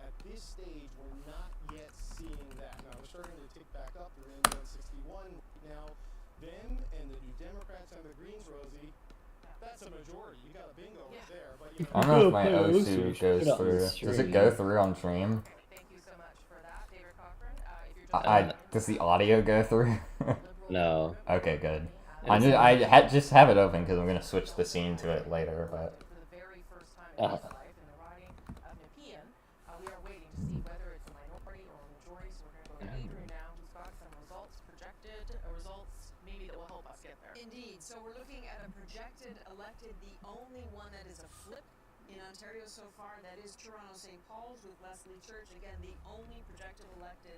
S6: at this stage, we're not yet seeing that. Now, they're starting to tick back up. They're in 161 now. Them and the New Democrats and the Greens, Rosie, that's a majority. You got a bingo right there. But, you know,
S2: I don't know if my OSU goes through. Does it go through on stream?
S1: Thank you so much for that, David Cochran.
S2: Does the audio go through?
S4: No.
S2: Okay, good. I just have it open because I'm gonna switch the scene to it later, but.
S1: We are waiting to see whether it's a minority or a majority. So we're going to go to Adrian now, who's got some results, projected results, maybe that will help us get there.
S8: Indeed. So we're looking at a projected elected, the only one that is a flip in Ontario so far. That is Toronto St. Paul's with Leslie Church. Again, the only projected elected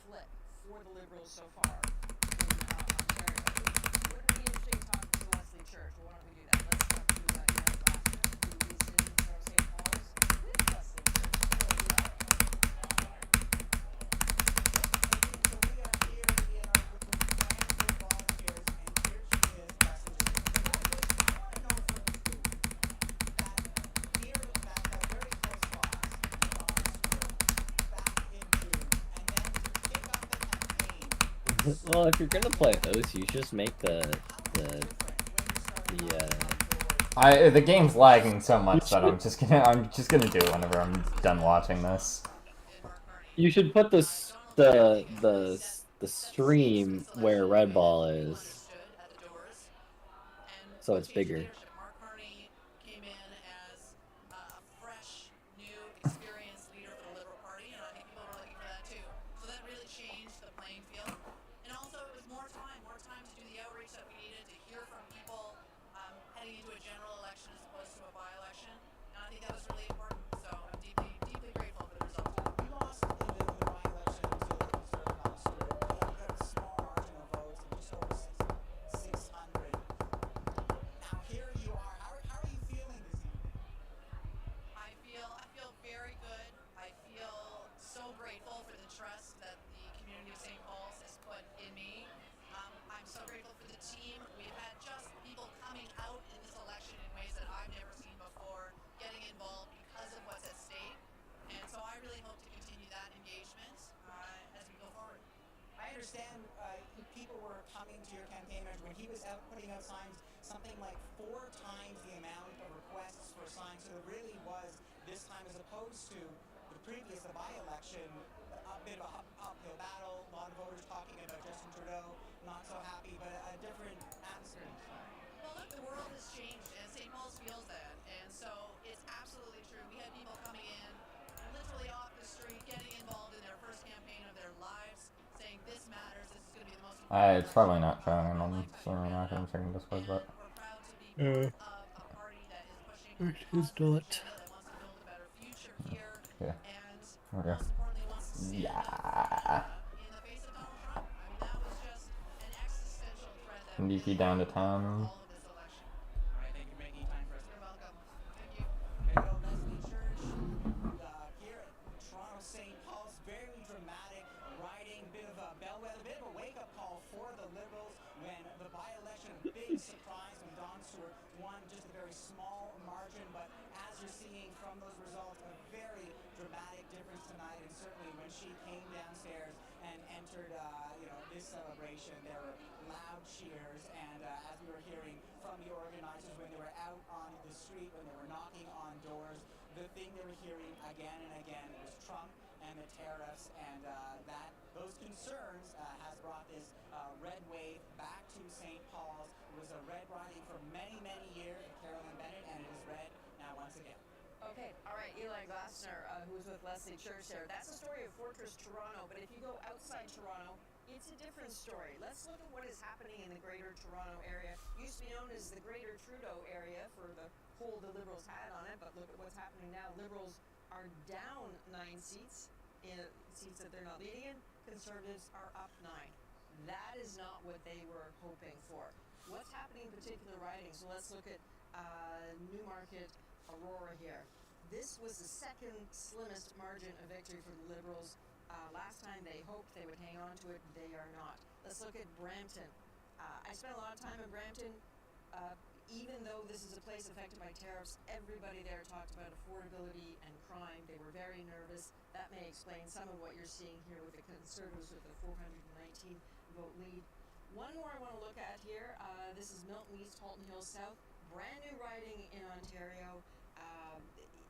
S8: flip for the Liberals so far in Ontario. Wouldn't it be interesting talking to Leslie Church? Well, why don't we do that? Let's talk to Ian Glasser, who is in Toronto St. Paul's with Leslie Church.
S4: Well, if you're gonna play those, you just make the
S2: game's lagging so much that I'm just gonna do it whenever I'm done watching this.
S4: You should put the stream where Red Ball is, so it's bigger.
S2: It's probably not showing on stream. I can check Discord, but.
S4: It is not.
S2: Yeah. Okay. Yeah. Nikki down to 10.
S8: Okay, all right, Eli Glasner, who's with Leslie Church there. That's the story of Fortress Toronto, but if you go outside Toronto, it's a different story. Let's look at what is happening in the Greater Toronto area. Used to be known as the Greater Trudeau area for the hold the Liberals had on it, but look at what's happening now. Liberals are down 9 seats, in seats that they're not leading in. Conservatives are up 9. That is not what they were hoping for. What's happening in particular ridings? So let's look at Newmarket, Aurora here. This was the second slimmest margin of victory for the Liberals. Last time they hoped they would hang on to it, they are not. Let's look at Brampton. I spent a lot of time in Brampton. Even though this is a place affected by tariffs, everybody there talked about affordability and crime. They were very nervous. That may explain some of what you're seeing here with the Conservatives with the 419 vote lead. One more I want to look at here. This is Milton East, Halton Hills South. Brand new riding in Ontario.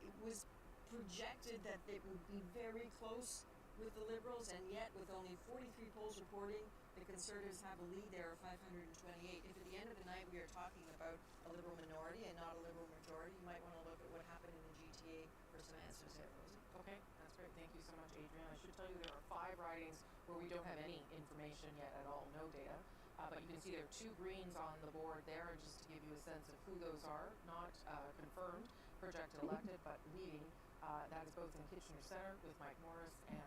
S8: It was projected that it would be very close with the Liberals, and yet with only 43 polls reporting, the Conservatives have a lead there of 528. If at the end of the night we are talking about a Liberal minority and not a Liberal majority, you might want to look at what happened in the GTA for some answers there, Rosie.
S1: Okay, that's great. Thank you so much, Adrian. I should tell you there are 5 ridings where we don't have any information yet at all, no data. But you can see there are 2 greens on the board there, just to give you a sense of who those are. Not confirmed, projected elected, but leading. That is both in Kitchener Centre with Mike Morris and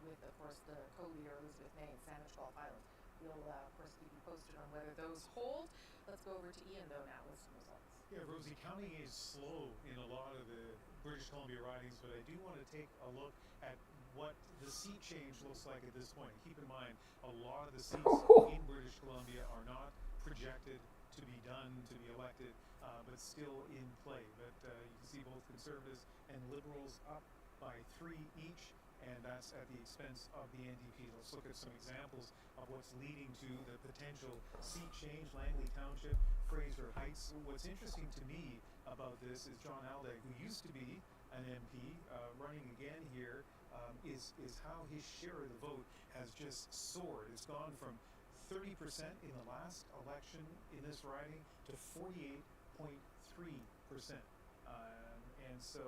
S1: with, of course, the co-leader Elizabeth May in Sandwich Golf Island. We'll, of course, keep you posted on whether those hold. Let's go over to Ian, though, now with some results.
S17: Yeah, Rosie, counting is slow in a lot of the British Columbia ridings, but I do want to take a look at what the seat change looks like at this point. Keep in mind, a lot of the seats in British Columbia are not projected to be done, to be elected, but still in play. But you can see both Conservatives and Liberals up by 3 each, and that's at the expense of the NDP. Let's look at some examples of what's leading to the potential seat change. Langley Township, Fraser Heights. What's interesting to me about this is John Aldag, who used to be an MP, running again here, is how his share of the vote has just soared. It's gone from 30% in the last election in this riding to 48.3%. And so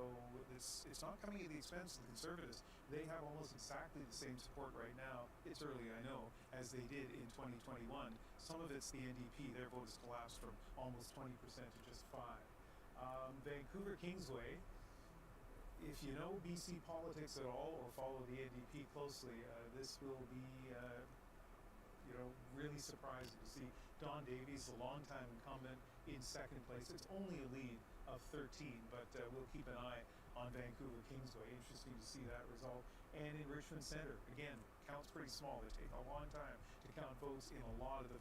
S17: it's not coming at the expense of the Conservatives. They have almost exactly the same support right now, it's early I know, as they did in 2021. Some of it's the NDP. Their vote has collapsed from almost 20% to just 5%. Vancouver Kingsway, if you know BC politics at all or follow the NDP closely, this will be really surprising to see Don Davies, a longtime incumbent, in second place. It's only a lead of 13, but we'll keep an eye on Vancouver Kingsway. Interesting to see that result. And in Richmond Centre, again, counts pretty small. They take a long time to count votes in a lot of the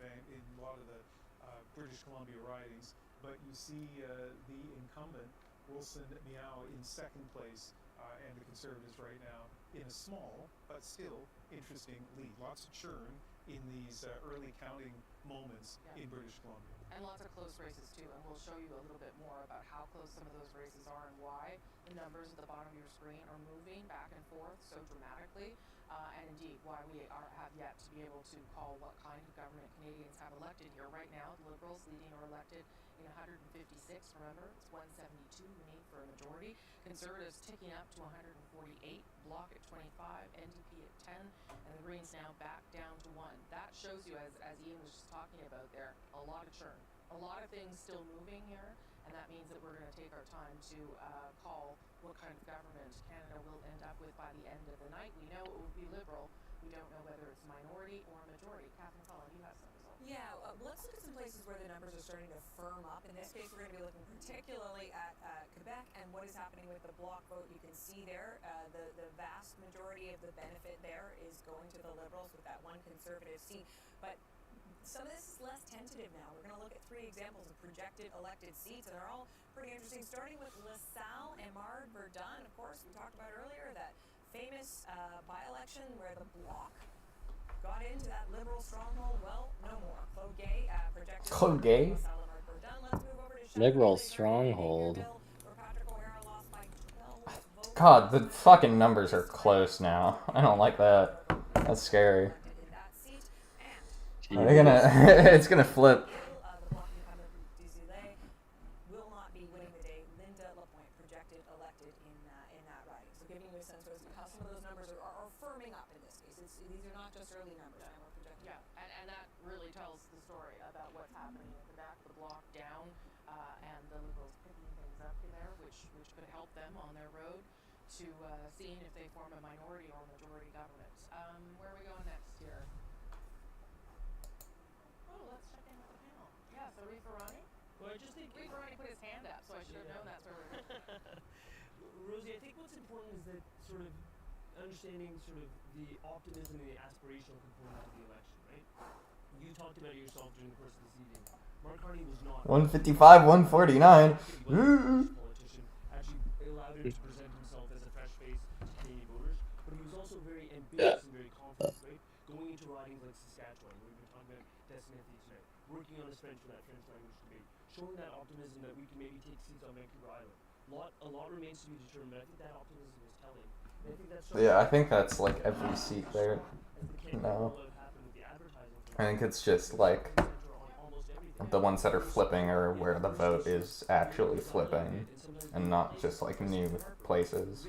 S17: British Columbia ridings. But you see the incumbent Wilson Miao in second place, and the Conservatives right now in a small but still interesting lead. Lots of churn in these early counting moments in British Columbia.
S1: And lots of close races too, and we'll show you a little bit more about how close some of those races are and why the numbers at the bottom of your screen are moving back and forth so dramatically, and indeed why we have yet to be able to call what kind of government Canadians have elected here. Right now, the Liberals leading or elected in 156, remember, it's 172 we need for a majority. Conservatives ticking up to 148, Bloc at 25, NDP at 10, and the Greens now back down to 1. That shows you, as Ian was just talking about there, a lot of churn. A lot of things still moving here, and that means that we're going to take our time to call what kind of government Canada will end up with by the end of the night. We know it will be Liberal. We don't know whether it's minority or majority. Catherine Cullen, you have some results.
S15: Yeah, let's look at some places where the numbers are starting to firm up. In this case, we're going to be looking particularly at Quebec and what is happening with the Bloc vote. You can see there the vast majority of the benefit there is going to the Liberals with that one Conservative seat. But some of this is less tentative now. We're going to look at 3 examples of projected elected seats, and they're all pretty interesting, starting with LaSalle and Verdun. Of course, we talked about earlier that famous by-election where the Bloc got into that Liberal stronghold. Well, no more. Claude Gay projected
S2: Claude Gay?
S15: LaSalle and Verdun. Let's move over to
S4: Liberal stronghold.
S2: God, the fucking numbers are close now. I don't like that. That's scary. Are they gonna? It's gonna flip.
S15: Will not be winning the day. Linda LaPointe projected
S1: really tells the story about what's happening in Quebec, the block down, and the Liberals picking things up there, which could help them on their road to seeing if they form a minority or majority government. Where are we going next here? Oh, let's check in with the panel. Yeah, so Reef Arani?
S7: Well, I just think
S1: Reef Arani put his hand up, so I should have known that's where we were going.
S7: Rosie, I think what's important is that sort of understanding sort of the optimism and the aspirational component of the election, right? You talked about it yourself during the course of this evening. Mark Carney was not
S2: 155, 149.
S7: Politician actually allowed him to present himself as a fresh face to Canadian voters, but he was also very ambitious and very confident, right? Going into ridings like Saskatchewan, where we've been talking about Destination tonight, working on his French for that French language debate, showing that optimism that we can maybe take seats on Vancouver Island. A lot remains to be determined, but I think that optimism is telling. And I think that's
S2: Yeah, I think that's like every seat there. No. I think it's just like the ones that are flipping are where the vote is actually flipping and not just like new places.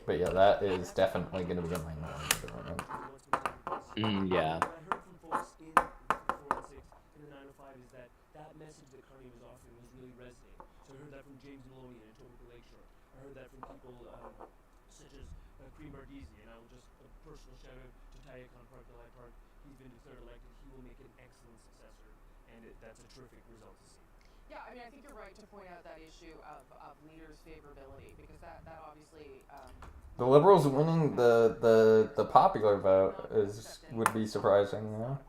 S2: But yeah, that is definitely going to be a minority government.
S4: Yeah.
S7: That message that Carney was offering was really resonating. So I heard that from James Maloney in Etobicoke Lakeshore. I heard that from people such as Cream Bardisi, and I will just a personal shout out to Tayakon Park, Delhi Park. He's been declared elected. He will make an excellent successor, and that's a terrific result to see.
S1: Yeah, I mean, I think you're right to point out that issue of leaders' favorability, because that obviously.
S2: The Liberals winning the popular vote would be surprising, you know?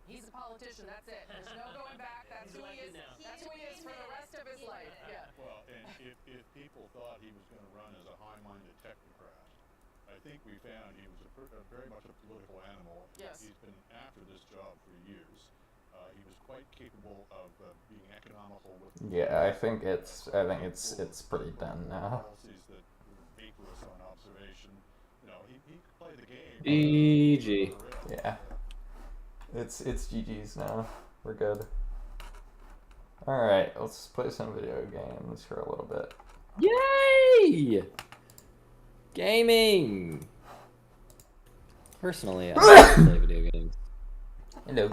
S1: He's a politician, that's it. There's no going back. That's who he is. That's who he is for the rest of his life. Yeah.
S16: Well, and if people thought he was going to run as a high-minded technocrat, I think we found he was very much a political animal.
S1: Yes.
S16: He's been after this job for years. He was quite capable of being economical with.
S2: Yeah, I think it's pretty done now.
S16: Policies that were baseless on observation. You know, he could play the game.
S4: GG.
S2: Yeah. It's GG's now. We're good. Alright, let's play some video games for a little bit.
S4: Yay! Gaming! Personally, I like to play video games.
S2: Hello.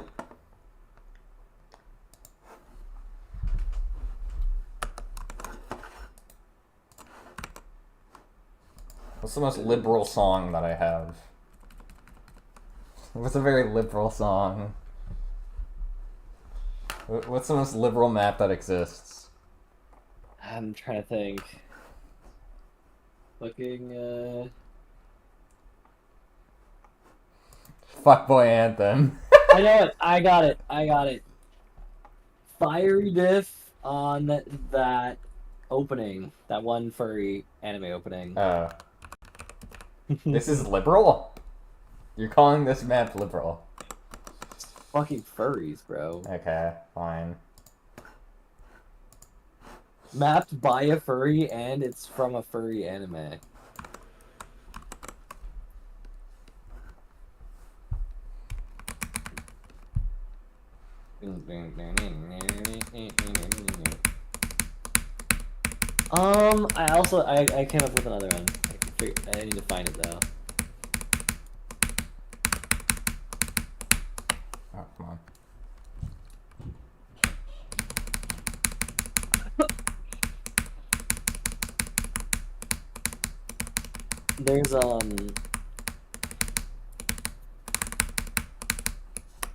S2: What's the most liberal song that I have? What's a very liberal song? What's the most liberal map that exists?
S4: I'm trying to think. Fucking,
S2: Fuckboy Anthem.
S4: I know it. I got it. Fiery diff on that opening. That one furry anime opening.
S2: Oh. This is liberal? You're calling this map liberal?
S4: Fucking furries, bro.
S2: Okay, fine.
S4: Mapped by a furry, and it's from a furry anime. I came up with another one. I need to find it though.
S2: Oh, come on.
S4: There's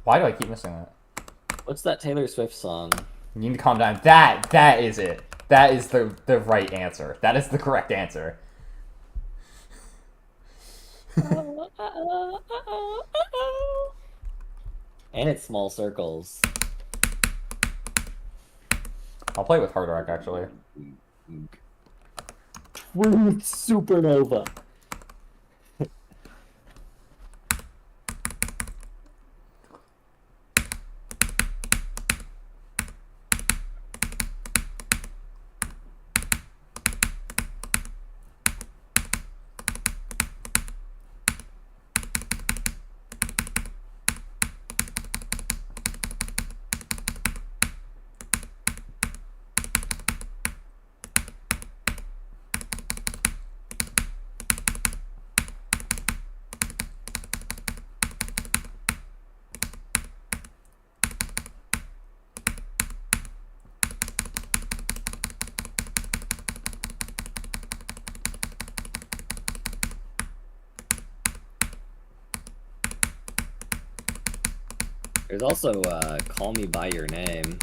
S2: Why do I keep missing that?
S4: What's that Taylor Swift song?
S2: You need to calm down. That is it. That is the right answer. That is the correct answer.
S4: And it's Small Circles.
S2: I'll play with Hard Rock, actually.
S4: Supernova. There's also Call Me By Your Name.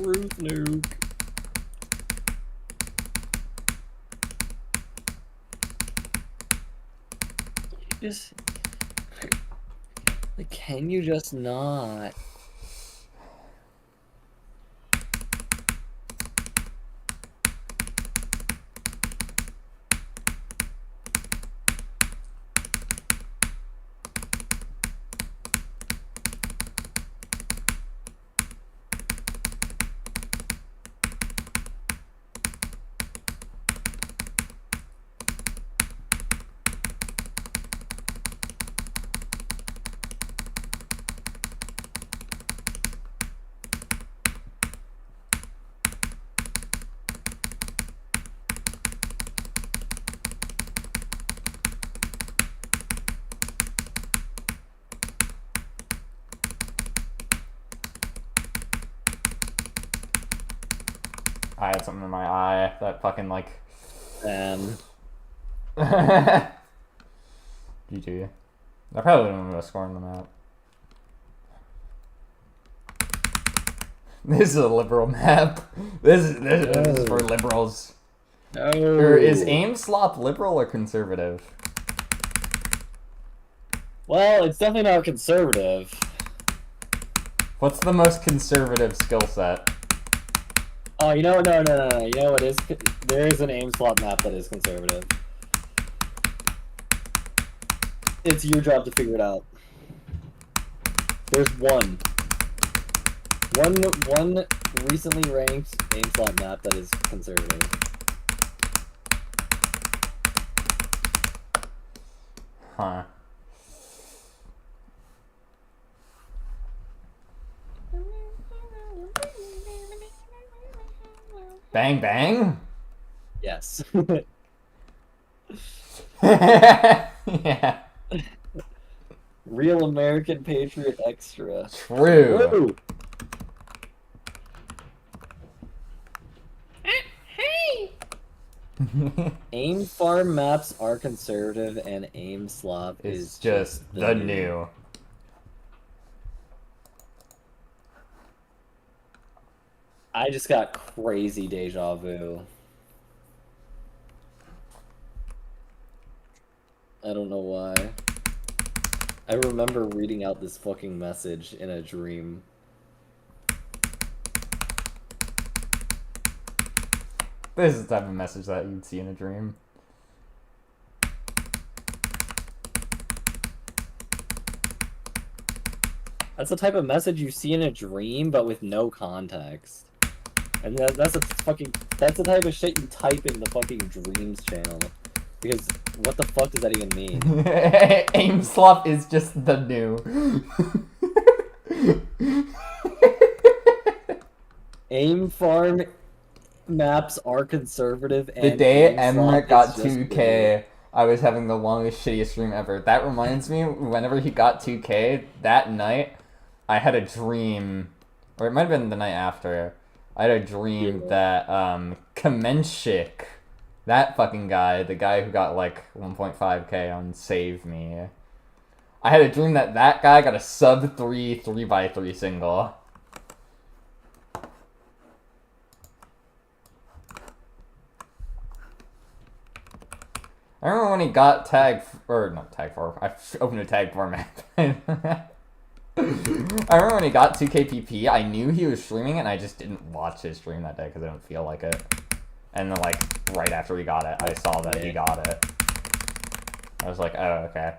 S4: Ruth Nuke. Just like, can you just not?
S2: I had something in my eye that fucking like. GG. I probably wouldn't have scored them out. This is a liberal map. This is for liberals.
S4: No.
S2: Or is aim slop liberal or conservative?
S4: Well, it's definitely not conservative.
S2: What's the most conservative skill set?
S4: Oh, you know what? No. You know what is? There is an aim slot map that is conservative. It's your job to figure it out. There's one recently ranked aim slot map that is conservative.
S2: Huh. Bang bang?
S4: Yes.
S2: Yeah.
S4: Real American Patriot Extra.
S2: True.
S4: Woo. Aim farm maps are conservative and aim slop is
S2: just the new.
S4: I just got crazy deja vu. I don't know why. I remember reading out this fucking message in a dream.
S2: This is the type of message that you'd see in a dream.
S4: That's the type of message you see in a dream, but with no context. And that's the type of shit you type in the fucking dreams channel. Because what the fuck does that even mean?
S2: Aim slop is just the new.
S4: Aim farm maps are conservative and
S2: the day
S4: aim slop
S2: Emmerich got
S4: is just
S2: 2K, I was having the longest, shittiest stream ever. That reminds me, whenever he got 2K, that night, I had a dream, or it might have been the night after, I had a dream that, Kamenshik, that fucking guy, the guy who got like 1.5K on Save Me, I had a dream that that guy got a sub 3x3 single. I remember when he got tag, or not tag 4, I opened a tag format. I remember when he got 2KPP, I knew he was streaming it, and I just didn't watch his stream that day because I didn't feel like it. And then, like, right after we got it, I saw that he got it. I was like, oh, okay.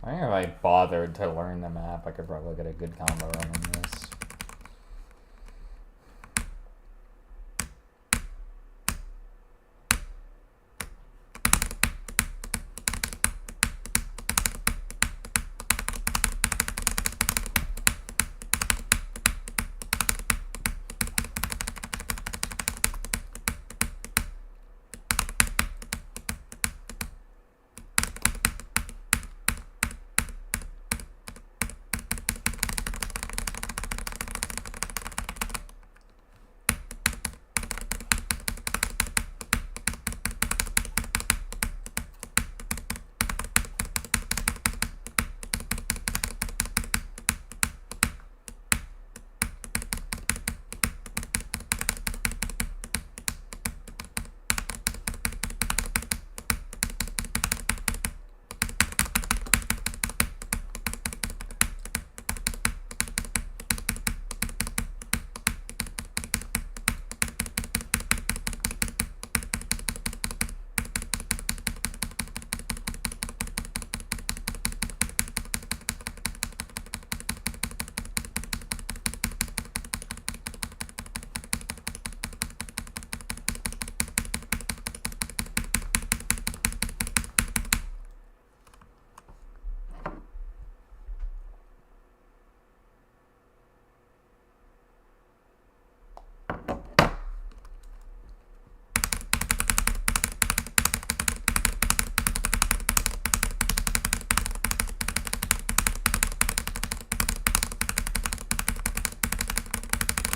S2: I think if I bothered to learn the map, I could probably get a good combo run on this.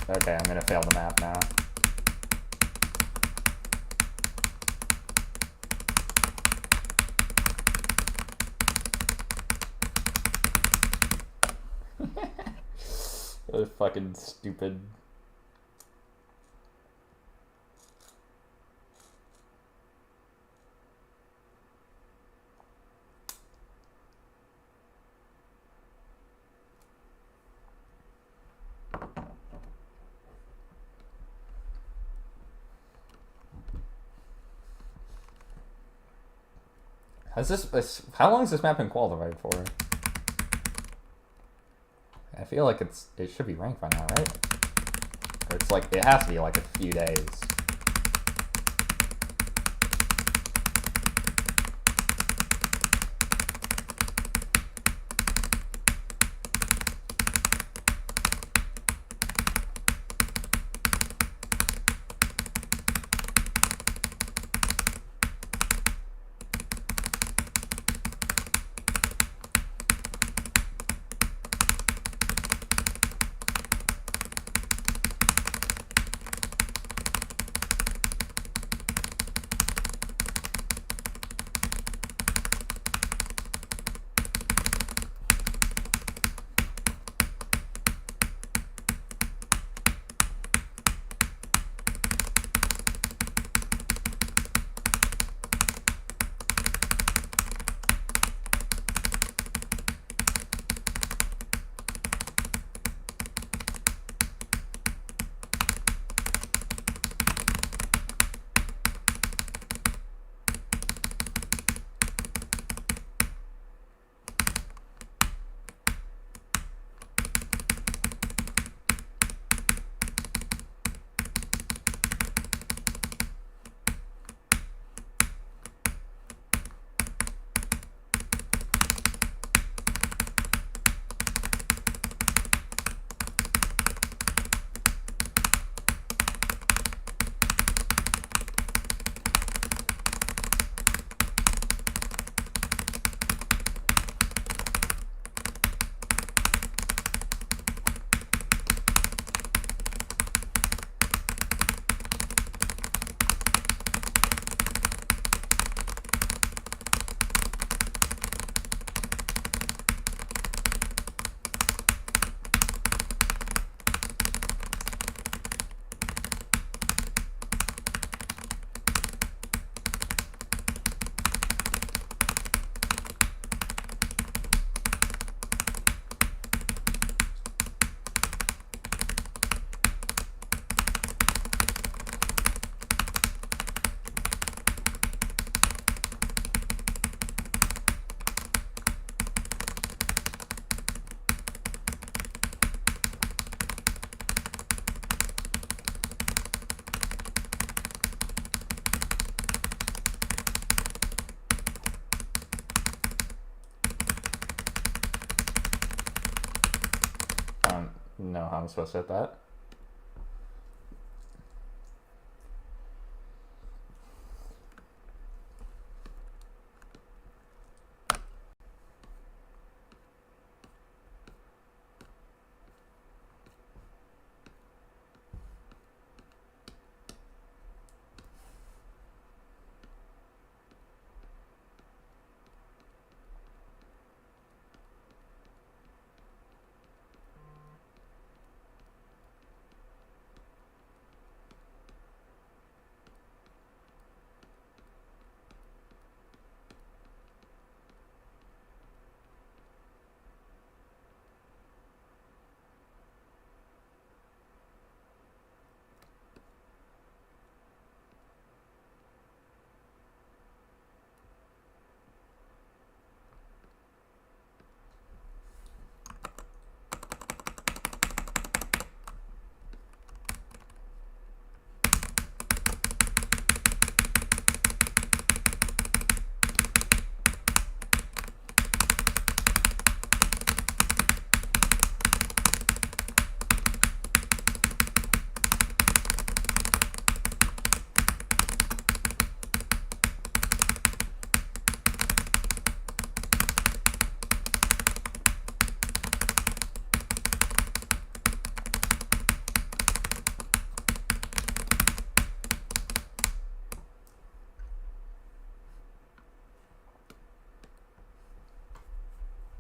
S2: Okay, I'm gonna fail the map now. That was fucking stupid. Has this, how long has this map been qualified for? I feel like it should be ranked by now, right? Or it's like, it has to be like a few days. know how I'm supposed to hit that.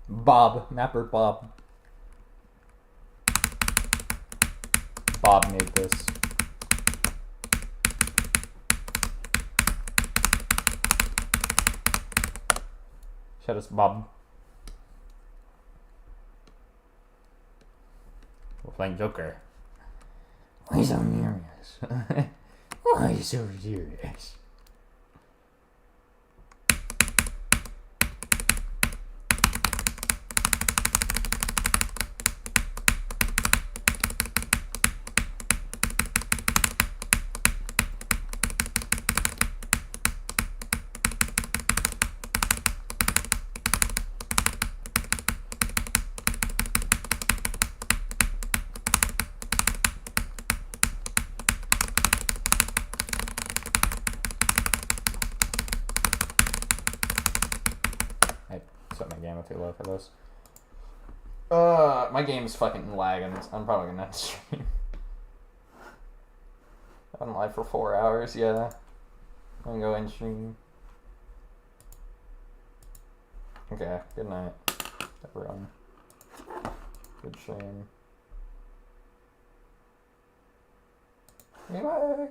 S2: Bob. Mapper Bob. Bob made this. Shout out to Bob. We're playing Joker. Why are you so serious? Why are you so serious? Set my game too low for this. My game's fucking lagging. I'm probably gonna have to stream. I'm live for 4 hours, yeah. I'm gonna go in stream. Okay, good night, everyone. Good stream. Goodbye.